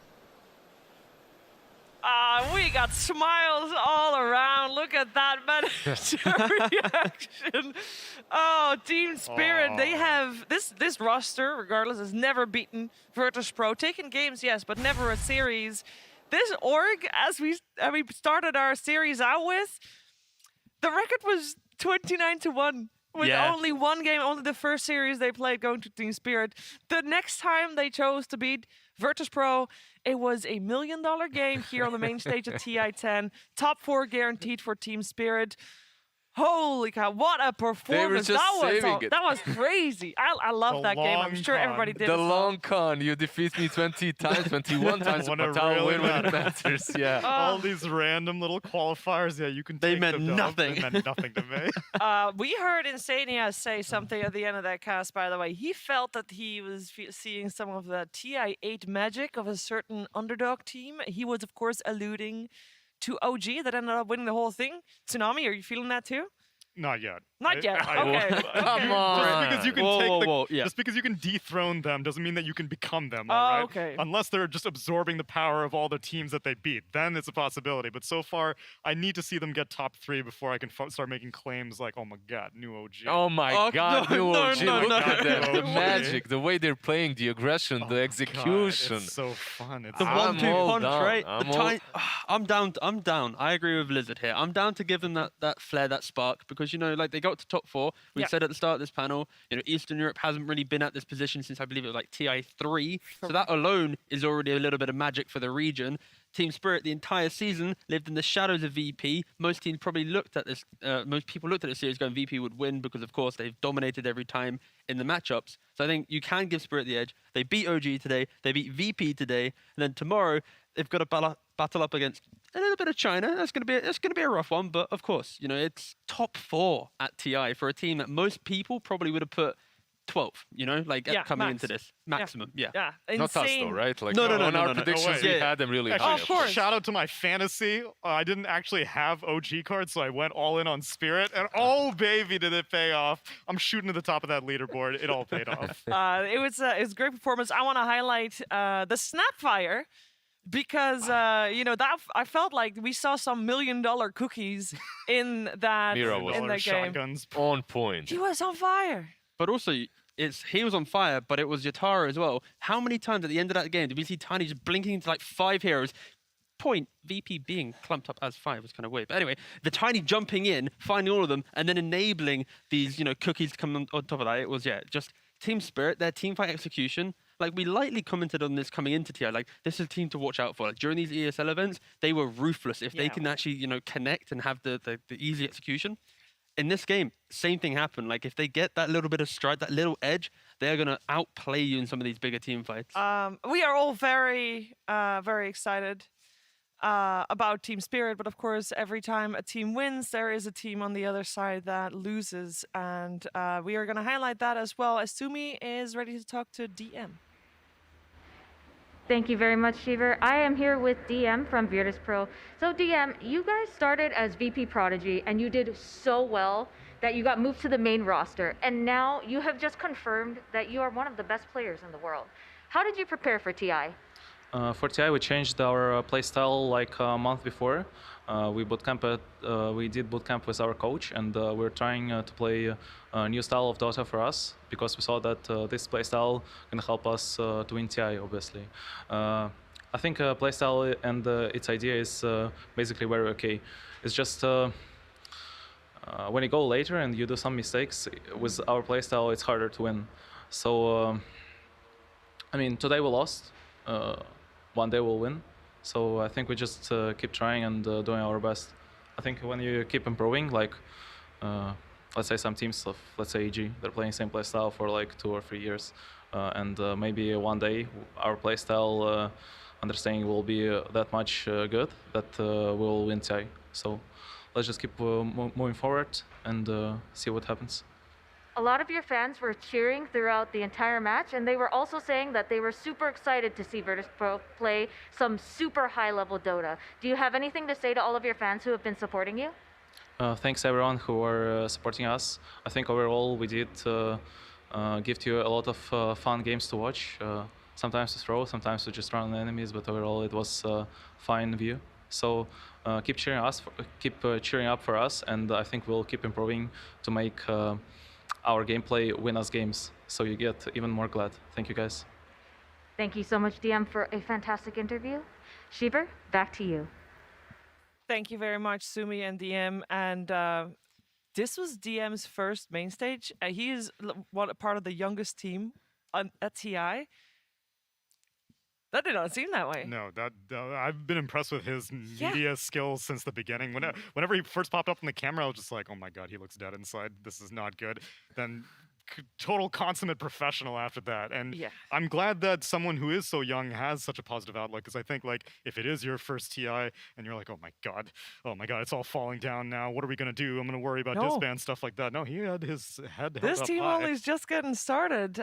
We got smiles all around. Look at that mandatory reaction. Oh, Team Spirit, they have this roster, regardless, has never beaten Virtus.pro. Taken games, yes, but never a series. This org, as we started our series out with, the record was 29-1 with only one game, only the first series they played going to Team Spirit. The next time they chose to beat Virtus.pro, it was $1 million game here on the main stage at TI10. Top 4 guaranteed for Team Spirit. Holy cow, what a performance. That was crazy. I love that game. I'm sure everybody did.
The long con. You defeat me 20 times, 21 times, but I'll win when it matters. Yeah.
All these random little qualifiers, you can take
meant nothing.
They meant nothing to me.
We heard Insania say something at the end of that cast, by the way. He felt that he was seeing some of the TI8 magic of a certain underdog team. He was, of course, alluding to OG that ended up winning the whole thing. Tsunami, are you feeling that too?
Not yet.
Not yet. Okay.
Come on.
Just because you can
Yeah.
just because you can dethrone them doesn't mean that you can become them.
Oh,
all right?
okay.
Unless they're just absorbing the power of all the teams that they beat, then it's a possibility. But so far, I need to see them get top 3 before I can start making claims like, "Oh my God, new OG."
Oh my God, new OG. Look at that. The
OG.
magic, the way they're playing, the aggression, the execution.
God, it's so fun. It's
The
I'm
1-2
all
punch,
down.
right?
I'm
I'm down. I agree with Lizard here. I'm down to give them that flair, that spark, because like they got to top 4. We said at the start of this panel, Eastern Europe hasn't really been at this position since I believe it was like TI 3. So that alone is already a little bit of magic for the region. Team Spirit the entire season lived in the shadows of VP. Most teams probably looked at this. Most people looked at the series going VP would win because of course they've dominated every time in the matchups. So I think you can give Spirit the edge. They beat OG today. They beat VP today, and then tomorrow they've got to battle up against a little bit of China. That's gonna be a rough one, but of course it's top 4 at TI for a team that most people probably would have put 12th, coming into this maximum. Yeah.
Insane.
Not us though, right? Like
No,
on our
no.
predictions, we had them really
Actually,
high.
Of course.
Shout out to my fantasy. I didn't actually have OG cards, so I went all in on Spirit, and oh baby, did it pay off! I'm shooting to the top of that leaderboard. It all paid off.
It was a great performance. I want to highlight the Snapfire. Because that I felt like we saw some $1 million cookies in that
Mira was
in that game.
Shotguns.
On point.
He was on fire.
But also, he was on fire, but it was Yatara as well. How many times at the end of that game did we see Tiny just blinking into like 5 heroes? Point, VP being clumped up as 5 was kind of weird. But anyway, the Tiny jumping in, finding all of them, and then enabling these, cookies to come on top of that. It was, just Team Spirit, their teamfight execution. Like, we lightly commented on this coming into TI. Like, this is a team to watch out for. Like, during these ESL events, they were ruthless. If they can actually, connect and have the easy execution. In this game, same thing happened. Like, if they get that little bit of stride, that little edge, they're going to outplay you in some of these bigger team fights.
We are all very, very excited about Team Spirit. But, of course, every time a team wins, there is a team on the other side that loses. And we are going to highlight that as well as Sumi is ready to talk to DM.
Thank you very much, Shiver. I am here with DM from Virtus Pro. So DM, you guys started as VP Prodigy and you did so well that you got moved to the main roster. And now you have just confirmed that you are one of the best players in the world. How did you prepare for TI?
For TI, we changed our playstyle like a month before. We did bootcamp with our coach, and we're trying to play a new style of Dota for us because we saw that this playstyle can help us to win TI, obviously. I think playstyle and its idea is basically very okay. It's just when you go later and you do some mistakes with our playstyle, it's harder to win. So, today we lost. One day we'll win. So I think we just keep trying and doing our best. I think when you keep improving, like let's say some teams of, let's say EG, they're playing same playstyle for like 2 or 3 years, and maybe one day our playstyle understanding will be that much good that we'll win TI. So let's just keep moving forward and see what happens.
A lot of your fans were cheering throughout the entire match, and they were also saying that they were super excited to see Virtus Pro play some super high-level Dota. Do you have anything to say to all of your fans who have been supporting you?
Thanks everyone who are supporting us. I think overall we did give you a lot of fun games to watch. Sometimes to throw, sometimes to just run enemies, but overall it was a fine view. So keep cheering up for us, and I think we'll keep improving to make our gameplay win us games, so you get even more glad. Thank you guys.
Thank you so much, DM, for a fantastic interview. Shiver, back to you.
Thank you very much, Sumi and DM. And this was DM's first main stage. He is part of the youngest team at TI. That did not seem that way.
No, I've been impressed with his media skills since the beginning. Whenever he first popped up on the camera, I was just like, oh my God, he looks dead inside. This is not good. Then total consummate professional after that. And I'm glad that someone who is so young has such a positive outlook, because I think like if it is your first TI and you're like, oh my God, it's all falling down now. What are we going to do? I'm going to worry about disband, stuff like that. No, he had his head held
This
up
team
high.
only is just getting started.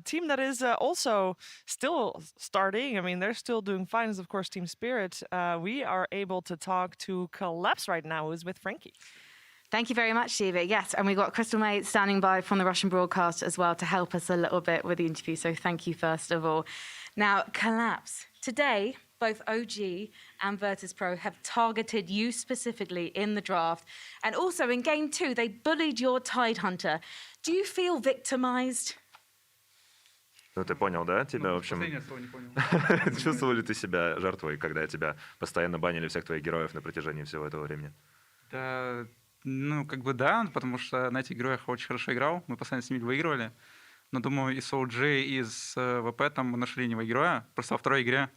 Team that is also still starting. I mean, they're still doing fine as, of course, Team Spirit. We are able to talk to Collapse right now, who's with Frankie.
Thank you very much, Shiva. Yes, and we've got Crystal May standing by from the Russian broadcast as well to help us a little bit with the interview. So thank you first of all. Now, Collapse. Today, both OG and Virtus.pro have targeted you specifically in the draft. And also in Game 2, they bullied your Tidehunter. Do you feel victimized?
Ну, ты понял, да? Тебя, в общем... Чувствовал ли ты себя жертвой, когда тебя постоянно банили всех твоих героев на протяжении всего этого времени?
Да, ну, как бы да, потому что на этих героях очень хорошо играл, мы постоянно с ними выигрывали. Но, думаю, и с OG, и с ВП там мы нашли линейного героя. Просто во второй игре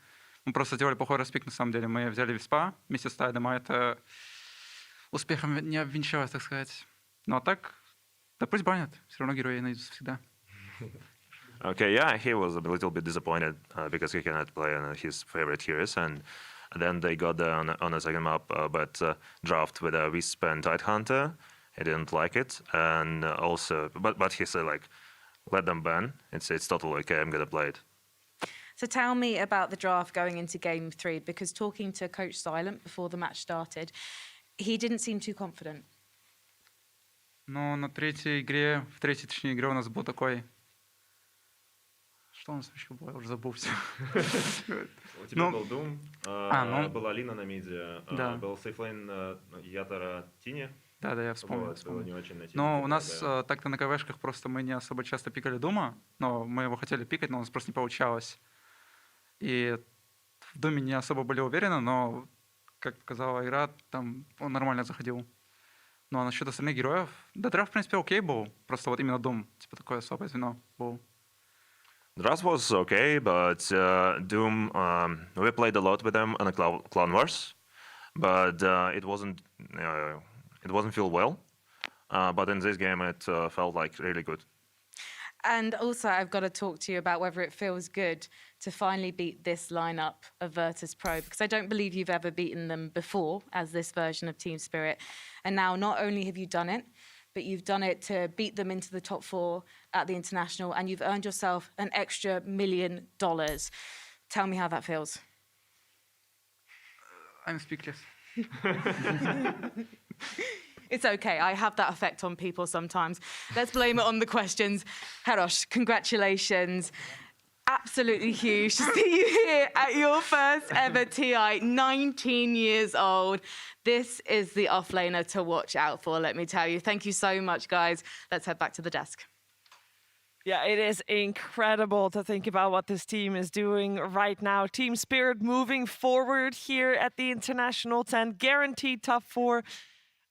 мы просто сделали плохой распик, на самом деле. Мы взяли Виспа вместе с Тайдом, а это успехом не обвенчалось, так сказать. Ну, а так, да пусть банят, все равно герои найдутся всегда.
Okay, yeah, he was a little bit disappointed because he cannot play on his favorite heroes, and then they got there on a second map, but draft with a Wisp and Tidehunter. He didn't like it, and also, but he said like, let them ban. It's totally okay. I'm gonna play it.
So tell me about the draft going into Game 3, because talking to Coach Silent before the match started, he didn't seem too confident.
Ну, на третьей игре, в третьей, точнее, игре у нас был такой... Что у нас еще было? Я уже забыл все.
У тебя был Doom, была Лина на миде, был сейфлейн Ятара Тини.
Да, я вспомнил. Но у нас так-то на КВшках просто мы не особо часто пикали Дума, но мы его хотели пикать, но у нас просто не получалось. И в Думе не особо были уверены, но, как показала игра, там он нормально заходил. Ну а насчет остальных героев, да, драфт, в принципе, окей был, просто вот именно Дум, типа такое слабое звено был.
Draft was okay, but Doom, we played a lot with them on a Clan Wars, but it wasn't feel well. But in this game, it felt like really good.
And also, I've got to talk to you about whether it feels good to finally beat this lineup of Virtus.pro, because I don't believe you've ever beaten them before as this version of Team Spirit. And now, not only have you done it, but you've done it to beat them into the top 4 at the International, and you've earned yourself an extra $1 million. Tell me how that feels.
I'm speechless.
It's okay. I have that effect on people sometimes. Let's blame it on the questions. Herosh, congratulations. Absolutely huge to see you here at your first ever TI, 19 years old. This is the offlaner to watch out for, let me tell you. Thank you so much, guys. Let's head back to the desk.
Yeah, it is incredible to think about what this team is doing right now. Team Spirit moving forward here at the International 10, guaranteed top 4.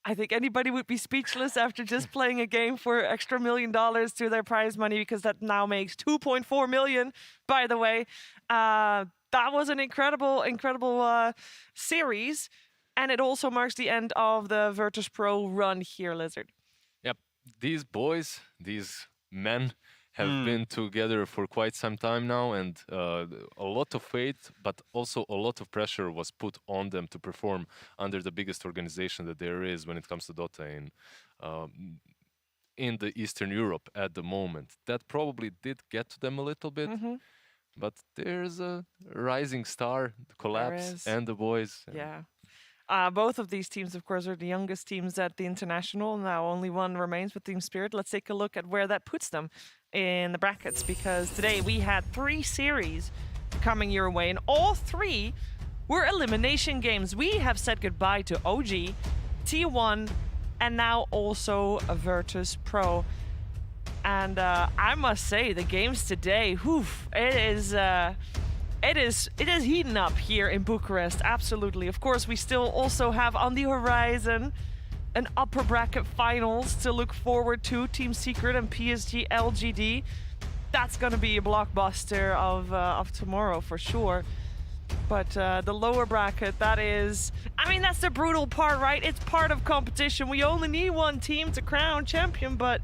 I think anybody would be speechless after just playing a game for extra $1 million to their prize money, because that now makes $2.4 million, by the way. That was an incredible series, and it also marks the end of the Virtus.pro run here, Lizard.
Yep, these boys, these men have been together for quite some time now, and a lot of faith, but also a lot of pressure was put on them to perform under the biggest organization that there is when it comes to Dota in the Eastern Europe at the moment. That probably did get to them a little bit, but there's a rising star, the Collapse, and the boys.
Yeah. Both of these teams, of course, are the youngest teams at the International. Now only one remains with Team Spirit. Let's take a look at where that puts them in the brackets, because today we had 3 series coming your way, and all 3 were elimination games. We have said goodbye to OG, T1, and now also Virtus.pro. And I must say, the games today, it is heating up here in Bucharest, absolutely. Of course, we still also have on the horizon an upper bracket finals to look forward to. Team Secret and PSG LGD. That's going to be a blockbuster of tomorrow for sure. But the lower bracket, that's the brutal part, right? It's part of competition. We only need one team to crown champion, but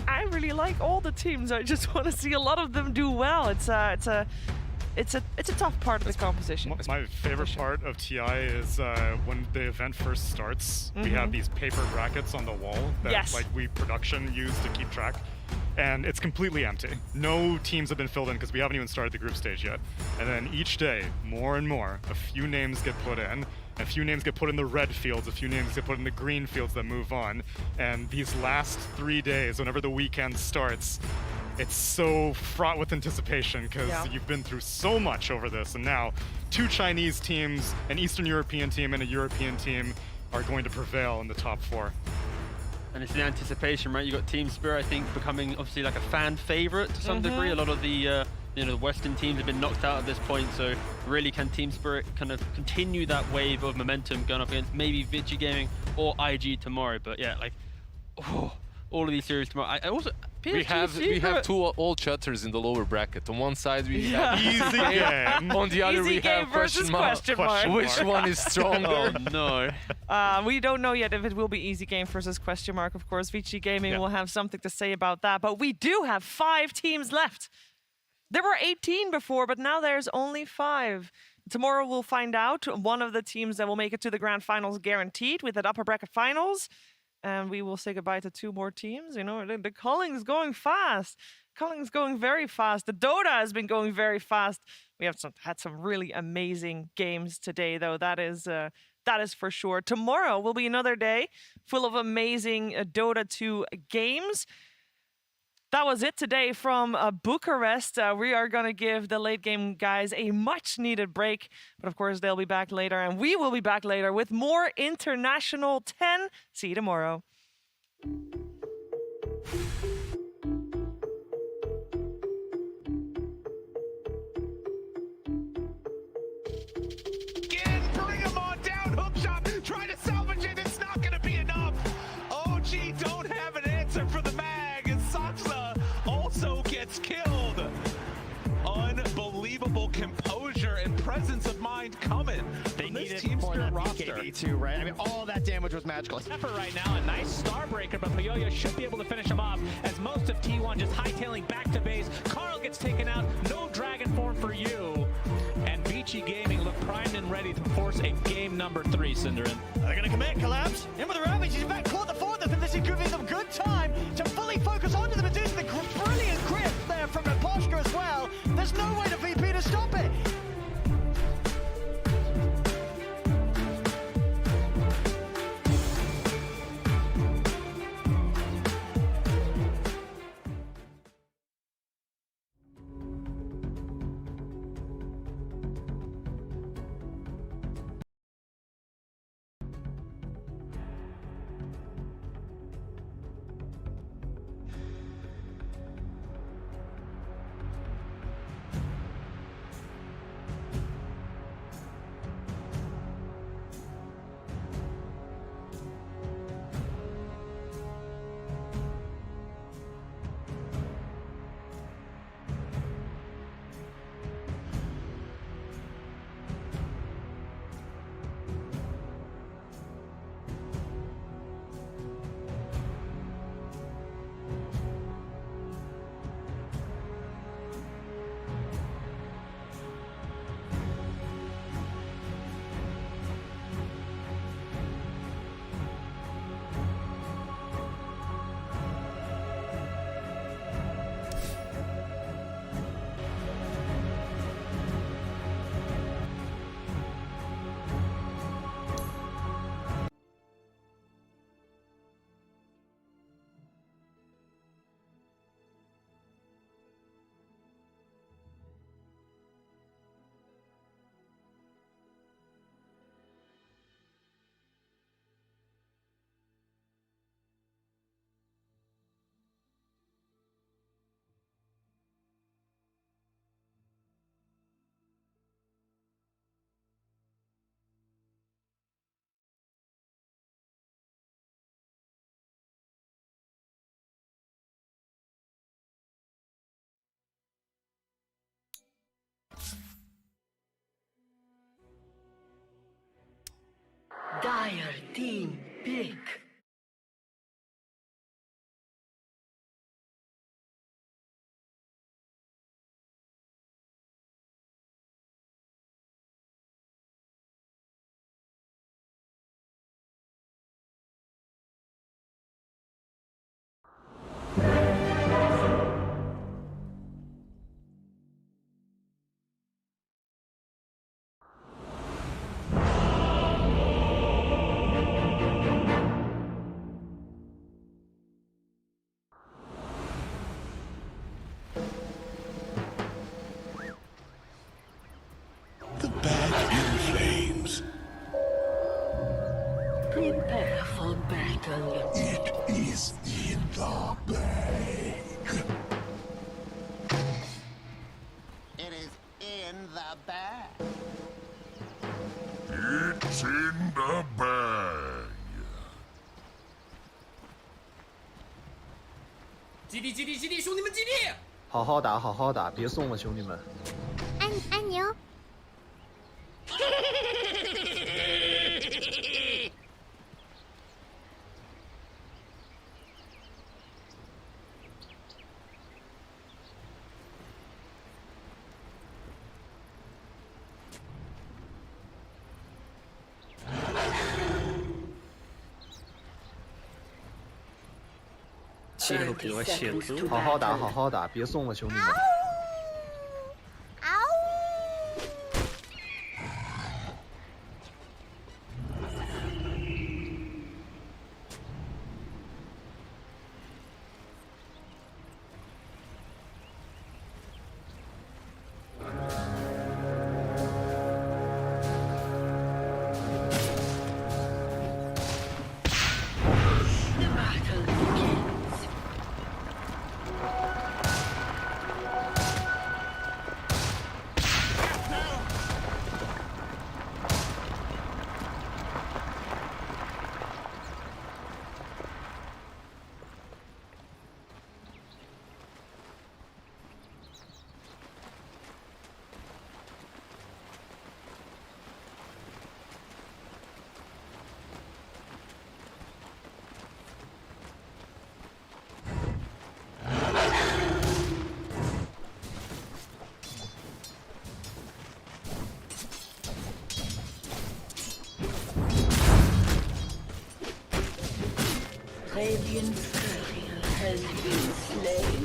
I really like all the teams. I just want to see a lot of them do well. It's a tough part of the competition.
My favorite part of TI is when the event first starts, we have these paper brackets on the wall that we production use to keep track. And it's completely empty. No teams have been filled in because we haven't even started the group stage yet. And then each day, more and more, a few names get put in. A few names get put in the red fields, a few names get put in the green fields that move on. And these last 3 days, whenever the weekend starts, it's so fraught with anticipation because you've been through so much over this. And now 2 Chinese teams, an Eastern European team and a European team, are going to prevail in the top 4.
And it's the anticipation, right? You got Team Spirit, I think, becoming obviously like a fan favorite to some degree. A lot of the the Western teams have been knocked out at this point, so really can Team Spirit kind of continue that wave of momentum going up against maybe Vici Gaming or IG tomorrow? But yeah, like all of these series tomorrow. I also
we have 2 all chatters in the lower bracket. On one side we have
easy game.
On the other we have
question mark.
Which one is stronger?
Oh no.
We don't know yet if it will be easy game versus question mark. Of course, Vici Gaming will have something to say about that. But we do have 5 teams left. There were 18 before, but now there's only 5. Tomorrow we'll find out one of the teams that will make it to the grand finals guaranteed with that upper bracket finals. And we will say goodbye to 2 more teams. You know, the culling is going fast. Culling is going very fast. The Dota has been going very fast. We have had some really amazing games today, though. That is for sure. Tomorrow will be another day full of amazing Dota 2 games. That was it today from Bucharest. We are going to give the late game guys a much needed break. But of course, they'll be back later. And we will be back later with more International 10. See you tomorrow.
Bring him on down, hook shot, try to salvage it. It's not going to be enough. OG don't have an answer for the mag, and Saksa also gets killed. Unbelievable composure and presence of mind coming from this Team Spirit roster.
Too, right? I mean, all that damage was magical. Effort right now, a nice star breaker, but Puyoyo should be able to finish him off as most of T1 just hightailing back to base. Carl gets taken out, no dragon form for you. And Vici Gaming look primed and ready to force a game number 3, Cinderin.
They're going to commit, Collapse. In with the Ravage, he's in fact caught the 4th, and this is giving them good time to fully focus onto the Medusa. The brilliant grip there from Raposhka as well. There's no way to VP to stop it.
Dire team pick.
the bag.
It's in the bag.
基地，基地，基地，兄弟们，基地！
好好打，好好打，别送了，兄弟们。
按钮。
气都给我写字。好好打，好好打，别送了，兄弟们。
Radiant courier has been slain.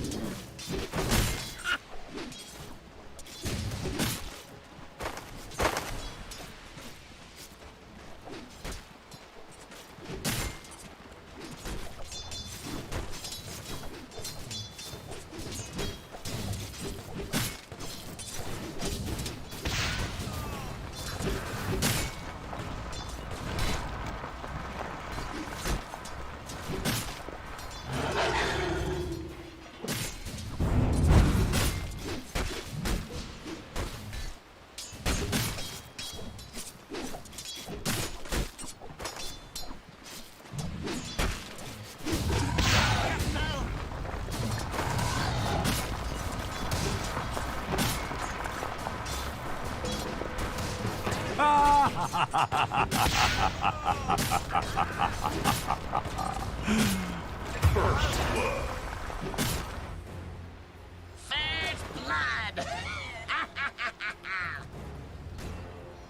First blood.
First blood.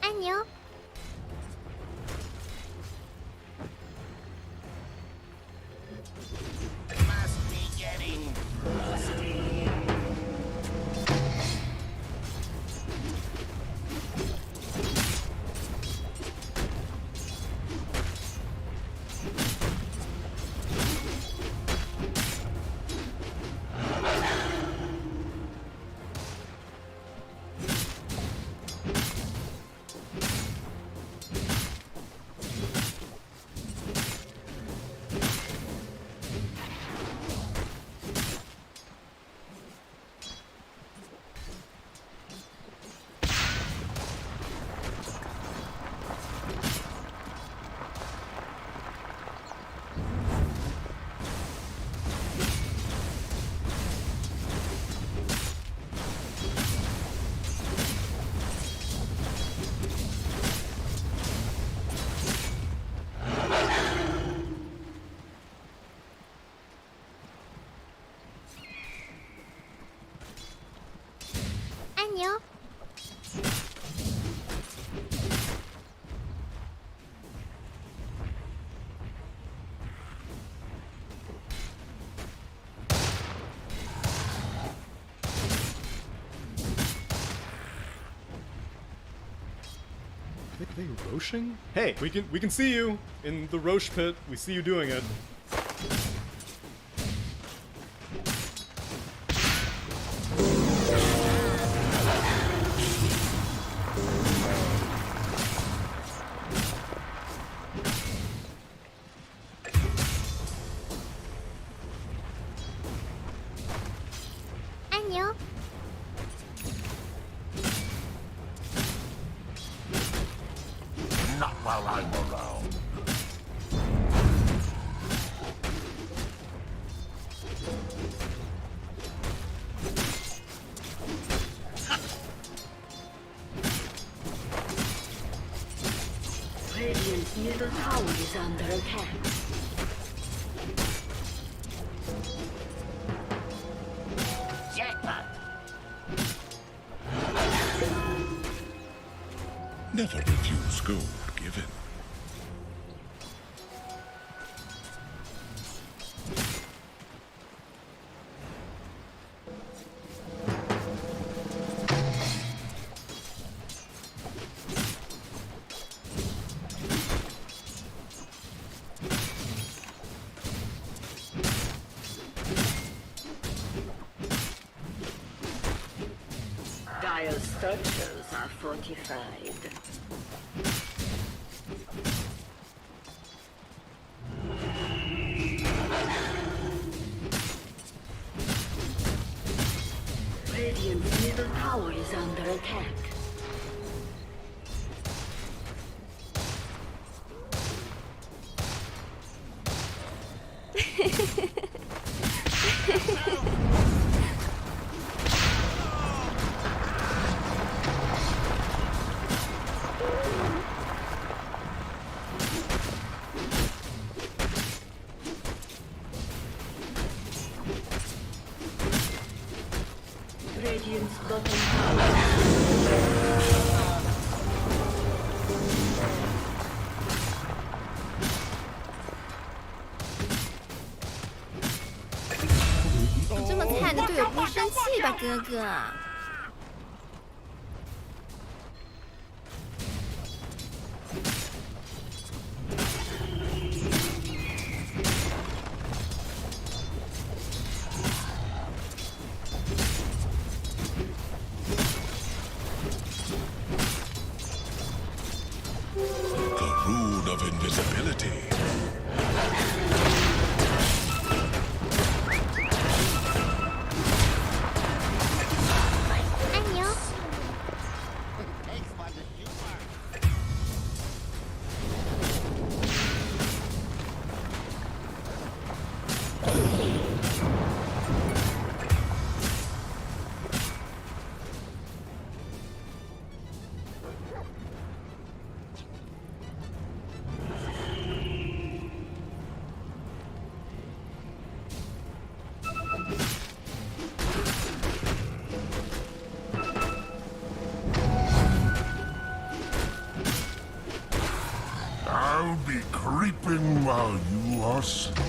안녕.
Must be getting rusty.
안녕.
Are they roshing? Hey, we can see you in the Roche pit. We see you doing it.
안녕.
while I'm around.
Radiant's middle tower is under attack.
Jackpot.
Never refuse gold given.
Dire structures are fortified. Radiant's middle tower is under attack. Radiant's bottom tower.
你这么看着队友不生气吧，哥哥？
The rune of invisibility. I'll be creeping while you are sleeping.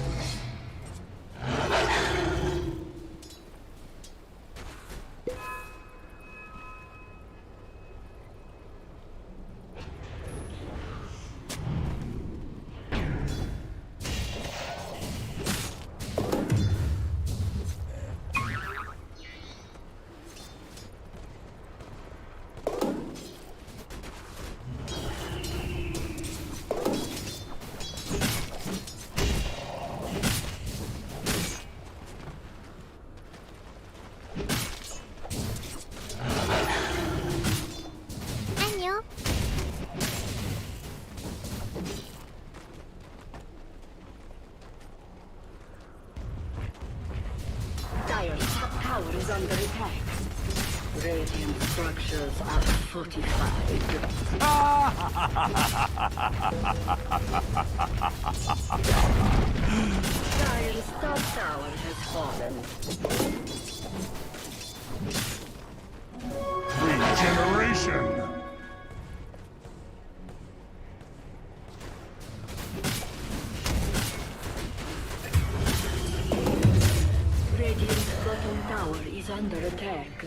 Dire's top tower is under attack. Radiant structures are fortified. Dire's top tower has fallen.
Regeneration!
Radiant's bottom tower is under attack.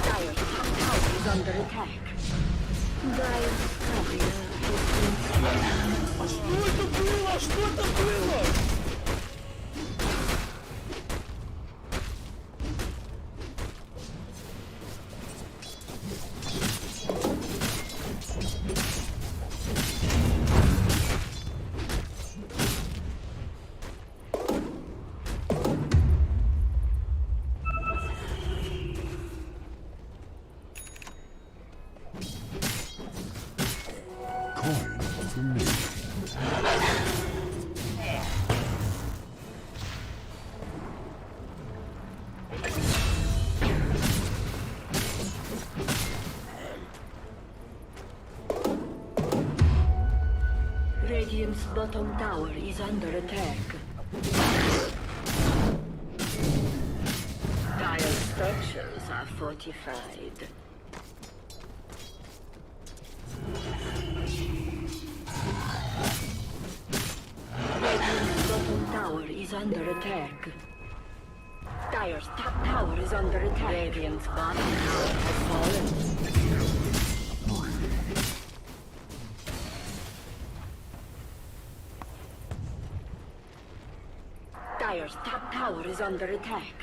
Dire's top tower is under attack. Dire's saweria has been slain.
coin for me.
Radiant's bottom tower is under attack. Dire structures are fortified. Radiant's bottom tower is under attack. Dire's top tower is under attack. Radiant's bottom tower has fallen. Dire's top tower is under attack.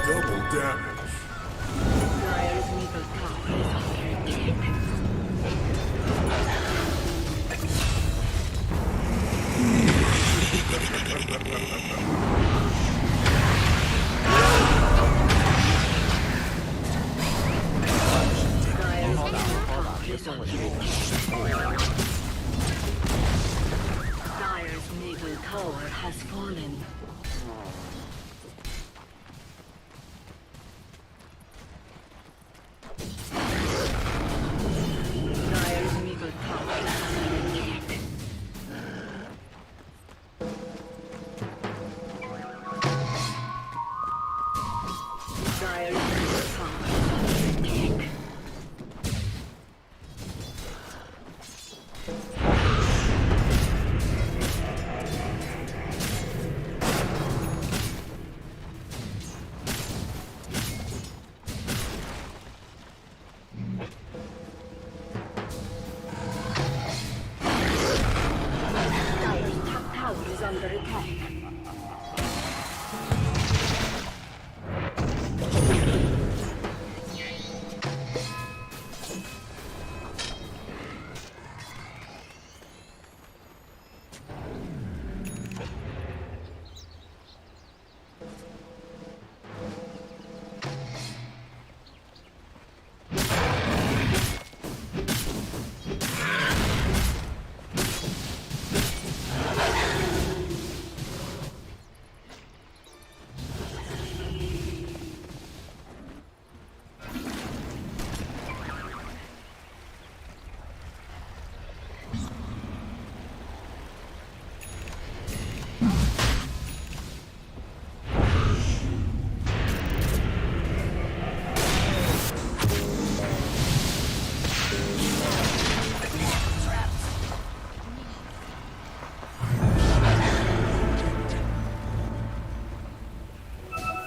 Double damage.
Dire's middle tower is under attack. Dire's middle tower has fallen. Dire's middle tower is under attack. Dire's middle tower is under attack. Dire's top tower is under attack.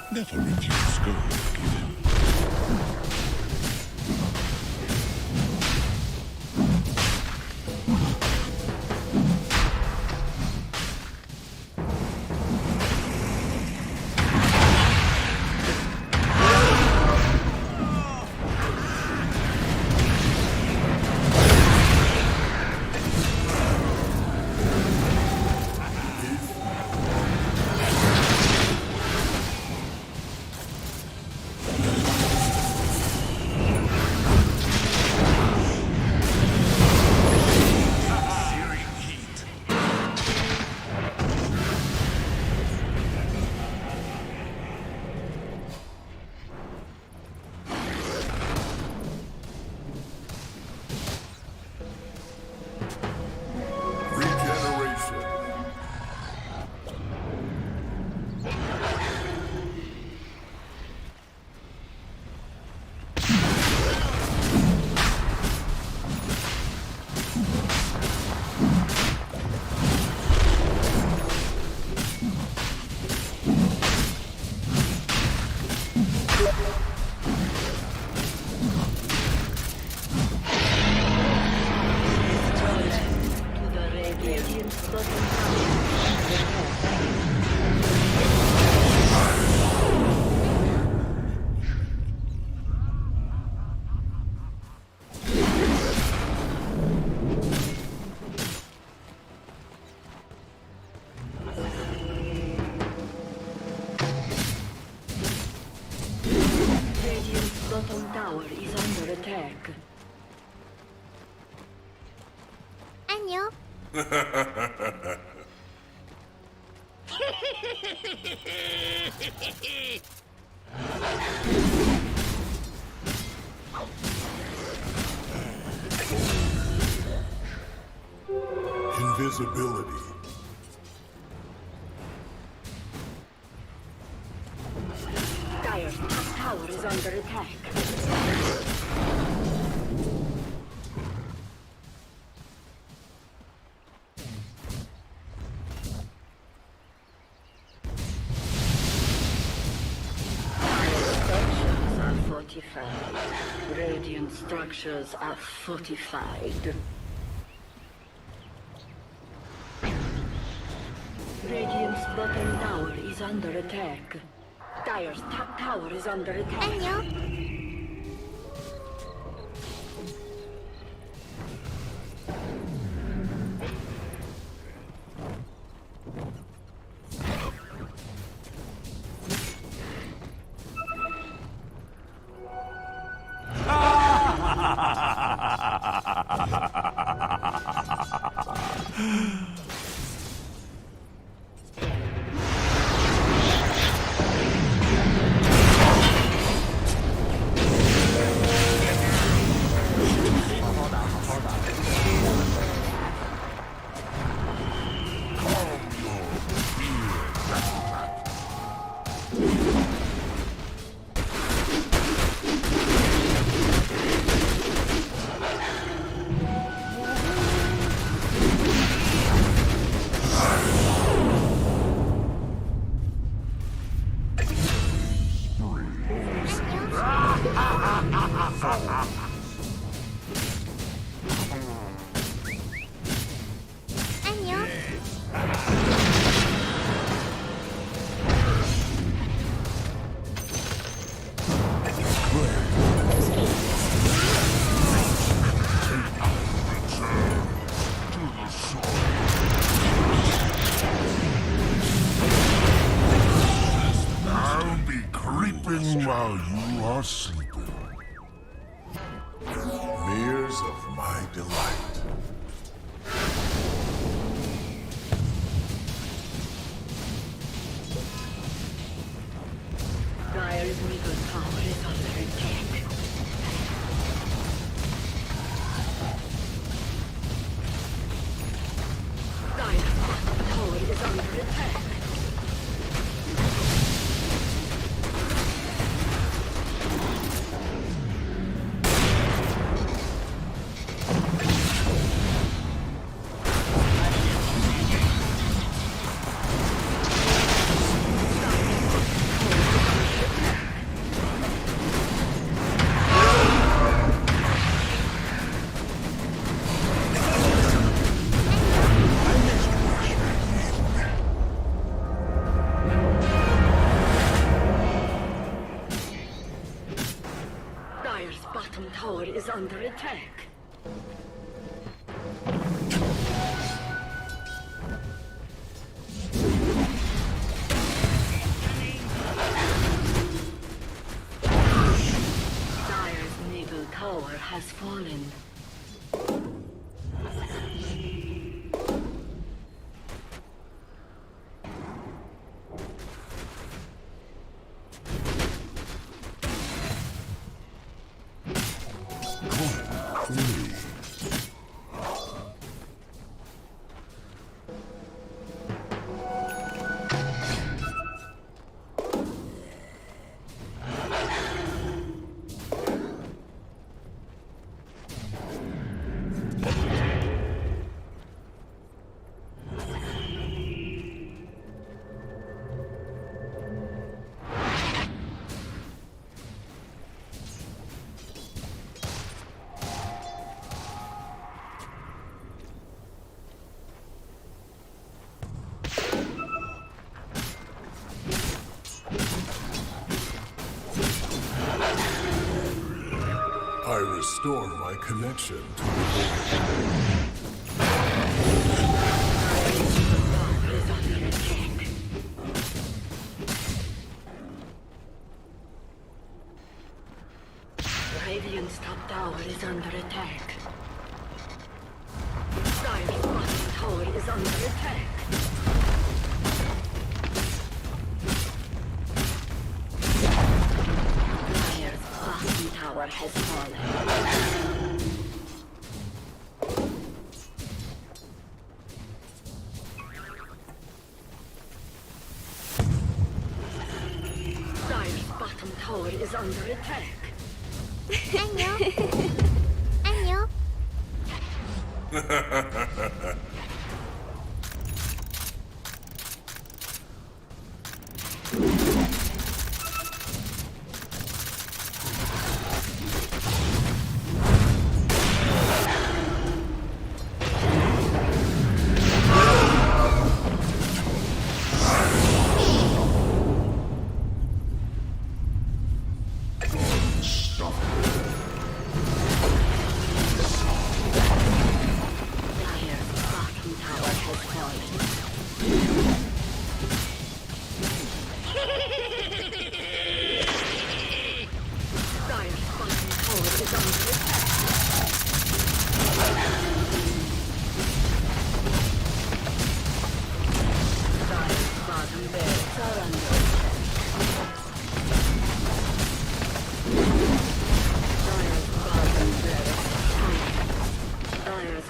Never refuse gold given.
bottom tower is under attack.
안녕.
Invisibility.
Dire's top tower is under attack. Radiant structures are fortified. Radiant's bottom tower is under attack. Dire's top tower is under attack.
안녕. 안녕.
I'll be creeping while you are sleeping. Mirrors of my delight.
Dire's middle tower is under attack. Dire's bottom tower is under attack. Dire's bottom tower is under attack. Dire's middle tower has fallen.
I restore my connection to the
Radiant's top tower is under attack. Dire's bottom tower is under attack. Dire's bottom tower has fallen. Dire's bottom tower is under attack.
안녕.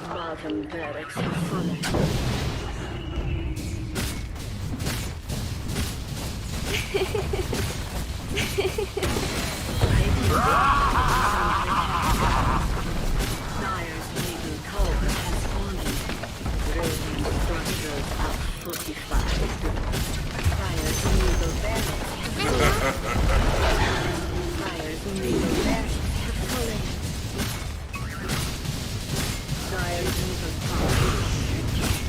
Bottom barracks have fallen. Dire's middle tower has fallen. Radiant structures are fortified. Dire's middle barracks have fallen. Dire's middle barracks have fallen. Dire's middle tower is under attack.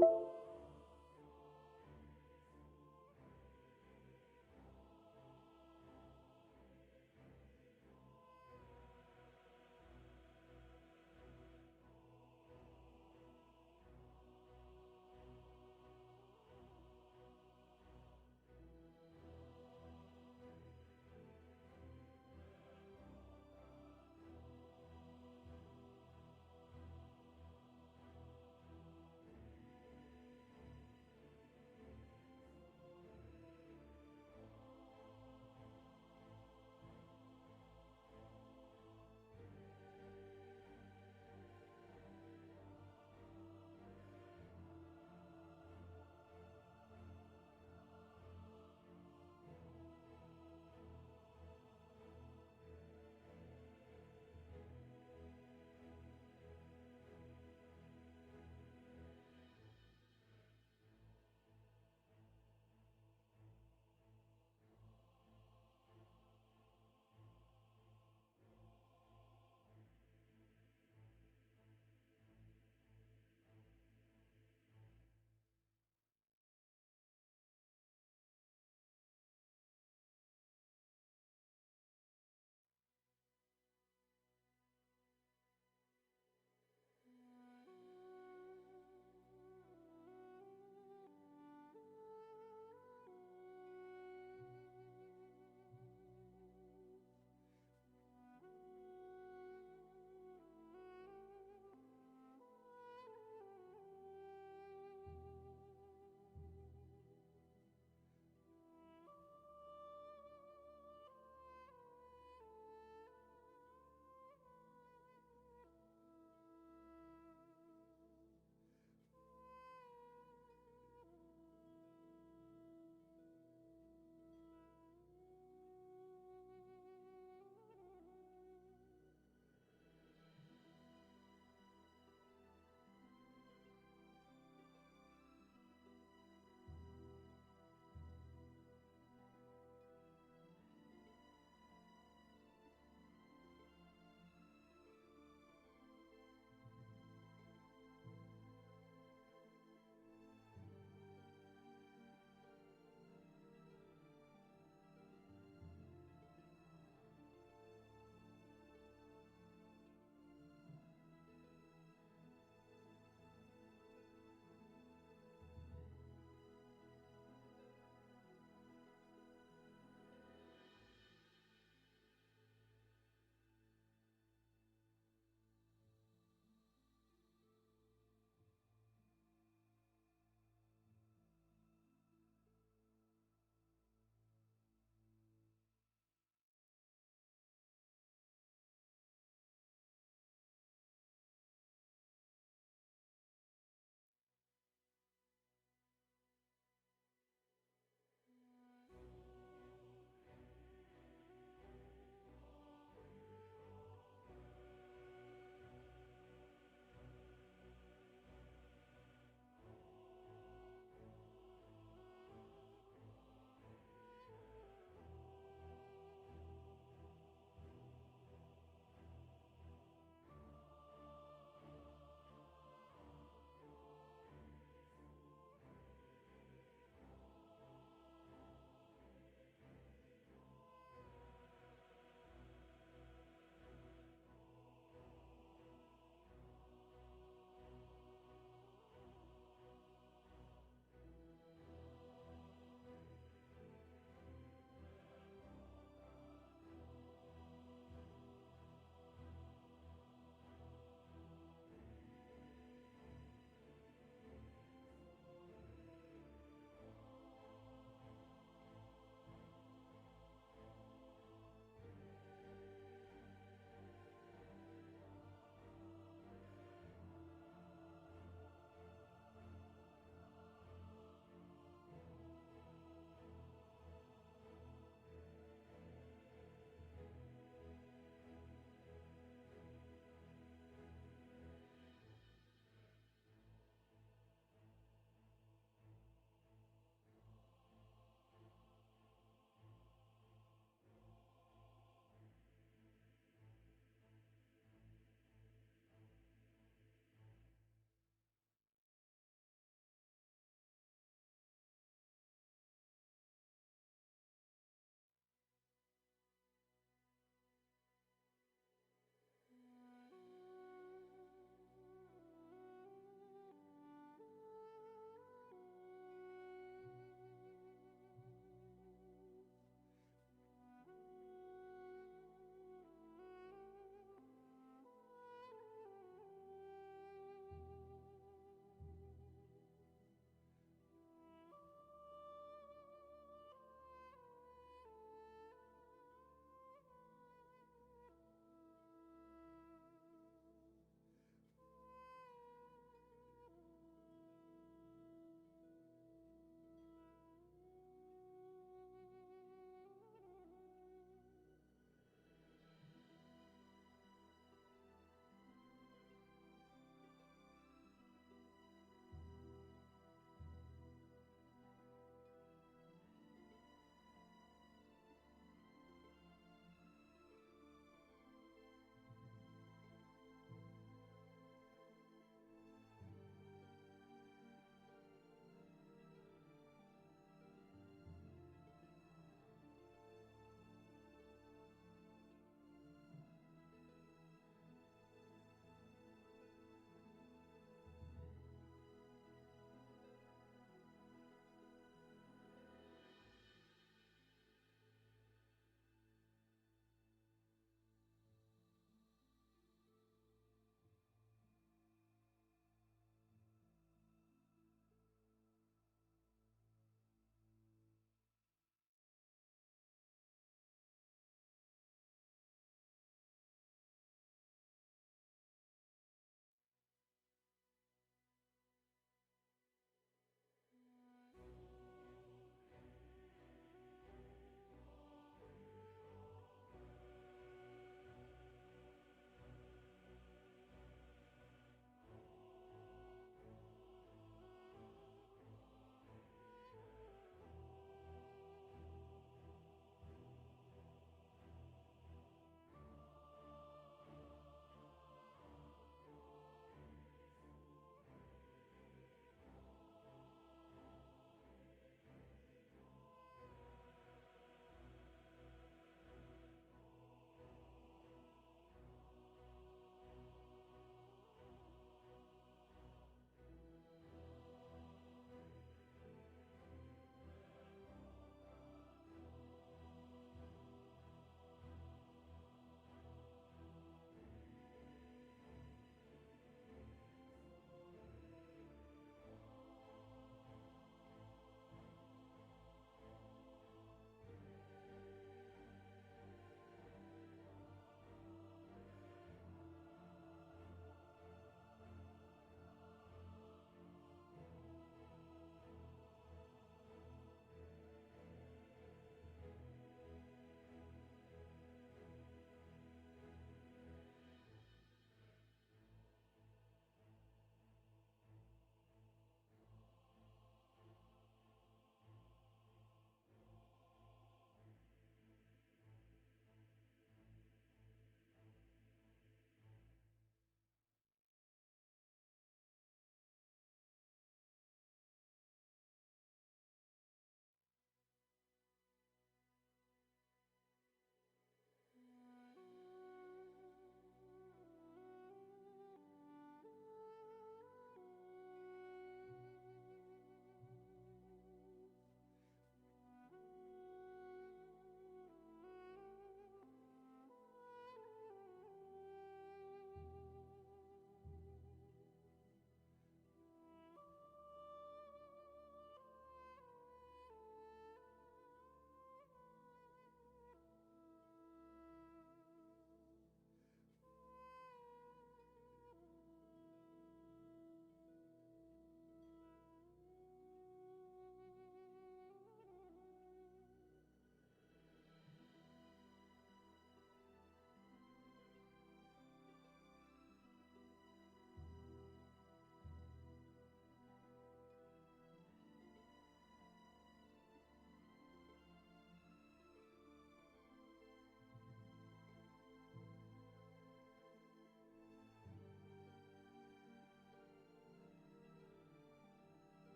you.